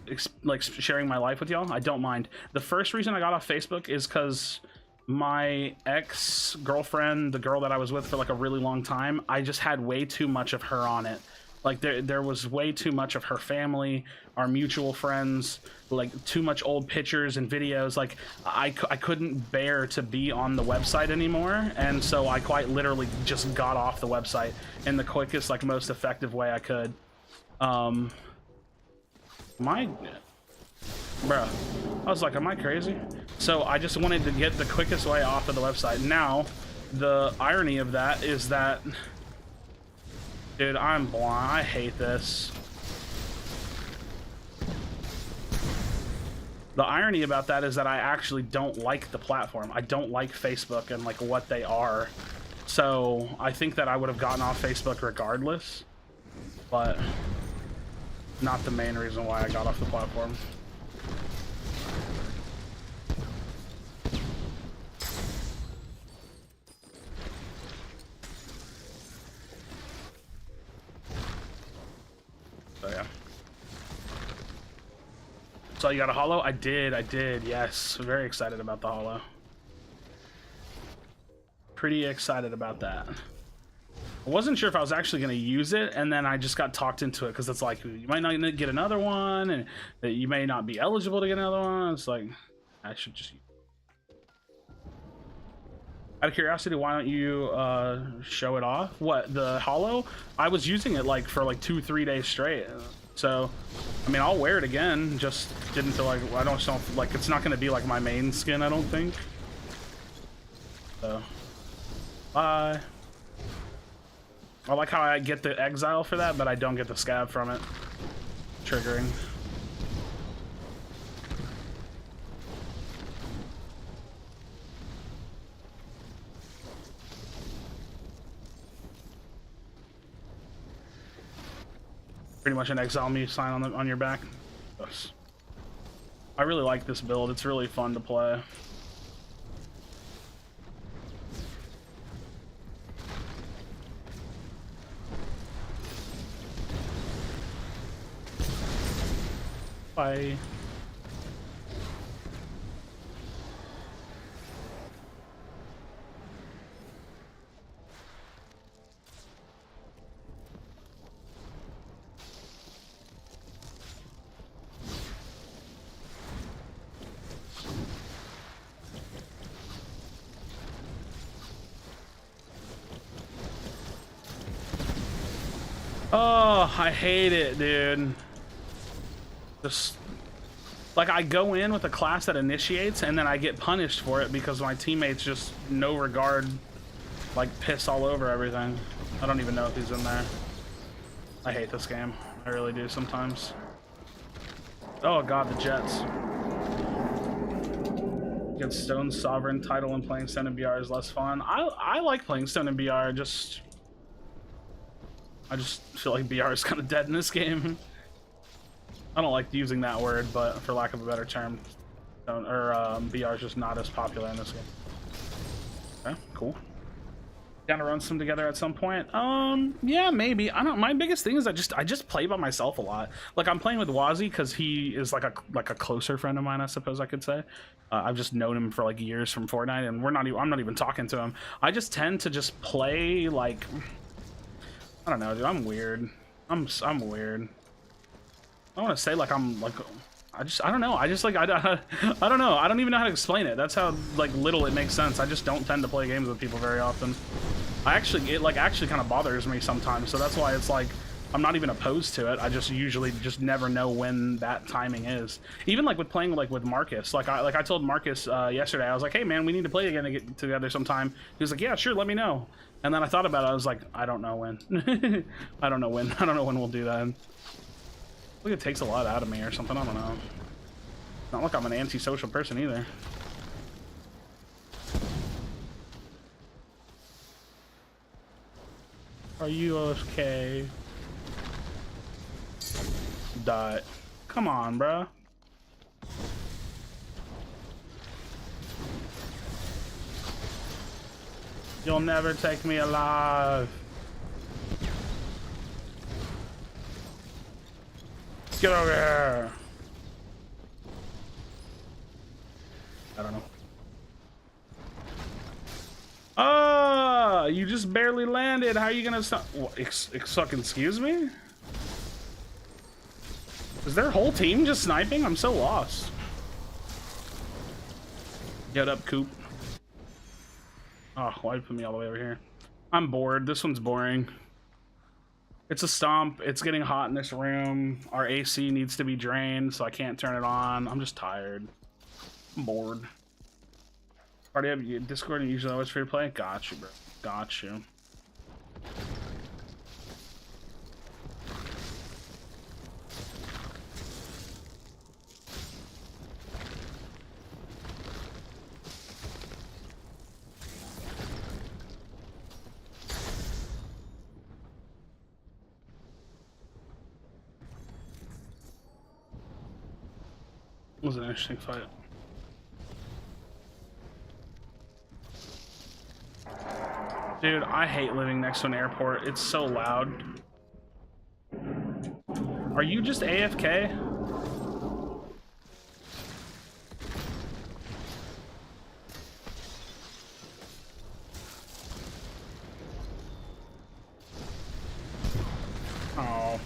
like sharing my life with y'all. I don't mind. The first reason I got off Facebook is because my ex-girlfriend, the girl that I was with for like a really long time, I just had way too much of her on it. Like there was way too much of her family, our mutual friends, like too much old pictures and videos. Like I couldn't bear to be on the website anymore, and so I quite literally just got off the website in the quickest, like most effective way I could. Bruh, I was like, am I crazy? So I just wanted to get the quickest way off of the website. Now, the irony of that is that, dude, I'm blind. I hate this. The irony about that is that I actually don't like the platform. I don't like Facebook and like what they are. So I think that I would have gotten off Facebook regardless, but not the main reason why I got off the platform. So yeah. So you got a holo? I did, yes. Very excited about the holo. Pretty excited about that. I wasn't sure if I was actually going to use it, and then I just got talked into it because it's like, you might not get another one, and that you may not be eligible to get another one. It's like, I should just use it. Out of curiosity, why don't you show it off? What, the holo? I was using it like for like 2-3 days straight. So, I mean, I'll wear it again. Just didn't feel like, I don't like, it's not going to be like my main skin, I don't think. So, bye. I like how I get the exile for that, but I don't get the scab from it. Triggering. Pretty much an exile me sign on your back. Yes. I really like this build. It's really fun to play. Bye. Oh, I hate it, dude. Just like I go in with a class that initiates and then I get punished for it because my teammates just no regard, like piss all over everything. I don't even know if he's in there. I hate this game. I really do sometimes. Oh god, the Jets. Against Stone's Sovereign title and playing Stone and BR is less fun. I like playing Stone and BR, I just feel like BR is kind of dead in this game. I don't like using that word, but for lack of a better term, BR is just not as popular in this game. Okay, cool. Down to run some together at some point? Yeah, maybe. I don't. My biggest thing is I just play by myself a lot. Like I'm playing with Wazzy because he is like a closer friend of mine, I suppose I could say. I've just known him for like years from Fortnite, and I'm not even talking to him. I just tend to just play like, I don't know, dude. I'm weird. I'm weird. I want to say like I'm like, I don't know. I just like I don't know. I don't even know how to explain it. That's how like little it makes sense. I just don't tend to play games with people very often. It actually kind of bothers me sometimes. So that's why it's like I'm not even opposed to it. I just usually just never know when that timing is. Even like with playing like with Marcus. Like I told Marcus yesterday. I was like, hey man, we need to play again to get together sometime. He was like, yeah, sure, let me know. And then I thought about it. I was like, I don't know when. I don't know when. I don't know when we'll do that. I think it takes a lot out of me or something. I don't know. Not like I'm an antisocial person either. Are you okay? Die. Come on, bruh. You'll never take me alive. Get over here. I don't know. Ah, you just barely landed. How are you gonna stop? Excuse me? Is their whole team just sniping? I'm so lost. Get up, Coop. Oh, why'd you put me all the way over here? I'm bored. This one's boring. It's a stomp. It's getting hot in this room. Our AC needs to be drained, so I can't turn it on. I'm just tired. I'm bored. Already have you Discord and usually always free to play? Got you, bro. Got you. It was an interesting fight. Dude, I hate living next to an airport. It's so loud. Are you just AFK? Oh.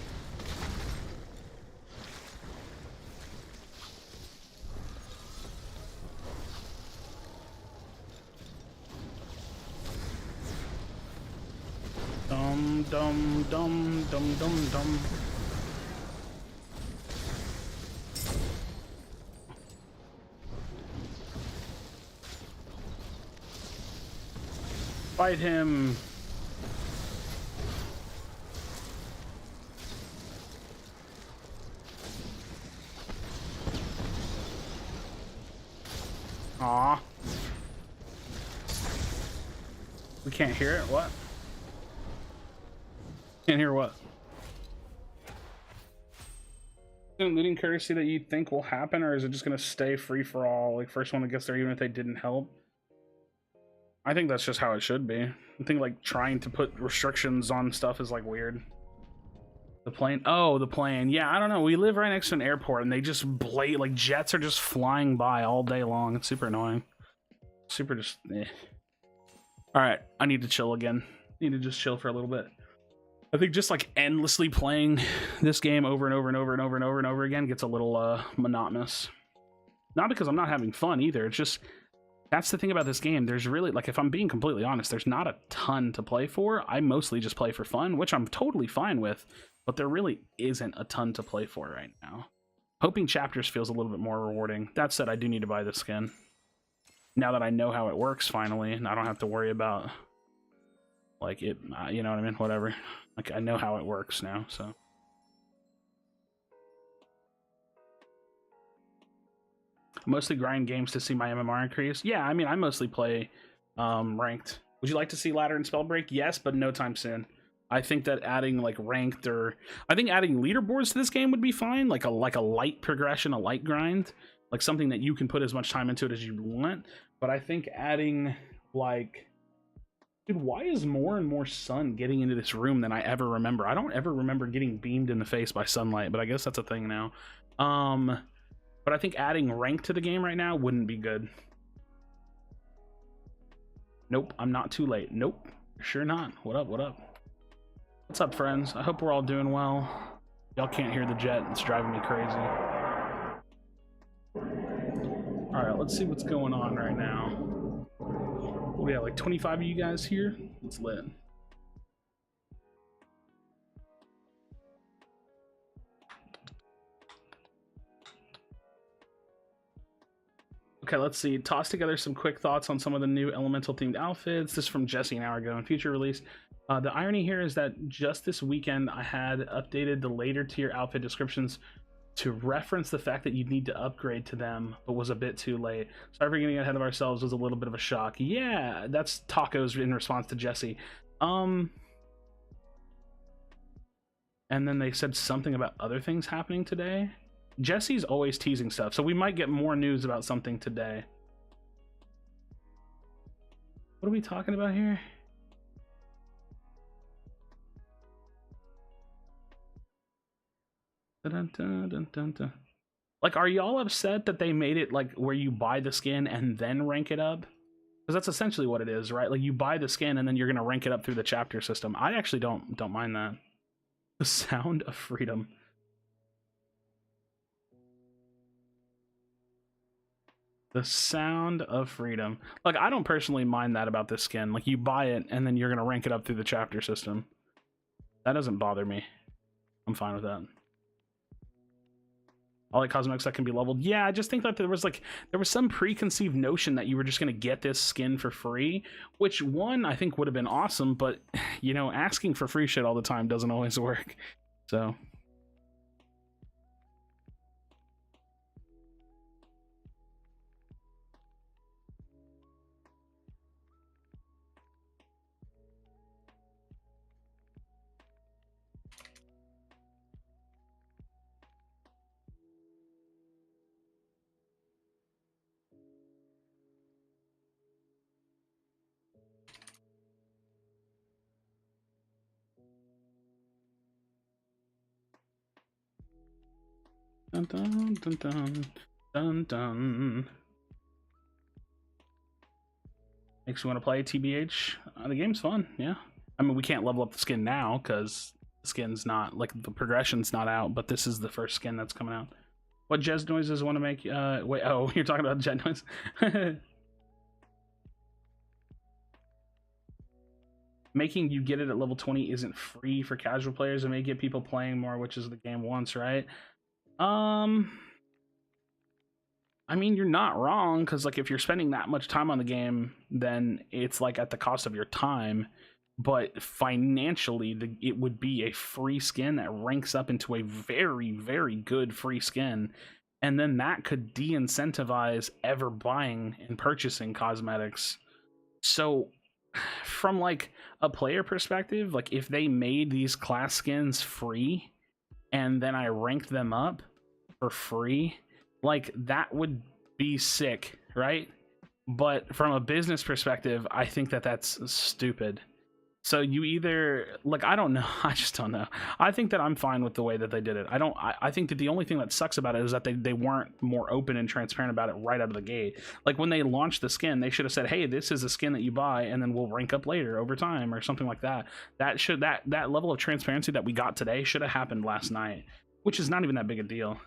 Dum dum dum dum dum. Fight him. Aw. We can't hear it? What? Can't hear what? Looting courtesy that you think will happen, or is it just gonna stay free for all? Like first one that gets there, even if they didn't help. I think that's just how it should be. I think like trying to put restrictions on stuff is like weird. The plane. Oh, the plane. Yeah, I don't know. We live right next to an airport, and they just like jets are just flying by all day long. It's super annoying. Super just. Eh. All right, I need to chill again. Need to just chill for a little bit. I think just like endlessly playing this game over and over and over and over and over and over again gets a little monotonous. Not because I'm not having fun either. It's just that's the thing about this game. There's really, like, if I'm being completely honest, there's not a ton to play for. I mostly just play for fun, which I'm totally fine with, but there really isn't a ton to play for right now. Hoping chapters feels a little bit more rewarding. That said, I do need to buy this skin. Now that I know how it works finally, and I don't have to worry about like it, you know what I mean? Whatever. Like, I know how it works now, so. Mostly grind games to see my MMR increase. Yeah, I mean, I mostly play ranked. Would you like to see ladder and Spellbreak? Yes, but no time soon. I think that adding like ranked, or I think adding leaderboards to this game would be fine. Like a light progression, a light grind, like something that you can put as much time into it as you want. But I think adding like, dude, why is more and more sun getting into this room than I ever remember? I don't ever remember getting beamed in the face by sunlight, but I guess that's a thing now. But I think adding rank to the game right now wouldn't be good. Nope, I'm not too late. Nope, sure not. What up, what up? What's up, friends? I hope we're all doing well. Y'all can't hear the jet. It's driving me crazy. Alright, let's see what's going on right now. We have like 25 of you guys here. It's lit. Okay, let's see. Toss together some quick thoughts on some of the new elemental themed outfits. This is from Jesse an hour ago in future release. The irony here is that just this weekend I had updated the later tier outfit descriptions to reference the fact that you need to upgrade to them, but was a bit too late. Sorry for getting ahead of ourselves. Was a little bit of a shock. Yeah, that's Tacos in response to Jesse. And then they said something about other things happening today. Jesse's always teasing stuff, so we might get more news about something today. What are we talking about here? Dun, dun, dun, dun, dun. Like, are y'all upset that they made it like where you buy the skin and then rank it up? Because that's essentially what it is, right? Like, you buy the skin and then you're gonna rank it up through the chapter system. I actually don't mind that. The sound of freedom. The sound of freedom. Like, I don't personally mind that about this skin. Like, you buy it, and then you're going to rank it up through the chapter system. That doesn't bother me. I'm fine with that. I like cosmetics that can be leveled. Yeah, I just think that there was some preconceived notion that you were just going to get this skin for free, which, one, I think would have been awesome, but, you know, asking for free shit all the time doesn't always work. So... Dun, dun, dun, dun, dun, dun. Makes you want to play TBH. The game's fun, yeah. I mean, we can't level up the skin now because the skin's not, like, the progression's not out, but this is the first skin that's coming out. What jazz noises want to make? Wait, oh, you're talking about jet noise? Making you get it at level 20 isn't free for casual players. It may get people playing more, which is the game wants, right? I mean, you're not wrong, because, like, if you're spending that much time on the game, then it's, like, at the cost of your time. But financially, it would be a free skin that ranks up into a very, very good free skin. And then that could de-incentivize ever buying and purchasing cosmetics. So, from, like, a player perspective, like, if they made these class skins free, and then I ranked them up for free, like, that would be sick, right? But from a business perspective, I think that that's stupid. So you either, like, I don't know. I just don't know. I think that I'm fine with the way that they did it. I think that the only thing that sucks about it is that they weren't more open and transparent about it right out of the gate. Like, when they launched the skin, they should have said, hey, this is a skin that you buy, and then we'll rank up later over time or something like that. That level of transparency that we got today should have happened last night, which is not even that big a deal.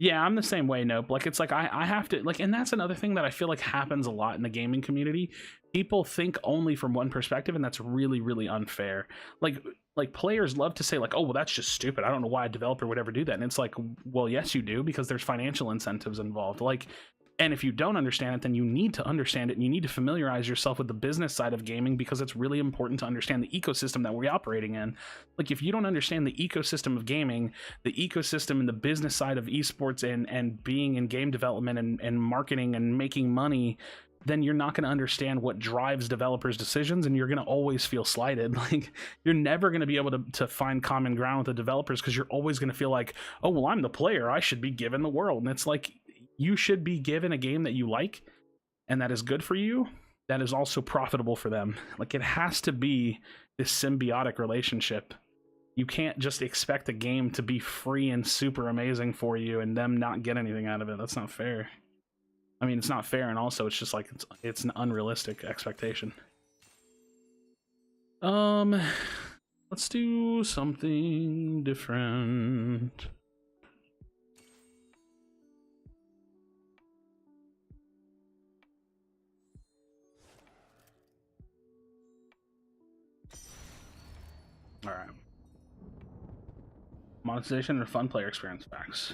Yeah, I'm the same way, Nope. Like, it's like I have to, like, and that's another thing that I feel like happens a lot in the gaming community. People think only from one perspective, and that's really, really unfair. Like players love to say, like, oh, well, that's just stupid. I don't know why a developer would ever do that. And it's like, well, yes, you do, because there's financial incentives involved. Like, and if you don't understand it, then you need to understand it, and you need to familiarize yourself with the business side of gaming, because it's really important to understand the ecosystem that we're operating in. Like, if you don't understand the ecosystem of gaming, the ecosystem and the business side of esports and being in game development and marketing and making money, then you're not going to understand what drives developers' decisions, and you're going to always feel slighted. Like, you're never going to be able to find common ground with the developers, because you're always going to feel like, oh, well, I'm the player, I should be given the world. And it's like, you should be given a game that you like and that is good for you, that is also profitable for them. Like, it has to be this symbiotic relationship. You can't just expect a game to be free and super amazing for you and them not get anything out of it. That's not fair. I mean, it's not fair, and also it's just like it's an unrealistic expectation. Let's do something different. All right. Monetization and fun player experience packs.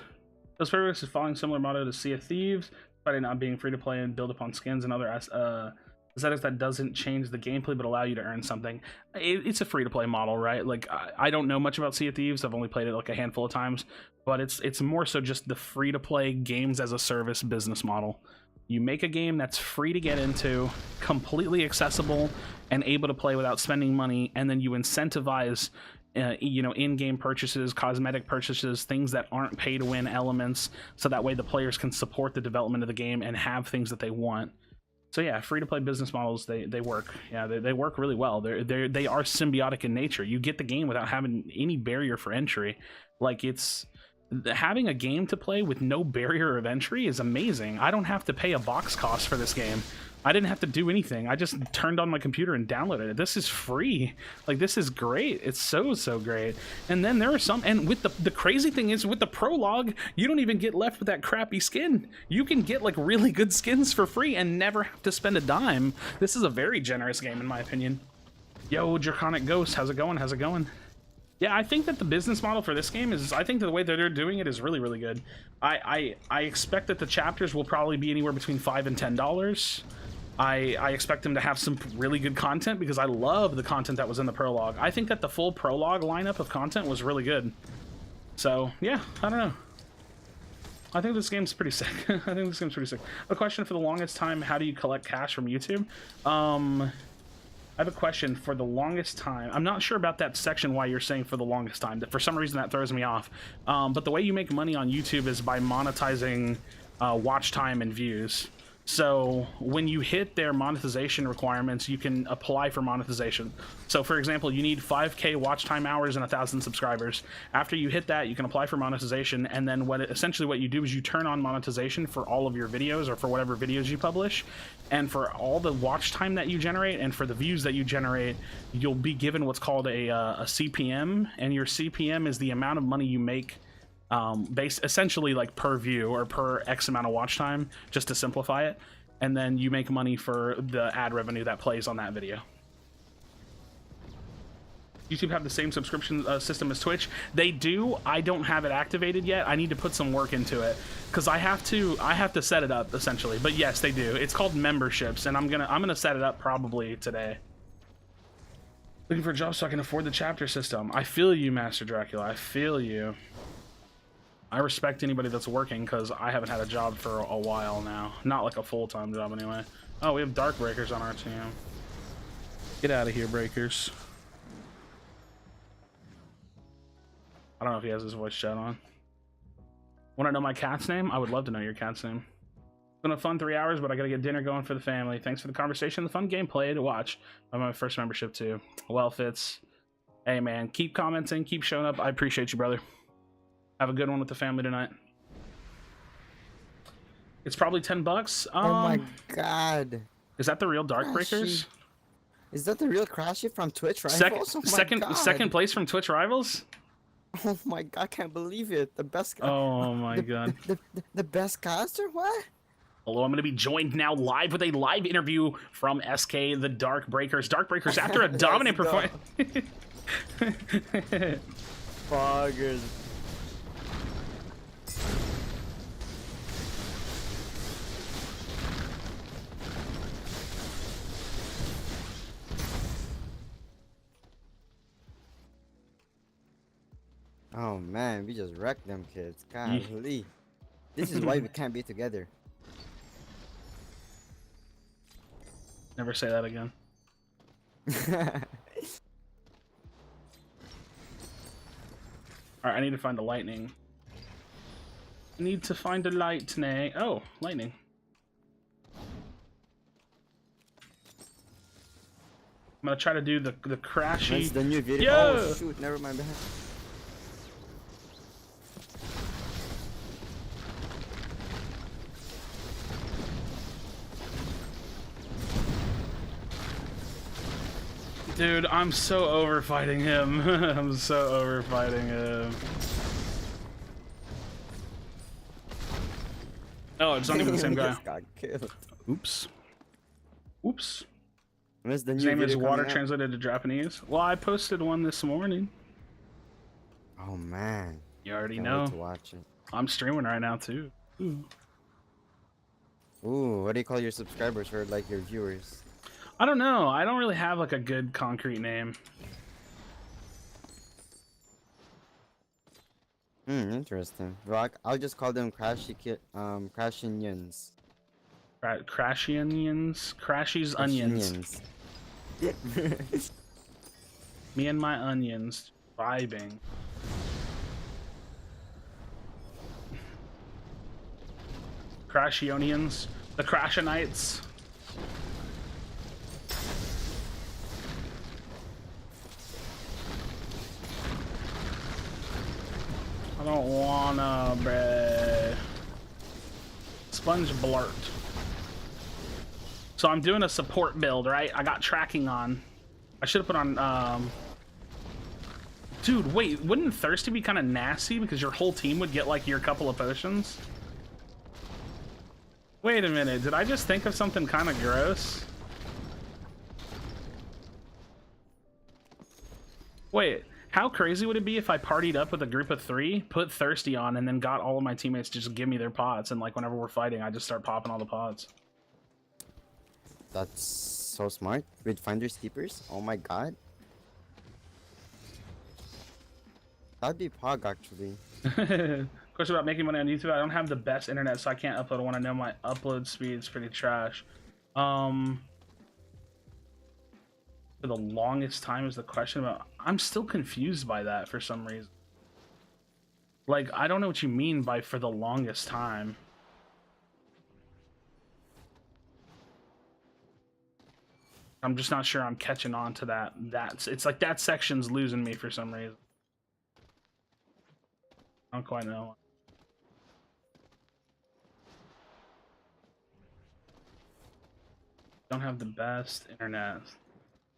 This Spellbreak is following similar motto to Sea of Thieves, despite not being free to play and build upon skins and other aesthetics that doesn't change the gameplay but allow you to earn something. It's a free to play model, right? Like, I don't know much about Sea of Thieves. I've only played it like a handful of times, but it's more so just the free to play games as a service business model. You make a game that's free to get into, completely accessible, and able to play without spending money, and then you incentivize, you know, in-game purchases, cosmetic purchases, things that aren't pay-to-win elements, so that way the players can support the development of the game and have things that they want. So yeah, free-to-play business models, they work. Yeah, they work really well. They are symbiotic in nature. You get the game without having any barrier for entry. Like, it's having a game to play with no barrier of entry is amazing. I don't have to pay a box cost for this game. I didn't have to do anything. I just turned on my computer and downloaded it. This is free. Like, this is great. It's so great. And then there are some, and with the crazy thing is, with the prologue, you don't even get left with that crappy skin. You can get like really good skins for free and never have to spend a dime. This is a very generous game in my opinion. Yo, Draconic Ghost, how's it going? How's it going? Yeah, I think that the business model for this game is, I think that the way that they're doing it is really good. I expect that the chapters will probably be anywhere between $5 and $10. I expect them to have some really good content because I love the content that was in the prologue. I think that the full prologue lineup of content was really good. So, yeah, I don't know. I think this game's pretty sick. I think this game's pretty sick. A question: for the longest time, how do you collect cash from YouTube? I have a question. For the longest time, I'm not sure about that section why you're saying for the longest time. That for some reason that throws me off. But the way you make money on YouTube is by monetizing watch time and views. So when you hit their monetization requirements, you can apply for monetization. So for example, you need 5K watch time hours and 1,000 subscribers. After you hit that, you can apply for monetization, and then essentially what you do is you turn on monetization for all of your videos or for whatever videos you publish, and for all the watch time that you generate and for the views that you generate, you'll be given what's called a CPM, and your CPM is the amount of money you make based essentially like per view or per X amount of watch time, just to simplify it, and then you make money for the ad revenue that plays on that video. YouTube have the same subscription system as Twitch. They do. I don't have it activated yet. I need to put some work into it because I have to set it up essentially. But yes, they do. It's called memberships, and I'm gonna set it up probably today. Looking for a job so I can afford the chapter system. I feel you, Master Dracula. I feel you. I respect anybody that's working because I haven't had a job for a while now. Not like a full-time job anyway. Oh, we have Dark Breakers on our team. Get out of here, Breakers. I don't know if he has his voice chat on. Want to know my cat's name? I would love to know your cat's name. It's been a fun 3 hours, but I gotta get dinner going for the family. Thanks for the conversation, the fun gameplay to watch. I'm my first membership too. Well, Fitz. Hey man, keep commenting, keep showing up. I appreciate you, brother. Have a good one with the family tonight. It's probably $10. Oh my god. Is that the real Dark Breakers? Is that the real Krashy from Twitch Rivals? Second place from Twitch Rivals? Oh my god, I can't believe it. The best. Oh my god. The best caster? What? Hello, I'm going to be joined now live with a live interview from SK, the Dark Breakers. Dark Breakers, after a dominant performance. Foggers. Oh man, we just wrecked them kids. Golly. This is why we can't be together. Never say that again. Alright, I need to find the lightning. I need to find a lightning. Oh, lightning. I'm gonna try to do the Krashy. That's the new video. Yo! Oh shoot, never mind. Dude, I'm so over fighting him. I'm so over fighting him. Oh, it's not even the same guy. Just got killed. Oops. Oops. Where's the His new name is video Water coming out? translated to Japanese. Well, I posted one this morning. Oh man. You already Can't know. wait to watch it. I'm streaming right now too. Ooh. Ooh, what do you call your subscribers or like your viewers? I don't know. I don't really have like a good concrete name. Interesting. Well, I'll just call them Krashians. Krashy onions? Krashy's onions. Me and my onions vibing. Krashy onions. The Krashenites. I'm don't wanna, bruh. Sponge blurt. So I'm doing a support build, right? I got tracking on. I should have put on, Dude, wait, wouldn't Thirsty be kind of nasty because your whole team would get, like, your couple of potions? Wait a minute, did I just think of something kind of gross? Wait, how crazy would it be if I partied up with a group of 3, put Thirsty on, and then got all of my teammates to just give me their pots, and, like, whenever we're fighting, I just start popping all the pots? That's so smart. With Finders Keepers? Oh my god. That'd be Pog, actually. Question about making money on YouTube. I don't have the best internet, so I can't upload when I know my upload speed's pretty trash. For the longest time is the question about... I'm still confused by that for some reason. Like, I don't know what you mean by for the longest time. I'm just not sure I'm catching on to that. It's like that section's losing me for some reason. I don't quite know. Don't have the best internet.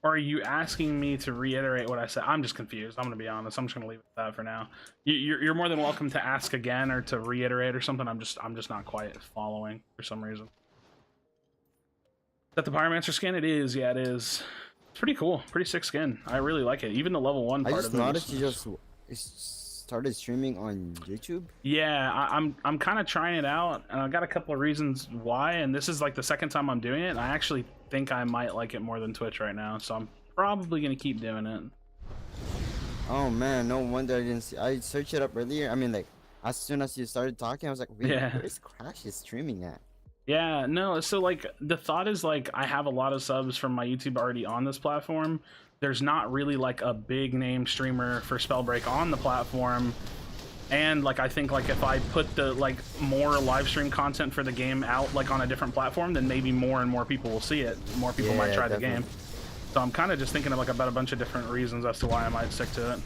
Or are you asking me to reiterate what I said? I'm just confused. I'm gonna be honest. I'm just gonna leave it at that for now. You're more than welcome to ask again or to reiterate or something. I'm just not quite following for some reason. Is that the Pyromancer skin? It is. Yeah, it is. It's pretty cool. Pretty sick skin. I really like it. Even the level 1 part I just of it. noticed you just started streaming on YouTube. Yeah, I'm kind of trying it out, and I've got a couple of reasons why. And this is like the second time I'm doing it. And I actually think I might like it more than Twitch right now, so I'm probably gonna keep doing it. Oh man, no wonder I didn't see. I searched it up earlier. I mean, like as soon as you started talking, I was like, wait, Yeah. where's Krashy streaming at? Yeah, no, so like the thought is like I have a lot of subs from my YouTube already on this platform. There's not really like a big name streamer for Spellbreak on the platform. And like I think like if I put the like more live stream content for the game out like on a different platform, then maybe more and more people will see it. More people might try the game. So I'm kind of just thinking of like about a bunch of different reasons as to why I might stick to it.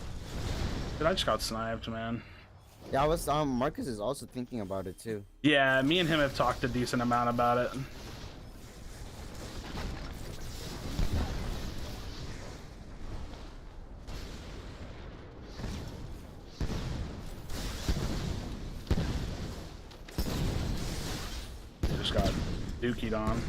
Dude, I just got sniped, man. Yeah, I was. Marcus is also thinking about it too. Yeah, me and him have talked a decent amount about it. Just got dookied on.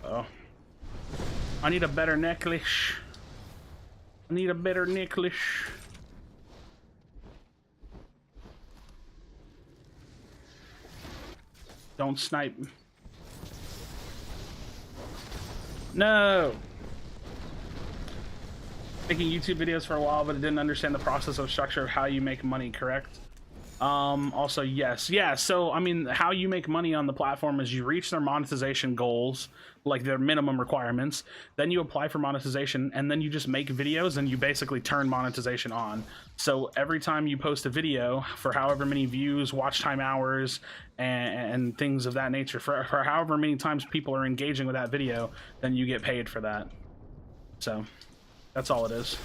Oh, I need a better necklace. I need a better necklace. Don't snipe. No! Making YouTube videos for a while, but I didn't understand the process of structure of how you make money, correct? Also, yes. Yeah, so, I mean, how you make money on the platform is you reach their monetization goals, like their minimum requirements, then you apply for monetization, and then you just make videos and you basically turn monetization on. So every time you post a video for however many views, watch time hours, and things of that nature, for however many times people are engaging with that video, then you get paid for that. So, that's all it is.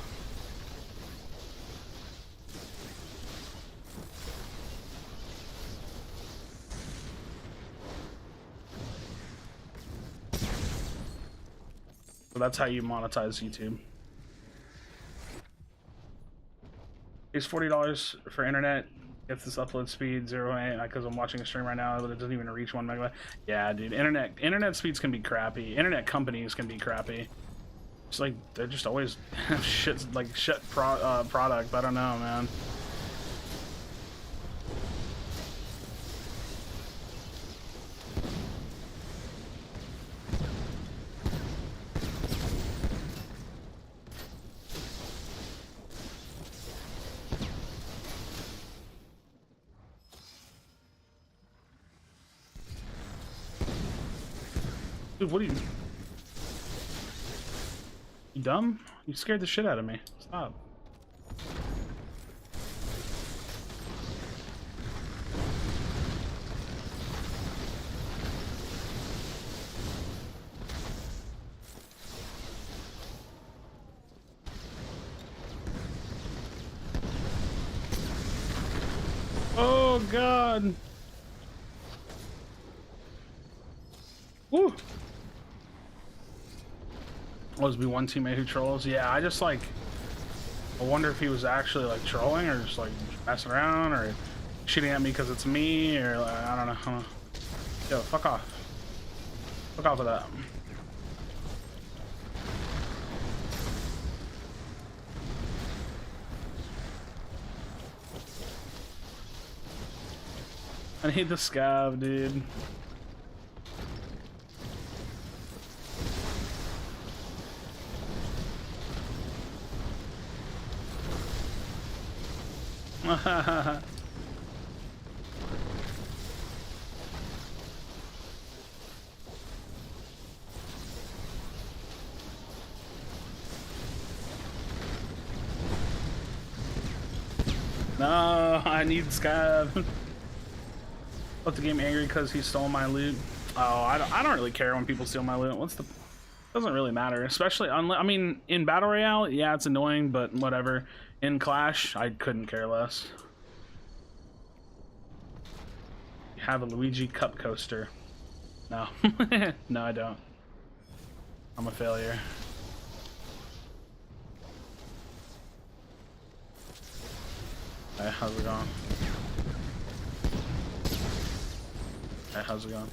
So that's how you monetize YouTube. It's $40 for internet. Gets this upload speed 0.8 because I'm watching a stream right now, but it doesn't even reach 1 megabyte. Yeah, dude, internet speeds can be crappy. Internet companies can be crappy. It's like they're just always shit product. But I don't know, man. Dude, what are you? You dumb? You scared the shit out of me. Stop. Oh god. Woo. Was be one teammate who trolls? Yeah, I just like. I wonder if he was actually like trolling or just like messing around or shooting at me because it's me or like, I don't know. Yo, fuck off. Fuck off with that. I need the scav, dude. No, I need scav. Let the game angry because he stole my loot. Oh, I don't really care when people steal my loot. Doesn't really matter, especially I mean, in Battle Royale, yeah, it's annoying, but whatever. In Clash, I couldn't care less. You have a Luigi Cup coaster. No. No, I don't. I'm a failure. Hey, how's it going? Hey, how's it going?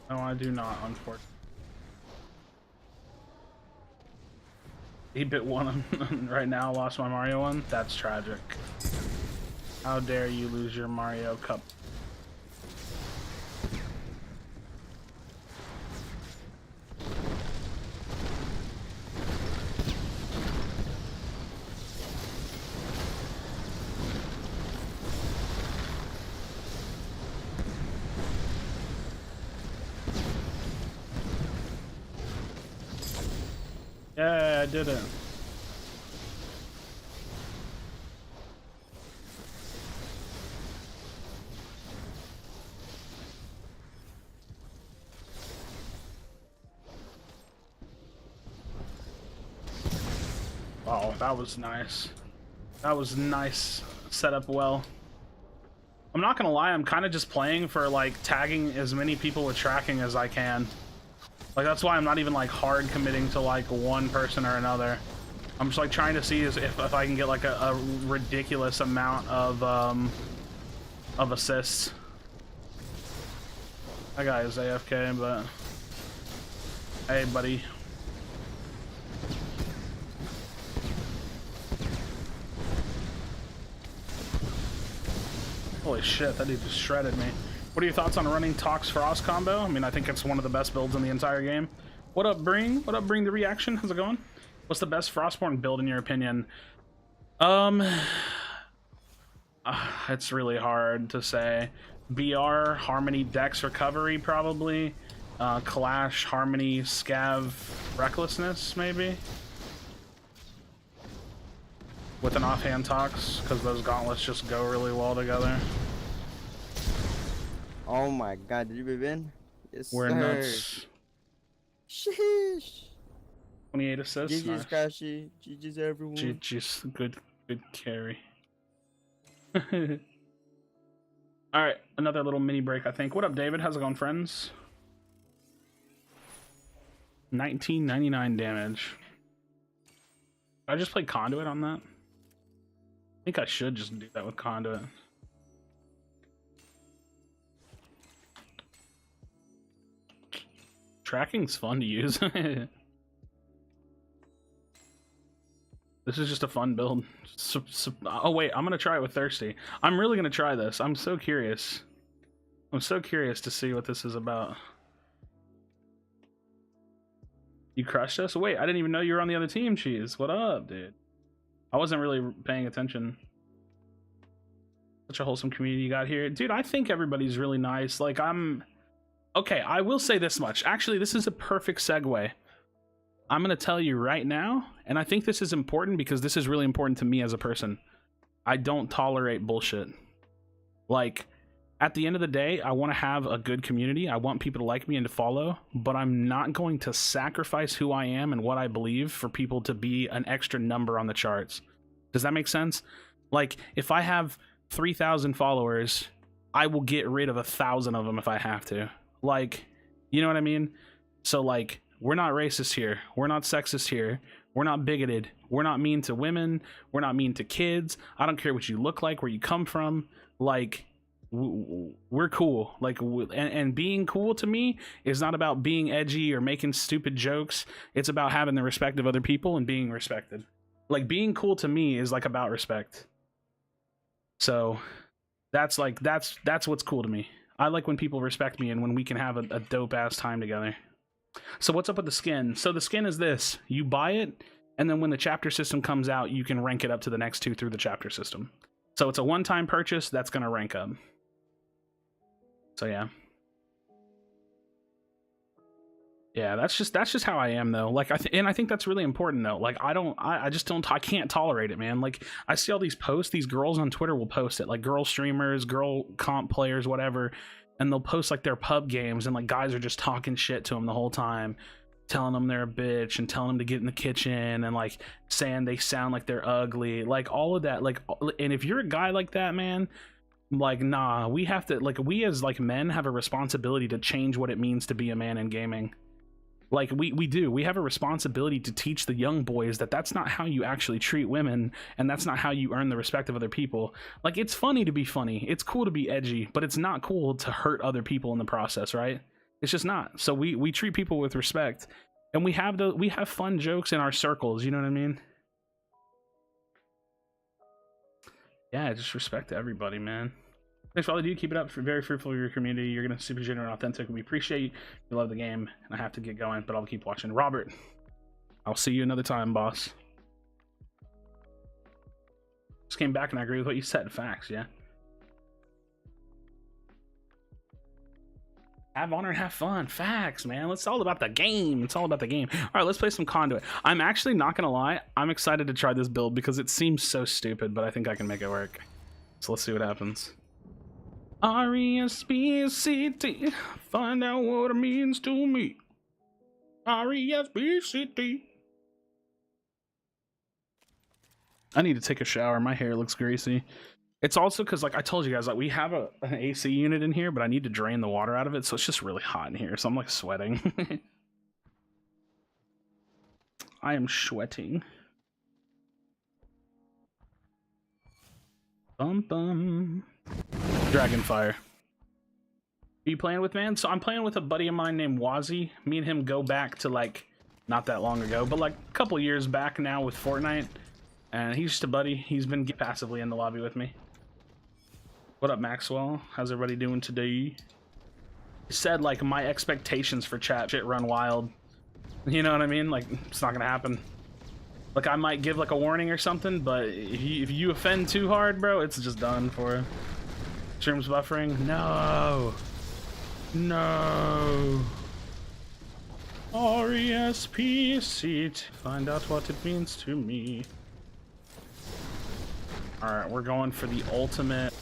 No, I do not, unfortunately. 8-bit one right now, lost my Mario one? That's tragic. How dare you lose your Mario Cup? Yeah, I did it. Wow, that was nice. That was nice. Set up well. I'm not gonna lie, I'm kind of just playing for like tagging as many people with tracking as I can. Like that's why I'm not even like hard committing to like one person or another. I'm just like trying to see if I can get like a ridiculous amount of assists. That guy is AFK, but hey, buddy. Holy shit, that dude just shredded me. What are your thoughts on running Tox Frost combo? I mean, I think it's one of the best builds in the entire game. What up, Bring? What up, Bring the Reaction? How's it going? What's the best Frostborn build in your opinion? It's really hard to say. BR, Harmony, Dex, Recovery, probably. Clash, Harmony, Scav, Recklessness, maybe. With an offhand Tox, because those gauntlets just go really well together. Oh my god, did you move in? Yes, We're sir. nuts. Sheesh. 28 assists. GG's Nice. Krashy. GG's everyone. GG's good carry. Alright, another little mini break, I think. What up, David? How's it going, friends? 1999 damage. Did I just play Conduit on that? I think I should just do that with Conduit. Tracking's fun to use. This is just a fun build. Oh wait, I'm gonna try it with Thirsty. I'm really gonna try this. I'm so curious. I'm so curious to see what this is about. You crushed us? Wait, I didn't even know you were on the other team, Cheese. What up, dude? I wasn't really paying attention. Such a wholesome community you got here. Dude, I think everybody's really nice. Like, okay, I will say this much. Actually, this is a perfect segue. I'm going to tell you right now, and I think this is important because this is really important to me as a person. I don't tolerate bullshit. Like, At the end of the day, I want to have a good community. I want people to like me and to follow, but I'm not going to sacrifice who I am and what I believe for people to be an extra number on the charts. Does that make sense? Like, if I have 3,000 followers, I will get rid of 1,000 of them if I have to. Like, you know what I mean? So, like, we're not racist here. We're not sexist here. We're not bigoted. We're not mean to women. We're not mean to kids. I don't care what you look like, where you come from. Like, we're cool. Like, and being cool to me is not about being edgy or making stupid jokes. It's about having the respect of other people and being respected. Like, being cool to me is like about respect. So that's what's cool to me. I like when people respect me and when we can have a dope ass time together. So what's up with the skin? So the skin is this: you buy it, and then when the chapter system comes out, you can rank it up to the next 2 through the chapter system. So it's a one-time purchase that's gonna rank up. So yeah. Yeah, that's just how I am though. Like, I think that's really important though. Like, I can't tolerate it, man. Like, I see all these posts, these girls on Twitter will post it, like girl streamers, girl comp players, whatever, and they'll post like their pub games, and like guys are just talking shit to them the whole time, telling them they're a bitch and telling them to get in the kitchen and like saying they sound like they're ugly, like all of that. Like, and if you're a guy like that, man, like, nah, we have to, like, we as like men have a responsibility to change what it means to be a man in gaming. Like, we have a responsibility to teach the young boys that that's not how you actually treat women, and that's not how you earn the respect of other people. Like, it's funny to be funny, it's cool to be edgy, but it's not cool to hurt other people in the process, right? It's just not. So we treat people with respect, and we have fun jokes in our circles, you know what I mean? Yeah, just respect to everybody, man. Thanks for all you do. Keep it up. Very fruitful of your community. You're gonna super genuine, authentic. We appreciate you. Love the game, and I have to get going, but I'll keep watching. Robert, I'll see you another time, boss. Just came back and I agree with what you said. Facts, yeah. Have honor, have fun. Facts, man. It's all about the game. It's all about the game. All right, let's play some Conduit. I'm actually not gonna lie. I'm excited to try this build because it seems so stupid, but I think I can make it work. So let's see what happens. R-E-S-P-C-T, find out what it means to me. R-E-S-P-C-T. I need to take a shower. My hair looks greasy. It's also because, like I told you guys, like we have an AC unit in here, but I need to drain the water out of it, so it's just really hot in here. So I'm like sweating. I am sweating. Bum bum. Dragonfire. Are you playing with, man? So I'm playing with a buddy of mine named Wazzy. Me and him go back to like not that long ago, but like a couple years back now with Fortnite. And he's just a buddy. He's been passively in the lobby with me. What up, Maxwell? How's everybody doing today? He said like my expectations for chat shit run wild. You know what I mean? Like it's not gonna happen. Like I might give like a warning or something, but if you offend too hard, bro, it's just done for you. Stream's buffering? No. No. R-E-S-P seat. Find out what it means to me. Alright, we're going for the ultimate.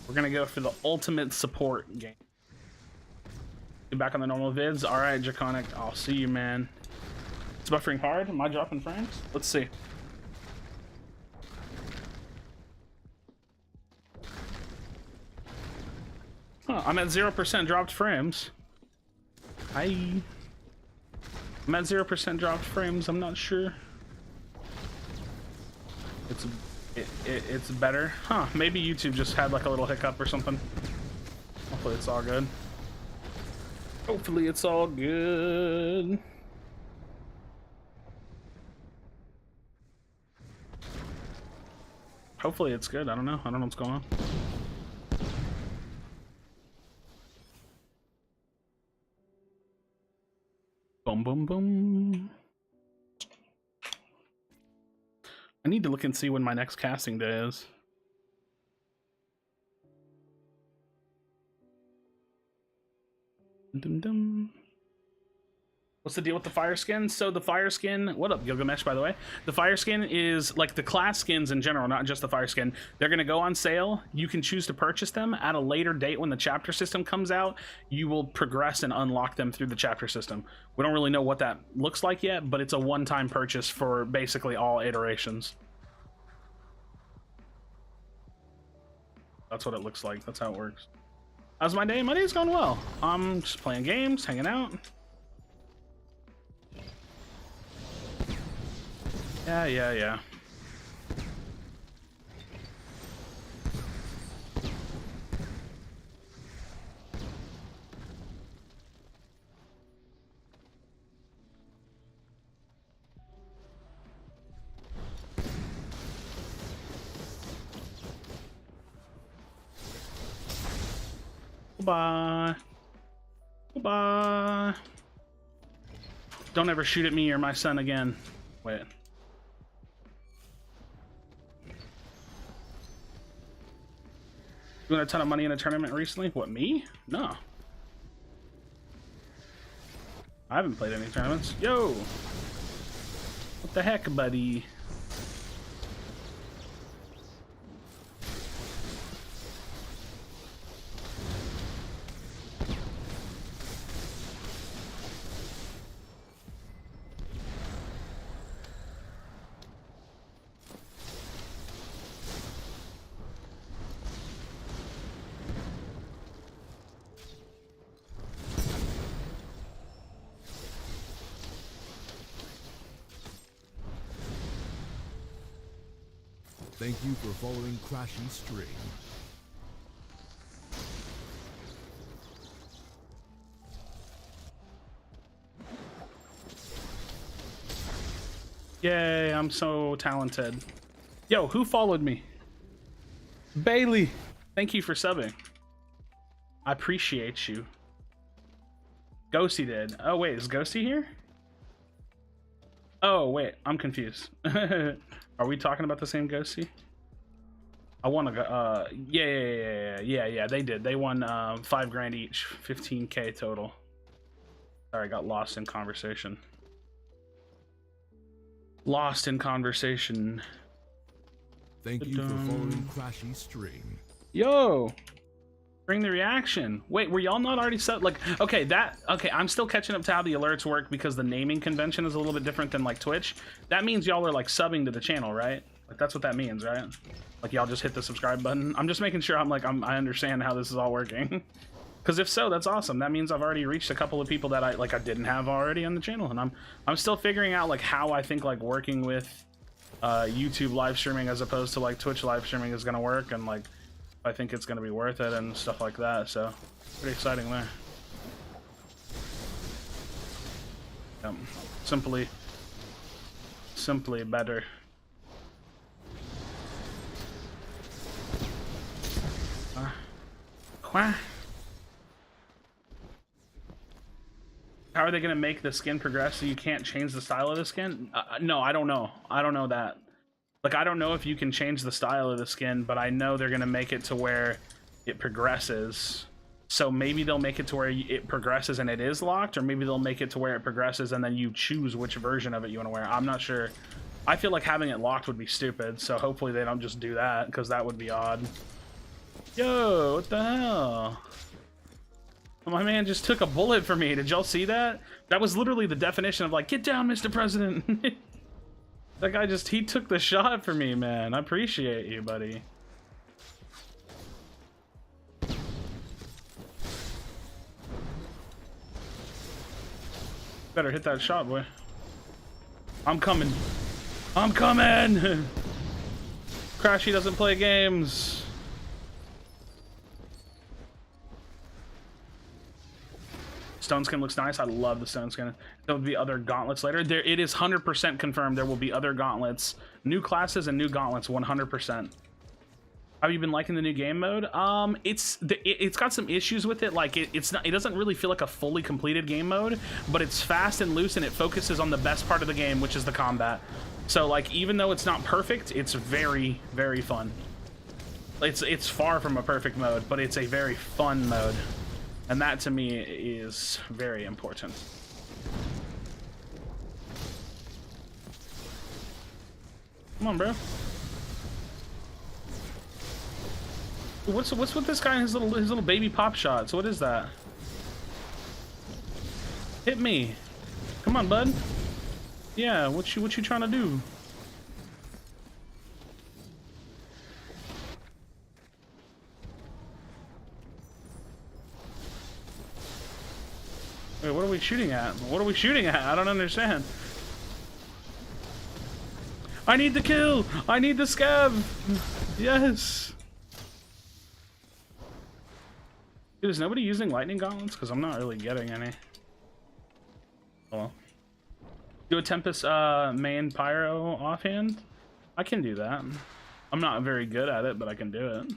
We're gonna go for the ultimate support game. Get back on the normal vids. Alright, Draconic, I'll see you, man. It's buffering hard. Am I dropping frames? Let's see. Huh, I'm at 0% dropped frames. Hi. I'm at 0% dropped frames. I'm not sure. It's better. Huh, maybe YouTube just had like a little hiccup or something. Hopefully it's all good. Hopefully it's all good. Hopefully it's good. I don't know what's going on. Boom, boom, boom. I need to look and see when my next casting day is. Dum dum. What's the deal with the fire skin? So the fire skin, what up, Gilgamesh, by the way? The fire skin is like the class skins in general, not just the fire skin. They're going to go on sale. You can choose to purchase them at a later date when the chapter system comes out. You will progress and unlock them through the chapter system. We don't really know what that looks like yet, but it's a one-time purchase for basically all iterations. That's what it looks like. That's how it works. How's my day? My day's going well. I'm just playing games, hanging out. Yeah. Goodbye. Goodbye. Don't ever shoot at me or my son again. Wait. You won a ton of money in a tournament recently? What, me? No. I haven't played any tournaments. Yo! What the heck, buddy? Thank you for following Krashy stream. Yay, I'm so talented. Yo, who followed me? Bailey! Thank you for subbing. I appreciate you. Ghosty did. Oh, wait, is Ghosty here? Oh, wait, I'm confused. Are we talking about the same Ghosty? I want to go, yeah, they did. They won 5 grand each, 15K total. Sorry, I got lost in conversation. Lost in conversation. Thank you for following Krashy stream. Yo! Bring the reaction. Wait, were y'all not already set? Like, okay, I'm still catching up to how the alerts work because the naming convention is a little bit different than like Twitch. That means y'all are like subbing to the channel, right? Like that's what that means, right? Like y'all just hit the subscribe button. I'm just making sure I understand how this is all working. Because if so, that's awesome. That means I've already reached a couple of people that I didn't have already on the channel, and I'm still figuring out like how I think like working with YouTube live streaming as opposed to like Twitch live streaming is gonna work, and like I think it's gonna be worth it and stuff like that. So pretty exciting there. Simply better. How are they gonna make the skin progress so you can't change the style of the skin? No, I don't know. I don't know that. Like, I don't know if you can change the style of the skin, but I know they're gonna make it to where it progresses. So maybe they'll make it to where it progresses and it is locked, or maybe they'll make it to where it progresses and then you choose which version of it you want to wear. I'm not sure. I feel like having it locked would be stupid, so hopefully they don't just do that, because that would be odd. Yo, what the hell? My man just took a bullet for me. Did y'all see that? That was literally the definition of like, get down, Mr. President. That guy he took the shot for me, man. I appreciate you, buddy. Better hit that shot, boy. I'm coming. I'm coming! Krashy doesn't play games. Stone skin looks nice. I love the stone skin. There will be other gauntlets later. It is 100% confirmed there will be other gauntlets. New classes and new gauntlets, 100%. Have you been liking the new game mode? It's got some issues with it. Like it doesn't really feel like a fully completed game mode, but it's fast and loose and it focuses on the best part of the game, which is the combat. So like even though it's not perfect, it's very, very fun. It's far from a perfect mode, but it's a very fun mode. And that to me is very important. Come on, bro. What's with this guy and his little baby pop shots? What is that? Hit me. Come on, bud. Yeah, what you trying to do? Wait, what are we shooting at? What are we shooting at? I don't understand. I need the kill! I need the scav! Yes! Dude, is nobody using lightning gauntlets? Because I'm not really getting any. Oh well. Do a Tempest main pyro offhand? I can do that. I'm not very good at it, but I can do it.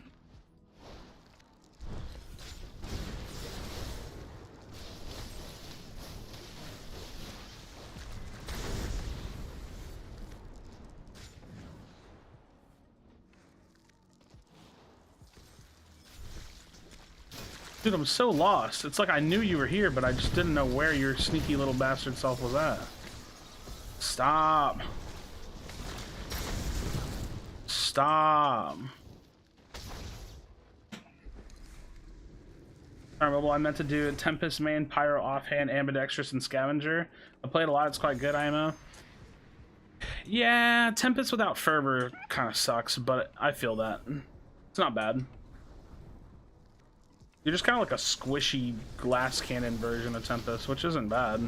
Dude, I'm so lost. It's like I knew you were here, but I just didn't know where your sneaky little bastard self was at. Stop. Stop. Alright, well, I meant to do Tempest main, Pyro offhand, Ambidextrous, and Scavenger. I played a lot. It's quite good, IMO. Yeah, Tempest without Fervor kind of sucks, but I feel that. It's not bad. You're just kind of like a squishy glass cannon version of Tempest, which isn't bad.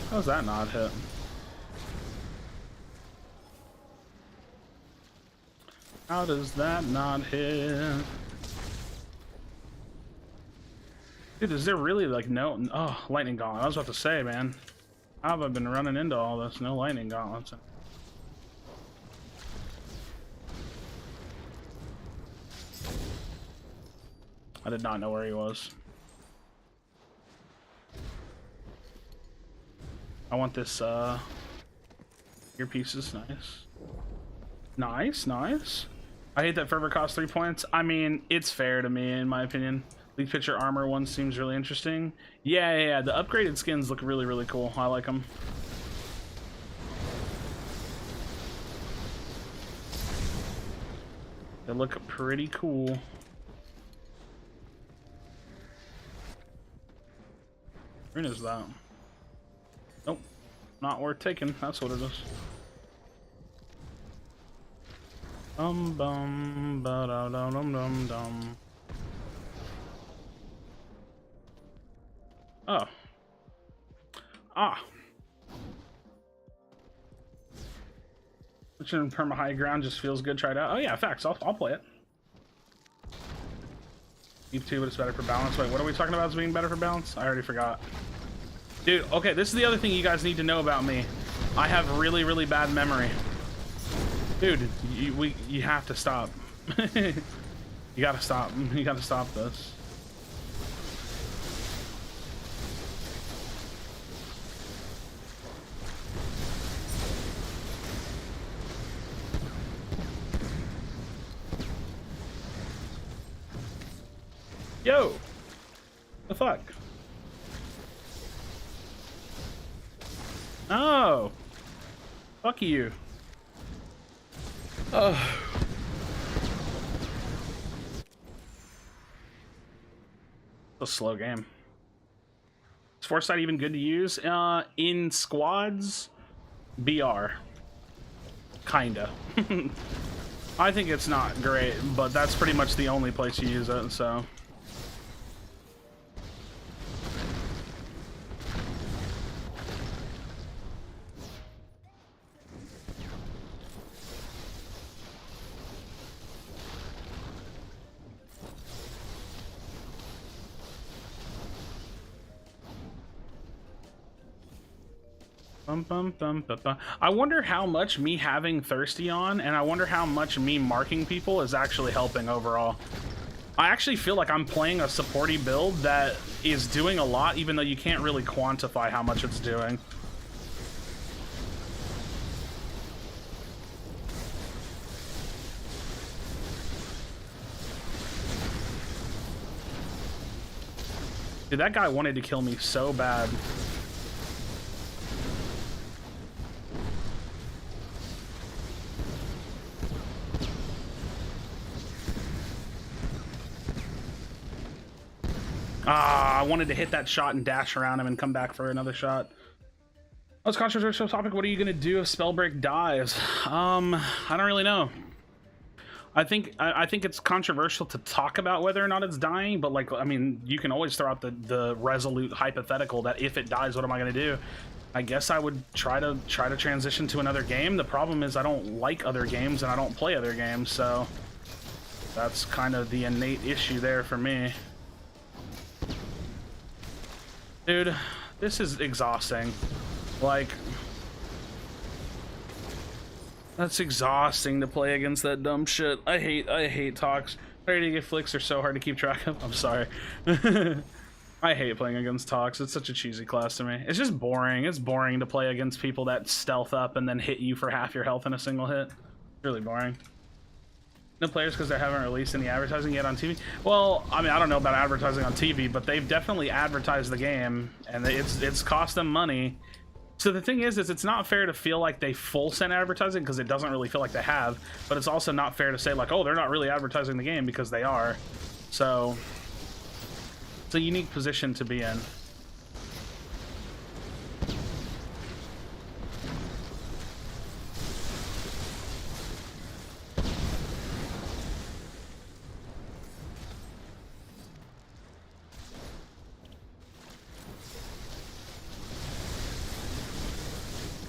How's that not hit? How does that not hit? Dude, is there really like no... Oh, lightning gauntlet. I was about to say, man. How have I been running into all this? No lightning gauntlets. I did not know where he was. I want this, earpiece is nice. Nice, nice. I hate that Fervor costs 3 points. I mean, it's fair to me, in my opinion. Leaf Pitcher armor one seems really interesting. Yeah, the upgraded skins look really, really cool. I like them. They look pretty cool. Where is that? Nope. Not worth taking. That's what it is. Bum ba da dum dum dum dum. Oh. Ah. Switching perma high ground just feels good. Try it out. Oh yeah, facts. I'll play it. Deep 2, but it's better for balance. Wait, what are we talking about as being better for balance? I already forgot. Dude, okay, this is the other thing you guys need to know about me. I have really, really bad memory. Dude, you have to stop. You gotta stop. You gotta stop this. Yo! The fuck? Oh! Fuck you. Oh. It's a slow game. Is Foresight even good to use? In squads, BR. Kinda. I think it's not great, but that's pretty much the only place you use it, so... I wonder how much me having Thirsty on, and I wonder how much me marking people is actually helping overall. I actually feel like I'm playing a supporty build that is doing a lot, even though you can't really quantify how much it's doing. Dude, that guy wanted to kill me so bad. Ah, I wanted to hit that shot and dash around him and come back for another shot. Let's controversial topic. What are you gonna do if Spellbreak dies? I don't really know. I think it's controversial to talk about whether or not it's dying, but like, I mean, you can always throw out the resolute hypothetical that if it dies, what am I gonna do? I guess I would try to transition to another game. The problem is I don't like other games and I don't play other games, so that's kind of the innate issue there for me. Dude, this is exhausting. Like, that's exhausting to play against that dumb shit. I hate talks. Ready to get flicks are so hard to keep track of. I'm sorry. I hate playing against talks. It's such a cheesy class to me. It's just boring. It's boring to play against people that stealth up and then hit you for half your health in a single hit. Really boring. No players because they haven't released any advertising yet on TV. Well, I mean, I don't know about advertising on TV, but they've definitely advertised the game, and it's cost them money. So the thing is it's not fair to feel like they full send advertising because it doesn't really feel like they have, but it's also not fair to say like, oh, they're not really advertising the game because they are. So it's a unique position to be in.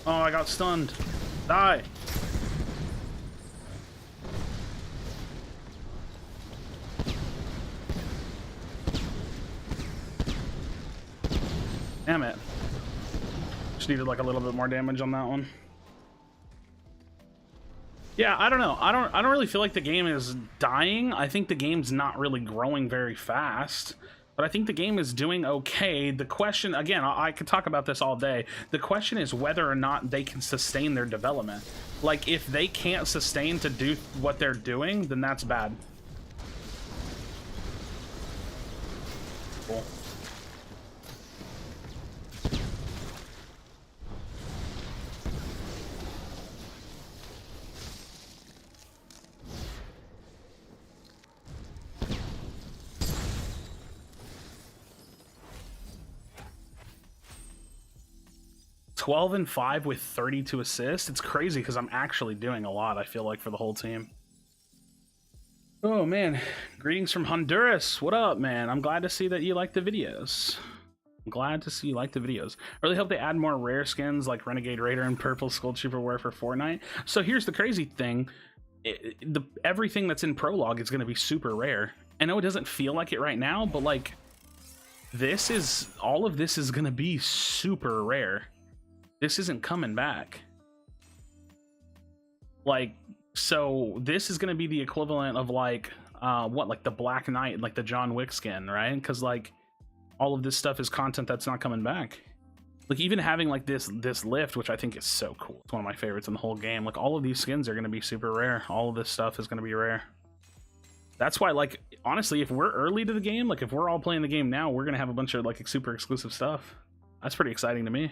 Oh, I got stunned. Die. Damn it. Just needed like a little bit more damage on that one. Yeah, I don't know. I don't really feel like the game is dying. I think the game's not really growing very fast. But I think the game is doing okay. The question, again, I could talk about this all day. The question is whether or not they can sustain their development. Like, if they can't sustain to do what they're doing, then that's bad. Cool. $12 and 5 with 32 assists. It's crazy because I'm actually doing a lot, I feel like, for the whole team. Oh man, greetings from Honduras. What up, man? I'm glad to see that you like the videos. I'm glad to see you like the videos. I really hope they add more rare skins like Renegade Raider and Purple Skull Trooper Wear for Fortnite. So here's the crazy thing. Everything that's in Prologue is going to be super rare. I know it doesn't feel like it right now, but like, all of this is going to be super rare. This isn't coming back. Like, so this is going to be the equivalent of like, like the Black Knight, like the John Wick skin, right? Because like, all of this stuff is content that's not coming back. Like, even having like this lift, which I think is so cool. It's one of my favorites in the whole game. Like, all of these skins are going to be super rare. All of this stuff is going to be rare. That's why, like, honestly, if we're early to the game, like if we're all playing the game now, we're going to have a bunch of like super exclusive stuff. That's pretty exciting to me.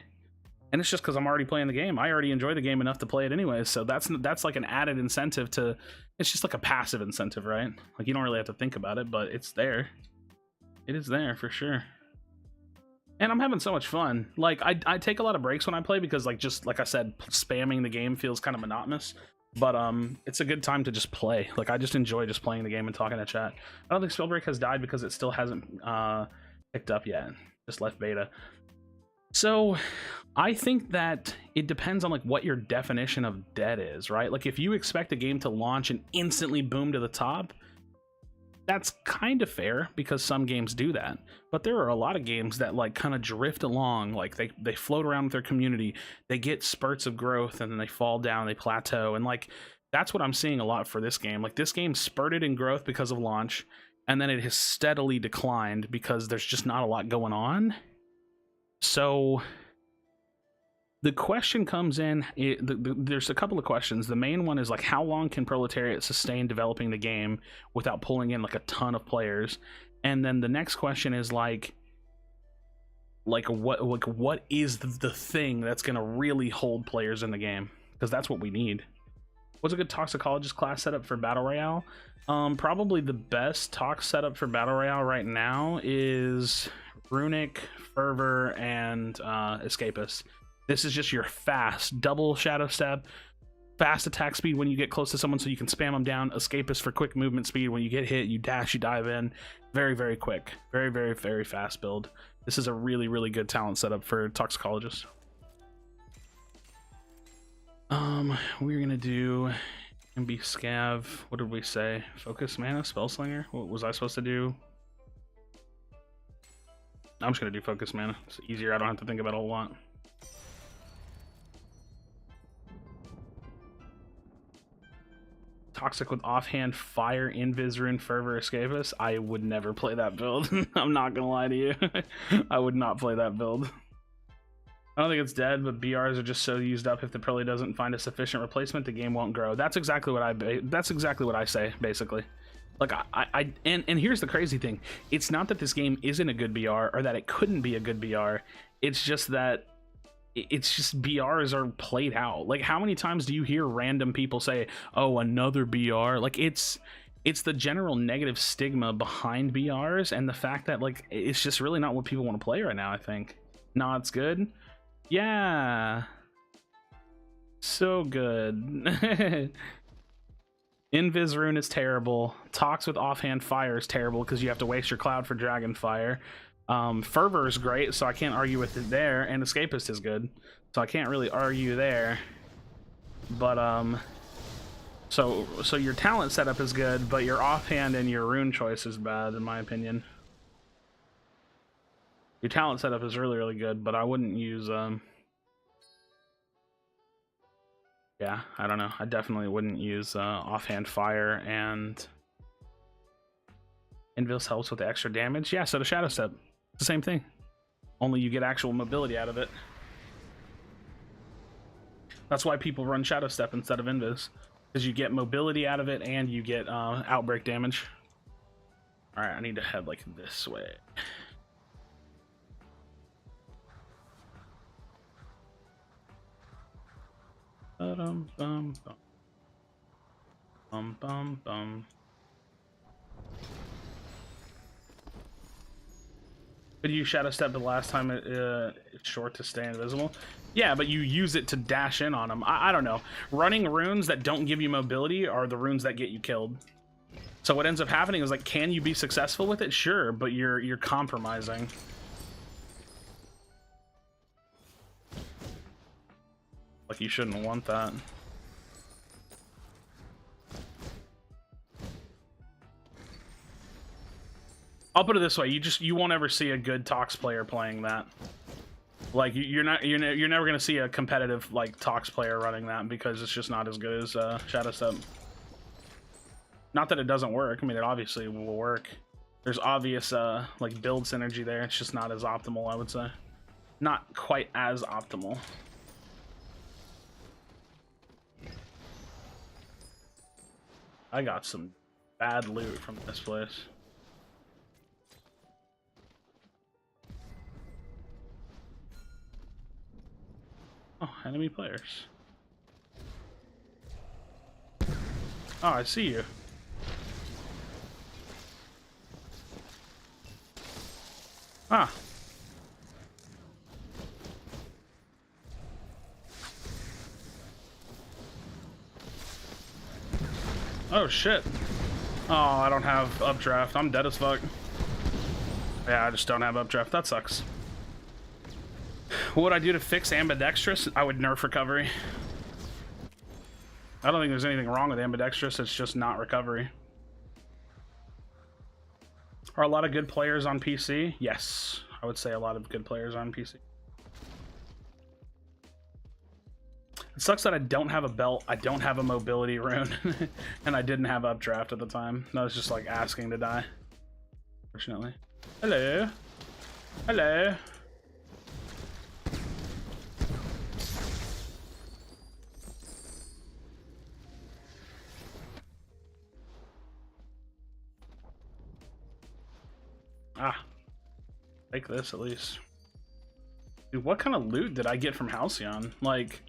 And it's just because I'm already playing the game. I already enjoy the game enough to play it anyways. So that's like an added incentive to. It's just like a passive incentive, right? Like, you don't really have to think about it, but it's there. It is there for sure. And I'm having so much fun. Like, I take a lot of breaks when I play because, like, just like I said, spamming the game feels kind of monotonous. But it's a good time to just play. Like, I just enjoy just playing the game and talking to chat. I don't think Spellbreak has died because it still hasn't picked up yet. Just left beta. So I think that it depends on like what your definition of dead is, right? Like, if you expect a game to launch and instantly boom to the top, that's kind of fair because some games do that. But there are a lot of games that like kind of drift along, like they float around with their community, they get spurts of growth and then they fall down, they plateau. And like, that's what I'm seeing a lot for this game. Like, this game spurted in growth because of launch, and then it has steadily declined because there's just not a lot going on. So the question comes in, there's a couple of questions. The main one is like, how long can Proletariat sustain developing the game without pulling in like a ton of players? And then the next question is like, like what is the thing that's gonna really hold players in the game, because that's what we need. What's a good toxicologist class setup for battle royale? Probably the best tox setup for battle royale right now is runic, fervor, and escapist. This is just your fast double shadow step, fast attack speed when you get close to someone so you can spam them down, escapist for quick movement speed. When you get hit, you dash, you dive in. Very, very quick. Very, very, very fast build. This is a really, really good talent setup for toxicologists. We're gonna do MB Scav. What did we say? Focus mana, Spellslinger? What was I supposed to do? I'm just gonna do focus mana. It's easier, I don't have to think about it a whole lot. Toxic with offhand, fire, invis rune, fervor, escapist. I would never play that build. I'm not gonna lie to you. I would not play that build. I don't think it's dead, but BRs are just so used up. If the Pearly doesn't find a sufficient replacement, the game won't grow. That's exactly what I say, basically. Like and here's the crazy thing. It's not that this game isn't a good BR or that it couldn't be a good BR. It's just that BRs are played out. Like, how many times do you hear random people say, "Oh, another BR"? Like, it's the general negative stigma behind BRs and the fact that, like, it's just really not what people want to play right now, I think. No, it's good. Yeah. So good. Invis rune is terrible. Tox with offhand fire is terrible because you have to waste your cloud for dragon fire. Fervor is great, so I can't argue with it there, and escapist is good, so I can't really argue there. But so your talent setup is good, but your offhand and your rune choice is bad, in my opinion. Your talent setup is really, really good, but I wouldn't use yeah, I don't know. I definitely wouldn't use offhand fire, and Invis helps with the extra damage. Yeah, so the shadow step, it's the same thing. Only you get actual mobility out of it. That's why people run shadow step instead of Invis, because you get mobility out of it and you get outbreak damage. All right, I need to head like this way. Bum bum bum bum bum bum. Could you shadow step the last time it's short to stay invisible? Yeah, but you use it to dash in on them. I don't know. Running runes that don't give you mobility are the runes that get you killed. So what ends up happening is, like, can you be successful with it? Sure, but you're compromising. Like, you shouldn't want that. I'll put it this way: you won't ever see a good Tox player playing that. Like, you're never gonna see a competitive, like, Tox player running that, because it's just not as good as Shadow Step. Not that it doesn't work. I mean, it obviously will work. There's obvious like, build synergy there. It's just not as optimal, I would say. Not quite as optimal. I got some bad loot from this place. Oh, enemy players. Oh, I see you. Ah. Oh, shit. Oh, I don't have updraft. I'm dead as fuck. Yeah, I just don't have updraft. That sucks. What would I do to fix ambidextrous? I would nerf recovery. I don't think there's anything wrong with ambidextrous. It's just not recovery. Are a lot of good players on PC? Yes, I would say a lot of good players on PC. It sucks that I don't have a belt, I don't have a mobility rune, and I didn't have updraft at the time. I was just, like, asking to die. Fortunately. Hello. Hello. Ah. Take this, at least. Dude, what kind of loot did I get from Halcyon? Like,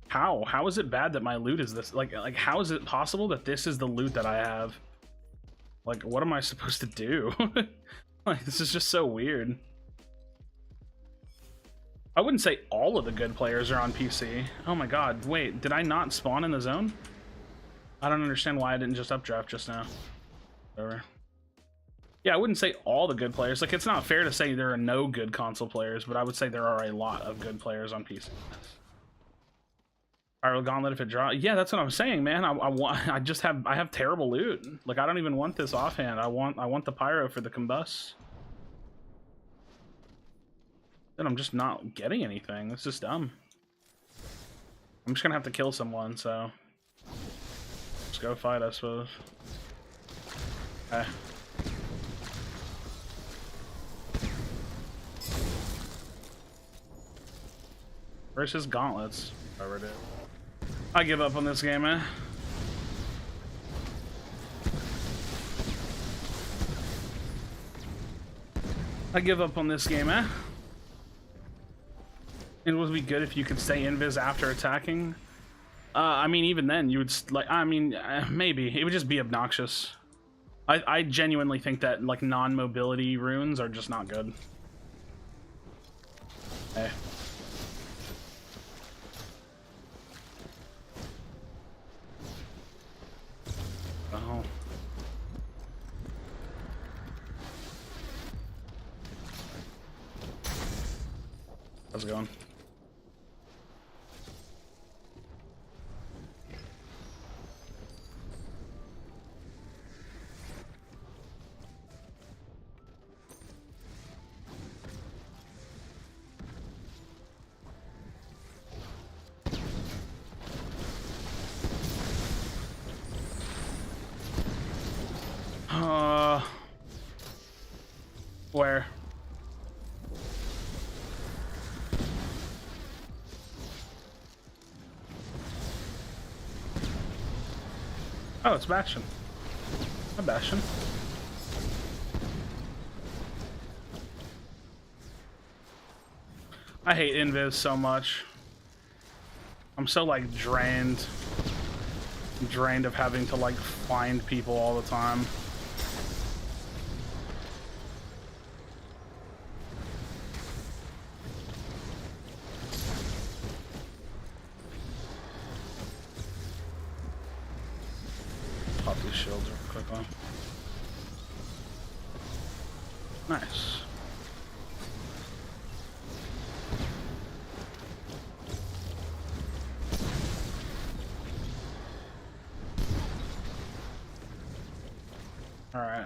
how is it bad that my loot is this? Like how is it possible that this is the loot that I have? Like, what am I supposed to do? Like, this is just so weird. I wouldn't say all of the good players are on PC. Oh my god, wait, did I not spawn in the zone? I don't understand why I didn't just updraft just now. Whatever. Yeah, I wouldn't say all the good players. Like, it's not fair to say there are no good console players, but I would say there are a lot of good players on PC. Spiral Gauntlet if it draws. Yeah, that's what I'm saying, man. I have terrible loot. Like, I don't even want this offhand. I want the pyro for the combust. Then I'm just not getting anything. This is dumb. I'm just gonna have to kill someone, so let's go fight, I suppose. Okay. Where's his gauntlets? Whatever it is. I give up on this game, man. I give up on this game, eh? It would be good if you could stay invis after attacking. I mean, even then, you would like. I mean, maybe it would just be obnoxious. I genuinely think that like non-mobility runes are just not good. Hey. Oh. How's it going? Where? Oh, it's Bastion. Hi, Bastion. I hate invis so much. I'm so like drained of having to like find people all the time. Pop these shields real quickly. Nice. All right.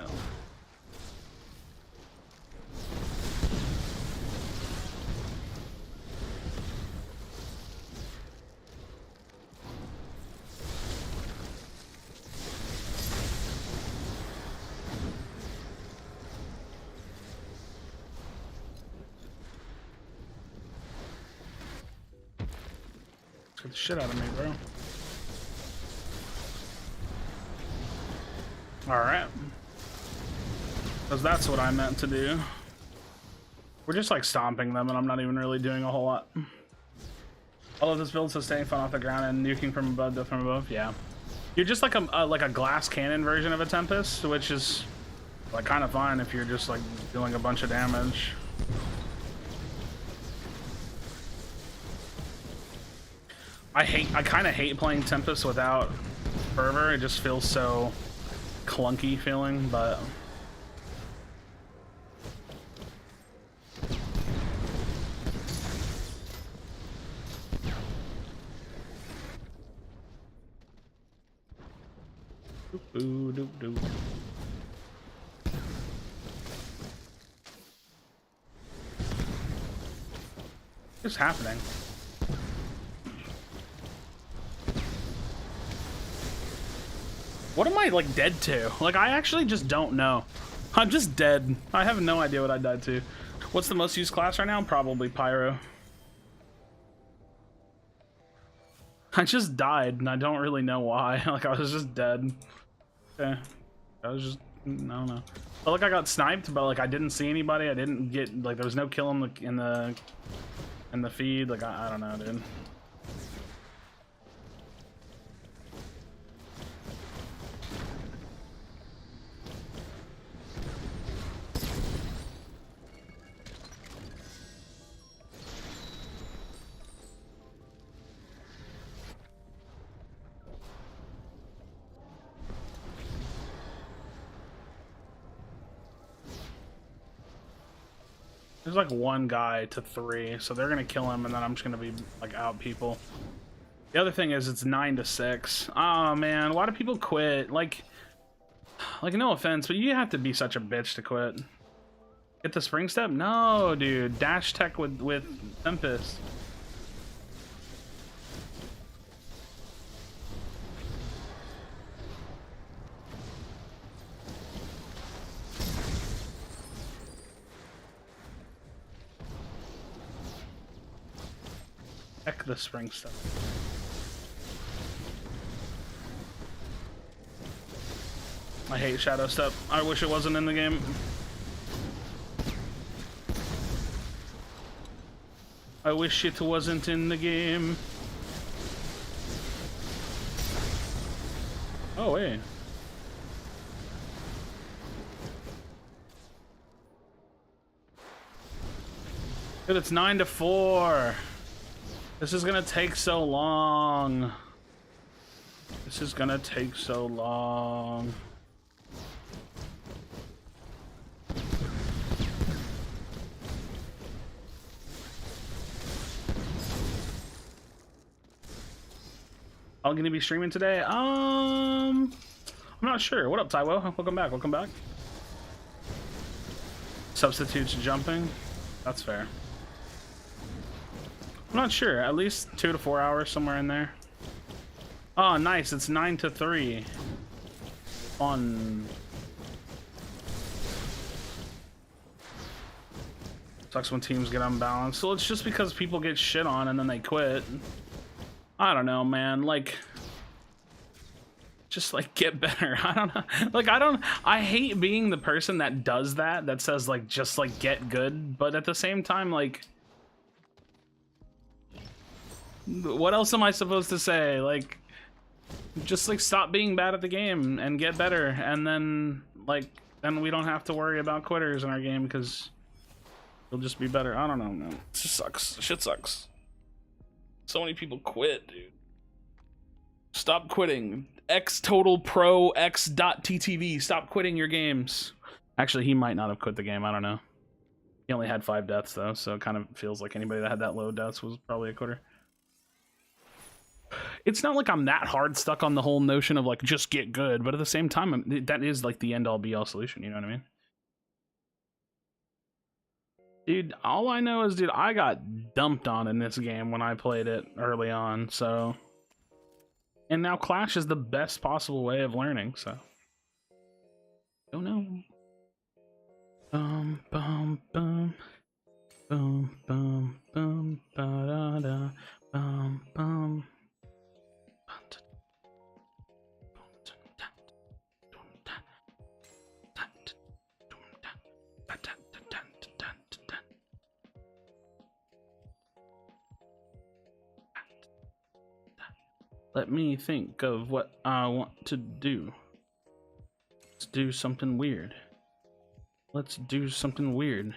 Get the shit out of me, bro. Alright. Because that's what I meant to do. We're just like stomping them and I'm not even really doing a whole lot. I love this build, so staying fun off the ground and nuking from above, death from above. Yeah. You're just like a glass cannon version of a Tempest, which is like kind of fine if you're just like doing a bunch of damage. I kind of hate playing Tempest without Fervor. It just feels so clunky feeling, but doop doop doop. What's happening? What am I like dead to? Like, I actually just don't know. I'm just dead. I have no idea what I died to. What's the most used class right now? Probably Pyro. I just died and I don't really know why. Like, I was just dead. Okay. I was just, I don't know. But like, I got sniped, but like I didn't see anybody. I didn't get, like, there was no kill in the and the feed. Like, I don't know, dude. There's like one guy to 3, so they're gonna kill him, and then I'm just gonna be like out people. The other thing is it's 9 to 6. Oh man, why do people quit? Like no offense, but you have to be such a bitch to quit. Get the spring step? No, dude. Dash tech with Tempest. Heck the spring step. I hate Shadow Step. I wish it wasn't in the game. I wish it wasn't in the game. Oh, wait. Dude, it's 9 to 4. This is gonna take so long. This is gonna take so long. I'm gonna be streaming today. I'm not sure. What up, Taiwo? Welcome back. Welcome back. Substitutes jumping. That's fair. I'm not sure. At least 2 to 4 hours, somewhere in there. Oh, nice. It's 9 to 3. Fun. Sucks when teams get unbalanced. So it's just because people get shit on and then they quit. I don't know, man. Like, just like get better. I don't know. Like, I hate being the person that does that, that says like, just like get good. But at the same time, like, what else am I supposed to say? Like, just like stop being bad at the game and get better. And then like, then we don't have to worry about quitters in our game because you'll just be better. I don't know, man. It just sucks. Shit sucks. So many people quit, dude. Stop quitting. X Total Pro X.TTV. Stop quitting your games. Actually, he might not have quit the game. I don't know. He only had 5 deaths though, so it kind of feels like anybody that had that low deaths was probably a quitter. It's not like I'm that hard stuck on the whole notion of like just get good, but at the same time, that is like the end all be all solution. You know what I mean? Dude, all I know is, dude, I got dumped on in this game when I played it early on, so... And now Clash is the best possible way of learning, so... Don't know. Bum, bum, bum. Bum, bum, bum, ba-da-da. Bum, bum. Let me think of what I want to do. Let's do something weird. Let's do something weird.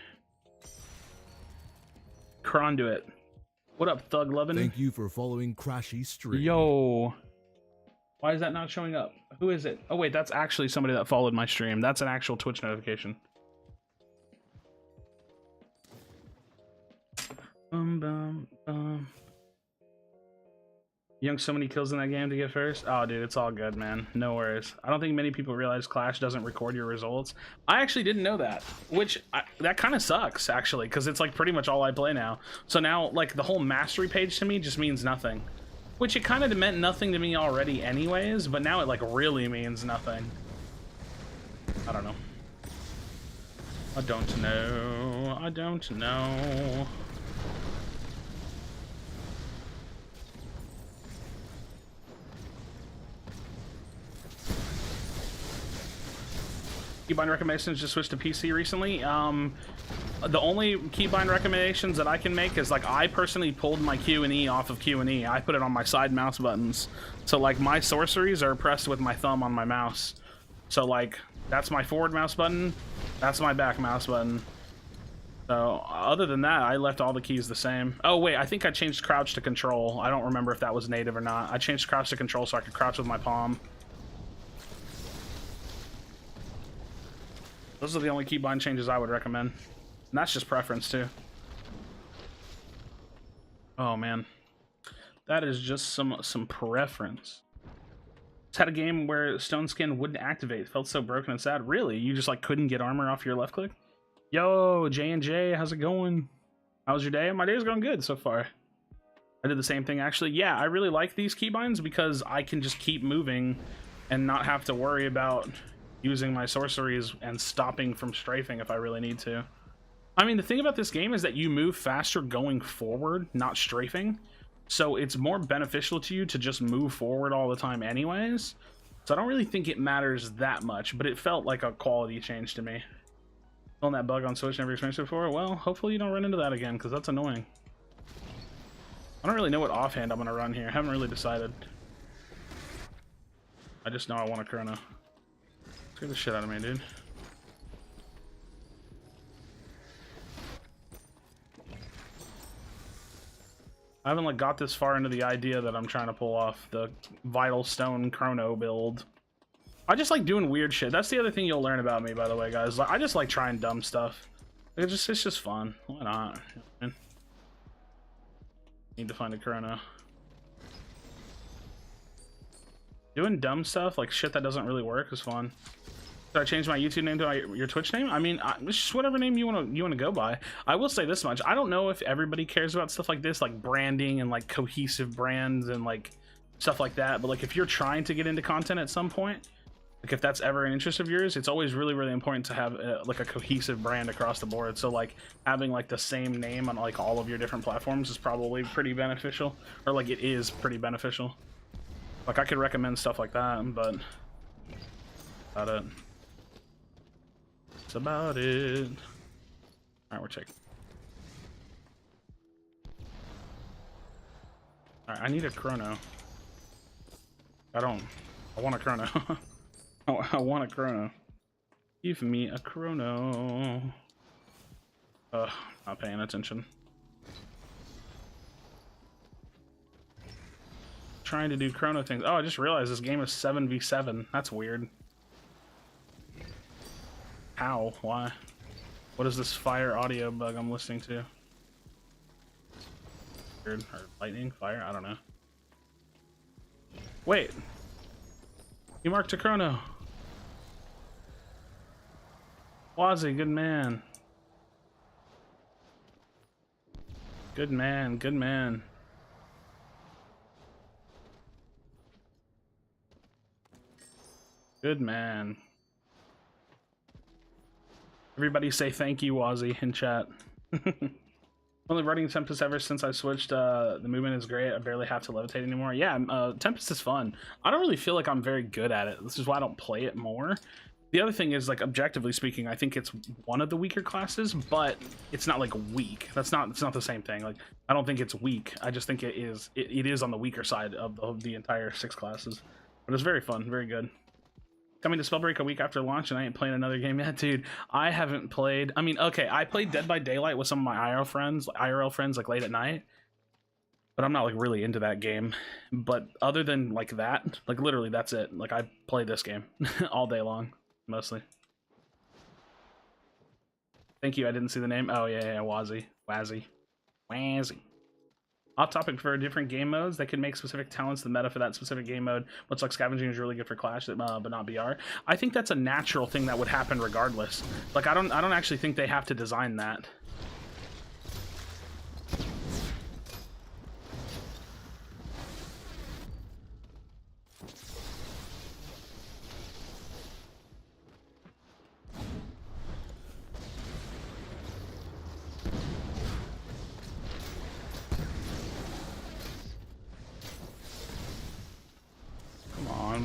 Conduit. What up, Thug Lovin'? Thank you for following Krashy stream. Yo. Why is that not showing up? Who is it? Oh wait, that's actually somebody that followed my stream. That's an actual Twitch notification. Bum. Young, so many kills in that game to get first. Oh, dude, it's all good, man. No worries. I don't think many people realize Clash doesn't record your results. I actually didn't know that, that kind of sucks, actually, because it's like pretty much all I play now. So now, like, the whole mastery page to me just means nothing, which it kind of meant nothing to me already anyways, but now it, like, really means nothing. I don't know. I don't know. I don't know. Keybind recommendations just switched to PC recently. the only keybind recommendations that I can make is like I personally pulled my Q and E off of Q and E. I put it on my side mouse buttons. So like my sorceries are pressed with my thumb on my mouse. So like that's my forward mouse button, that's my back mouse button. So other than that, I left all the keys the same. Oh wait, I think I changed crouch to control. I don't remember if that was native or not. I changed crouch to control so I could crouch with my palm. Those are the only keybind changes I would recommend. And that's just preference too. Oh man. That is just some preference. Just had a game where stone skin wouldn't activate. Felt so broken and sad. Really? You just like couldn't get armor off your left click? Yo, J&J, how's it going? How's your day? My day's going good so far. I did the same thing actually. Yeah, I really like these keybinds because I can just keep moving and not have to worry about using my sorceries and stopping from strafing if I really need to. I mean, the thing about this game is that you move faster going forward, not strafing. So it's more beneficial to you to just move forward all the time anyways. So I don't really think it matters that much, but it felt like a quality change to me. Feeling that bug on Switch, never experienced it before? Well, hopefully you don't run into that again, because that's annoying. I don't really know what offhand I'm going to run here. I haven't really decided. I just know I want a Chrono. Scare the shit out of me, dude. I haven't like got this far into the idea that I'm trying to pull off the Vital Stone Chrono build. I just like doing weird shit. That's the other thing you'll learn about me, by the way, guys. I just like trying dumb stuff. It's just fun. Why not? Need to find a Chrono. Doing dumb stuff, like shit that doesn't really work, is fun. Should I change my YouTube name to your Twitch name? I mean, it's just whatever name you want to go by. I will say this much: I don't know if everybody cares about stuff like this, like branding and like cohesive brands and like stuff like that. But like, if you're trying to get into content at some point, like if that's ever an interest of yours, it's always really, really important to have like a cohesive brand across the board. So like having like the same name on like all of your different platforms is probably pretty beneficial, or like it is pretty beneficial. Like I could recommend stuff like that, but about it. That's about it. Alright, we're checking. Alright, I need a Chrono. I want a Chrono. I want a Chrono. Give me a Chrono. Not paying attention. Trying to do Chrono things. Oh, I just realized this game is 7v7. That's weird. How? Why? What is this fire audio bug I'm listening to? Weird. Or lightning? Fire? I don't know. Wait. You marked a Chrono. Wazzy, good man. Good man, good man. Good man. Everybody say thank you, Wazzy, in chat. Only running Tempest ever since I switched. The movement is great. I barely have to levitate anymore. Yeah, Tempest is fun. I don't really feel like I'm very good at it. This is why I don't play it more. The other thing is, like, objectively speaking, I think it's one of the weaker classes, but it's not like weak. It's not the same thing. Like, I don't think it's weak. I just think it is on the weaker side of the entire 6 classes. But it's very fun, very good. Coming to Spellbreak a week after launch, and I ain't playing another game yet, dude. I haven't played. I mean, okay, I played Dead by Daylight with some of my IRL friends, like late at night. But I'm not like really into that game. But other than like that, like literally, that's it. Like I play this game all day long, mostly. Thank you. I didn't see the name. Oh yeah, Wazzy. Off topic, for different game modes that can make specific talents the meta for that specific game mode. Looks like scavenging is really good for Clash, but not BR. I think that's a natural thing that would happen regardless. Like I don't actually think they have to design that.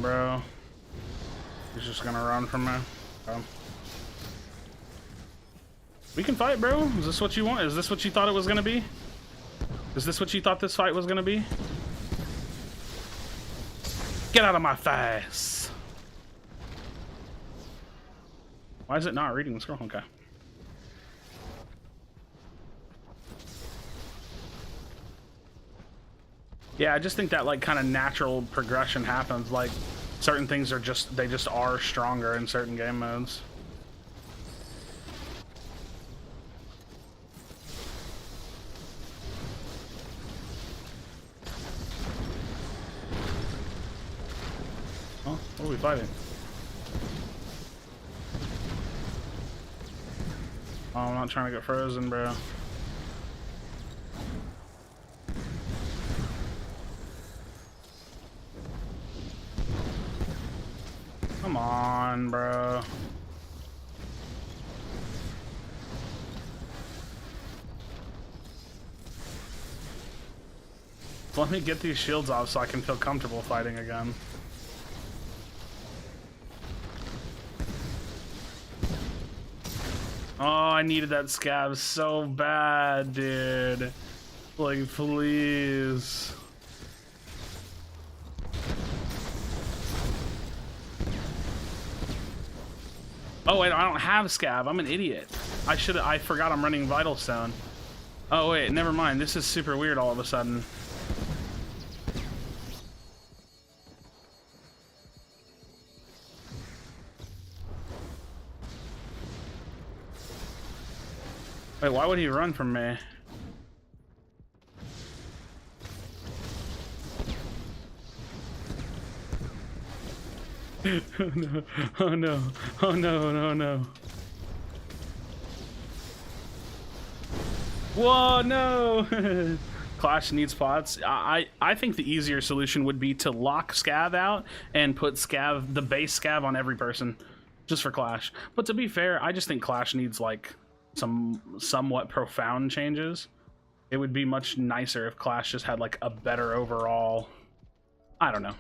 Bro, he's just gonna run from me. Oh. We can fight, bro. Is this what you want? Is this what you thought it was gonna be? Is this what you thought this fight was gonna be? Get out of my face. Why is it not reading the scroll? Okay. Yeah, I just think that like kind of natural progression happens. Like certain things are just, they just are stronger in certain game modes. Oh, what are we fighting? Oh, I'm not trying to get frozen, bro. Come on, bro. Let me get these shields off so I can feel comfortable fighting again. Oh, I needed that scab so bad, dude. Like, please. Oh wait, I don't have scab. I'm an idiot. I forgot I'm running Vital Stone. Oh wait, never mind. This is super weird all of a sudden. Wait, why would he run from me? Oh no, oh no, oh no, no, no. Whoa, no! Clash needs pots. I think the easier solution would be to lock Scav out and put Scav, the base Scav on every person, just for Clash. But to be fair, I just think Clash needs like some somewhat profound changes. It would be much nicer if Clash just had like a better overall, I don't know.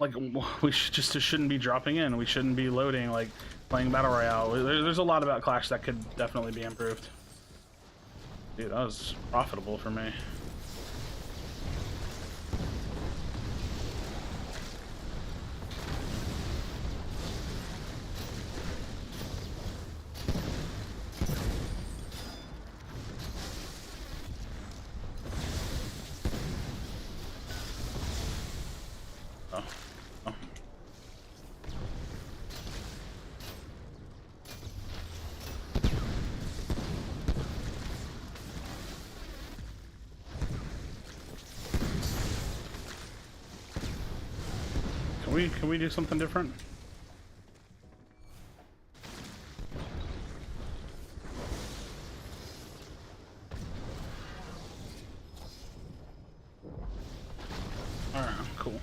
Like, we shouldn't be dropping in. We shouldn't be loading, like, playing Battle Royale. There's a lot about Clash that could definitely be improved. Dude, that was profitable for me. Can we do something different? Alright, cool.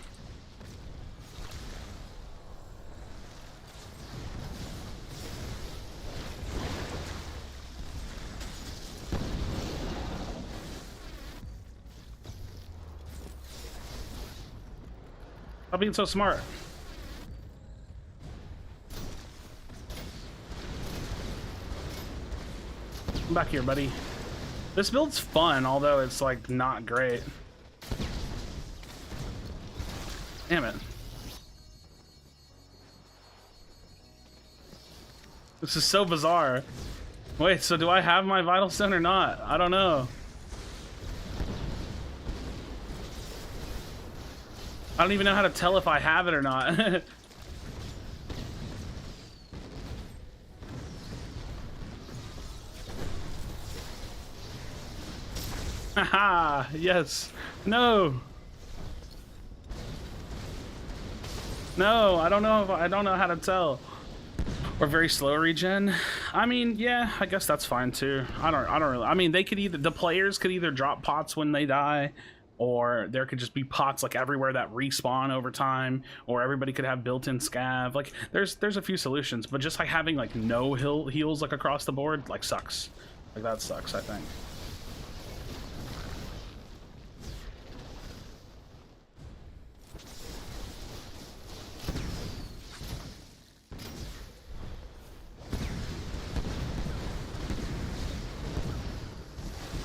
Stop being so smart. Come back here, buddy. This build's fun, although it's like not great. Damn it. This is so bizarre. Wait, so do I have my Vital Stone or not? I don't know. I don't even know how to tell if I have it or not. Haha, yes. No. No, I don't know how to tell. Or very slow regen. I mean, yeah, I guess that's fine too. I don't really, I mean, they could either, the players could either drop pots when they die, or there could just be pots like everywhere that respawn over time, or everybody could have built-in scav. Like there's a few solutions, but just like having like no heals like across the board like sucks. Like that sucks, I think.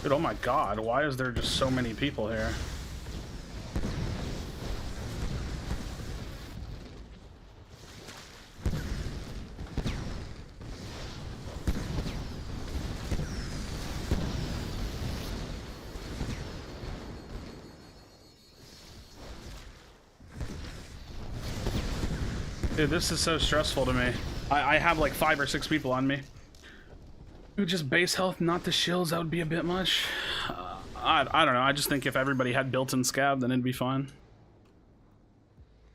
Dude, oh my god, why is there just so many people here? Dude, this is so stressful to me. I have like 5 or 6 people on me. Dude, just base health, not the shields, that would be a bit much. I don't know, I just think if everybody had built-in scab, then it'd be fine.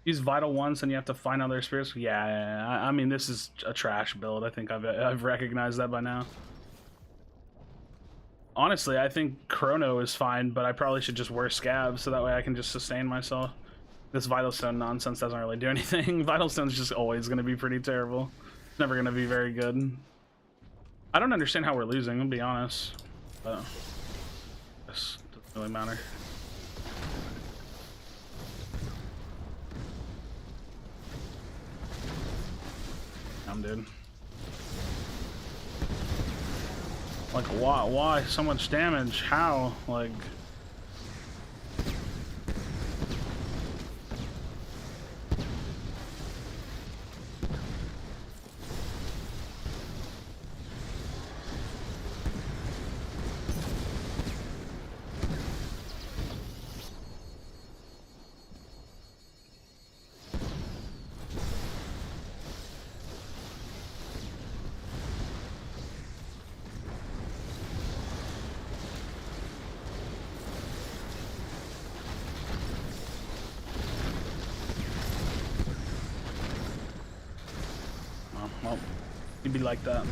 Use vital once and you have to find other spirits. Yeah, I mean, this is a trash build. I think I've recognized that by now. Honestly, I think Chrono is fine, but I probably should just wear scab so that way I can just sustain myself. This Vital Stone nonsense doesn't really do anything. Vital Stone's just always going to be pretty terrible. It's never going to be very good. I don't understand how we're losing, I'll be honest. But this doesn't really matter. Dude. Like, why so much damage? How? Like... Well, you'd be like that.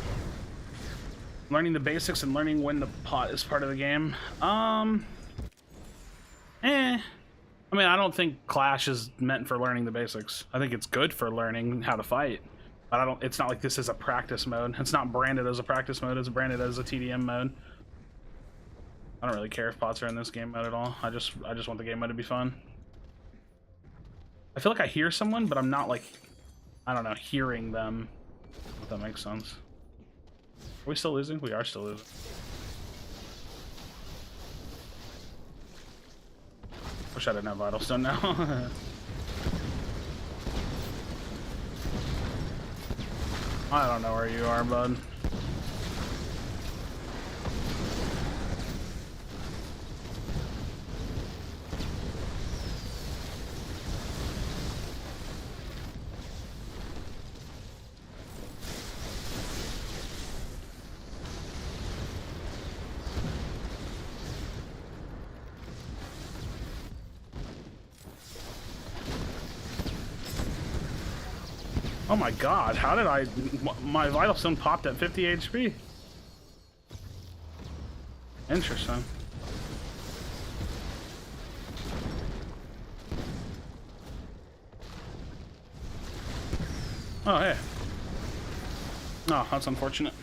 Learning the basics and learning when the pot is part of the game. I mean, I don't think Clash is meant for learning the basics. I think it's good for learning how to fight. But it's not like this is a practice mode. It's not branded as a practice mode, it's branded as a TDM mode. I don't really care if pots are in this game mode at all. I just want the game mode to be fun. I feel like I hear someone, but I'm not like, I don't know, hearing them. If that makes sense. Are we still losing? We are still losing. Wish I didn't have Vital Stone now. I don't know where you are, bud. Oh my god, how did my Vital Stone popped at 50 HP? Interesting. Oh, hey. Oh, that's unfortunate.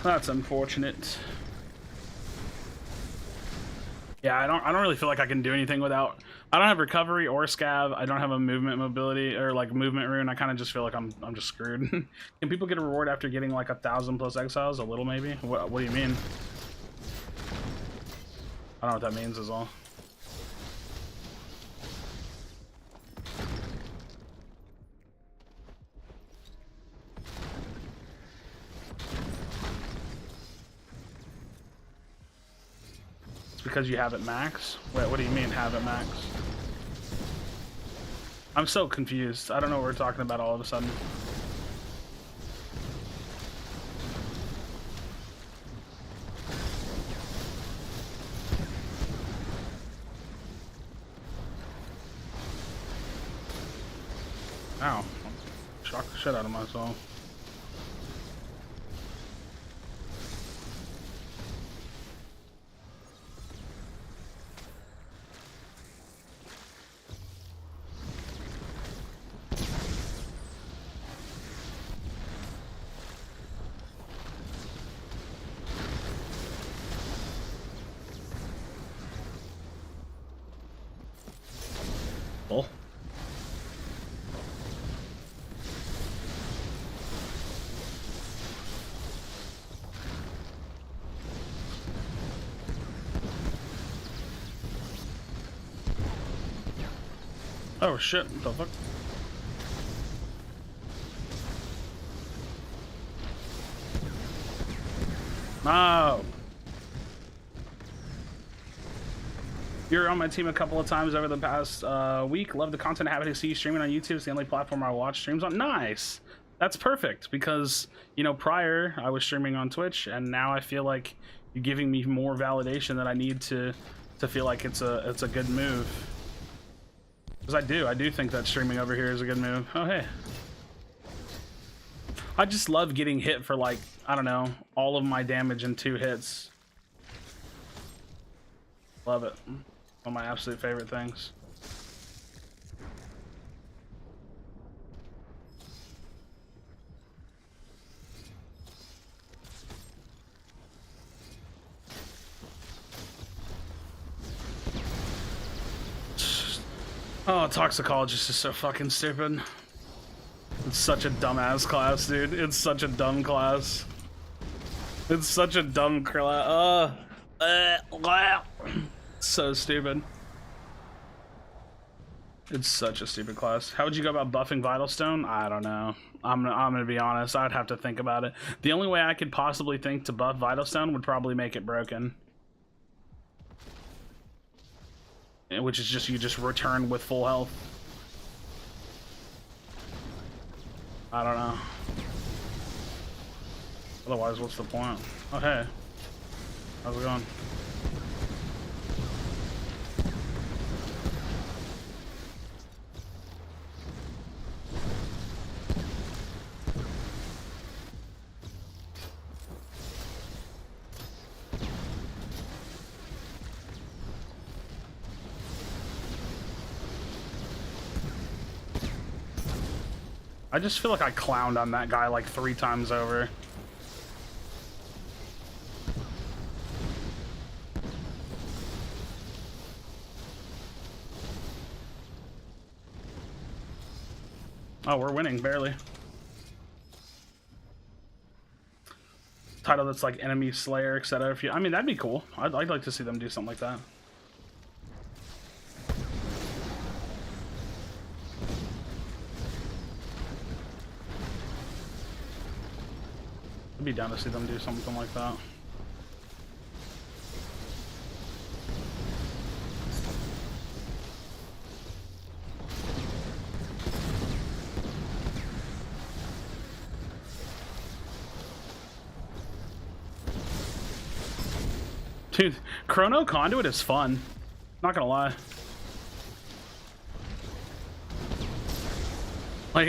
That's unfortunate. Yeah, I don't really feel like I can do anything without. I don't have recovery or scav. I don't have a movement mobility or like movement rune. I kind of just feel like I'm just screwed. Can people get a reward after getting like 1,000+ exiles? A little maybe. What do you mean? I don't know what that means is all. Because you have it max? Wait, what do you mean have it max? I'm so confused. I don't know what we're talking about all of a sudden. Ow. Shocked the shit out of myself. Oh. Oh shit, what the fuck? No! You're on my team a couple of times over the past week. Love the content. Happy to see you streaming on YouTube. It's the only platform I watch streams on. Nice! That's perfect, because, you know, prior I was streaming on Twitch, and now I feel like you're giving me more validation that I need to feel like it's a good move. Because I do think that streaming over here is a good move. Oh, hey. I just love getting hit for, like, I don't know, all of my damage in 2 hits. Love it. One of my absolute favorite things. Oh, Toxicologist is so fucking stupid. It's such a dumbass class, dude. It's such a dumb class. It's such a dumb class. So stupid. It's such a stupid class. How would you go about buffing Vital Stone? I don't know. I'm gonna be honest. I'd have to think about it. The only way I could possibly think to buff Vital Stone would probably make it broken. Which is just, you just return with full health. I don't know. Otherwise, what's the point? Oh, hey. How's it going? I just feel like I clowned on that guy like 3 times over. Oh, we're winning, barely. Title that's like Enemy Slayer, etc. If you, I mean, that'd be cool. I'd like to see them do something like that. I'd be down to see them do something like that. Dude, Chrono Conduit is fun. Not gonna lie. Like,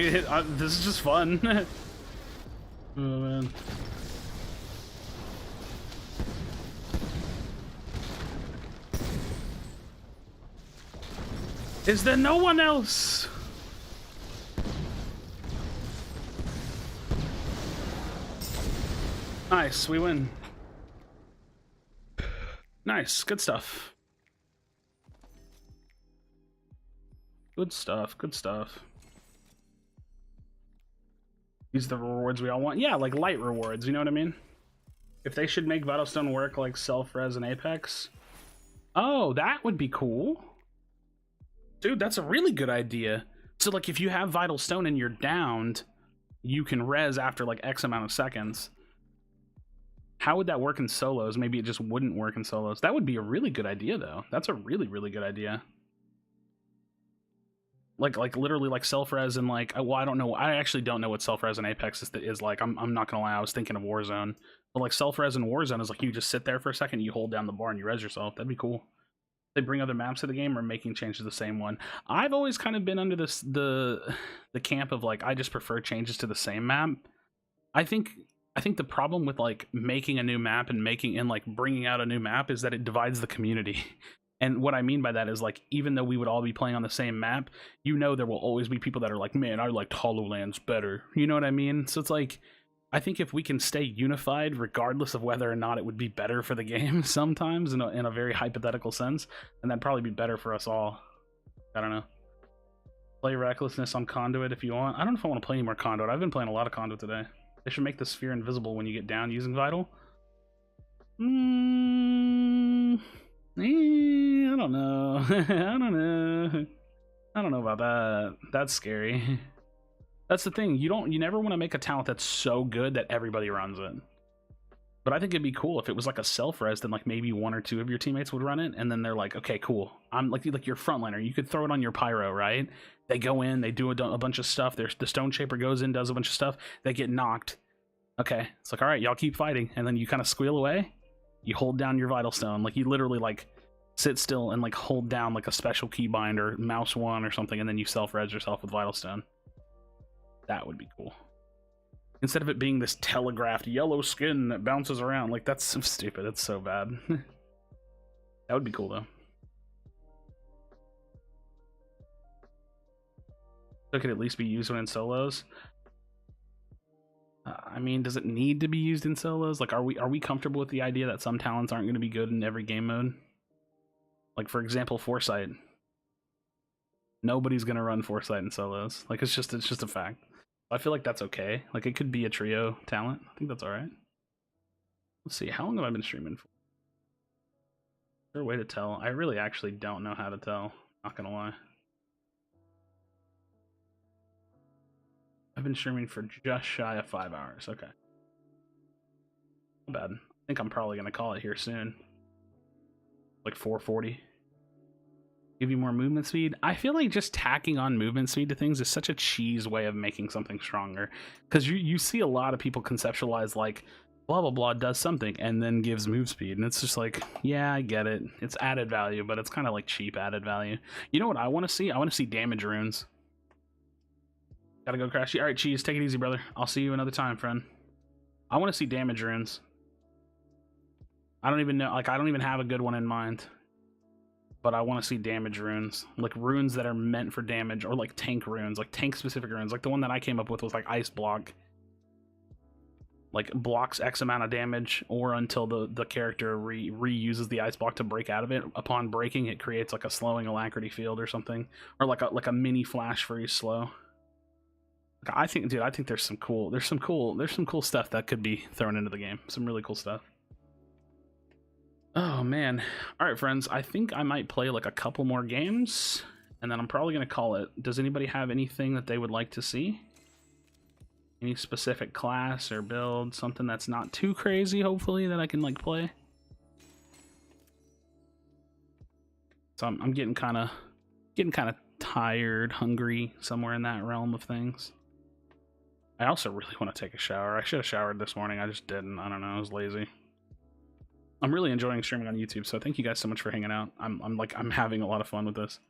this is just fun. Oh, man. Is there no one else? Nice, we win. Nice, good stuff. Good stuff, good stuff. These are the rewards we all want. Yeah, like light rewards, you know what I mean? If they should make Vitalstone work like self-res and Apex. Oh, that would be cool. Dude, that's a really good idea. So like if you have Vitalstone and you're downed, you can res after like X amount of seconds. How would that work in solos? Maybe it just wouldn't work in solos. That would be a really good idea though. That's a really, really good idea. Like literally like self-res and like, well, I don't know. I actually don't know what self-res and Apex is like. I'm not gonna lie. I was thinking of Warzone. But like self-res and Warzone is like you just sit there for a second, you hold down the bar and you res yourself. That'd be cool. They bring other maps to the game or making changes to the same one. I've always kind of been under this the camp of like I just prefer changes to the same map. I think the problem with like making a new map and bringing out a new map is that it divides the community. And what I mean by that is like even though we would all be playing on the same map, you know there will always be people that are like, man, I liked HoloLens better. You know what I mean? So it's like I think if we can stay unified, regardless of whether or not it would be better for the game sometimes in a very hypothetical sense, then that'd probably be better for us all. I don't know. Play Recklessness on Conduit if you want. I don't know if I want to play any more Conduit. I've been playing a lot of Conduit today. They should make the sphere invisible when you get down using Vital. I don't know. I don't know. I don't know about that. That's scary. That's the thing. You never want to make a talent that's so good that everybody runs it. But I think it'd be cool if it was like a self-res, then like maybe 1 or 2 of your teammates would run it, and then they're like, okay, cool. I'm like your frontliner. You could throw it on your pyro, right? They go in, they do a bunch of stuff. There's the Stone Shaper goes in, does a bunch of stuff. They get knocked. Okay, it's like, all right, y'all keep fighting, and then you kind of squeal away. You hold down your Vital Stone, like you literally like sit still and like hold down like a special keybind or mouse 1 or something, and then you self-res yourself with Vital Stone. That would be cool. Instead of it being this telegraphed yellow skin that bounces around, like that's so stupid. It's so bad. That would be cool though. So it could at least be used when in solos. I mean, does it need to be used in solos? Like, are we comfortable with the idea that some talents aren't going to be good in every game mode? Like, for example, Foresight. Nobody's going to run Foresight in solos. Like, it's just a fact. I feel like that's okay. Like, it could be a trio talent. I think that's all right. Let's see. How long have I been streaming for? Is there a way to tell? I really actually don't know how to tell. Not gonna lie. I've been streaming for just shy of 5 hours. Okay. Not bad. I think I'm probably gonna call it here soon. Like 440. Give you more movement speed. I feel like just tacking on movement speed to things is such a cheese way of making something stronger, because you see a lot of people conceptualize like blah blah blah does something and then gives move speed, and it's just like, yeah, I get it, it's added value, but it's kind of like cheap added value. You know what I want to see? I want to see damage runes. Gotta go, Krashy. All right, Cheese, take it easy, brother. I'll see you another time, friend. I want to see damage runes. I don't even know, like I don't even have a good one in mind. But I want to see damage runes, like runes that are meant for damage, or like tank runes, like tank specific runes. Like the one that I came up with was like ice block, like blocks X amount of damage, or until the character reuses the ice block to break out of it. Upon breaking, it creates like a slowing alacrity field or something, or like a mini flash freeze slow. Like, I think, dude, I think there's some cool stuff that could be thrown into the game. Some really cool stuff. Oh man. All right, friends, I think I might play like a couple more games and then I'm probably going to call it. Does anybody have anything that they would like to see? Any specific class or build, something that's not too crazy, hopefully, that I can like play? So I'm getting kind of tired, hungry, somewhere in that realm of things. I also really want to take a shower. I should have showered this morning. I just didn't. I don't know. I was lazy. I'm really enjoying streaming on YouTube, so thank you guys so much for hanging out. I'm having a lot of fun with this.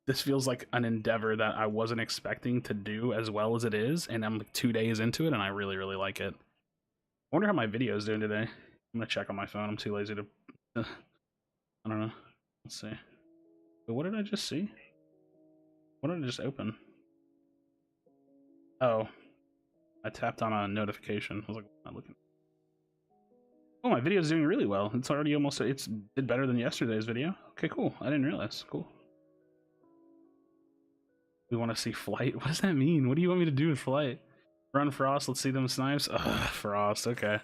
This feels like an endeavor that I wasn't expecting to do as well as it is, and I'm like 2 days into it, and I really, really like it. I wonder how my video is doing today. I'm gonna check on my phone. I'm too lazy to... I don't know. Let's see. But what did I just see? What did I just open? Oh. I tapped on a notification. I was like, I'm not looking. Oh, my video's doing really well. It's already almost, it's did better than yesterday's video. Okay, cool. I didn't realize. Cool. We want to see Flight. What does that mean? What do you want me to do with Flight? Run Frost. Let's see them snipes. Ugh, Frost. Okay.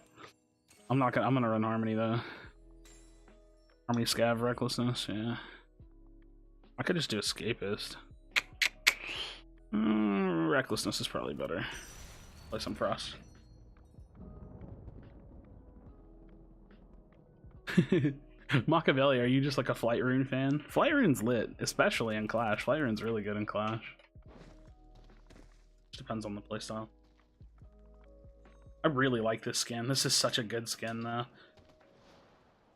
I'm gonna run Harmony though. Harmony, Scav, Recklessness. Yeah. I could just do Escapist. Recklessness is probably better. Play some Frost. Machiavelli, are you just like a Flight Rune fan? Flight Rune's lit, especially in Clash. Flight Rune's really good in Clash. Just depends on the playstyle. I really like this skin. This is such a good skin, though.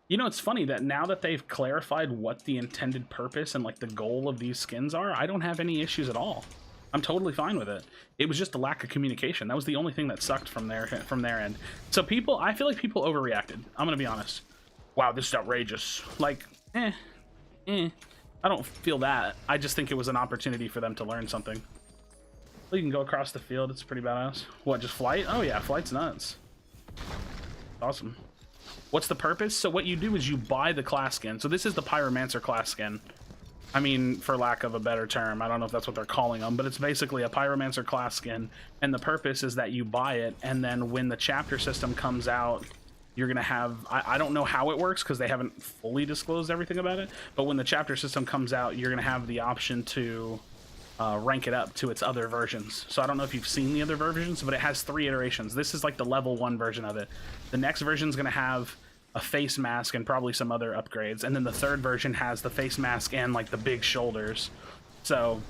You know, it's funny that now that they've clarified what the intended purpose and like the goal of these skins are, I don't have any issues at all. I'm totally fine with it. It was just a lack of communication. That was the only thing that sucked from their end. So people, I feel like people overreacted. I'm gonna be honest. Wow, this is outrageous. Like, I don't feel that. I just think it was an opportunity for them to learn something. Well, you can go across the field. It's pretty badass. What, just Flight? Oh yeah, Flight's nuts. Awesome. What's the purpose? So what you do is you buy the class skin. So this is the Pyromancer class skin. I mean, for lack of a better term, I don't know if that's what they're calling them, but it's basically a Pyromancer class skin. And the purpose is that you buy it, and then when the chapter system comes out, you're gonna have, I don't know how it works because they haven't fully disclosed everything about it, but when the chapter system comes out, you're gonna have the option to rank it up to its other versions. So I don't know if you've seen the other versions, but it has 3 iterations. This is like the level 1 version of it. The next version is going to have a face mask and probably some other upgrades, and then the 3rd version has the face mask and like the big shoulders. So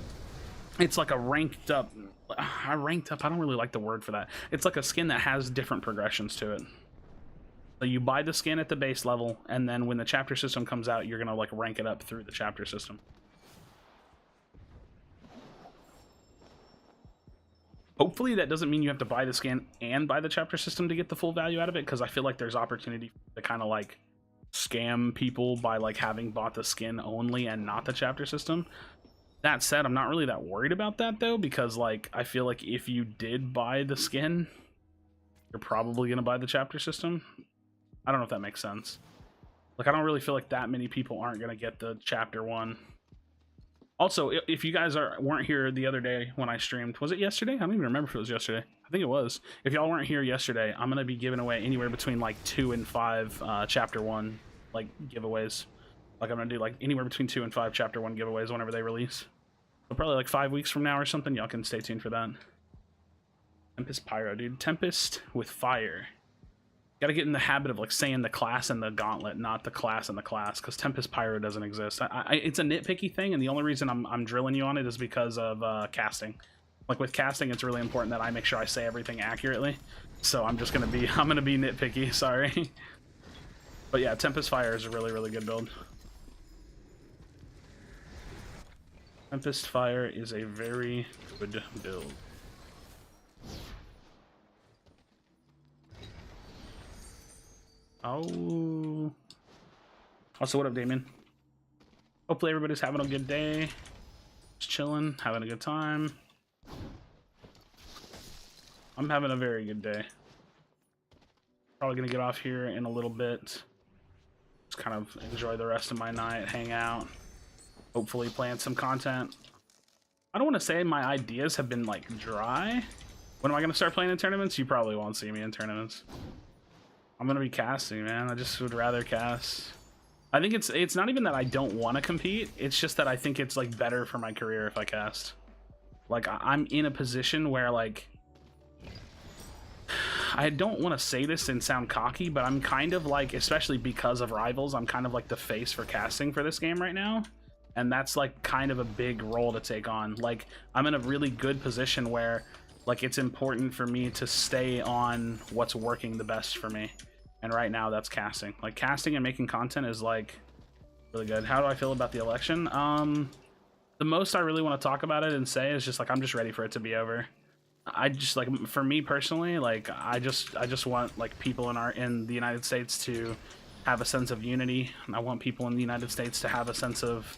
it's like a ranked up. I don't really like the word for that. It's like a skin that has different progressions to it. So you buy the skin at the base level, and then when the chapter system comes out, you're gonna like rank it up through the chapter system. Hopefully that doesn't mean you have to buy the skin and buy the chapter system to get the full value out of it, because I feel like there's opportunity to kind of like scam people by like having bought the skin only and not the chapter system. That said, I'm not really that worried about that though, because like I feel like if you did buy the skin, you're probably gonna buy the chapter system. I don't know if that makes sense. Like I don't really feel like that many people aren't gonna get the chapter 1. Also, if you guys weren't here the other day when I streamed, was it yesterday? I don't even remember if it was yesterday. I think it was. If y'all weren't here yesterday, I'm gonna be giving away anywhere between like 2 and 5 chapter 1 like giveaways. Like I'm gonna do like anywhere between 2 and 5 chapter 1 giveaways whenever they release. So probably like 5 weeks from now or something. Y'all can stay tuned for that. Tempest Pyro, dude. Tempest with fire. Gotta get in the habit of like saying the class and the gauntlet, not the class and the class, because Tempest Pyro doesn't exist. It's a nitpicky thing, and the only reason I'm drilling you on it is because of casting. Like with casting, it's really important that I make sure I say everything accurately. So I'm gonna be nitpicky. Sorry. But yeah, Tempest Fire is a really, really good build. Tempest Fire is a very good build. Oh. Also, what up, Damien? Hopefully everybody's having a good day. Just chilling, having a good time. I'm having a very good day. Probably gonna get off here in a little bit. Just kind of enjoy the rest of my night, hang out. Hopefully plan some content. I don't want to say my ideas have been like dry. When am I gonna start playing in tournaments? You probably won't see me in tournaments. I'm gonna be casting, man. I just would rather cast. I think it's not even that I don't want to compete. It's just that I think it's like better for my career if I cast. Like I'm in a position where like I don't want to say this and sound cocky, but I'm kind of like, especially because of Rivals, I'm kind of like the face for casting for this game right now. And that's like kind of a big role to take on. Like I'm in a really good position where like it's important for me to stay on what's working the best for me. And right now that's casting. Like casting and making content is like really good. How do I feel about the election? The most I really want to talk about it and say is just like I'm just ready for it to be over. I just like, for me personally, like I just want like people in the United States to have a sense of unity. And I want people in the United States to have a sense of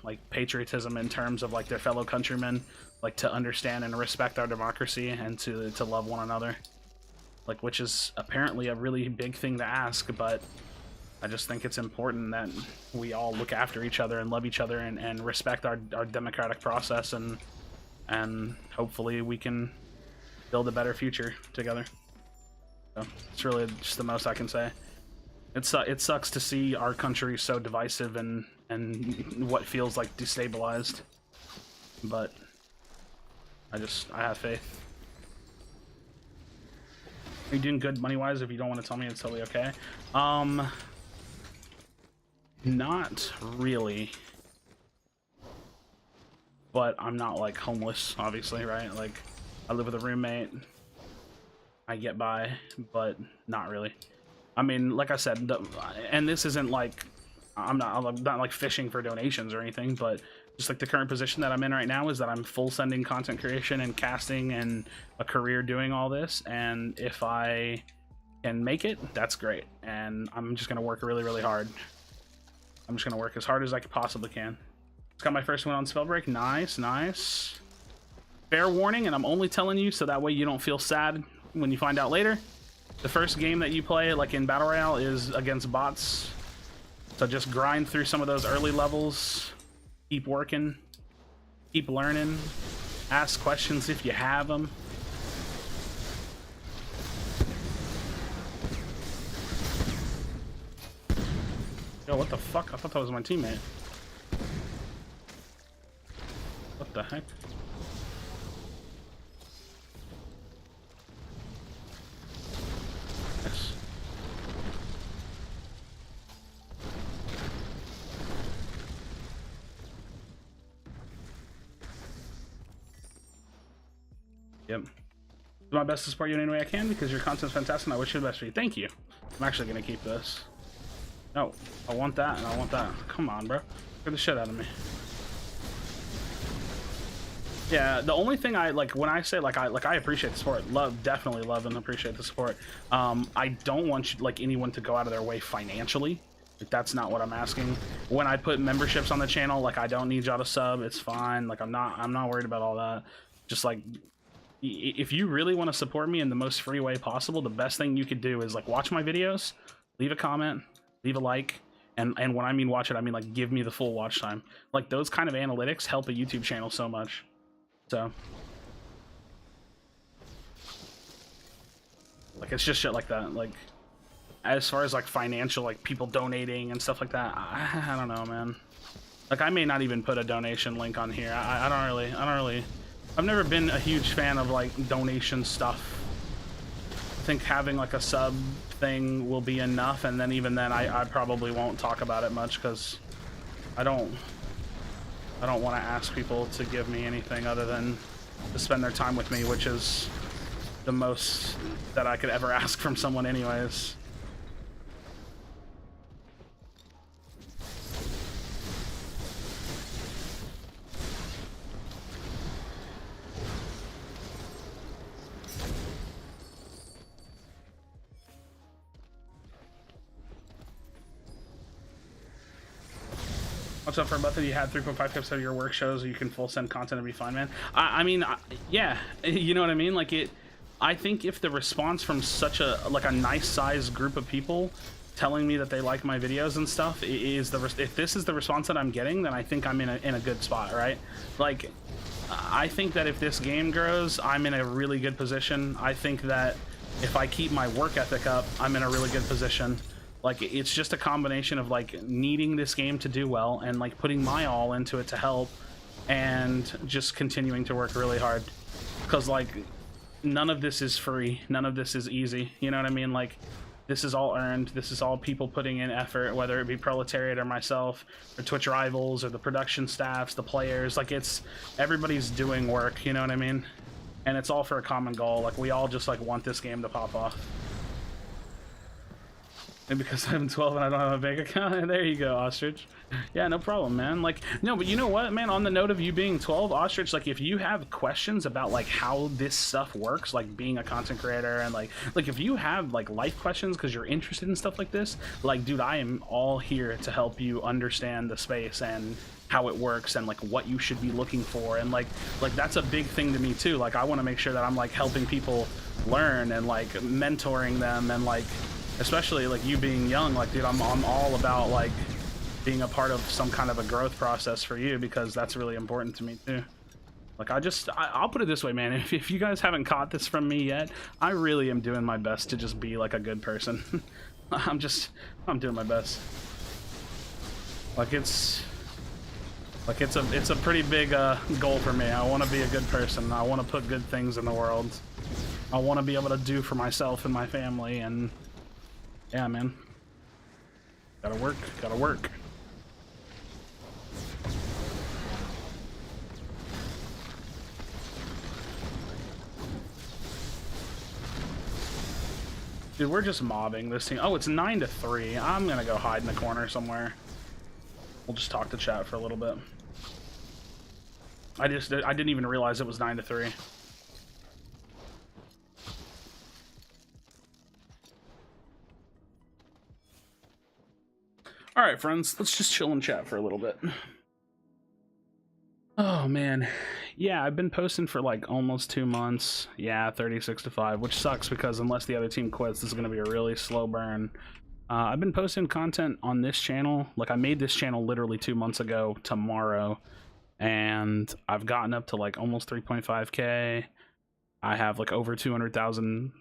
like patriotism in terms of like their fellow countrymen, like to understand and respect our democracy and to love one another. Like, which is apparently a really big thing to ask, but I just think it's important that we all look after each other and love each other and respect our democratic process, and hopefully we can build a better future together. So it's really just the most I can say. It sucks to see our country so divisive and what feels like destabilized, but I have faith. Are you doing good money-wise? If you don't want to tell me, it's totally okay. Not really. But I'm not, like, homeless, obviously, right? Like, I live with a roommate. I get by, but not really. I mean, like I said, and this isn't, like, I'm not like, fishing for donations or anything, but just, like, the current position that I'm in right now is that I'm full sending content creation and casting and a career doing all this, and if I can make it, that's great. And I'm just going to work really, really hard. I'm just going to work as hard as I possibly can. Got my first one on Spellbreak. Nice, nice. Fair warning, and I'm only telling you so that way you don't feel sad when you find out later. The first game that you play, like in Battle Royale, is against bots. So just grind through some of those early levels. Keep working. Keep learning. Ask questions if you have them. Yo, what the fuck? I thought that was my teammate. heck? Yes. Yep. Do my best to support you in any way I can because your content's fantastic and I wish you the best for you. Thank you. I'm actually gonna keep this. No, I want that and I want that. Come on, bro. Get the shit out of me. Yeah, the only thing I like when I say I appreciate the support, definitely love and appreciate the support. I don't want anyone to go out of their way financially. Like, that's not what I'm asking. When I put memberships on the channel, like I don't need y'all to sub. It's fine. Like I'm not worried about all that. Just like if you really want to support me in the most free way possible, the best thing you could do is like watch my videos, leave a comment, leave a like. And when I mean watch it, I mean like give me the full watch time. Like those kind of analytics help a YouTube channel so much. So like it's just shit like that. Like as far as like financial, like people donating and stuff like that, I don't know, man. Like I may not even put a donation link on here. I don't really I've never been a huge fan of like donation stuff. I think having like a sub thing will be enough, and then even then I probably won't talk about it much because I don't want to ask people to give me anything other than to spend their time with me, which is the most that I could ever ask from someone anyways. What's up for both of you? Had 3.5 clips of your work shows, you can full send content and be fine, man. I mean, yeah, you know what I mean? Like I think if the response from such a nice sized group of people telling me that they like my videos and stuff if this is the response that I'm getting, then I think I'm in a good spot, right? Like, I think that if this game grows, I'm in a really good position. I think that if I keep my work ethic up, I'm in a really good position. Like, it's just a combination of like needing this game to do well and like putting my all into it to help and just continuing to work really hard, because like none of this is free, none of this is easy, you know what I mean? Like, this is all earned, this is all people putting in effort, whether it be Proletariat or myself or Twitch Rivals or the production staffs, the players. Like, it's everybody's doing work, you know what I mean? And it's all for a common goal. Like, we all just like want this game to pop off. And because I'm 12 and I don't have a bank account, there you go, Ostrich. Yeah, no problem, man. Like, no, but you know what, man? On the note of you being 12, Ostrich, like, if you have questions about like how this stuff works, like being a content creator, and like if you have like life questions because you're interested in stuff like this, like, dude, I am all here to help you understand the space and how it works and like what you should be looking for. And like that's a big thing to me too. Like, I want to make sure that I'm like helping people learn and like mentoring them, and like, especially like you being young, like, dude, I'm all about like being a part of some kind of a growth process for you, because that's really important to me too. Like, I'll put it this way, man. If you guys haven't caught this from me yet, I really am doing my best to just be like a good person. I'm doing my best. Like, it's a pretty big goal for me. I want to be a good person. I want to put good things in the world. I want to be able to do for myself and my family, and yeah, man. Gotta work, gotta work. Dude, we're just mobbing this team. Oh, it's 9-3. I'm gonna go hide in the corner somewhere. We'll just talk to chat for a little bit. I didn't even realize it was 9-3. All right, friends, let's just chill and chat for a little bit. Oh man, yeah, I've been posting for like almost 2 months. Yeah, 36-5, which sucks because unless the other team quits, this is gonna be a really slow burn. I've been posting content on this channel. Like, I made this channel literally 2 months ago tomorrow, and I've gotten up to like almost 3.5k. I have like over 200,000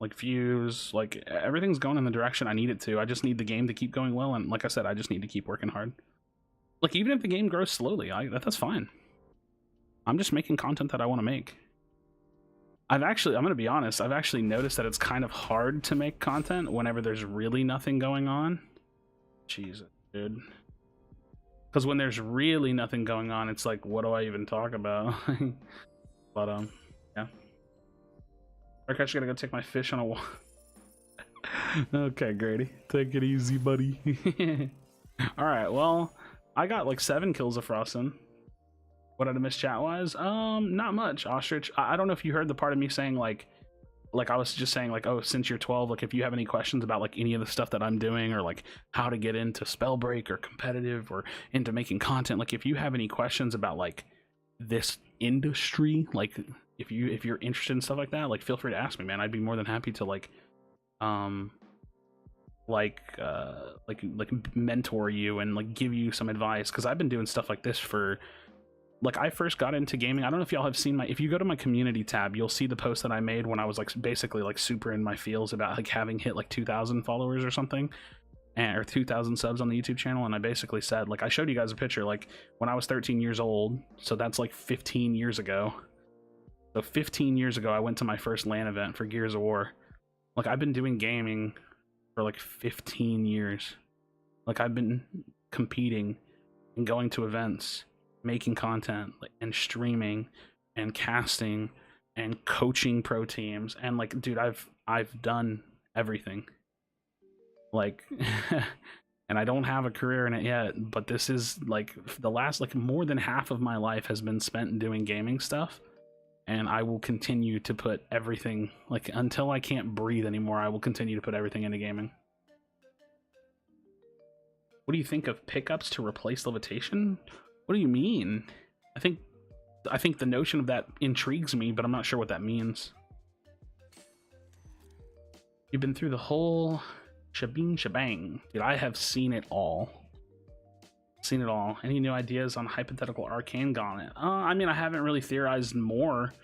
like views. Like, everything's going in the direction I need it to. I just need the game to keep going well, and like I said, I just need to keep working hard. Like, even if the game grows slowly, that's fine. I'm just making content that I want to make. I'm gonna be honest, I've actually noticed that it's kind of hard to make content whenever there's really nothing going on. Jesus, dude. Because when there's really nothing going on, it's like, what do I even talk about? But yeah. I'm actually gonna go take my fish on a walk. Okay, Grady, take it easy, buddy. All right, well, I got like 7 kills of Frostin'. What did I miss chat-wise? Not much. Ostrich, I don't know if you heard the part of me saying like I was just saying like, oh, since you're 12, like if you have any questions about like any of the stuff that I'm doing, or like how to get into Spellbreak or competitive or into making content, like if you have any questions about like this industry, like if you're interested in stuff like that, like feel free to ask me, man. I'd be more than happy to like mentor you and like give you some advice, because I've been doing stuff like this for, like, I first got into gaming. I don't know if y'all have seen if you go to my community tab, you'll see the post that I made when I was like basically like super in my feels about like having hit like 2,000 followers or something, or 2,000 subs on the YouTube channel. And I basically said, like, I showed you guys a picture like when I was 13 years old, so that's like 15 years ago. So 15 years ago I went to my first LAN event for Gears of War. Like, I've been doing gaming for like 15 years. Like, I've been competing and going to events, making content, and streaming and casting and coaching pro teams, and like, dude, I've done everything. Like and I don't have a career in it yet, but this is like the last, like, more than half of my life has been spent doing gaming stuff, and I will continue to put everything, like, until I can't breathe anymore, I will continue to put everything into gaming. What do you think of pickups to replace levitation? What do you mean? I think the notion of that intrigues me, but I'm not sure what that means. You've been through the whole shebang. Dude, I have seen it all. Seen it all. Any new ideas on hypothetical arcane gauntlet? I mean, I haven't really theorized more,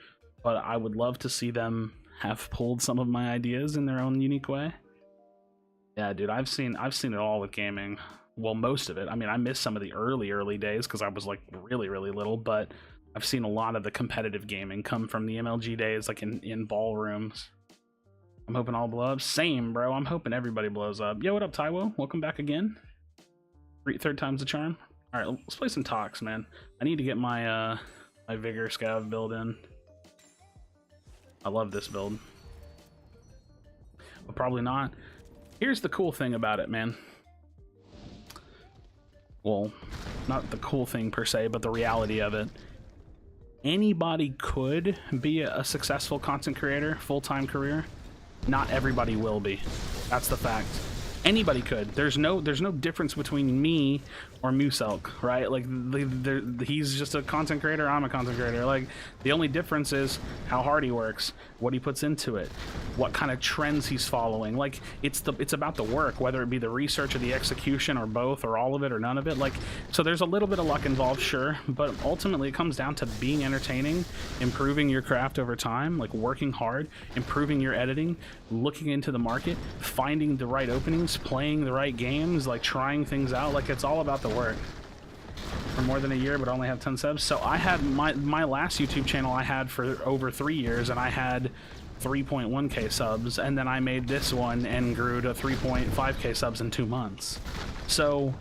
but I would love to see them have pulled some of my ideas in their own unique way. Yeah, dude, I've seen it all with gaming. Well, most of it. I mean, I missed some of the early days because I was like really little, but I've seen a lot of the competitive gaming come from the MLG days, like in ballrooms. I'm hoping all blow up. Same, bro. I'm hoping everybody blows up. Yo, what up, Taiwo? Welcome back again. Third time's the charm. All right, let's play some Tox, man. I need to get my my Vigor Scav build in. I love this build, but probably not. Here's the cool thing about it, man. Well, not the cool thing per se, but the reality of it. Anybody could be a successful content creator, full-time career. Not everybody will be. That's the fact. Anybody could. There's no difference between me or Muselk, right? Like, he's just a content creator, I'm a content creator. Like, the only difference is how hard he works, what he puts into it, what kind of trends he's following. Like, it's about the work, whether it be the research or the execution or both or all of it or none of it. Like, so there's a little bit of luck involved, sure, but ultimately it comes down to being entertaining, improving your craft over time, like working hard, improving your editing, looking into the market, finding the right openings, playing the right games, like trying things out. Like, it's all about the work. For more than a year, but only have 10 subs. So I had my last YouTube channel I had for over 3 years, and I had 3.1k subs, and then I made this one and grew to 3.5k subs in 2 months. So,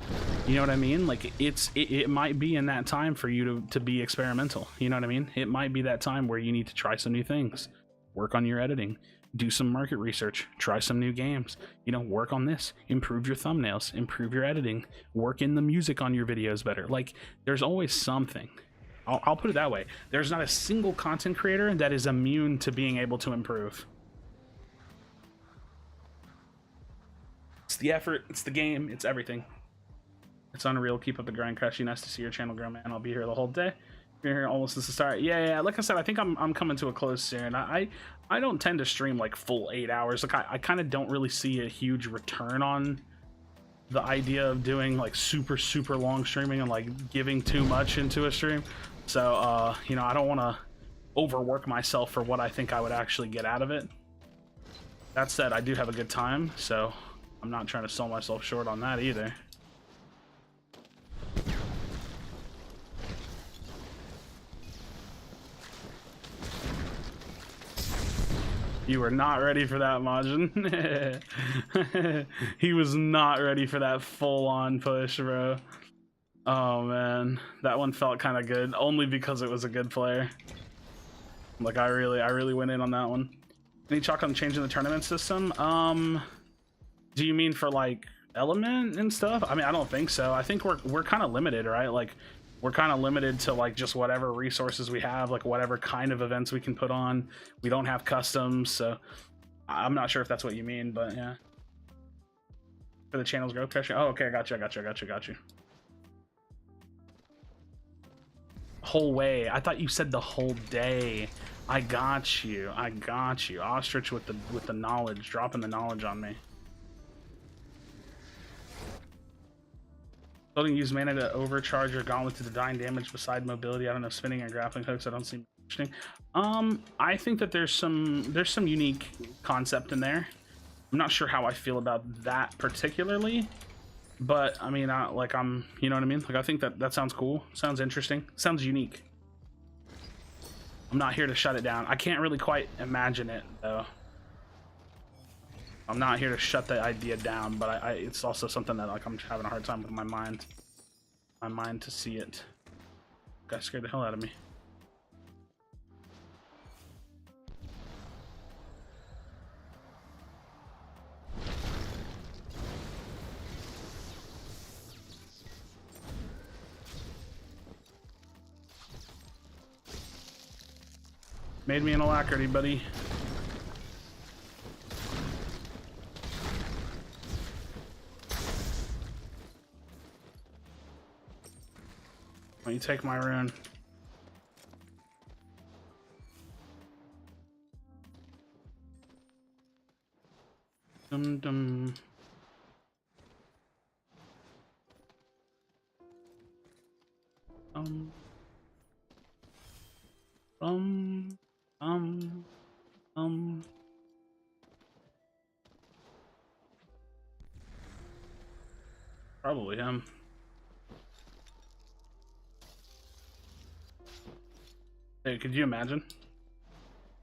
you know what I mean? Like, it might be in that time for you to be experimental. You know what I mean? It might be that time where you need to try some new things, work on your editing, do some market research, try some new games, you know, work on this, improve your thumbnails, improve your editing, work in the music on your videos better. Like, there's always something. I'll put it that way. There's not a single content creator that is immune to being able to improve. It's the effort, it's the game, it's everything. It's unreal. Keep up the grind, Krashy. Nice to see your channel grow, man. I'll be here the whole day. You're here almost since the start. Yeah. Like I said, I think I'm coming to a close soon. I don't tend to stream like full 8 hours. Like, I kind of don't really see a huge return on the idea of doing like super long streaming and like giving too much into a stream. So you know, I don't want to overwork myself for what I think I would actually get out of it. That said, I do have a good time, so I'm not trying to sell myself short on that either. You were not ready for that, Majin. He was not ready for that full-on push, bro. Oh man, that one felt kind of good, only because it was a good player. Like I really went in on that one. Any chalk on changing the tournament system? Do you mean for like element and stuff? I mean, I don't think so. I think we're kind of limited, right? Like we're kind of limited to like just whatever resources we have, like whatever kind of events we can put on. We don't have customs, so I'm not sure if that's what you mean, but yeah. For the channel's growth, Krashy. Oh, okay, I got you. Whole way. I thought you said the whole day. I got you. Ostrich with the knowledge, dropping the knowledge on me. Building use mana to overcharge your gauntlet to denying damage beside mobility. I don't know, spinning and grappling hooks. I don't seem interesting. I think that there's some unique concept in there. I'm not sure how I feel about that particularly, but I mean, you know what I mean? Like I think that sounds cool. Sounds interesting. Sounds unique. I'm not here to shut it down. I can't really quite imagine it though. I'm not here to shut the idea down, but it's also something that like I'm having a hard time with my mind to see it. Guy scared the hell out of me. Made me an alacrity, buddy. Why don't you take my rune? Dum dum. Probably him. Hey, could you imagine?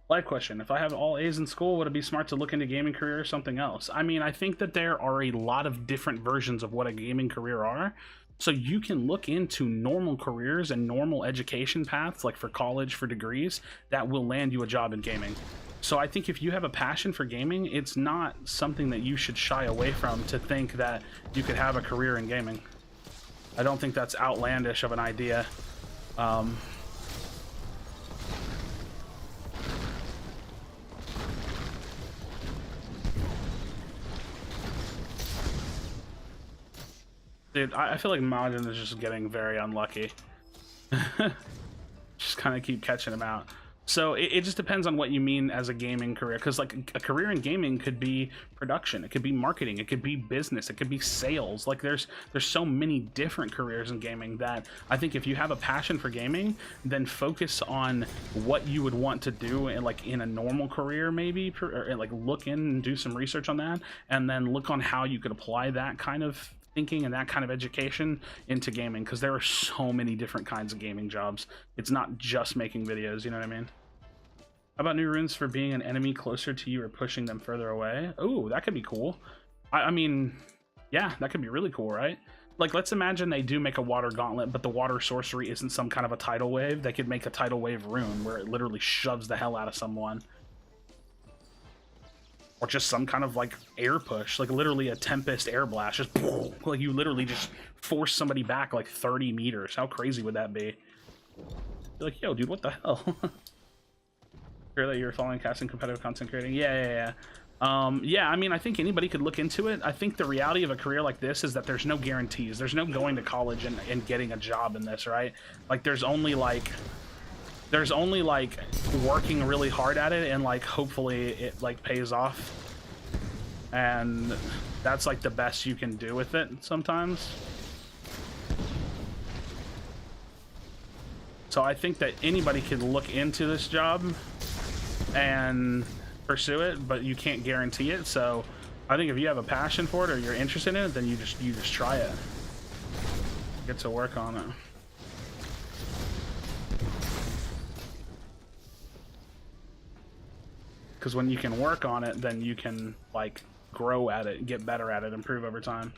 Life question. If I have all A's in school, would it be smart to look into gaming career or something else? I mean, I think that there are a lot of different versions of what a gaming career are. So you can look into normal careers and normal education paths, like for college, for degrees, that will land you a job in gaming. So I think if you have a passion for gaming, it's not something that you should shy away from to think that you could have a career in gaming. I don't think that's outlandish of an idea. Dude, I feel like Majin is just getting very unlucky. Just kind of keep catching him out. So it just depends on what you mean as a gaming career, because like a career in gaming could be production, it could be marketing, it could be business, it could be sales. Like there's so many different careers in gaming that I think if you have a passion for gaming, then focus on what you would want to do in like in a normal career, maybe, or like look in and do some research on that, and then look on how you could apply that kind of thinking and that kind of education into gaming, because there are so many different kinds of gaming jobs. It's not just making videos, you know what I mean? How about new runes for being an enemy closer to you or pushing them further away? Oh, that could be cool. I mean, yeah, that could be really cool, right? Like, let's imagine they do make a water gauntlet, but the water sorcery isn't some kind of a tidal wave. They could make a tidal wave rune where it literally shoves the hell out of someone. Or just some kind of like air push, like literally a tempest air blast, just like you literally just force somebody back like 30 meters. How crazy would that be? You're like, yo, dude, what the hell? Hear that you're following casting competitive content creating? Yeah. Yeah, I mean, I think anybody could look into it. I think the reality of a career like this is that there's no guarantees. There's no going to college and getting a job in this, right? Like there's only like working really hard at it and like hopefully it like pays off, and that's like the best you can do with it sometimes. So I think that anybody can look into this job and pursue it, but you can't guarantee it. So I think if you have a passion for it or you're interested in it, then you just try it, get to work on it. because when you can work on it, then you can like grow at it, get better at it, improve over time.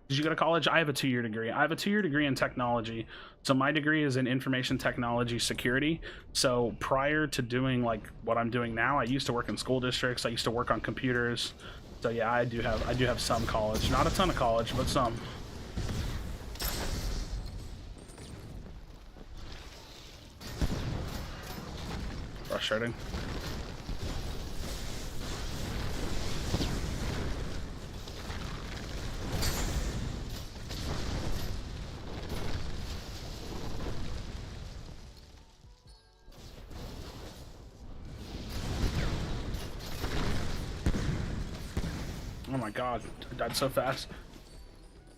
Did you go to college? I have a 2-year degree. I have a 2-year degree in technology. So my degree is in information technology security. So prior to doing like what I'm doing now, I used to work in school districts. I used to work on computers. So yeah, I do have some college. Not a ton of college, but some. Frustrating. Oh my god, I died so fast.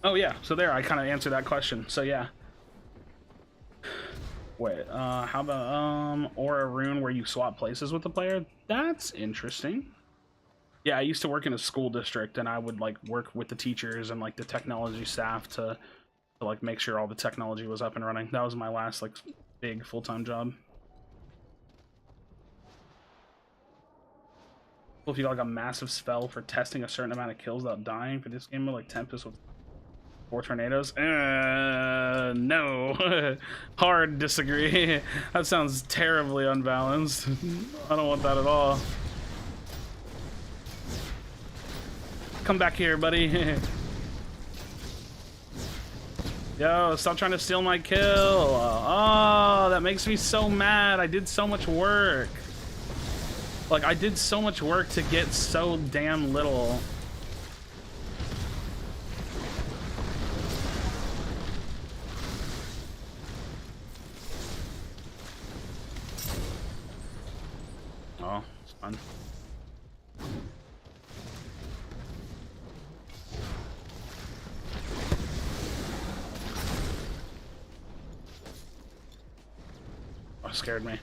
Oh yeah, so there, I kind of answered that question. So yeah. Wait, how about, or a rune where you swap places with the player? That's interesting. Yeah, I used to work in a school district, and I would, like, work with the teachers and, like, the technology staff to like, make sure all the technology was up and running. That was my last, like, big full-time job. Well, if you got, like, a massive spell for testing a certain amount of kills without dying for this game, like Tempest with 4 tornadoes? No. Hard disagree. That sounds terribly unbalanced. I don't want that at all. Come back here, buddy. Yo, stop trying to steal my kill. Oh, that makes me so mad. I did so much work. Like, I did so much work to get so damn little. Oh, it's fun. Oh, scared me.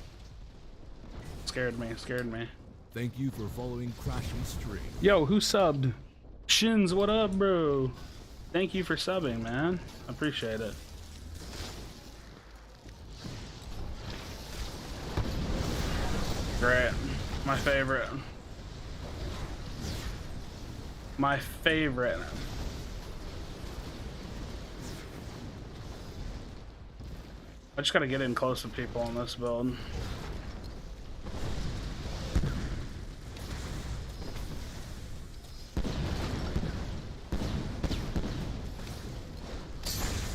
Scared me. Thank you for following Krashy stream. Yo, who subbed? Shins, what up, bro? Thank you for subbing, man. I appreciate it. Great. My favorite. My favorite. I just gotta get in close to people on this build.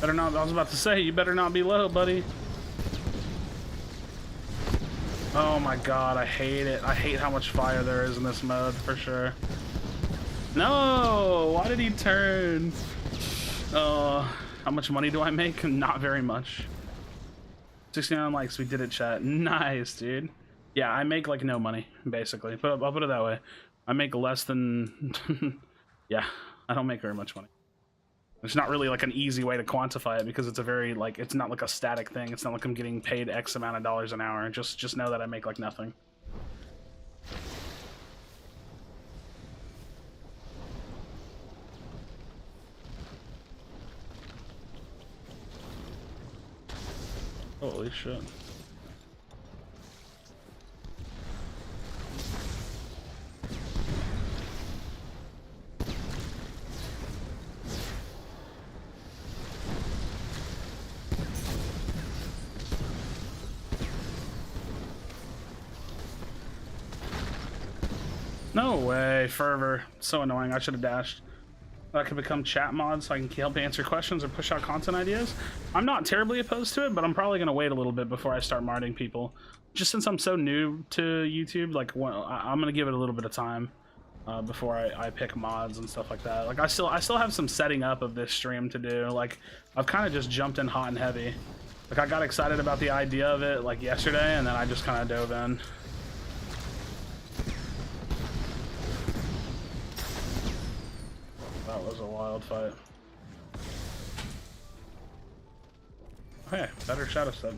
Better not, I was about to say, you better not be low, buddy. Oh my god, I hate it. I hate how much fire there is in this mode, for sure. No! Why did he turn? How much money do I make? Not very much. 69 likes, we did it, chat. Nice, dude. Yeah, I make like no money, basically. But I'll put it that way. I make less than... yeah, I don't make very much money. There's not really like an easy way to quantify it because it's a very like it's not like a static thing. It's not like I'm getting paid X amount of dollars an hour. Just know that I make like nothing. Holy shit. No way, Fervor. So annoying. I should have dashed. I could become chat mod so I can help answer questions or push out content ideas. I'm not terribly opposed to it, but I'm probably going to wait a little bit before I start modding people. Just since I'm so new to YouTube, like I'm going to give it a little bit of time before I pick mods and stuff like that. Like I still have some setting up of this stream to do. Like I've kind of just jumped in hot and heavy. Like I got excited about the idea of it like yesterday, and then I just kind of dove in. That was a wild fight. Hey, better Shadow Step.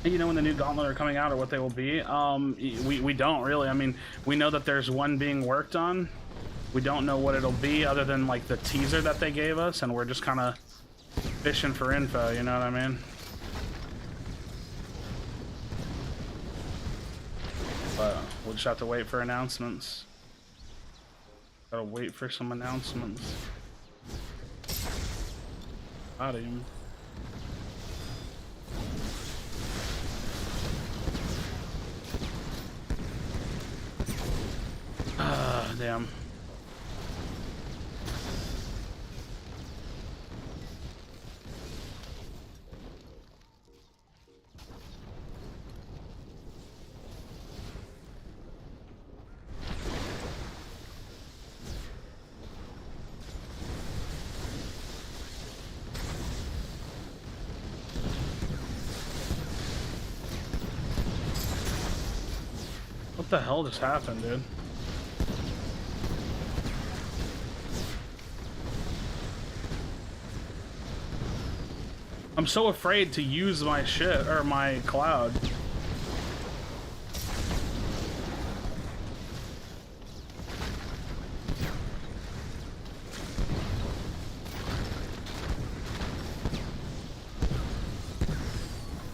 You know when the new Gauntlet are coming out or what they will be? We don't really. I mean, we know that there's one being worked on. We don't know what it'll be other than like the teaser that they gave us, and we're just kind of fishing for info, you know what I mean? We'll just have to wait for announcements. Gotta wait for some announcements. Got him. Ah, damn. What the hell just happened, dude? I'm so afraid to use my shit or my cloud.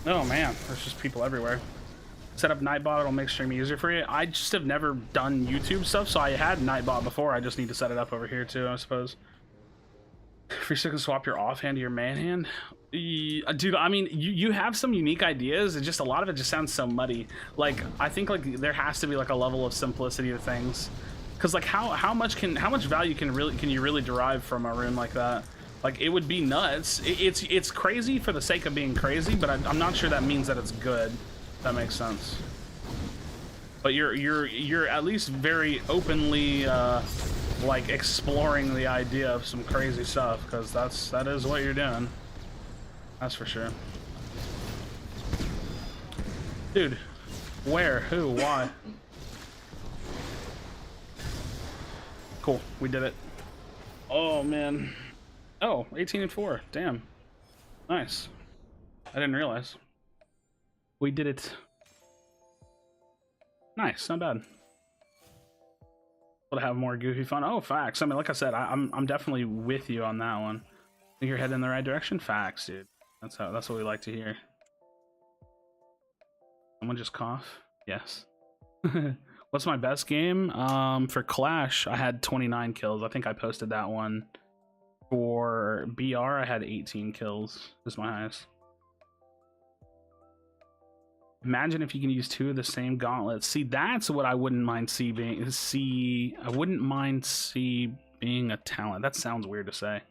Oh man, there's just people everywhere. Set up Nightbot, it'll make streaming easier for you. I just have never done YouTube stuff, so I had Nightbot before. I just need to set it up over here too, I suppose. Free stick and swap your offhand to your main hand. Dude, I mean, you have some unique ideas. It's just a lot of it just sounds so muddy. Like, I think like there has to be like a level of simplicity to things, because like how much value can you really derive from a rune like that? Like, it would be nuts. It's crazy for the sake of being crazy, but I'm not sure that means that it's good. That makes sense. But you're at least very openly like exploring the idea of some crazy stuff, because that is what you're doing. That's for sure. Dude, where, who, why? Cool, we did it. Oh man. Oh, 18 and 4. Damn. Nice. I didn't realize. We did it. Nice, not bad. To have more goofy fun. Oh, facts. I mean, like I said, I'm definitely with you on that one. Think you're heading in the right direction? Facts, dude. That's what we like to hear. Someone just cough? Yes. What's my best game? For Clash, I had 29 kills. I think I posted that one. For BR, I had 18 kills. This is my highest. Imagine if you can use two of the same gauntlets. See, that's what I wouldn't mind I wouldn't mind C being a talent. That sounds weird to say.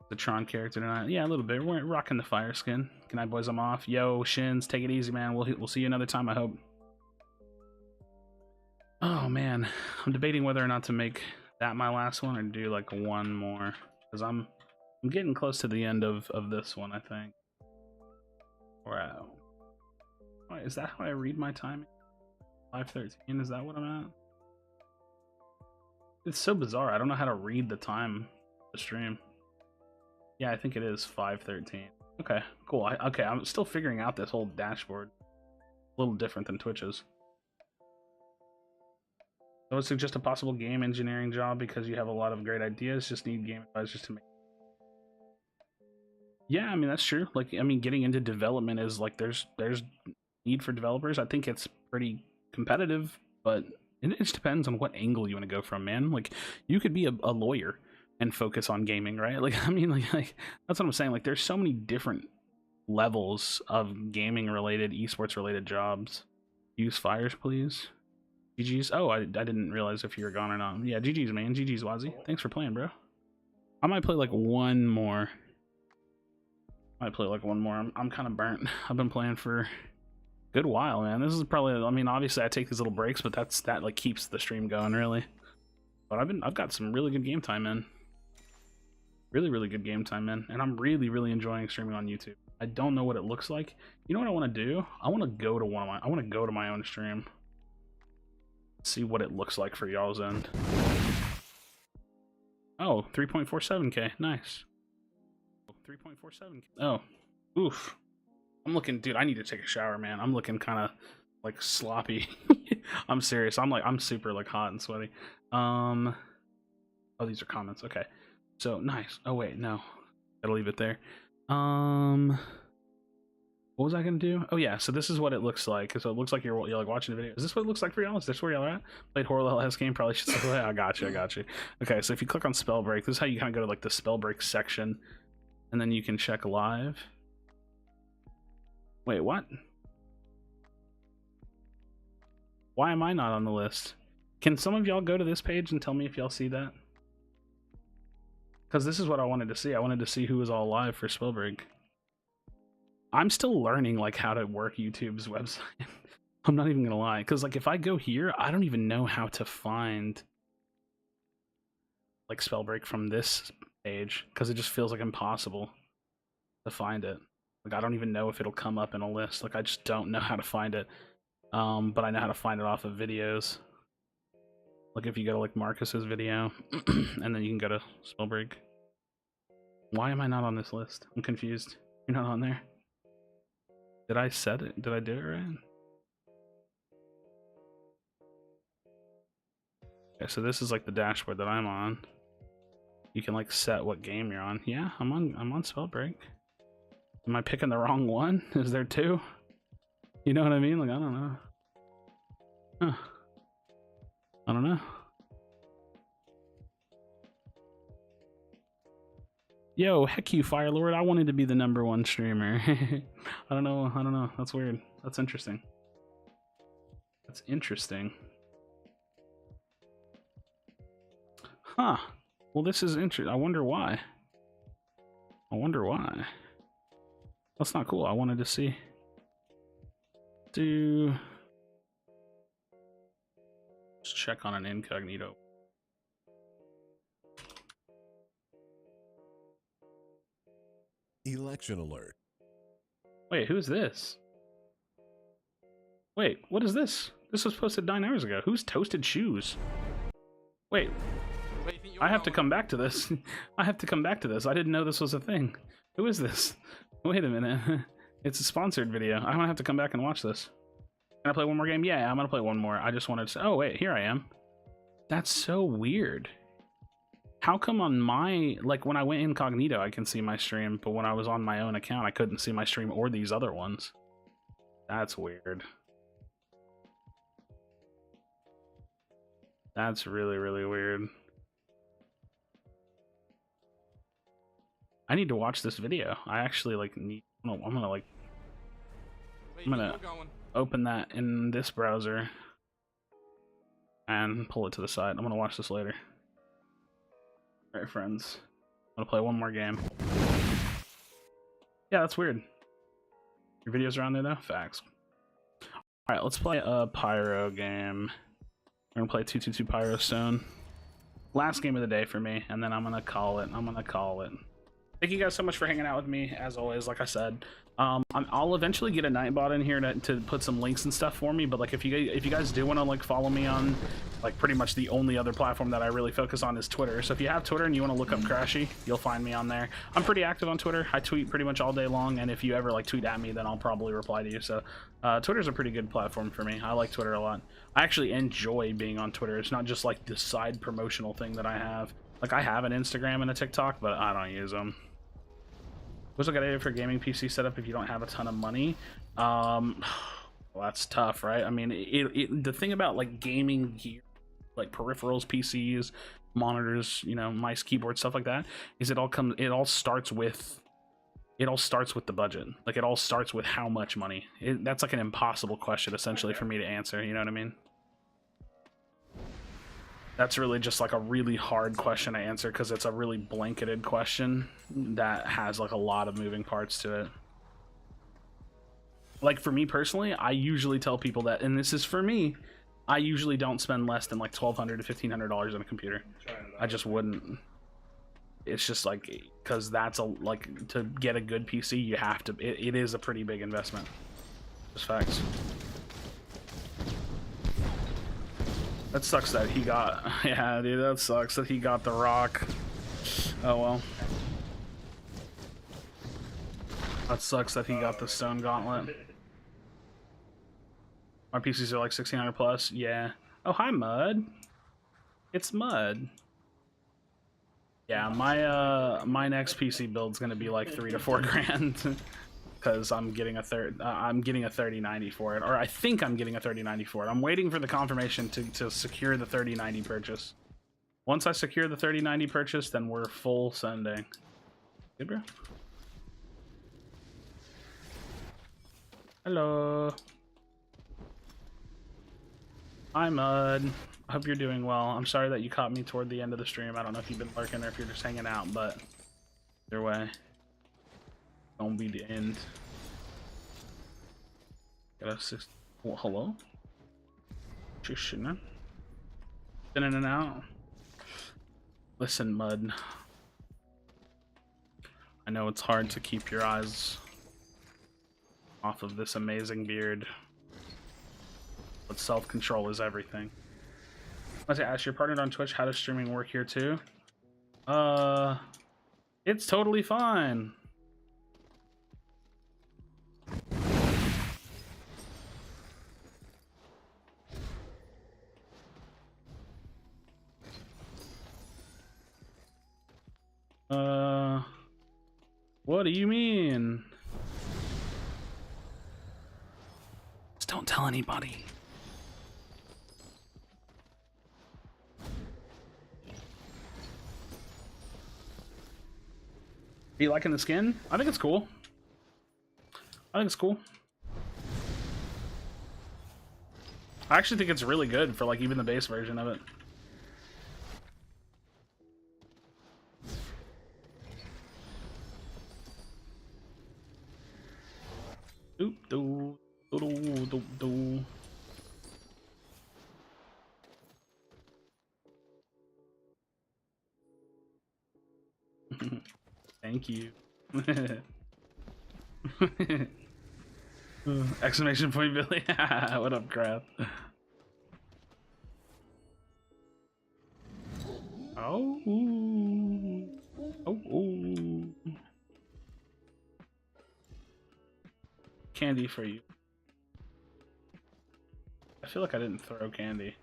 The Tron character tonight. Yeah, a little bit. We're rocking the fire skin. Good night, boys. I'm off. Yo, Shins, take it easy, man. We'll see you another time, I hope. Oh man, I'm debating whether or not to make that my last one or do like one more, because I'm getting close to the end of this one, I think. Wow. Wait, is that how I read my timing? 5:13, is that what I'm at? It's so bizarre. I don't know how to read the time of the stream. Yeah, I think it is 5:13. Okay, cool. Okay, I'm still figuring out this whole dashboard. A little different than Twitch's. I would suggest a possible game engineering job because you have a lot of great ideas. Just need game advisors to make. Yeah, I mean that's true. Like, I mean, getting into development is like there's need for developers. I think it's pretty competitive, but it just depends on what angle you want to go from, man. Like, you could be a lawyer and focus on gaming, right? Like, I mean, like that's what I'm saying. Like, there's so many different levels of gaming related, esports related jobs. Use fires, please. GG's. Oh, I didn't realize if you were gone or not. Yeah, GG's, man. GG's, Wazzy. Thanks for playing, bro. I might play like one more. I'm kind of burnt. I've been playing for a good while, man. This is probably, I mean, obviously I take these little breaks, but that like keeps the stream going, really. But I've got some really good game time in. Really good game time in, and I'm really enjoying streaming on YouTube. I don't know what it looks like. You know what I want to do? I want to go to my own stream. See what it looks like for y'all's end. Oh, 3.47k. Nice. 3.47k. Oh, oof. I'm looking, dude, I need to take a shower, man. I'm looking kind of like sloppy. I'm serious. I'm super like hot and sweaty. Oh, these are comments. Okay. So nice. Oh wait, no. Gotta leave it there. What was I gonna do? Oh yeah, so this is what it looks like. So it looks like you're like watching the video. Is this what it looks like for y'all? Is this where y'all are at? Played horror LS game, probably should say. I got you, I got you. Okay, so if you click on Spellbreak, this is how you kind of go to like the Spellbreak section, and then you can check live. Wait, what? Why am I not on the list? Can some of y'all go to this page and tell me if y'all see that? Because this is what I wanted to see. I wanted to see who was all live for Spellbreak. I'm still learning like how to work YouTube's website. I'm not even gonna lie, because like if I go here, I don't even know how to find like Spellbreak from this page, because it just feels like impossible to find it. Like I don't even know if it'll come up in a list. Like I just don't know how to find it. But I know how to find it off of videos. Like if you go to like Marcus's video, and then you can go to Spellbreak. Why am I not on this list? I'm confused. You're not on there. Did I set it? Did I do it right? Okay, so this is like the dashboard that I'm on. You can like set what game you're on. Yeah, I'm on Spellbreak. Am I picking the wrong one? Is there two? You know what I mean? Like I don't know. Huh. I don't know. Yo, heck you, Firelord. I wanted to be the #1 streamer. I don't know. That's weird. That's interesting. That's interesting. Huh. Well, this is interesting. I wonder why. That's not cool. I wanted to see. Let's check on an incognito. Election alert. Wait, who's this? Wait, what is this? This was posted 9 hours ago. Who's Toasted Shoes? Wait, I have to come back to this. I have to come back to this. I didn't know this was a thing. Who is this? Wait a minute. It's a sponsored video. I'm gonna have to come back and watch this. Can I play one more game? Yeah, I'm gonna play one more. I just wanted to say, oh wait, here I am. That's so weird. How come on my, like when I went incognito I can see my stream, but when I was on my own account I couldn't see my stream or these other ones? That's weird. That's really, really weird. I need to watch this video. I actually like need, I'm gonna open that in this browser and pull it to the side. I'm gonna watch this later. Alright, friends. I'm gonna play one more game. Yeah, that's weird. Your videos are on there though? Facts. Alright, let's play a Pyro game. We're gonna play 222 Pyro Stone. Last game of the day for me, and then I'm gonna call it. Thank you guys so much for hanging out with me, as always, like I said. I'll eventually get a Nightbot in here to put some links and stuff for me, but like if you guys do want to like follow me on like pretty much the only other platform that I really focus on is Twitter. So if you have Twitter and you want to look up Krashy, you'll find me on there. I'm pretty active on Twitter. I tweet pretty much all day long, and if you ever like tweet at me, then I'll probably reply to you. So Twitter's a pretty good platform for me. I like Twitter a lot. I actually enjoy being on Twitter. It's not just like the side promotional thing that I have. Like I have an Instagram and a TikTok, but I don't use them. What's a good idea for gaming PC setup if you don't have a ton of money? Well, that's tough, right? I mean, the thing about like gaming gear, like peripherals, PCs, monitors, you know, mice, keyboard, stuff like that, is it all starts with the budget. Like it all starts with how much money. That's like an impossible question essentially for me to answer. You know what I mean? That's really just like a really hard question to answer because it's a really blanketed question that has like a lot of moving parts to it. Like for me personally, I usually tell people that, and this is for me, I usually don't spend less than like $1,200 to $1,500 on a computer. I just wouldn't. It's just like, because that's like to get a good PC, you have to, it is a pretty big investment. Just facts. That sucks that he got, yeah dude, that sucks that he got the rock. Oh well. That sucks that he got the stone gauntlet. My PCs are like 1600 plus, yeah. Oh hi Mud. It's Mud. Yeah, my next PC build's gonna be like 3 to 4 grand. because I'm getting a 3090 for it, or I think I'm getting a 3090 for it. I'm waiting for the confirmation to secure the 3090 purchase. Once I secure the 3090 purchase, then we're full sending. Good, bro. Hello. Hi, Mud. I hope you're doing well. I'm sorry that you caught me toward the end of the stream. I don't know if you've been lurking or if you're just hanging out, but either way, don't be the end. Got a 6. Well, hello? Just shouldn't. Been in and out. Listen, Mud. I know it's hard to keep your eyes off of this amazing beard, but self-control is everything. I want to ask, you're partnered on Twitch. How does streaming work here too? It's totally fine. What do you mean? Just don't tell anybody. Are you liking the skin? I think it's cool. I think it's cool. I actually think it's really good for like even the base version of it. Doop doo doo doo doo. Thank you. Exclamation point, Billy. What up, crap? Oh. Oh. Oh. Candy for you. I feel like I didn't throw candy.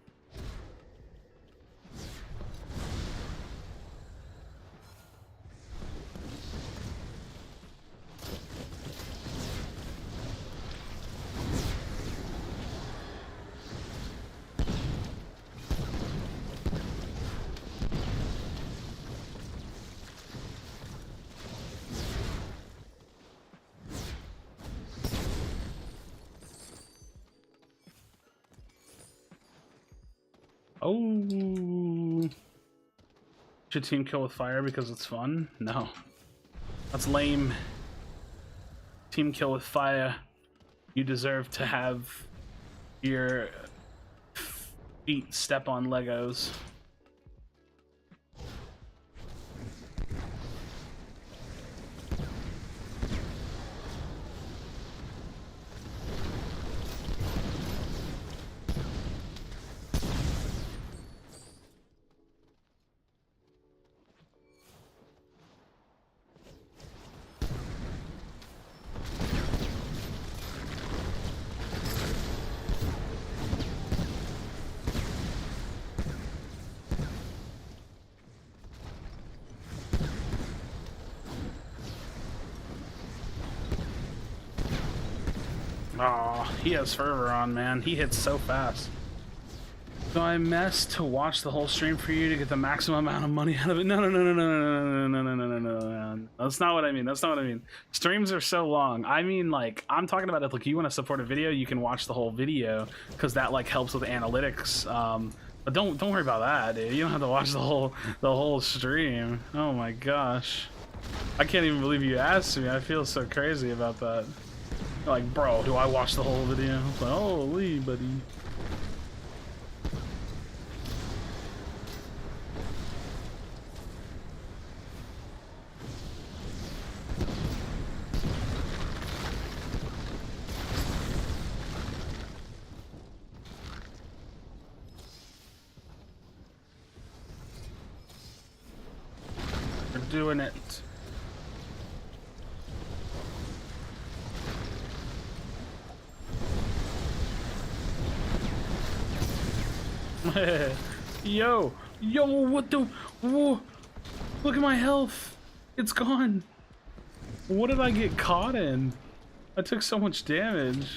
Oh, should team kill with fire because it's fun? No, that's lame. Team kill with fire. You deserve to have your feet step on Legos. Oh, he has fervor on, man. He hits so fast. So I messed to watch the whole stream for you to get the maximum amount of money out of it. No. That's not what I mean. That's not what I mean. Streams are so long. I mean, like, I'm talking about if like you want to support a video, you can watch the whole video because that like helps with analytics. But don't worry about that, dude. You don't have to watch the whole stream. Oh my gosh, I can't even believe you asked me. I feel so crazy about that. Like, bro, do I watch the whole video? It's like, holy, buddy. We're doing it. Yo, what the? Whoa, look at my health. It's gone. What did I get caught in? I took so much damage.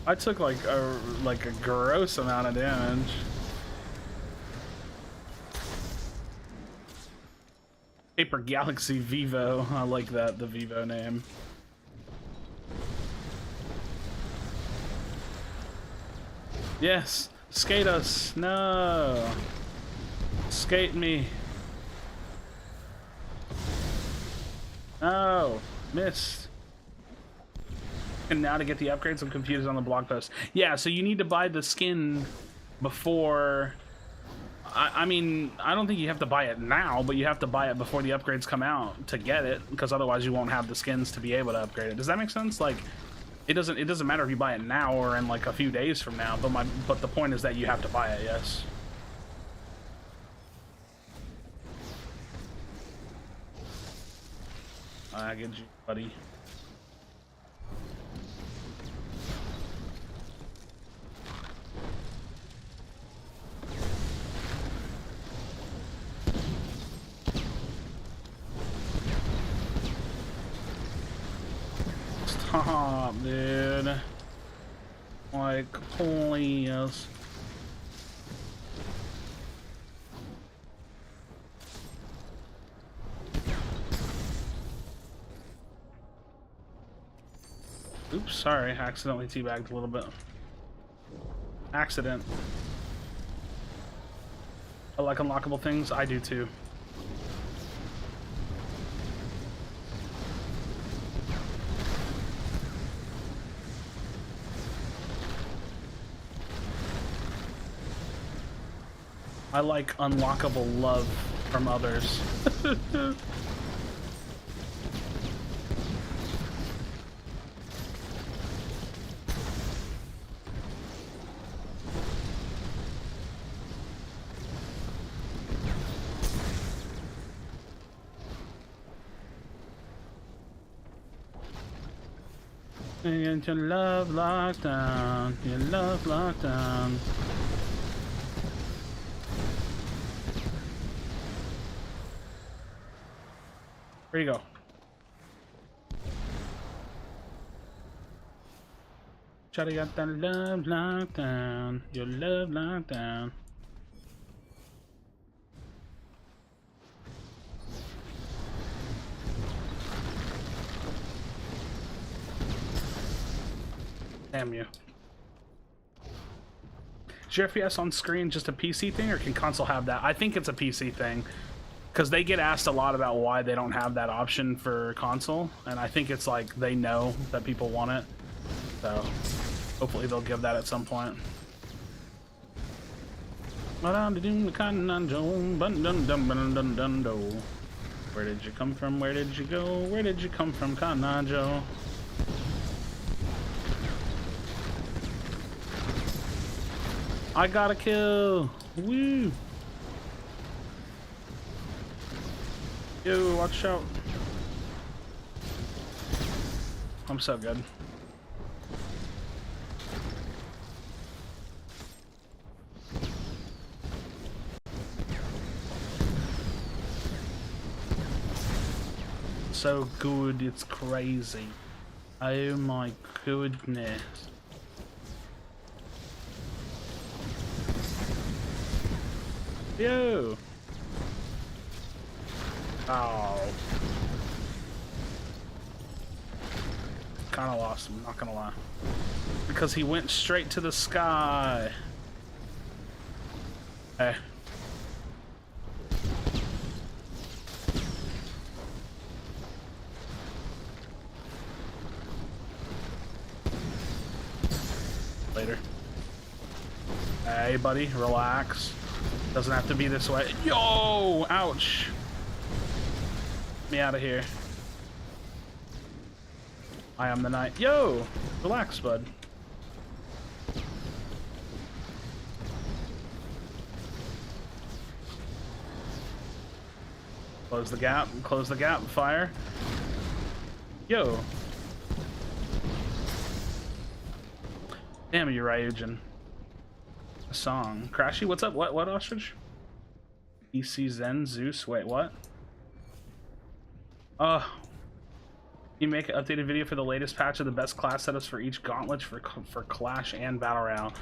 I took like a gross amount of damage. Paper Galaxy Vivo. I like that, the Vivo name. Yes, skate us. No. Skate me. No, missed. And now to get the upgrades, I'm confused on the blog post. Yeah, so you need to buy the skin before... I mean, I don't think you have to buy it now, but you have to buy it before the upgrades come out to get it, because otherwise you won't have the skins to be able to upgrade it. Does that make sense? Like, it doesn't matter if you buy it now or in like a few days from now, but the point is that you have to buy it, yes. I get you, buddy. Stop, dude. Like, please. Oops, sorry, accidentally teabagged a little bit. Accident. I like unlockable things, I do too. I like unlockable love from others. And your love lockdown, your love lockdown. Where you go? Try to get that love lockdown, your love lockdown. Damn you. Is your FPS on screen just a PC thing, or can console have that? I think it's a PC thing, because they get asked a lot about why they don't have that option for console, and I think it's like they know that people want it, so hopefully they'll give that at some point. Where did you come from? Where did you go? Where did you come from, Kanajo? I got a kill! Woo! Yo, watch out. I'm so good. So good, it's crazy. Oh my goodness. Yo! Oh. Kinda lost him, not gonna lie. Because he went straight to the sky. Hey. Later. Hey, buddy, relax. Doesn't have to be this way. Yo! Ouch! Get me out of here. I am the night. Yo! Relax, bud. Close the gap. Close the gap. Fire. Yo! Damn you, Ryujin. A song. Krashy, what's up? What ostrich? EC Zen Zeus. Wait, what? You make an updated video for the latest patch of the best class setups for each gauntlet for Clash and Battle Royale.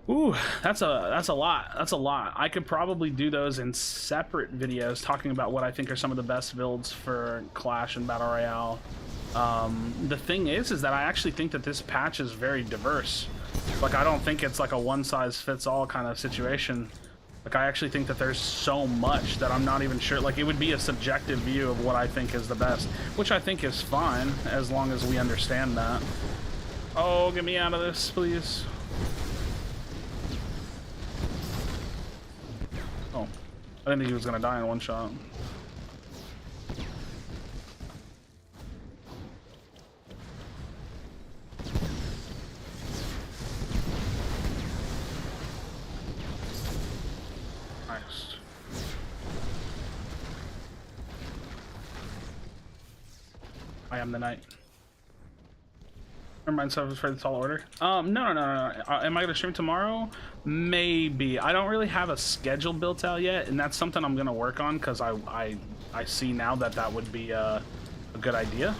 Ooh, that's a lot. That's a lot. I could probably do those in separate videos talking about what I think are some of the best builds for Clash and Battle Royale. The thing is that I actually think that this patch is very diverse. Like, I don't think it's like a one-size-fits-all kind of situation. Like, I actually think that there's so much that I'm not even sure. Like, it would be a subjective view of what I think is the best, which I think is fine as long as we understand that. Oh, get me out of this, please. Oh, I didn't think he was gonna die in one shot. Nice. I am the knight. Never mind, so for the tall order. No. Am I gonna stream tomorrow? Maybe. I don't really have a schedule built out yet, and that's something I'm gonna work on because I see now that that would be a good idea.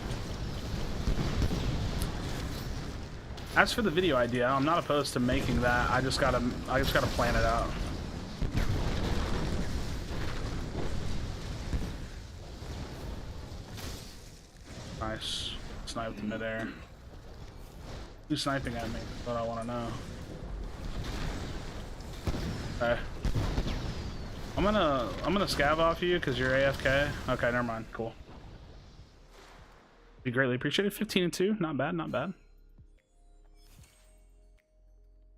As for the video idea, I'm not opposed to making that. I just gotta plan it out. Nice. Sniped in midair. Who's sniping at me? That's what I want to know. Okay. I'm gonna scav off you because you're AFK. Okay, never mind. Cool. Be greatly appreciated. 15 and 2. Not bad. Not bad.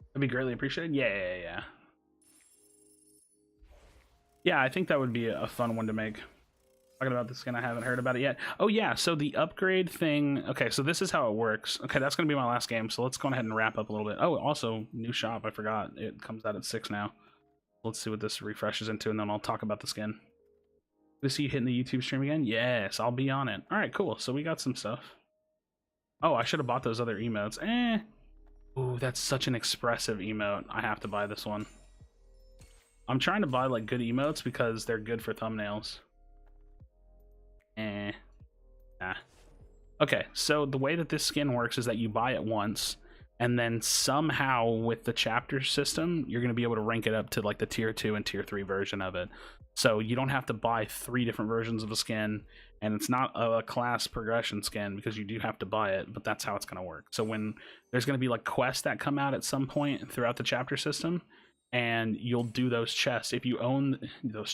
That'd be greatly appreciated. Yeah. Yeah, I think that would be a fun one to make. Talking about the skin, I haven't heard about it yet. Oh yeah, so the upgrade thing. Okay, so this is how it works. Okay, that's gonna be my last game, so let's go ahead and wrap up a little bit. Oh, also new shop, I forgot. It comes out at 6 now. Let's see what this refreshes into, and then I'll talk about the skin. Good to see you hitting the YouTube stream again. Yes, I'll be on it. All right, cool. So we got some stuff. Oh, I should have bought those other emotes. Ooh, that's such an expressive emote. I have to buy this one. I'm trying to buy like good emotes because they're good for thumbnails. Okay, so the way that this skin works is that you buy it once, and then somehow with the chapter system, you're going to be able to rank it up to like the tier 2 and tier 3 version of it. So you don't have to buy 3 different versions of a skin, and it's not a class progression skin because you do have to buy it, but that's how it's going to work. So when there's going to be like quests that come out at some point throughout the chapter system, and you'll do those chests. If you own those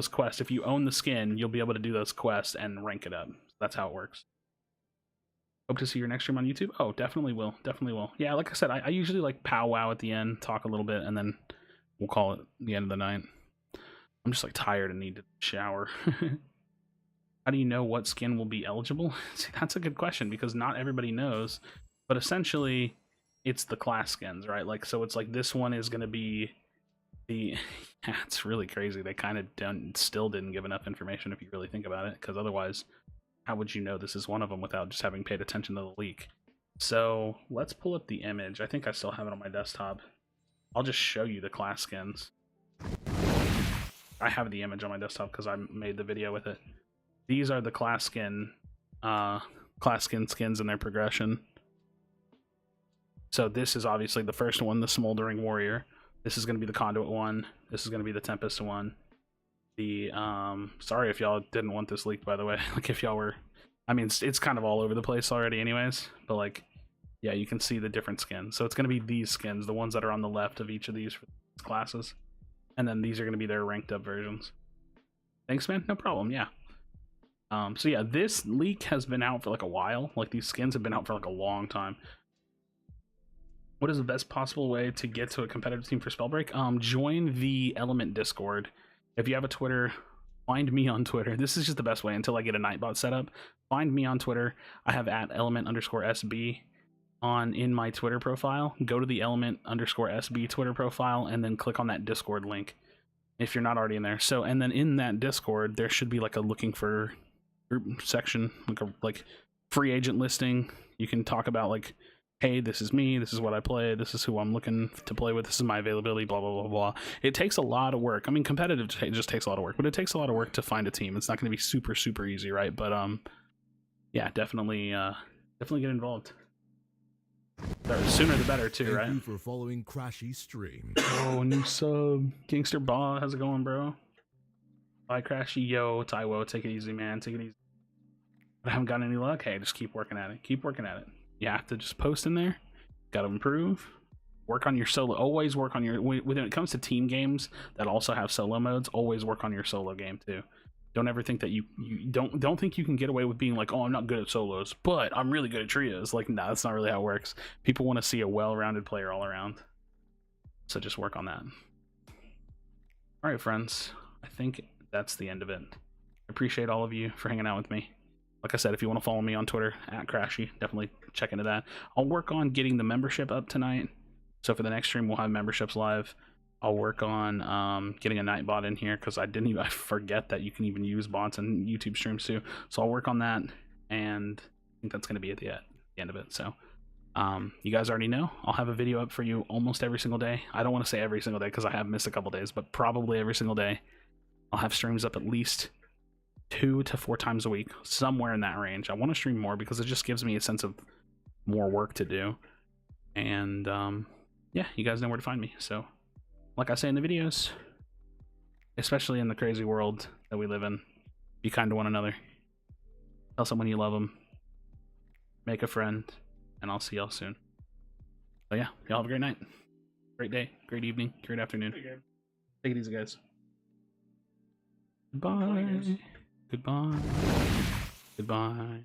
quests, if you own the skin, you'll be able to do those quests and rank it up. That's how it works. Hope to see your next stream on YouTube. Oh, definitely will. Yeah, like I said, I usually like powwow at the end, talk a little bit, and then we'll call it the end of the night. I'm just like tired and need to shower. How do you know what skin will be eligible? See, that's a good question because not everybody knows, but essentially it's the class skins, right? Like, so it's like this one is going to be the yeah, it's really crazy. They kind of still didn't give enough information if you really think about it, because otherwise how would you know this is one of them without just having paid attention to the leak? So let's pull up the image. I think I still have it on my desktop. I'll just show you the class skins. I have the image on my desktop because I made the video with it. These are the class skin skins in their progression. So this is obviously the first one, the Smoldering Warrior. This is going to be the Conduit one. This is going to be the Tempest one. The sorry if y'all didn't want this leaked, by the way. Like if y'all were, I mean, it's kind of all over the place already anyways, but like, yeah, you can see the different skins. So it's going to be these skins, the ones that are on the left of each of these classes, and then these are going to be their ranked up versions. Thanks, man. No problem. Yeah. So yeah, this leak has been out for like a while. Like these skins have been out for like a long time. What is the best possible way to get to a competitive team for Spellbreak? Join the Element Discord. If you have a Twitter, find me on Twitter. This is just the best way until I get a Nightbot set up. Find me on Twitter. I have @element_SB in my Twitter profile. Go to the @element_SB Twitter profile and then click on that Discord link if you're not already in there. So, and then in that Discord, there should be like a looking for group section, like free agent listing. You can talk about like, hey, this is me, this is what I play, this is who I'm looking to play with, this is my availability, blah, blah, blah, blah. It takes a lot of work. I mean, competitive just takes a lot of work, but it takes a lot of work to find a team. It's not going to be super, super easy, right? But yeah, definitely definitely get involved. The sooner the better too, Thank right? you for following Krashy's stream. Oh, new sub. Gangster Ball, how's it going, bro? Bye, Krashy. Yo, Taiwo, take it easy, man. Take it easy. I haven't gotten any luck. Hey, just keep working at it. Keep working at it. You have to just post in there. Got to improve. Work on your solo. Always work on your. When it comes to team games that also have solo modes, always work on your solo game too. Don't ever think that you don't think you can get away with being like, oh, I'm not good at solos, but I'm really good at trios. Like, nah, that's not really how it works. People want to see a well-rounded player all around. So just work on that. All right, friends. I think that's the end of it. I appreciate all of you for hanging out with me. Like I said, if you want to follow me on Twitter at Krashy, definitely check into that. I'll work on getting the membership up tonight. So for the next stream, we'll have memberships live. I'll work on getting a night bot in here because I forget that you can even use bots in YouTube streams too. So I'll work on that, and I think that's going to be at the end of it. So you guys already know I'll have a video up for you almost every single day. I don't want to say every single day because I have missed a couple days, but probably every single day. I'll have streams up at least 2 to 4 times a week, somewhere in that range. I want to stream more because it just gives me a sense of more work to do. And yeah, you guys know where to find me. So like I say in the videos, especially in the crazy world that we live in, be kind to one another. Tell someone you love them. Make a friend. And I'll see y'all soon. So yeah, y'all have a great night. Great day. Great evening. Great afternoon. Take it easy, guys. Goodbye. Goodbye. Goodbye.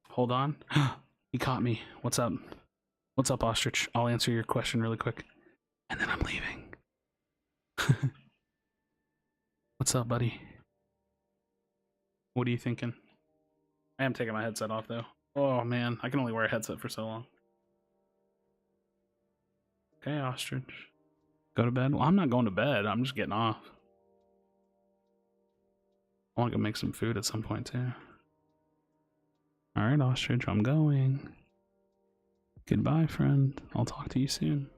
Hold on. He caught me. What's up? What's up, Ostrich? I'll answer your question really quick. And then I'm leaving. What's up, buddy? What are you thinking? I am taking my headset off, though. Oh, man. I can only wear a headset for so long. Okay, Ostrich. Go to bed? Well, I'm not going to bed. I'm just getting off. I want to go make some food at some point, too. Alright, Ostrich. I'm going. Goodbye, friend. I'll talk to you soon.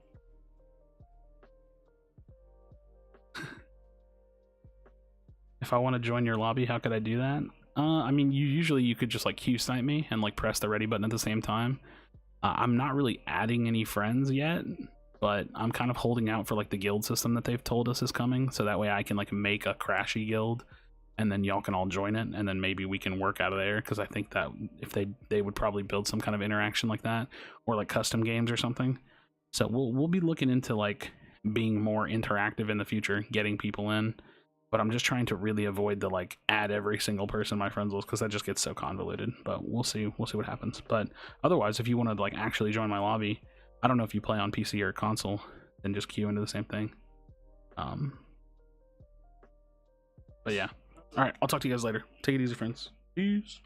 If I want to join your lobby, how could I do that? I mean, you could just like Q snipe me and like press the ready button at the same time. I'm not really adding any friends yet, but I'm kind of holding out for like the guild system that they've told us is coming, so that way I can like make a Krashy guild, and then y'all can all join it, and then maybe we can work out of there. Because I think that if they would probably build some kind of interaction like that, or like custom games or something. So we'll be looking into like being more interactive in the future, getting people in. But I'm just trying to really avoid the like add every single person in my friends list because that just gets so convoluted. But we'll see what happens. But otherwise, if you want to like actually join my lobby, I don't know if you play on PC or console, then just queue into the same thing. But yeah. All right, I'll talk to you guys later. Take it easy, friends. Peace.